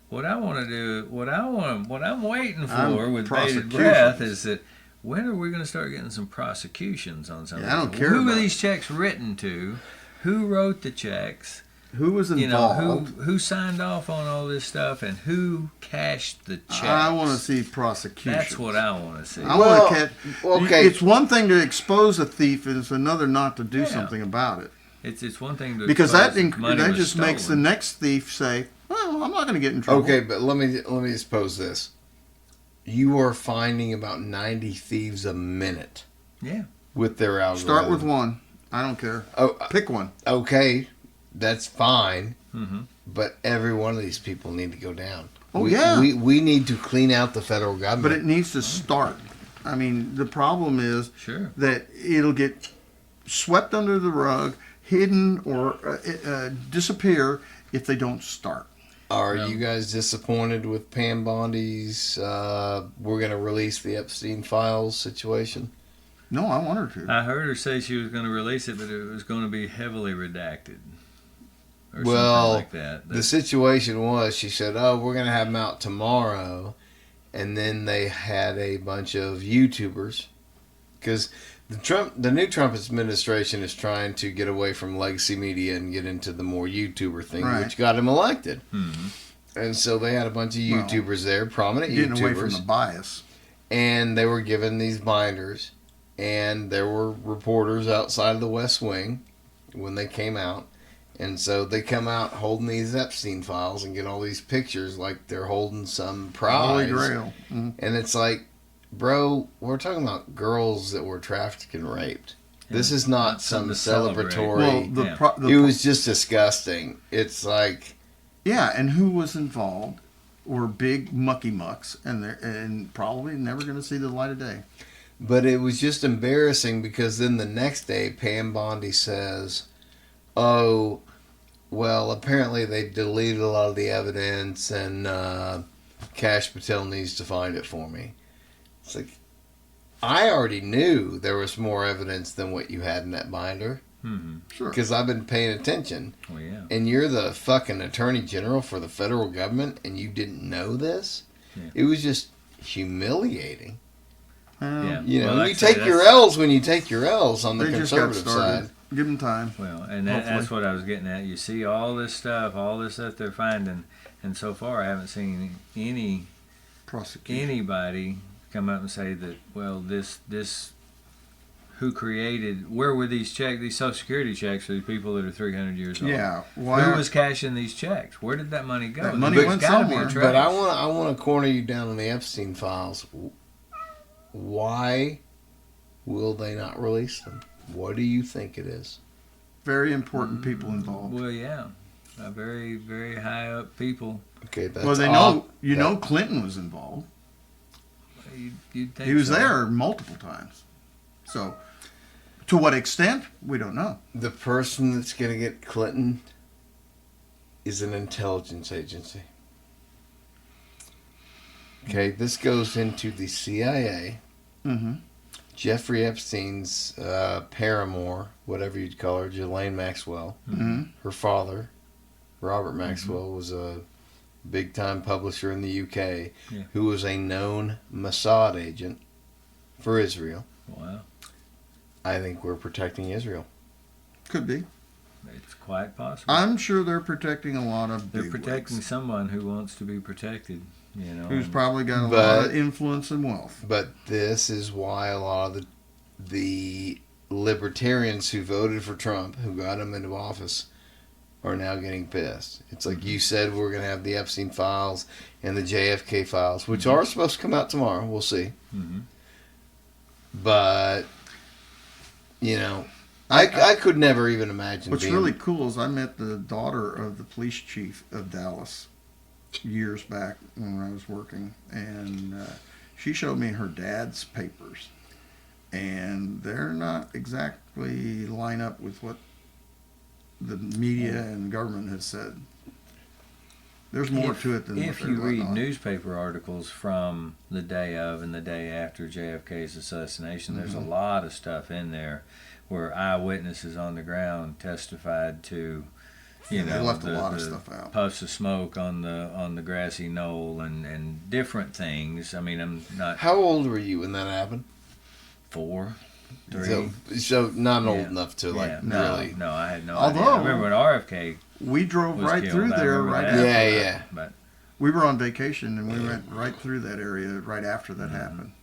H: What I want to do, what I'm waiting for with bated breath is that when are we going to start getting some prosecutions on something?
F: Yeah, I don't care
H: Who
F: about
H: are these checks written to? Who wrote the checks?
F: Who was
H: You know,
F: involved?
H: who signed off on all this stuff and who cashed the checks?
F: I want to see prosecution.
H: That's what I want to see.
F: I
C: Well,
F: want to catch.
C: okay.
F: It's one thing to expose a thief, and it's another not to do
H: Yeah.
F: something about it.
H: It's one thing to
F: Because
H: expose
F: that
H: money
F: that
H: was
F: just makes the
H: stolen.
F: next thief say, "Well, I'm not going to get in trouble."
C: Okay, but let me just pose this. You are finding about 90 thieves a minute.
H: Yeah.
C: With their algorithm.
F: Start with one. I don't care.
C: Oh,
F: Pick one.
C: okay, that's fine.
H: Mm-hmm.
C: But every one of these people need to go down.
F: Oh, yeah.
C: We need to clean out the federal government.
F: But it needs to start. I mean, the problem is
H: Sure.
F: that it'll get swept under the rug, hidden, or disappear if they don't start.
C: Are
H: No.
C: you guys disappointed with Pam Bondi's we're going to release the Epstein files situation?
F: No, I want her to.
H: I heard her say she was going to release it, but it was going to be heavily redacted. Or
C: Well,
H: something like that.
C: The situation was she said, oh, we're going to have them out tomorrow. And then they had a bunch of YouTubers. Because the new Trump administration is trying to get away from legacy media and get into the more YouTuber thing,
F: Right.
C: which got him elected.
H: Mhm.
C: And so they had a bunch of
F: Well,
C: YouTubers there, prominent
F: Getting
C: YouTubers.
F: away from the bias.
C: And they were given these binders. And there were reporters outside of the West Wing when they came out. And so they come out holding these Epstein files and get all these pictures like they're holding some
F: Holy
C: prize.
F: Grail. Mhm.
C: And it's like, bro, we're talking about girls that were trafficked and raped. This is not some
H: something to celebrate.
C: celebratory.
F: Well, the,
H: Yeah.
F: pro- the
C: It was just disgusting. It's like,
F: yeah, and who was involved were big mucky mucks, and they're and probably never going to see the light of day.
C: but it was just embarrassing because then the next day Pam Bondi says, oh, well, apparently they deleted a lot of the evidence and Cash Patel needs to find it for me. It's like, I already knew there was more evidence than what you had in that binder
H: Mm-hmm.
F: Sure.
C: because I've been paying attention.
H: Well, yeah.
C: And you're the fucking attorney general for the federal government and you didn't know this?
H: Yeah.
C: It was just humiliating.
H: Yeah.
C: You know,
H: Well, like
C: you
H: I say,
C: take your
H: that's-
C: L's when you take your L's on the
F: They just got
C: conservative
F: started.
C: side.
F: Give them time.
H: Well, and
F: Hopefully.
H: that's what I was getting at. You see all this stuff they're finding, and so far I haven't seen
F: Prosecution.
H: anybody come up and say that, well, this who created, where were these checks, these Social Security checks for these people that are 300 years old?
F: Yeah. Why?
H: Who was cashing these checks? Where did that money go?
F: That money
H: There's
F: went
H: gotta be a
F: somewhere.
H: trace.
C: But I want to corner you down on the Epstein files. Why will they not release them? What do you think it is?
F: Very important people involved.
H: Well, yeah, very, very high up people.
C: Okay, that's
F: Well, they
C: odd.
F: know Clinton was involved.
H: You'd think
F: He was
H: so.
F: there multiple times. So, to what extent, we don't know.
C: The person that's going to get Clinton is an intelligence agency. Okay, this goes into the CIA.
F: Mm-hmm.
C: Jeffrey Epstein's paramour, whatever you'd call her, Ghislaine Maxwell.
F: Mm-hmm.
C: Her father, Robert Maxwell, was a big-time publisher in the UK
H: Yeah.
C: who was a known Mossad agent for Israel.
H: Wow,
C: I think we're protecting Israel.
F: Could be.
H: it's quite possible.
F: I'm sure they're protecting a lot of
H: They're
F: big
H: protecting
F: wigs,
H: someone who wants to be protected. You know,
F: who's
H: and-
F: probably got a
C: But-
F: lot of influence and wealth.
C: But this is why a lot of the libertarians who voted for Trump, who got him into office, are now getting pissed. It's like you said, we're going to have the Epstein files and the JFK files, which are supposed to come out tomorrow. We'll see. But, you know, I could never even imagine.
F: What's really cool is I met the daughter of the police chief of Dallas years back when I was working, and she showed me her dad's papers, and they're not exactly line up with what the media and government has said. There's more to it than what
H: if
F: they're
H: you
F: letting
H: read
F: on.
H: newspaper articles from the day of and the day after JFK's assassination. There's a lot of stuff in there where eyewitnesses on the ground testified to, you
F: They
H: know,
F: left a
H: the,
F: lot of
H: the
F: stuff out.
H: puffs of smoke on the grassy knoll and different things. I mean, I'm not
C: How old were you when that happened?
H: 4, 3.
C: So not old
H: Yeah.
C: enough to
H: Yeah,
C: like
H: no,
C: really.
H: no, I had no
F: Although-
H: idea. I remember when RFK
F: We drove
H: was
F: right
H: killed.
F: through
H: I
F: there
H: remember
F: right
H: that.
F: after
C: Yeah,
F: that.
C: yeah.
H: But
F: We were on vacation and we went right through that area right after that happened.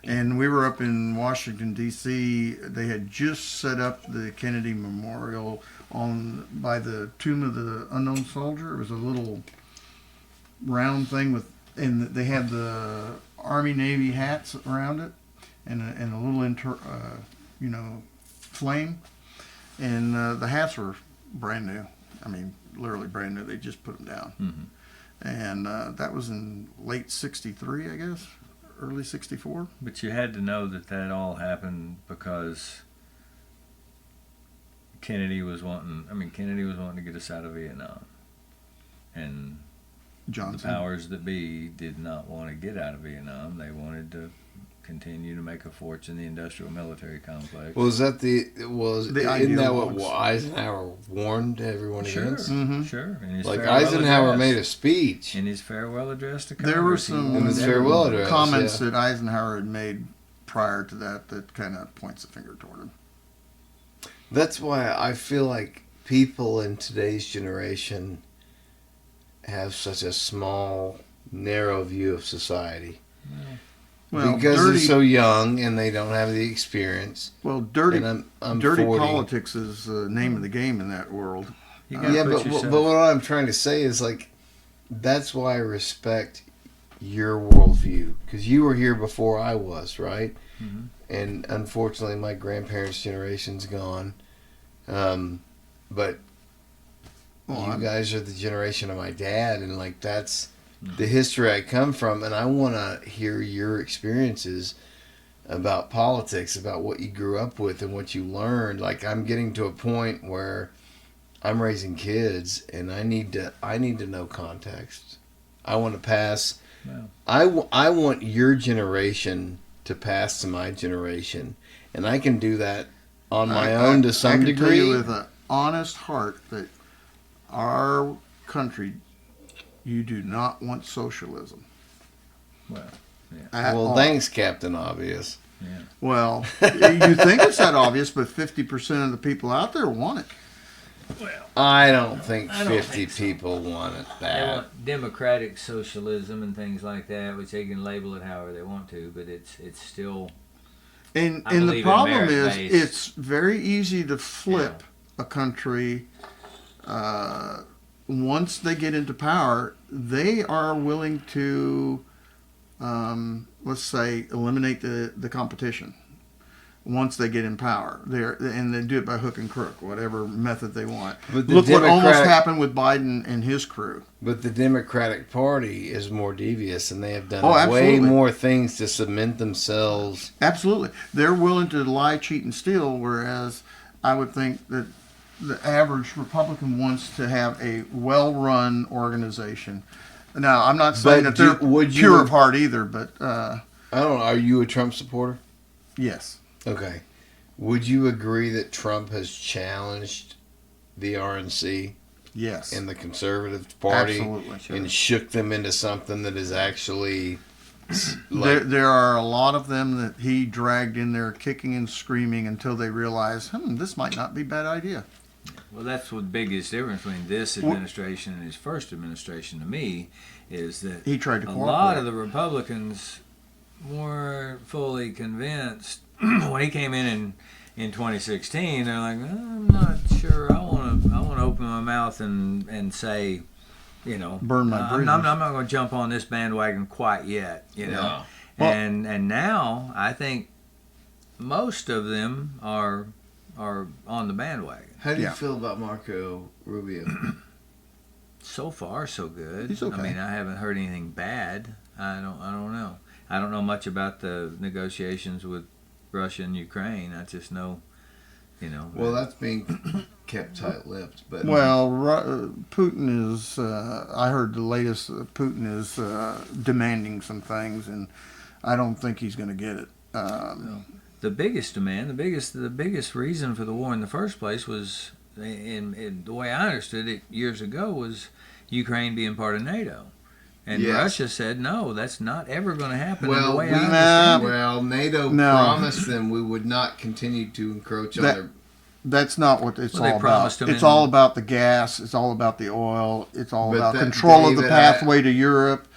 F: And we were up in Washington D.C. They had just set up the Kennedy Memorial by the tomb of the unknown soldier. It was a little round thing and they had the Army Navy hats around it, and a little flame, and the hats were brand new. I mean, literally brand new. They just put them down. And that was in late '63, I guess, early '64.
H: But you had to know that all happened because Kennedy was wanting to get us out of Vietnam. And
F: Johnson.
H: the powers that be did not want to get out of Vietnam. They wanted to continue to make a fortune in the industrial military complex.
C: Was that
F: The
C: isn't that what
F: ideologues.
C: Eisenhower warned everyone
H: Sure,
C: against?
H: sure. In his
C: Like
H: farewell
C: Eisenhower
H: address-
C: made a speech.
H: in his farewell address to Congress.
F: There were
H: he
F: some
H: warned
C: In his
H: everyone.
C: farewell address.
F: comments
C: yeah.
F: that Eisenhower had made prior to that kind of points the finger toward him.
C: That's why I feel like people in today's generation have such a small, narrow view of society.
F: Well,
C: Because
F: dirty,
C: they're so young and they don't have the experience.
F: dirty
C: And I'm
F: dirty
C: 40.
F: politics is the name of the game in that world.
H: You gotta
C: Yeah,
H: put
C: but
H: yourself-
C: what I'm trying to say is like, that's why I respect your worldview, because you were here before I was, right? And unfortunately, my grandparents' generation's gone. But
F: Well,
C: you guys are the generation of my dad, and like that's the history I come from, and I want to hear your experiences about politics, about what you grew up with and what you learned. Like I'm getting to a point where I'm raising kids, and I need to know context. I want to pass.
H: Wow.
C: I want your generation to pass to my generation, and I can do that on my own to some
F: I can
C: degree.
F: tell you with an honest heart that our country, you do not want socialism.
H: Well,
F: At
C: Well,
F: all.
C: thanks, Captain Obvious.
F: Well, you think it's that obvious, but 50% of the people out there want it.
C: I don't think
H: I don't
C: 50
H: think so.
C: people want it
H: They
C: that.
H: want democratic socialism and things like that, which they can label it however they want to, but it's still.
F: And
H: I
F: the
H: believe in
F: problem is,
H: merit-based.
F: it's very easy to flip a country. Once they get into power, they are willing to, let's say, eliminate the competition. Once they get in power, and they do it by hook and crook, whatever method they want.
C: But the
F: Look what almost
C: Democratic-
F: happened with Biden and his crew.
C: But the Democratic Party is more devious, and they have done
F: Oh,
C: way
F: absolutely.
C: more things to cement themselves.
F: Absolutely. They're willing to lie, cheat, and steal, whereas I would think that the average Republican wants to have a well-run organization. Now, I'm not saying
C: But
F: that they're
C: would you-
F: pure of heart either, but
C: I don't know. Are you a Trump supporter?
F: yes.
C: Okay. Would you agree that Trump has challenged the RNC
F: Yes.
C: and the Conservative Party
F: Absolutely.
C: and shook them into something that is actually like,
F: There are a lot of them that he dragged in there kicking and screaming until they realized, this might not be a bad idea.
H: Well, that's the biggest difference between this administration and his first administration to me is that
F: He tried to
H: a
F: cooperate.
H: lot of the Republicans weren't fully convinced when he came in in 2016, they're like, I'm not sure. I want to open my mouth and say,
F: Burn my bridges.
H: I'm not going to jump on this bandwagon quite yet.
C: No.
H: And now I think most of them are on the bandwagon.
C: How do you feel about Marco Rubio?
H: So far, so good.
F: He's okay.
H: I mean, I haven't heard anything bad. I don't know. I don't know much about the negotiations with Russia and Ukraine. I just know,
C: Well, that's being kept tight-lipped. But
F: Well, Putin is. I heard the latest. Putin is demanding some things, and I don't think he's going to get it.
H: The biggest demand, the biggest reason for the war in the first place was, in the way I understood it years ago, was Ukraine being part of NATO. And Russia said, no, that's not ever going to happen.
C: Well,
H: the way I understand it.
C: well, NATO promised them we would not continue to encroach on their.
F: That's not what it's
H: Well, they
F: all
H: promised
F: about.
H: them
F: It's
H: in-
F: all about the gas. It's all about the oil. It's all
C: But
F: about
C: that-
F: control of the
C: David,
F: pathway to Europe.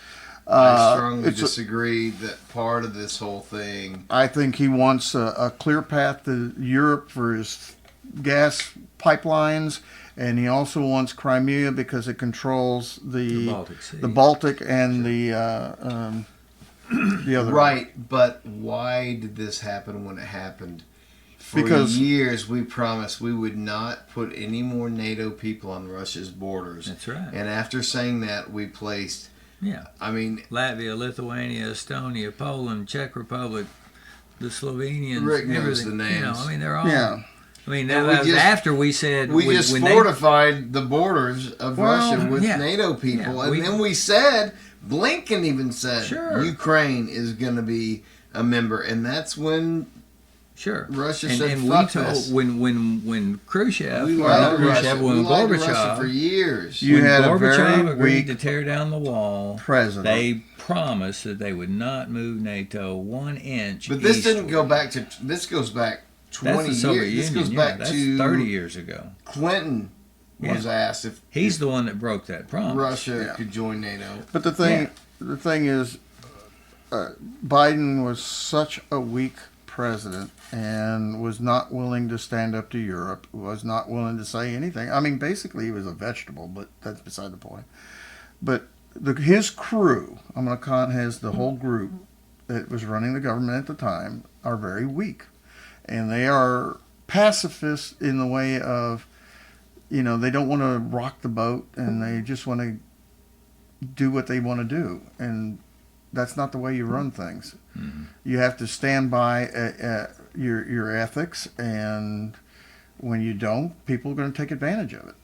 C: I strongly
F: it's a-
C: disagree that part of this whole thing.
F: I think he wants a clear path to Europe for his gas pipelines, and he also wants Crimea because it controls
H: The Baltic Sea.
F: the Baltic and the other.
C: Right, but why did this happen when it happened? For
F: Because-
C: years we promised we would not put any more NATO people on Russia's borders.
H: That's right.
C: And after saying that, we placed.
H: Yeah.
C: I mean,
H: Latvia, Lithuania, Estonia, Poland, Czech Republic, the Slovenians,
C: Rick knows
H: everything.
C: the names.
H: I mean, they're all.
F: Yeah.
H: I mean,
C: And
H: that was
C: we just-
H: after we said
C: we just
H: when
C: fortified the borders of Russia with
H: yeah.
C: NATO people,
H: Yeah,
C: and then we said, Blinken even said,
H: Sure.
C: Ukraine is going to be a member, and that's when
H: Sure.
C: Russia
H: and,
C: said,
H: and
C: "Fuck
H: we told
C: this."
H: when Khrushchev,
C: We
H: or
C: lied
H: not
C: to Russia.
H: Khrushchev,
C: We
H: when
C: lied to Russia
H: Gorbachev,
C: for years.
F: You
H: when
F: had a
H: Gorbachev
F: very
H: agreed
F: weak
H: to tear down the wall,
F: president.
H: they promised that they would not move NATO 1 inch.
C: But this
H: eastward.
C: didn't go back to. This goes back 20
H: That's the Soviet
C: years. This
H: Union.
C: goes
H: yeah,
C: back
H: that's
C: to
H: 30 years ago.
C: Clinton was asked if
H: He's the one that broke that promise.
C: Russia could join NATO.
F: But the thing is, Biden was such a weak president and was not willing to stand up to Europe, was not willing to say anything. I mean, basically, he was a vegetable, but that's beside the point. But his crew, I'm going to count his, the whole group that was running the government at the time, are very weak. And they are pacifists in the way of, they don't want to rock the boat, and they just want to do what they want to do. And that's not the way you run things. Mm-hmm. You have to stand by your ethics, and when you don't, people are going to take advantage of it.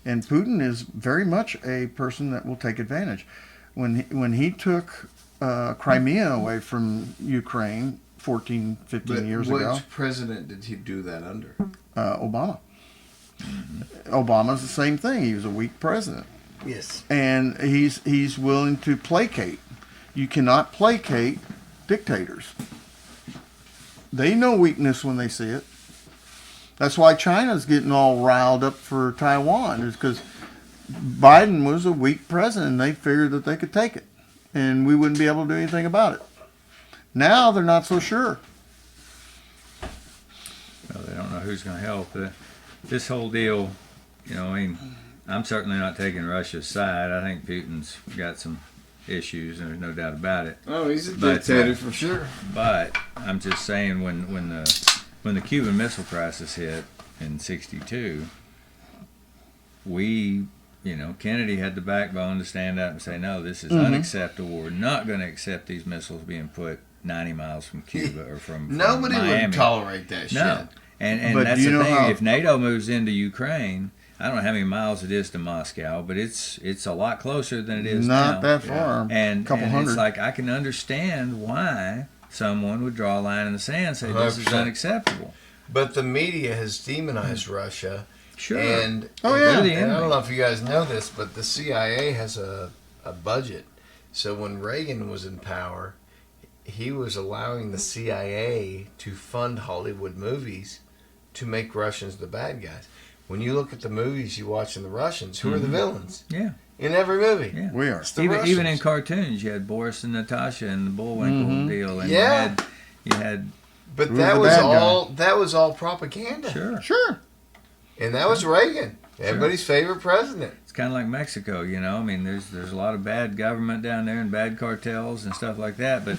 F: And Putin is very much a person that will take advantage. When he took Crimea away from Ukraine 15 years ago.
C: Which president did he do that under?
F: Obama. Mm-hmm. Obama's the same thing. He was a weak president.
C: Yes.
F: And he's willing to placate. You cannot placate dictators. They know weakness when they see it. That's why China's getting all riled up for Taiwan, is because Biden was a weak president and they figured that they could take it. And we wouldn't be able to do anything about it. Now they're not so sure.
H: Well, they don't know who's going to help. This whole deal, I'm certainly not taking Russia's side. I think Putin's got some issues, and there's no doubt about it.
C: Oh, he's a dictator for sure.
H: But I'm just saying, when the Cuban Missile Crisis hit in '62, Kennedy had the backbone to stand up and say, no, this is unacceptable. We're not going to accept these missiles being put 90 miles from Cuba or from
C: Nobody
H: Miami.
C: would tolerate that
H: No.
C: shit.
H: And
F: But
H: that's
F: do you
H: the
F: know
H: thing.
F: how-
H: If NATO moves into Ukraine, I don't know how many miles it is to Moscow, but it's a lot closer than it is now.
F: Not that far.
H: And,
F: couple
H: and
F: hundred.
H: it's like, I can understand why someone would draw a line in the sand and say this is
C: 100%.
H: unacceptable.
C: But the media has demonized Russia.
H: Sure.
C: And,
F: Oh, yeah.
H: They're the
C: and I
H: enemy.
C: don't know if you guys know this, but the CIA has a budget. So when Reagan was in power, he was allowing the CIA to fund Hollywood movies to make Russians the bad guys. When you look at the movies you watch in the Russians, who are the villains?
H: Yeah.
C: In every movie.
H: Yeah.
F: We are.
C: It's the
H: Even in
C: Russians.
H: cartoons, you had Boris and Natasha and the Bullwinkle deal, and
C: Yeah.
H: you had
C: But
F: Who's
C: that
F: the
C: was
F: bad guy?
C: all propaganda.
F: Sure.
C: And that was Reagan, everybody's favorite president.
G: It's kind of like Mexico, you know. I mean, there's a lot of bad government down there and bad cartels and stuff like that. But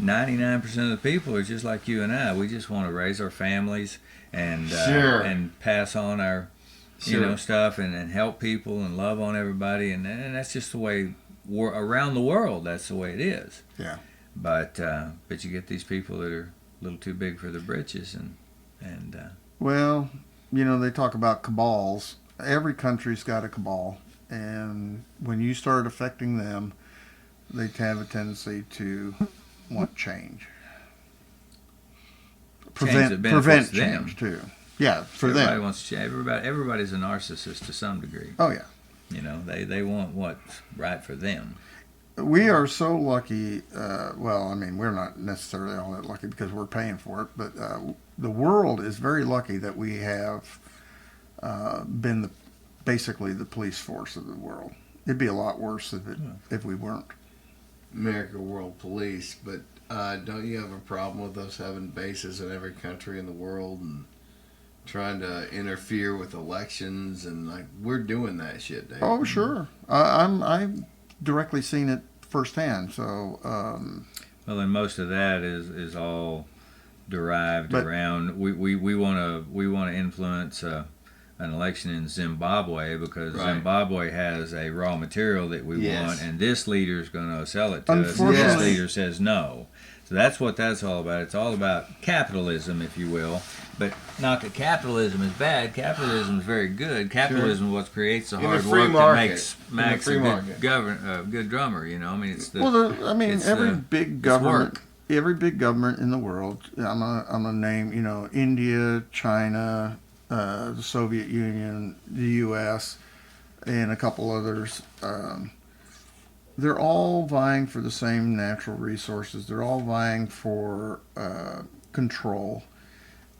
G: 99% of the people are just like you and I. We just want to raise our families and and pass on our stuff and help people and love on everybody. And that's just the way around the world. That's the way it is.
F: Yeah.
G: But you get these people that are a little too big for their britches and
F: Well, you know, they talk about cabals. Every country's got a cabal, and when you start affecting them, they have a tendency to want change. Prevent
G: benefits
F: change
G: them.
F: too. Yeah, for
G: everybody
F: them.
G: wants to change. Everybody's a narcissist to some degree.
F: Oh yeah.
G: You know, they want what's right for them.
F: We are so lucky. Well, I mean, we're not necessarily all that lucky because we're paying for it, but the world is very lucky that we have been basically the police force of the world. It'd be a lot worse if we weren't.
C: America World Police, but don't you have a problem with us having bases in every country in the world and trying to interfere with elections and like we're doing that shit, Dave?
F: Oh, sure. I've directly seen it firsthand. So.
G: Well, and most of that is all derived around we want to influence an election in Zimbabwe because Zimbabwe has a raw material that we want, and this leader is going to sell it to us. And this leader says no. So that's what that's all about. It's all about capitalism, if you will. But not that capitalism is bad. Capitalism is very good. Capitalism is what creates the hard work that makes Max a good drummer. You know, I mean, it's the
F: every big government in the world. I'm gonna name, you know, India, China, the Soviet Union, the U.S., and a couple others. They're all vying for the same natural resources. They're all vying for control.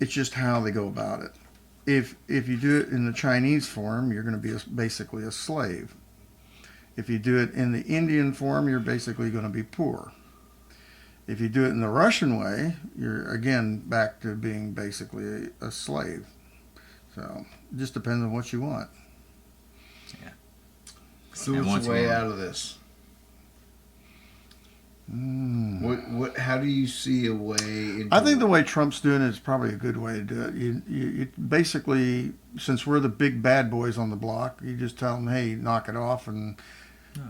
F: It's just how they go about it. If you do it in the Chinese form, you're going to be basically a slave. If you do it in the Indian form, you're basically going to be poor. If you do it in the Russian way, you're again back to being basically a slave. So it just depends on what you want.
G: Yeah.
C: So what's the way out of this? How do you see a way into
F: I think the way Trump's doing it is probably a good way to do it. You basically, since we're the big bad boys on the block, you just tell them, hey, knock it off, and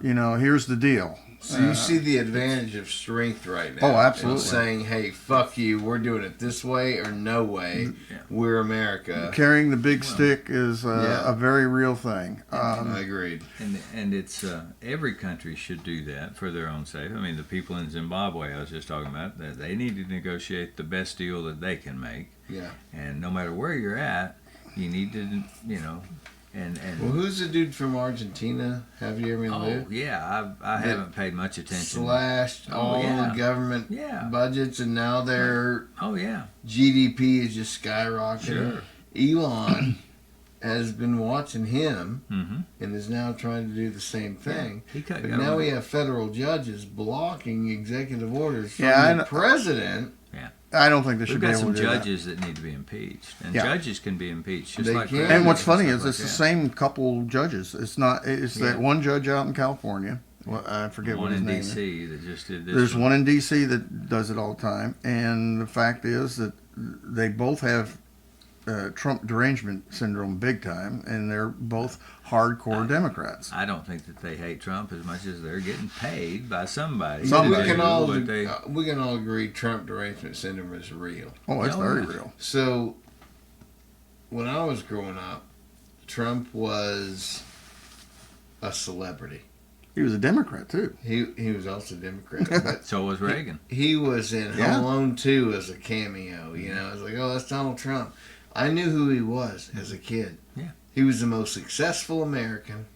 F: you know, here's the deal.
C: So you see the advantage of strength right now.
F: Oh, absolutely.
C: And saying, hey, fuck you, we're doing it this way or no way. We're America.
F: Carrying the big stick is a very real thing.
C: I agreed.
G: And it's every country should do that for their own sake. I mean, the people in Zimbabwe I was just talking about, they need to negotiate the best deal that they can make.
C: Yeah.
G: And no matter where you're at, you need to, you know. And
C: well, who's the dude from Argentina? Have you ever lived?
G: Oh yeah, I haven't paid much attention.
C: Slashed all the government budgets, and now their GDP is just skyrocketing.
G: Sure.
C: Elon has been watching him and is now trying to do the same thing.
G: Yeah.
C: But now we have federal judges blocking executive orders from the president.
G: Yeah.
F: I don't think they should be able to do that.
G: We've got some judges that need to be impeached, and judges can be impeached just like
C: can.
F: And what's funny is it's the same couple judges. It's not. It's that one judge out in California. Well, I forget what his name is.
G: One in D.C. that just did this.
F: There's one in D.C. that does it all the time, and the fact is that they both have Trump derangement syndrome big time, and they're both hardcore Democrats.
G: I don't think that they hate Trump as much as they're getting paid by somebody.
C: We can all agree Trump derangement syndrome is real.
F: Oh, it's very real.
C: So when I was growing up, Trump was a celebrity.
F: He was a Democrat too.
C: He was also a Democrat. But
G: so was Reagan.
C: He was in Home Alone 2 as a cameo. You know, I was like, oh, that's Donald Trump. I knew who he was as a kid.
G: Yeah.
C: He was the most successful American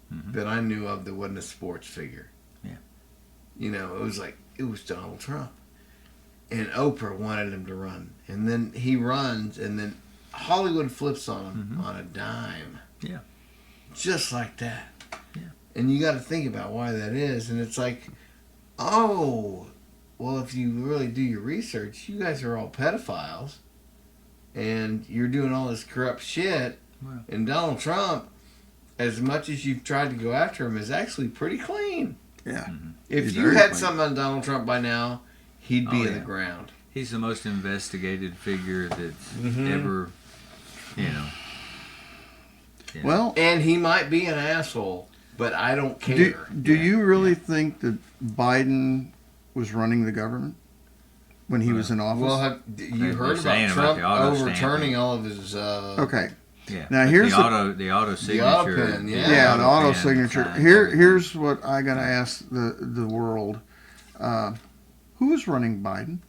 C: that I knew of that wasn't a sports figure.
G: Yeah.
C: You know, it was Donald Trump. And Oprah wanted him to run. And then he runs, and then Hollywood flips on him on a dime.
G: Yeah.
C: Just like that.
G: Yeah.
C: And you got to think about why that is. And it's like, oh, well, if you really do your research, you guys are all pedophiles, and you're doing all this corrupt shit.
H: Well.
C: And Donald Trump, as much as you've tried to go after him, is actually pretty clean.
F: Yeah.
C: If
F: He's
C: you
F: very
C: had
F: clean.
C: something on Donald Trump by now, he'd be
H: Oh,
C: in the
H: yeah.
C: ground.
H: He's the most investigated figure that's
C: Mm-hmm.
H: ever, you know. Yeah.
F: Well,
C: And he might be an asshole, but I don't
F: do,
C: care.
F: do you really think that Biden was running the government when he was in office?
C: Well, have
H: They're
C: you heard
H: saying
C: about
H: about
C: Trump
H: the auto
C: overturning
H: stamping.
C: all of his...
F: Okay.
H: Yeah.
F: Now,
H: but
F: here's
H: the
F: the-
H: auto signature.
C: auto pen, yeah.
F: Yeah, the auto
H: pen
F: signature.
H: signs
F: Here,
H: everything.
F: here's what I gotta ask the world: who is running Biden?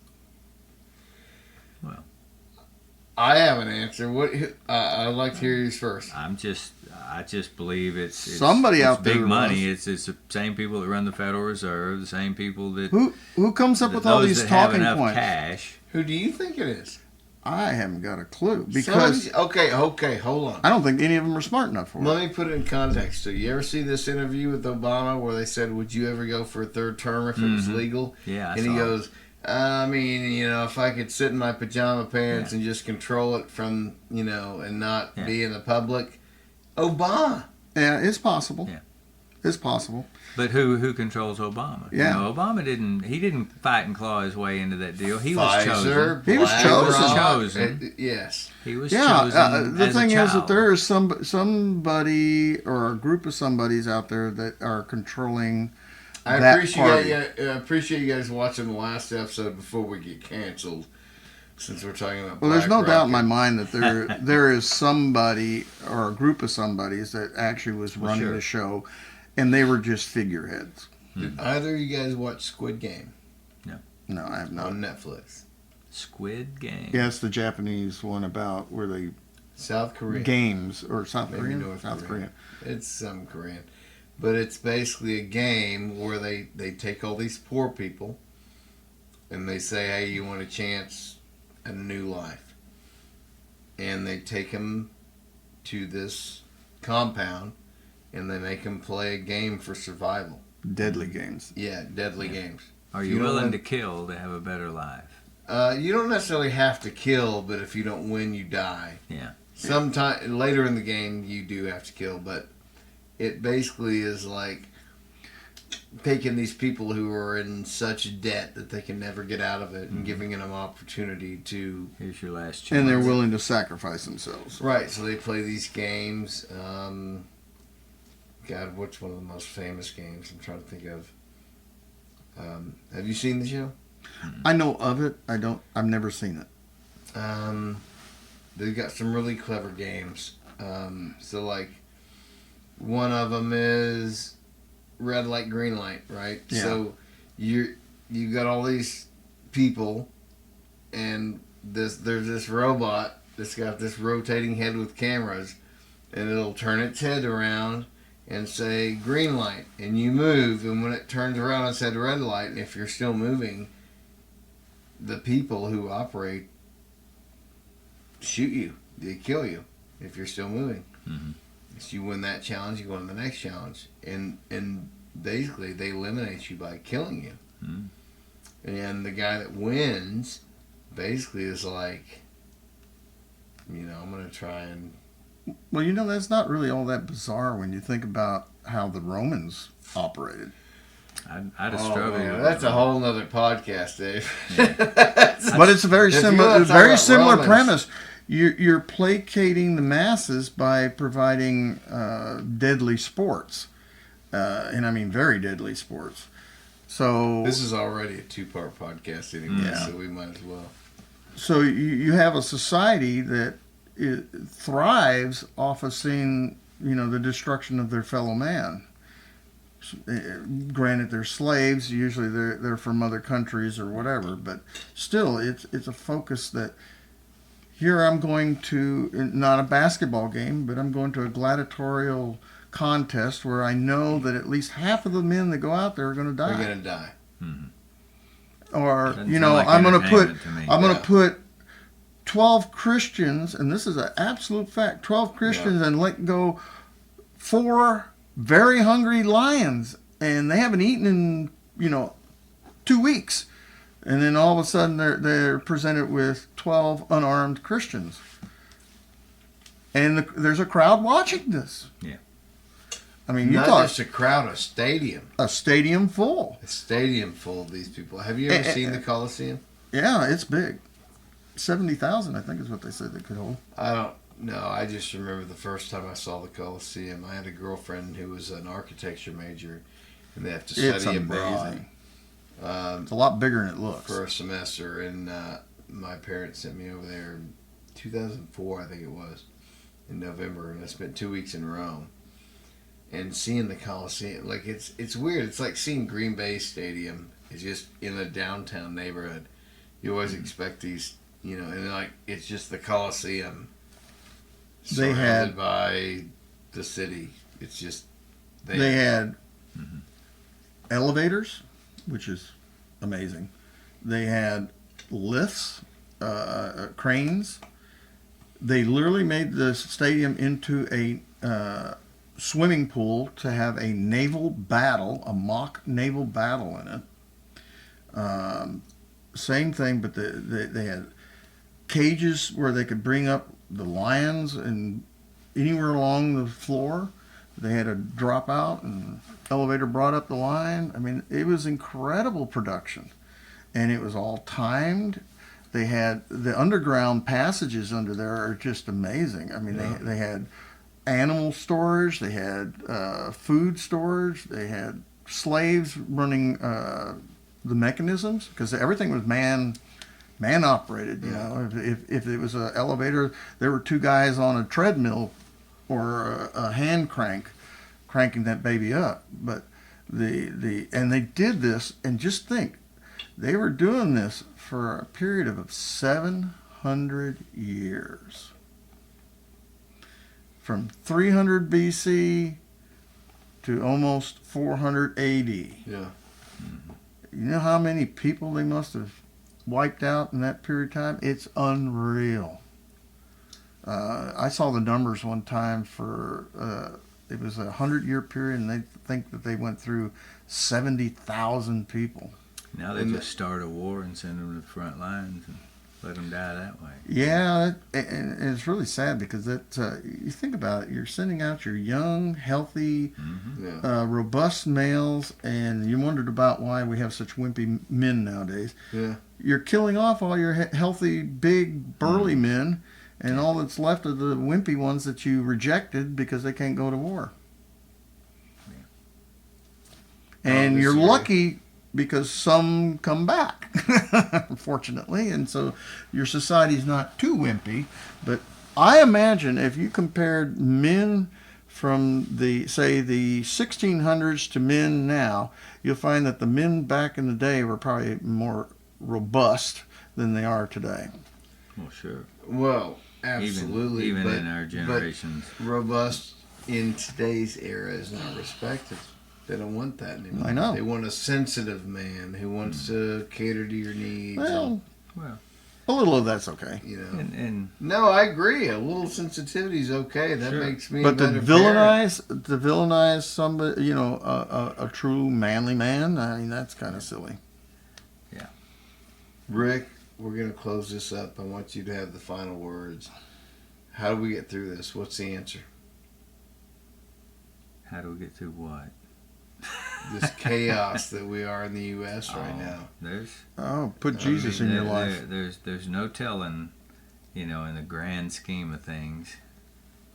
C: I have an answer. What? I'd like to hear yours first.
H: I just believe it's
F: Somebody
H: it's
F: out there
H: big money.
F: was.
H: It's the same people that run the Federal Reserve, the same people that
F: Who comes up with all
H: those
F: these
H: that have
F: talking
H: enough
F: points?
H: cash.
C: Who do you think it is?
F: I haven't got a clue because
C: okay, hold on.
F: I don't think any of them are smart enough for it.
C: Let me put it in context. So you ever see this interview with Obama where they said, "Would you ever go for a third term if it was legal?"
H: Yeah, I
C: and he
H: saw it.
C: goes, "I mean, if I could sit in my pajama pants and just control it from, and not be in the public." Obama.
F: Yeah, it's possible.
H: Yeah.
F: It's possible.
H: But who controls Obama?
F: Yeah.
H: Obama didn't fight and claw his way into that deal. He was
C: Pfizer,
H: chosen.
F: He was chosen.
H: Chosen.
C: Yes.
H: He was
F: Yeah,
H: chosen.
F: the
H: as
F: thing
H: a
F: is that
H: child.
F: there is somebody or a group of somebodies out there that are controlling
C: I
F: that
C: appreciate you guys watching the last episode before we get canceled. Since we're talking about
F: Well, there's no
C: Black
F: doubt in my
C: Rocket.
F: mind that there is somebody or a group of somebodies that actually was running
H: sure.
F: the show, and they were just figureheads.
C: Did either of you guys watch Squid Game
F: No, I have not.
C: on Netflix?
H: Squid Game.
F: Yeah, it's the Japanese one about where they
C: South Korea.
F: games or South
C: Maybe
F: Korean.
C: North
F: South
C: Korea.
F: Korean.
C: It's some Korean. But it's basically a game where they take all these poor people and they say, hey, you want a chance at a new life. And they take them to this compound and they make them play a game for survival.
F: Deadly games.
C: Yeah, deadly games.
H: Are
C: You
H: you
C: know
H: willing
C: what?
H: to kill to have a better life?
C: You don't necessarily have to kill, but if you don't win, you die.
H: Yeah.
C: Sometime later in the game, you do have to kill, but it basically is like taking these people who are in such debt that they can never get out of it and giving them an opportunity to.
H: Here's your last chance.
F: And they're willing to sacrifice themselves.
C: Right, so they play these games. God, what's one of the most famous games? I'm trying to think of. Have you seen the show?
F: I know of it. I've never seen it.
C: They've got some really clever games. So like, one of them is red light, green light, right?
F: Yeah.
C: So you got all these people, and there's this robot that's got this rotating head with cameras, and it'll turn its head around and say green light, and you move, and when it turns around and said red light, if you're still moving, the people who operate shoot you. They kill you if you're still moving.
H: Mhm.
C: So you win that challenge, you go on to the next challenge, and basically they eliminate you by killing you.
H: Mhm.
C: And the guy that wins basically is like, I'm gonna try and.
F: Well, that's not really all that bizarre when you think about how the Romans operated.
H: I'd have struggled.
C: Man,
H: with
C: that's
H: it.
C: a whole nother podcast, Dave.
F: But it's a very
C: If you
F: similar,
C: wanna talk
F: very
C: about
F: similar
C: Romans-
F: premise. You're placating the masses by providing deadly sports, and I mean very deadly sports. So
C: This is already a 2-part podcast anyway,
F: Yeah.
C: so we might as well.
F: So you have a society that thrives off of seeing, the destruction of their fellow man. Granted, they're slaves. Usually, they're from other countries or whatever. But still, it's a focus that here I'm going to not a basketball game, but I'm going to a gladiatorial contest where I know that at least half of the men that go out there are going to die.
C: They're gonna die.
F: Or
H: Doesn't sound like
F: I'm going to put
H: entertainment to me.
F: I'm going
C: Yeah.
F: to put 12 Christians, and this is an absolute fact, 12 Christians, and let go 4 very hungry lions, and they haven't eaten in 2 weeks. And then all of a sudden they're presented with 12 unarmed Christians. And there's a crowd watching this.
G: Yeah.
F: I mean, you
C: Not
F: talk
C: just a crowd, a stadium.
F: a stadium full.
C: A stadium full of these people. Have you ever seen the Coliseum?
F: Yeah, it's big. 70,000, I think, is what they said they could hold.
C: I don't know. I just remember the first time I saw the Coliseum. I had a girlfriend who was an architecture major, and they have to
F: It's
C: study
F: amazing.
C: abroad
F: It's a lot bigger than it looks.
C: for a semester. And my parents sent me over there in 2004, I think it was, in November, and I spent 2 weeks in Rome. And seeing the Coliseum, like it's weird. It's like seeing Green Bay Stadium. It's just in a downtown neighborhood. You always expect these, and like it's just the Coliseum
F: They
C: surrounded
F: had
C: by the city. It's just
F: they had elevators, which is amazing. They had lifts, cranes. They literally made the stadium into a swimming pool to have a naval battle, a mock naval battle in it. Same thing, but they had cages where they could bring up the lions and anywhere along the floor. They had a dropout and elevator brought up the lion. I mean, it was incredible production, and it was all timed. They had the underground passages under there are just amazing. I mean, they had animal storage, they had food storage, they had slaves running the mechanisms because everything was man operated. You know, if it was an elevator, there were two guys on a treadmill or a hand cranking that baby up. But and they did this, and just think, they were doing this for a period of 700 years. From 300 BC to almost 400 AD.
C: Yeah.
F: You know how many people they must have wiped out in that period of time? It's unreal. I saw the numbers one time for, it was a 100-year period, and they think that they went through 70,000 people.
G: Now they just start a war and send them to the front lines and let them die that way.
F: Yeah, and it's really sad because you think about it, you're sending out your young, healthy, robust males, and you wondered about why we have such wimpy men nowadays.
C: Yeah.
F: You're killing off all your healthy, big, burly men, and all that's left are the wimpy ones that you rejected because they can't go to war. Yeah. And you're lucky because some come back, unfortunately, and so your society's not too wimpy. But I imagine if you compared men from the 1600s to men now, you'll find that the men back in the day were probably more robust than they are today.
G: Well, sure.
C: Well, absolutely.
G: Even in our generations.
C: But robust in today's era is not respected. They don't want that anymore.
F: I know.
C: They want a sensitive man who wants to cater to your needs.
F: Well,
G: a
F: little of that's okay.
C: You know.
G: And
C: no, I agree. A little sensitivity is okay. That makes me.
F: But
C: a
F: to
C: better
F: villainize somebody, a true manly man, I mean, that's kind of silly.
G: Yeah.
C: Rick, we're gonna close this up. I want you to have the final words. How do we get through this? What's the answer?
G: How do we get through what?
C: This chaos that we are in the U.S. right now.
F: Put Jesus in your life.
G: There's no telling, in the grand scheme of things,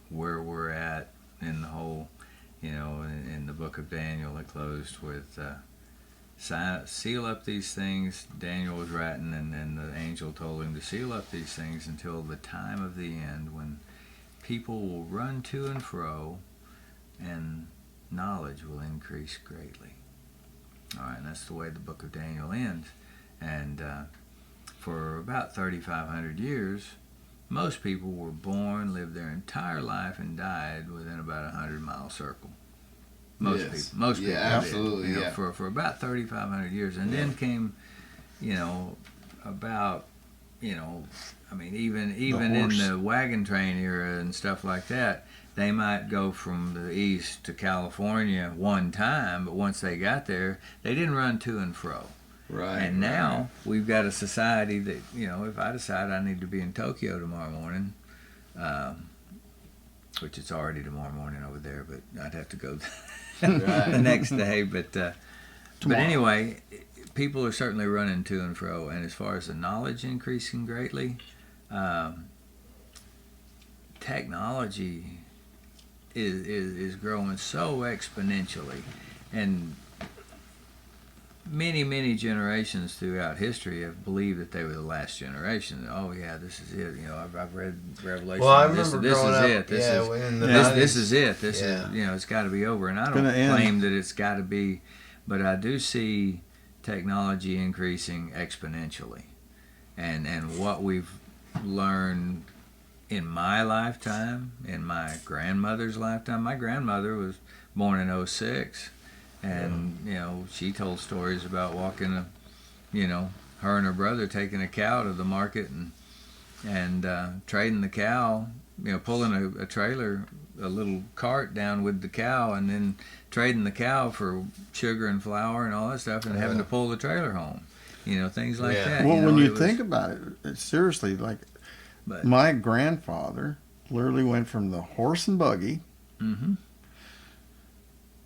G: where we're at in the whole, in the book of Daniel that closed with seal up these things. Daniel was writing, and then the angel told him to seal up these things until the time of the end, when people will run to and fro, and knowledge will increase greatly. All right, and that's the way the book of Daniel ends. And for about 3,500 years, most people were born, lived their entire life, and died within about a 100-mile circle. Most people
C: absolutely,
G: did. For about 3,500 years. And then came, about, even in the wagon train era and stuff like that, they might go from the east to California one time, but once they got there, they didn't run to and fro.
C: Right.
H: And now we've got a society that, if I decide I need to be in Tokyo tomorrow morning, which it's already tomorrow morning over there, but I'd have to go the next day. But anyway, people are certainly running to and fro. And as far as the knowledge increasing greatly, technology is growing so exponentially, and many generations throughout history have believed that they were the last generation. Oh yeah, this is it. I've read Revelation.
C: Well, I
H: this
C: remember
H: is
C: growing up.
H: it. This is it. This is it's got to be over. And I don't claim that it's got to be, but I do see technology increasing exponentially, and what we've learned in my lifetime, in my grandmother's lifetime. My grandmother was born in '06. And, she told stories about walking her and her brother taking a cow to the market and trading the cow, pulling a trailer, a little cart down with the cow, and then trading the cow for sugar and flour and all that stuff, and having to pull the trailer home. Things like that.
F: Well, when you think about it, it's seriously, like, my grandfather literally went from the horse and buggy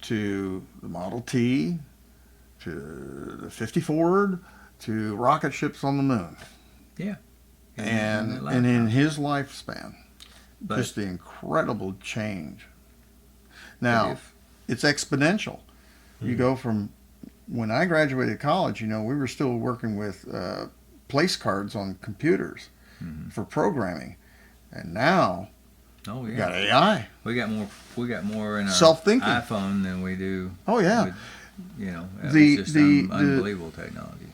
F: to the Model T, to the 50 Ford, to rocket ships on the moon.
H: Yeah.
F: And in his lifespan, just the incredible change. Now, it's exponential. You go from, when I graduated college, we were still working with place cards on computers for programming. And now, we got AI.
H: We got more in our
F: self-thinking
H: iPhone than we do.
F: Oh yeah.
H: With, it's just unbelievable technology.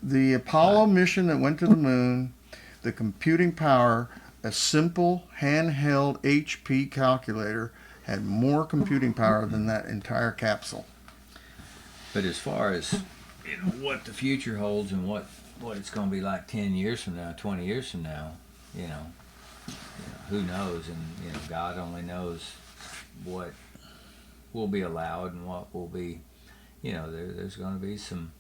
F: The Apollo mission that went to the moon, the computing power, a simple handheld HP calculator had more computing power than that entire capsule.
H: But as far as what the future holds and what it's going to be like 10 years from now, 20 years from now, who knows? And God only knows what will be allowed and what will be. There's going to be some.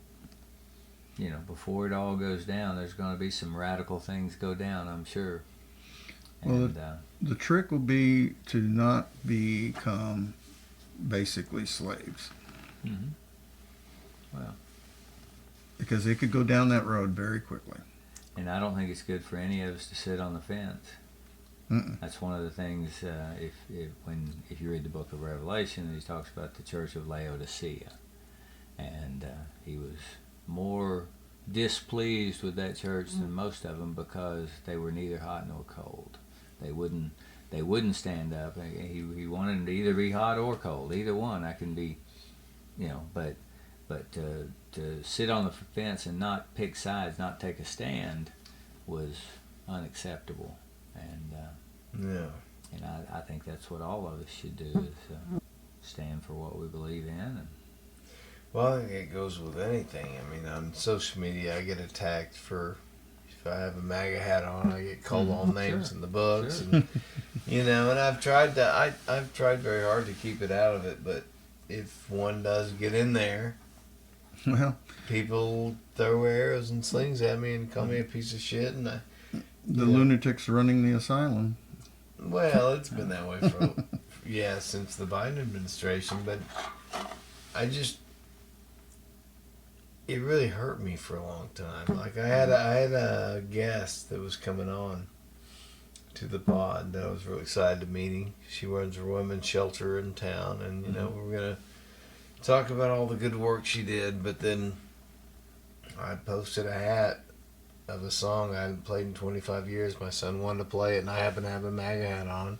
H: Before it all goes down, there's going to be some radical things go down, I'm sure. And,
F: well, the trick will be to not become basically slaves.
H: Mm-hmm. Well,
F: because it could go down that road very quickly.
H: And I don't think it's good for any of us to sit on the fence.
F: Mm-mm.
H: That's one of the things. If you read the book of Revelation, he talks about the church of Laodicea, and he was more displeased with that church than most of them because they were neither hot nor cold. They wouldn't stand up. He wanted them to either be hot or cold. Either one, I can be, But to sit on the fence and not pick sides, not take a stand, was unacceptable. And and I think that's what all of us should do, is stand for what we believe in. And
C: well, I think it goes with anything. I mean, on social media, I get attacked for, if I have a MAGA hat on, I get called all names in the books, and and I've tried very hard to keep it out of it, but if one does get in there,
F: well,
C: people throw arrows and slings at me and call me a piece of shit, and
F: the lunatics running the asylum.
C: Well, it's been that way for since the Biden administration, but it really hurt me for a long time. Like I had a guest that was coming on to the pod that I was really excited to meeting. She runs a women's shelter in town, and we were gonna talk about all the good work she did. But then I posted a hat of a song I hadn't played in 25 years. My son wanted to play it, and I happened to have a MAGA hat on.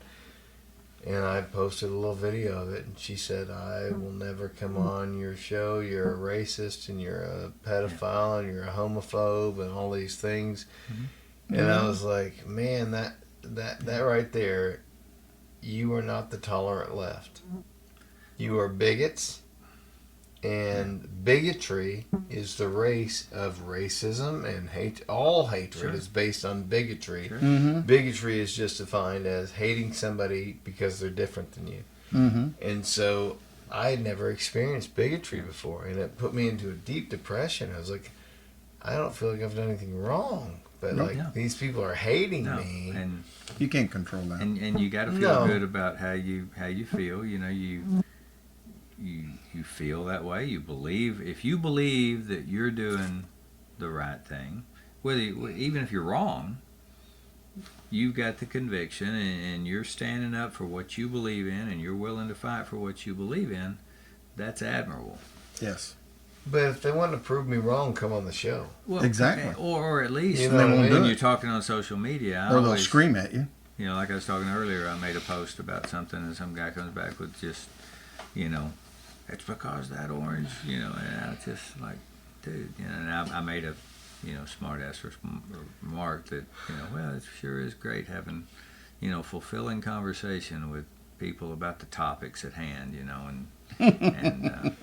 C: And I posted a little video of it, and she said, "I will never come on your show. You're a racist, and you're a pedophile, and you're a homophobe, and all these things." Mm-hmm. And I was like, "Man, that right there, you are not the tolerant left. You are bigots, and bigotry is the race of racism and hate. All hatred is based on bigotry. Sure. Mm-hmm. Bigotry is just defined as hating somebody because they're different than you." Mm-hmm. And so I had never experienced bigotry before, and it put me into a deep depression. I was like, I don't feel like I've done anything wrong. But
F: No.
C: like
G: No.
C: these people are hating
G: No,
C: me.
G: and
F: You can't control that.
G: and you got to feel
C: No.
G: good about how you feel. You know, you feel that way. You believe, if you believe that you're doing the right thing, even if you're wrong, you've got the conviction and you're standing up for what you believe in, and you're willing to fight for what you believe in. That's admirable.
F: Yes.
C: But if they want to prove me wrong, come on the show.
G: Well,
F: Exactly.
G: Or at least
C: You know what I mean?
G: when you're talking on social media, I
F: Or they'll
G: always,
F: scream at you.
G: you know, like I was talking earlier, I made a post about something, and some guy comes back with just, you know, it's because that orange, you know, and I just like, dude, you know, and I made a, you know, smart ass remark that, you know, well, it sure is great having, you know, fulfilling conversation with people about the topics at hand, you know, and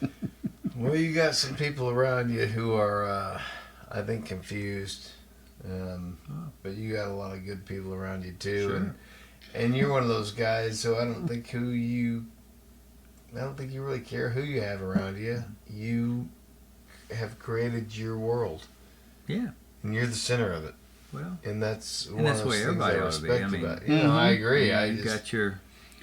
C: Well, you got some people around you who are, I think, confused. But you got a lot of good people around you too,
G: Sure.
C: and you're one of those guys. So I don't think you really care who you have around you. You have created your world,
G: yeah,
C: and you're the center of it.
G: well,
C: And that's
G: And
C: one
G: that's
C: of
G: the
C: those
G: way
C: things I
G: everybody ought to be.
C: respect
G: I mean,
C: about. You know, I agree.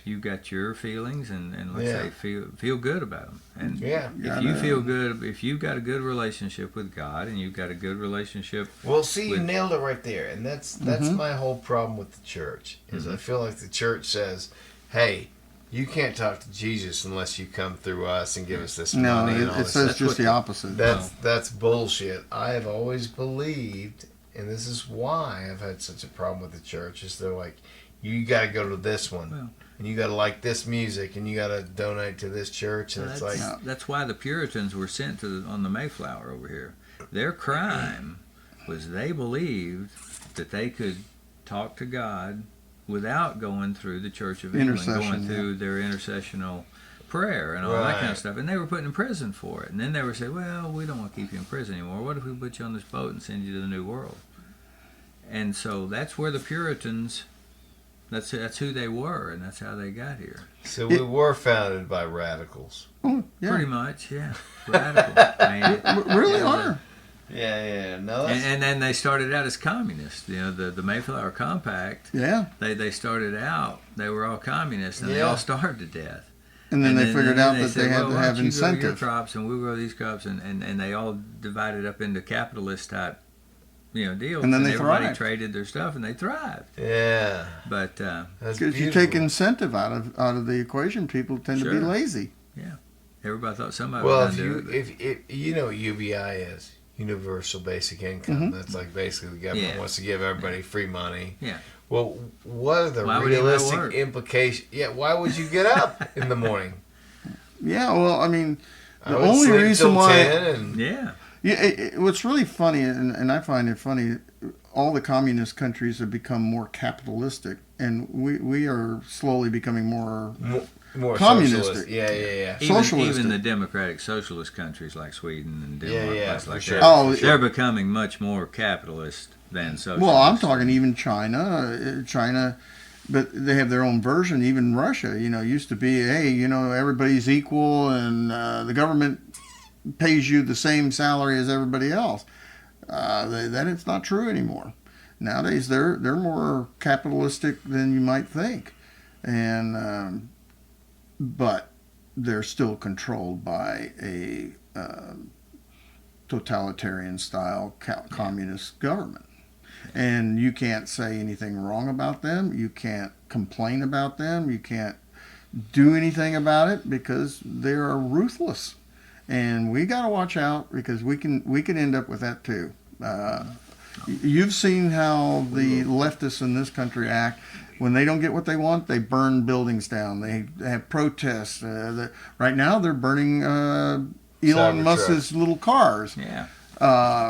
G: You've got your feelings, and let's
C: Yeah.
G: say feel good about them. And
C: Yeah.
G: if you feel good, if you've got a good relationship with God, and you've got a good relationship,
C: Well, see, you
G: with-
C: nailed it right there, and that's my whole problem with the church. Is I feel like the church says, "Hey, you can't talk to Jesus unless you come through us and give us this
F: No,
C: money and all
F: it
C: this."
F: says
G: That's
F: just
G: what
F: the opposite.
C: That's bullshit. I have always believed, and this is why I've had such a problem with the church. Is they're like, you got to go to this one,
G: Well-
C: and you got to like this music, and you got to donate to this church, and it's like,
G: that's why the Puritans were sent on the Mayflower over here. Their crime was they believed that they could talk to God without going through the Church of England,
F: Intercession,
G: going through their intercessional prayer and all that kind
C: Right.
G: of stuff. And they were put in prison for it. And then they would say, well, we don't want to keep you in prison anymore. What if we put you on this boat and send you to the New World? And so that's where the Puritans, that's who they were, and that's how they got here.
C: so we were founded by radicals.
F: Oh, yeah.
G: Pretty much, yeah. Radical. I mean,
F: Really
G: yeah,
F: are.
C: Yeah. No, that's,
G: and then they started out as communists. You know, the Mayflower Compact.
F: Yeah.
G: They started out. They were all communists, and they all starved to death.
F: And then they figured out that
G: said,
F: they had
G: well,
F: to
G: why
F: have
G: don't you grow your
F: incentive.
G: crops, and we'll grow these crops, and they all divided up into capitalist type, you know, deals.
F: And then they
G: everybody
F: thrived.
G: traded their stuff, and they thrived.
C: yeah.
G: But
C: That's
F: Because you
C: beautiful.
F: take incentive out of the equation, people tend to be
G: Sure.
F: lazy.
G: everybody thought somebody
C: Well,
G: was
C: if
G: going to do it.
C: if you know what UBI is, Universal Basic Income.
F: Mhm.
C: That's like basically the government
G: Yeah.
C: wants to give everybody free money.
G: Yeah.
C: Well, what are the
G: Why would anybody
C: realistic
G: work?
C: implications? Yeah, why would you get up in the morning?
F: Yeah, well, I mean,
C: I
F: the
C: would
F: only
C: sleep
F: reason
C: till
F: why
C: 10 and
G: Yeah.
F: what's really funny, and I find it funny, all the communist countries have become more capitalistic, and we are slowly becoming more.
C: more
F: Communistic.
C: socialist. Yeah.
F: Socialistic.
G: Even the democratic socialist countries like Sweden and Denmark,
C: Yeah,
G: places
C: for
G: like
C: sure.
G: that,
F: Oh,
G: they're becoming much more capitalist than socialist.
F: Well, I'm talking even China, but they have their own version. Even Russia, used to be, hey, everybody's equal, and the government pays you the same salary as everybody else. That it's not true anymore. Nowadays, they're more capitalistic than you might think, and but they're still controlled by a totalitarian style communist government. And you can't say anything wrong about them. You can't complain about them. You can't do anything about it because they are ruthless. And we got to watch out because we can end up with that too. You've seen how the leftists in this country act. When they don't get what they want, they burn buildings down. They have protests. Right now, they're burning Elon Musk's little cars.
G: Yeah.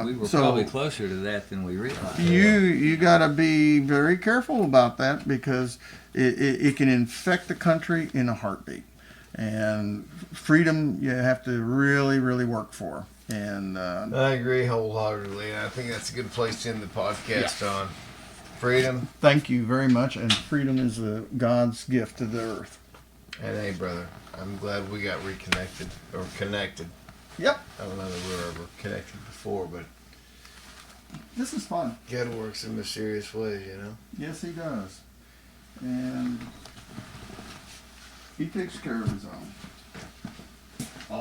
G: We were
F: so
G: probably closer to that than we realized.
F: you got to be very careful about that because it can infect the country in a heartbeat. And freedom, you have to really, really work for. And
C: I agree wholeheartedly. I think that's a good place to end the podcast on. Freedom.
F: thank you very much. And freedom is God's gift to the earth.
C: And hey, brother, I'm glad we got reconnected or connected.
F: Yep.
C: I don't know that we were ever connected before, but
F: this is fun.
C: God works in mysterious ways, you know.
F: Yes, he does. And he takes care of his own.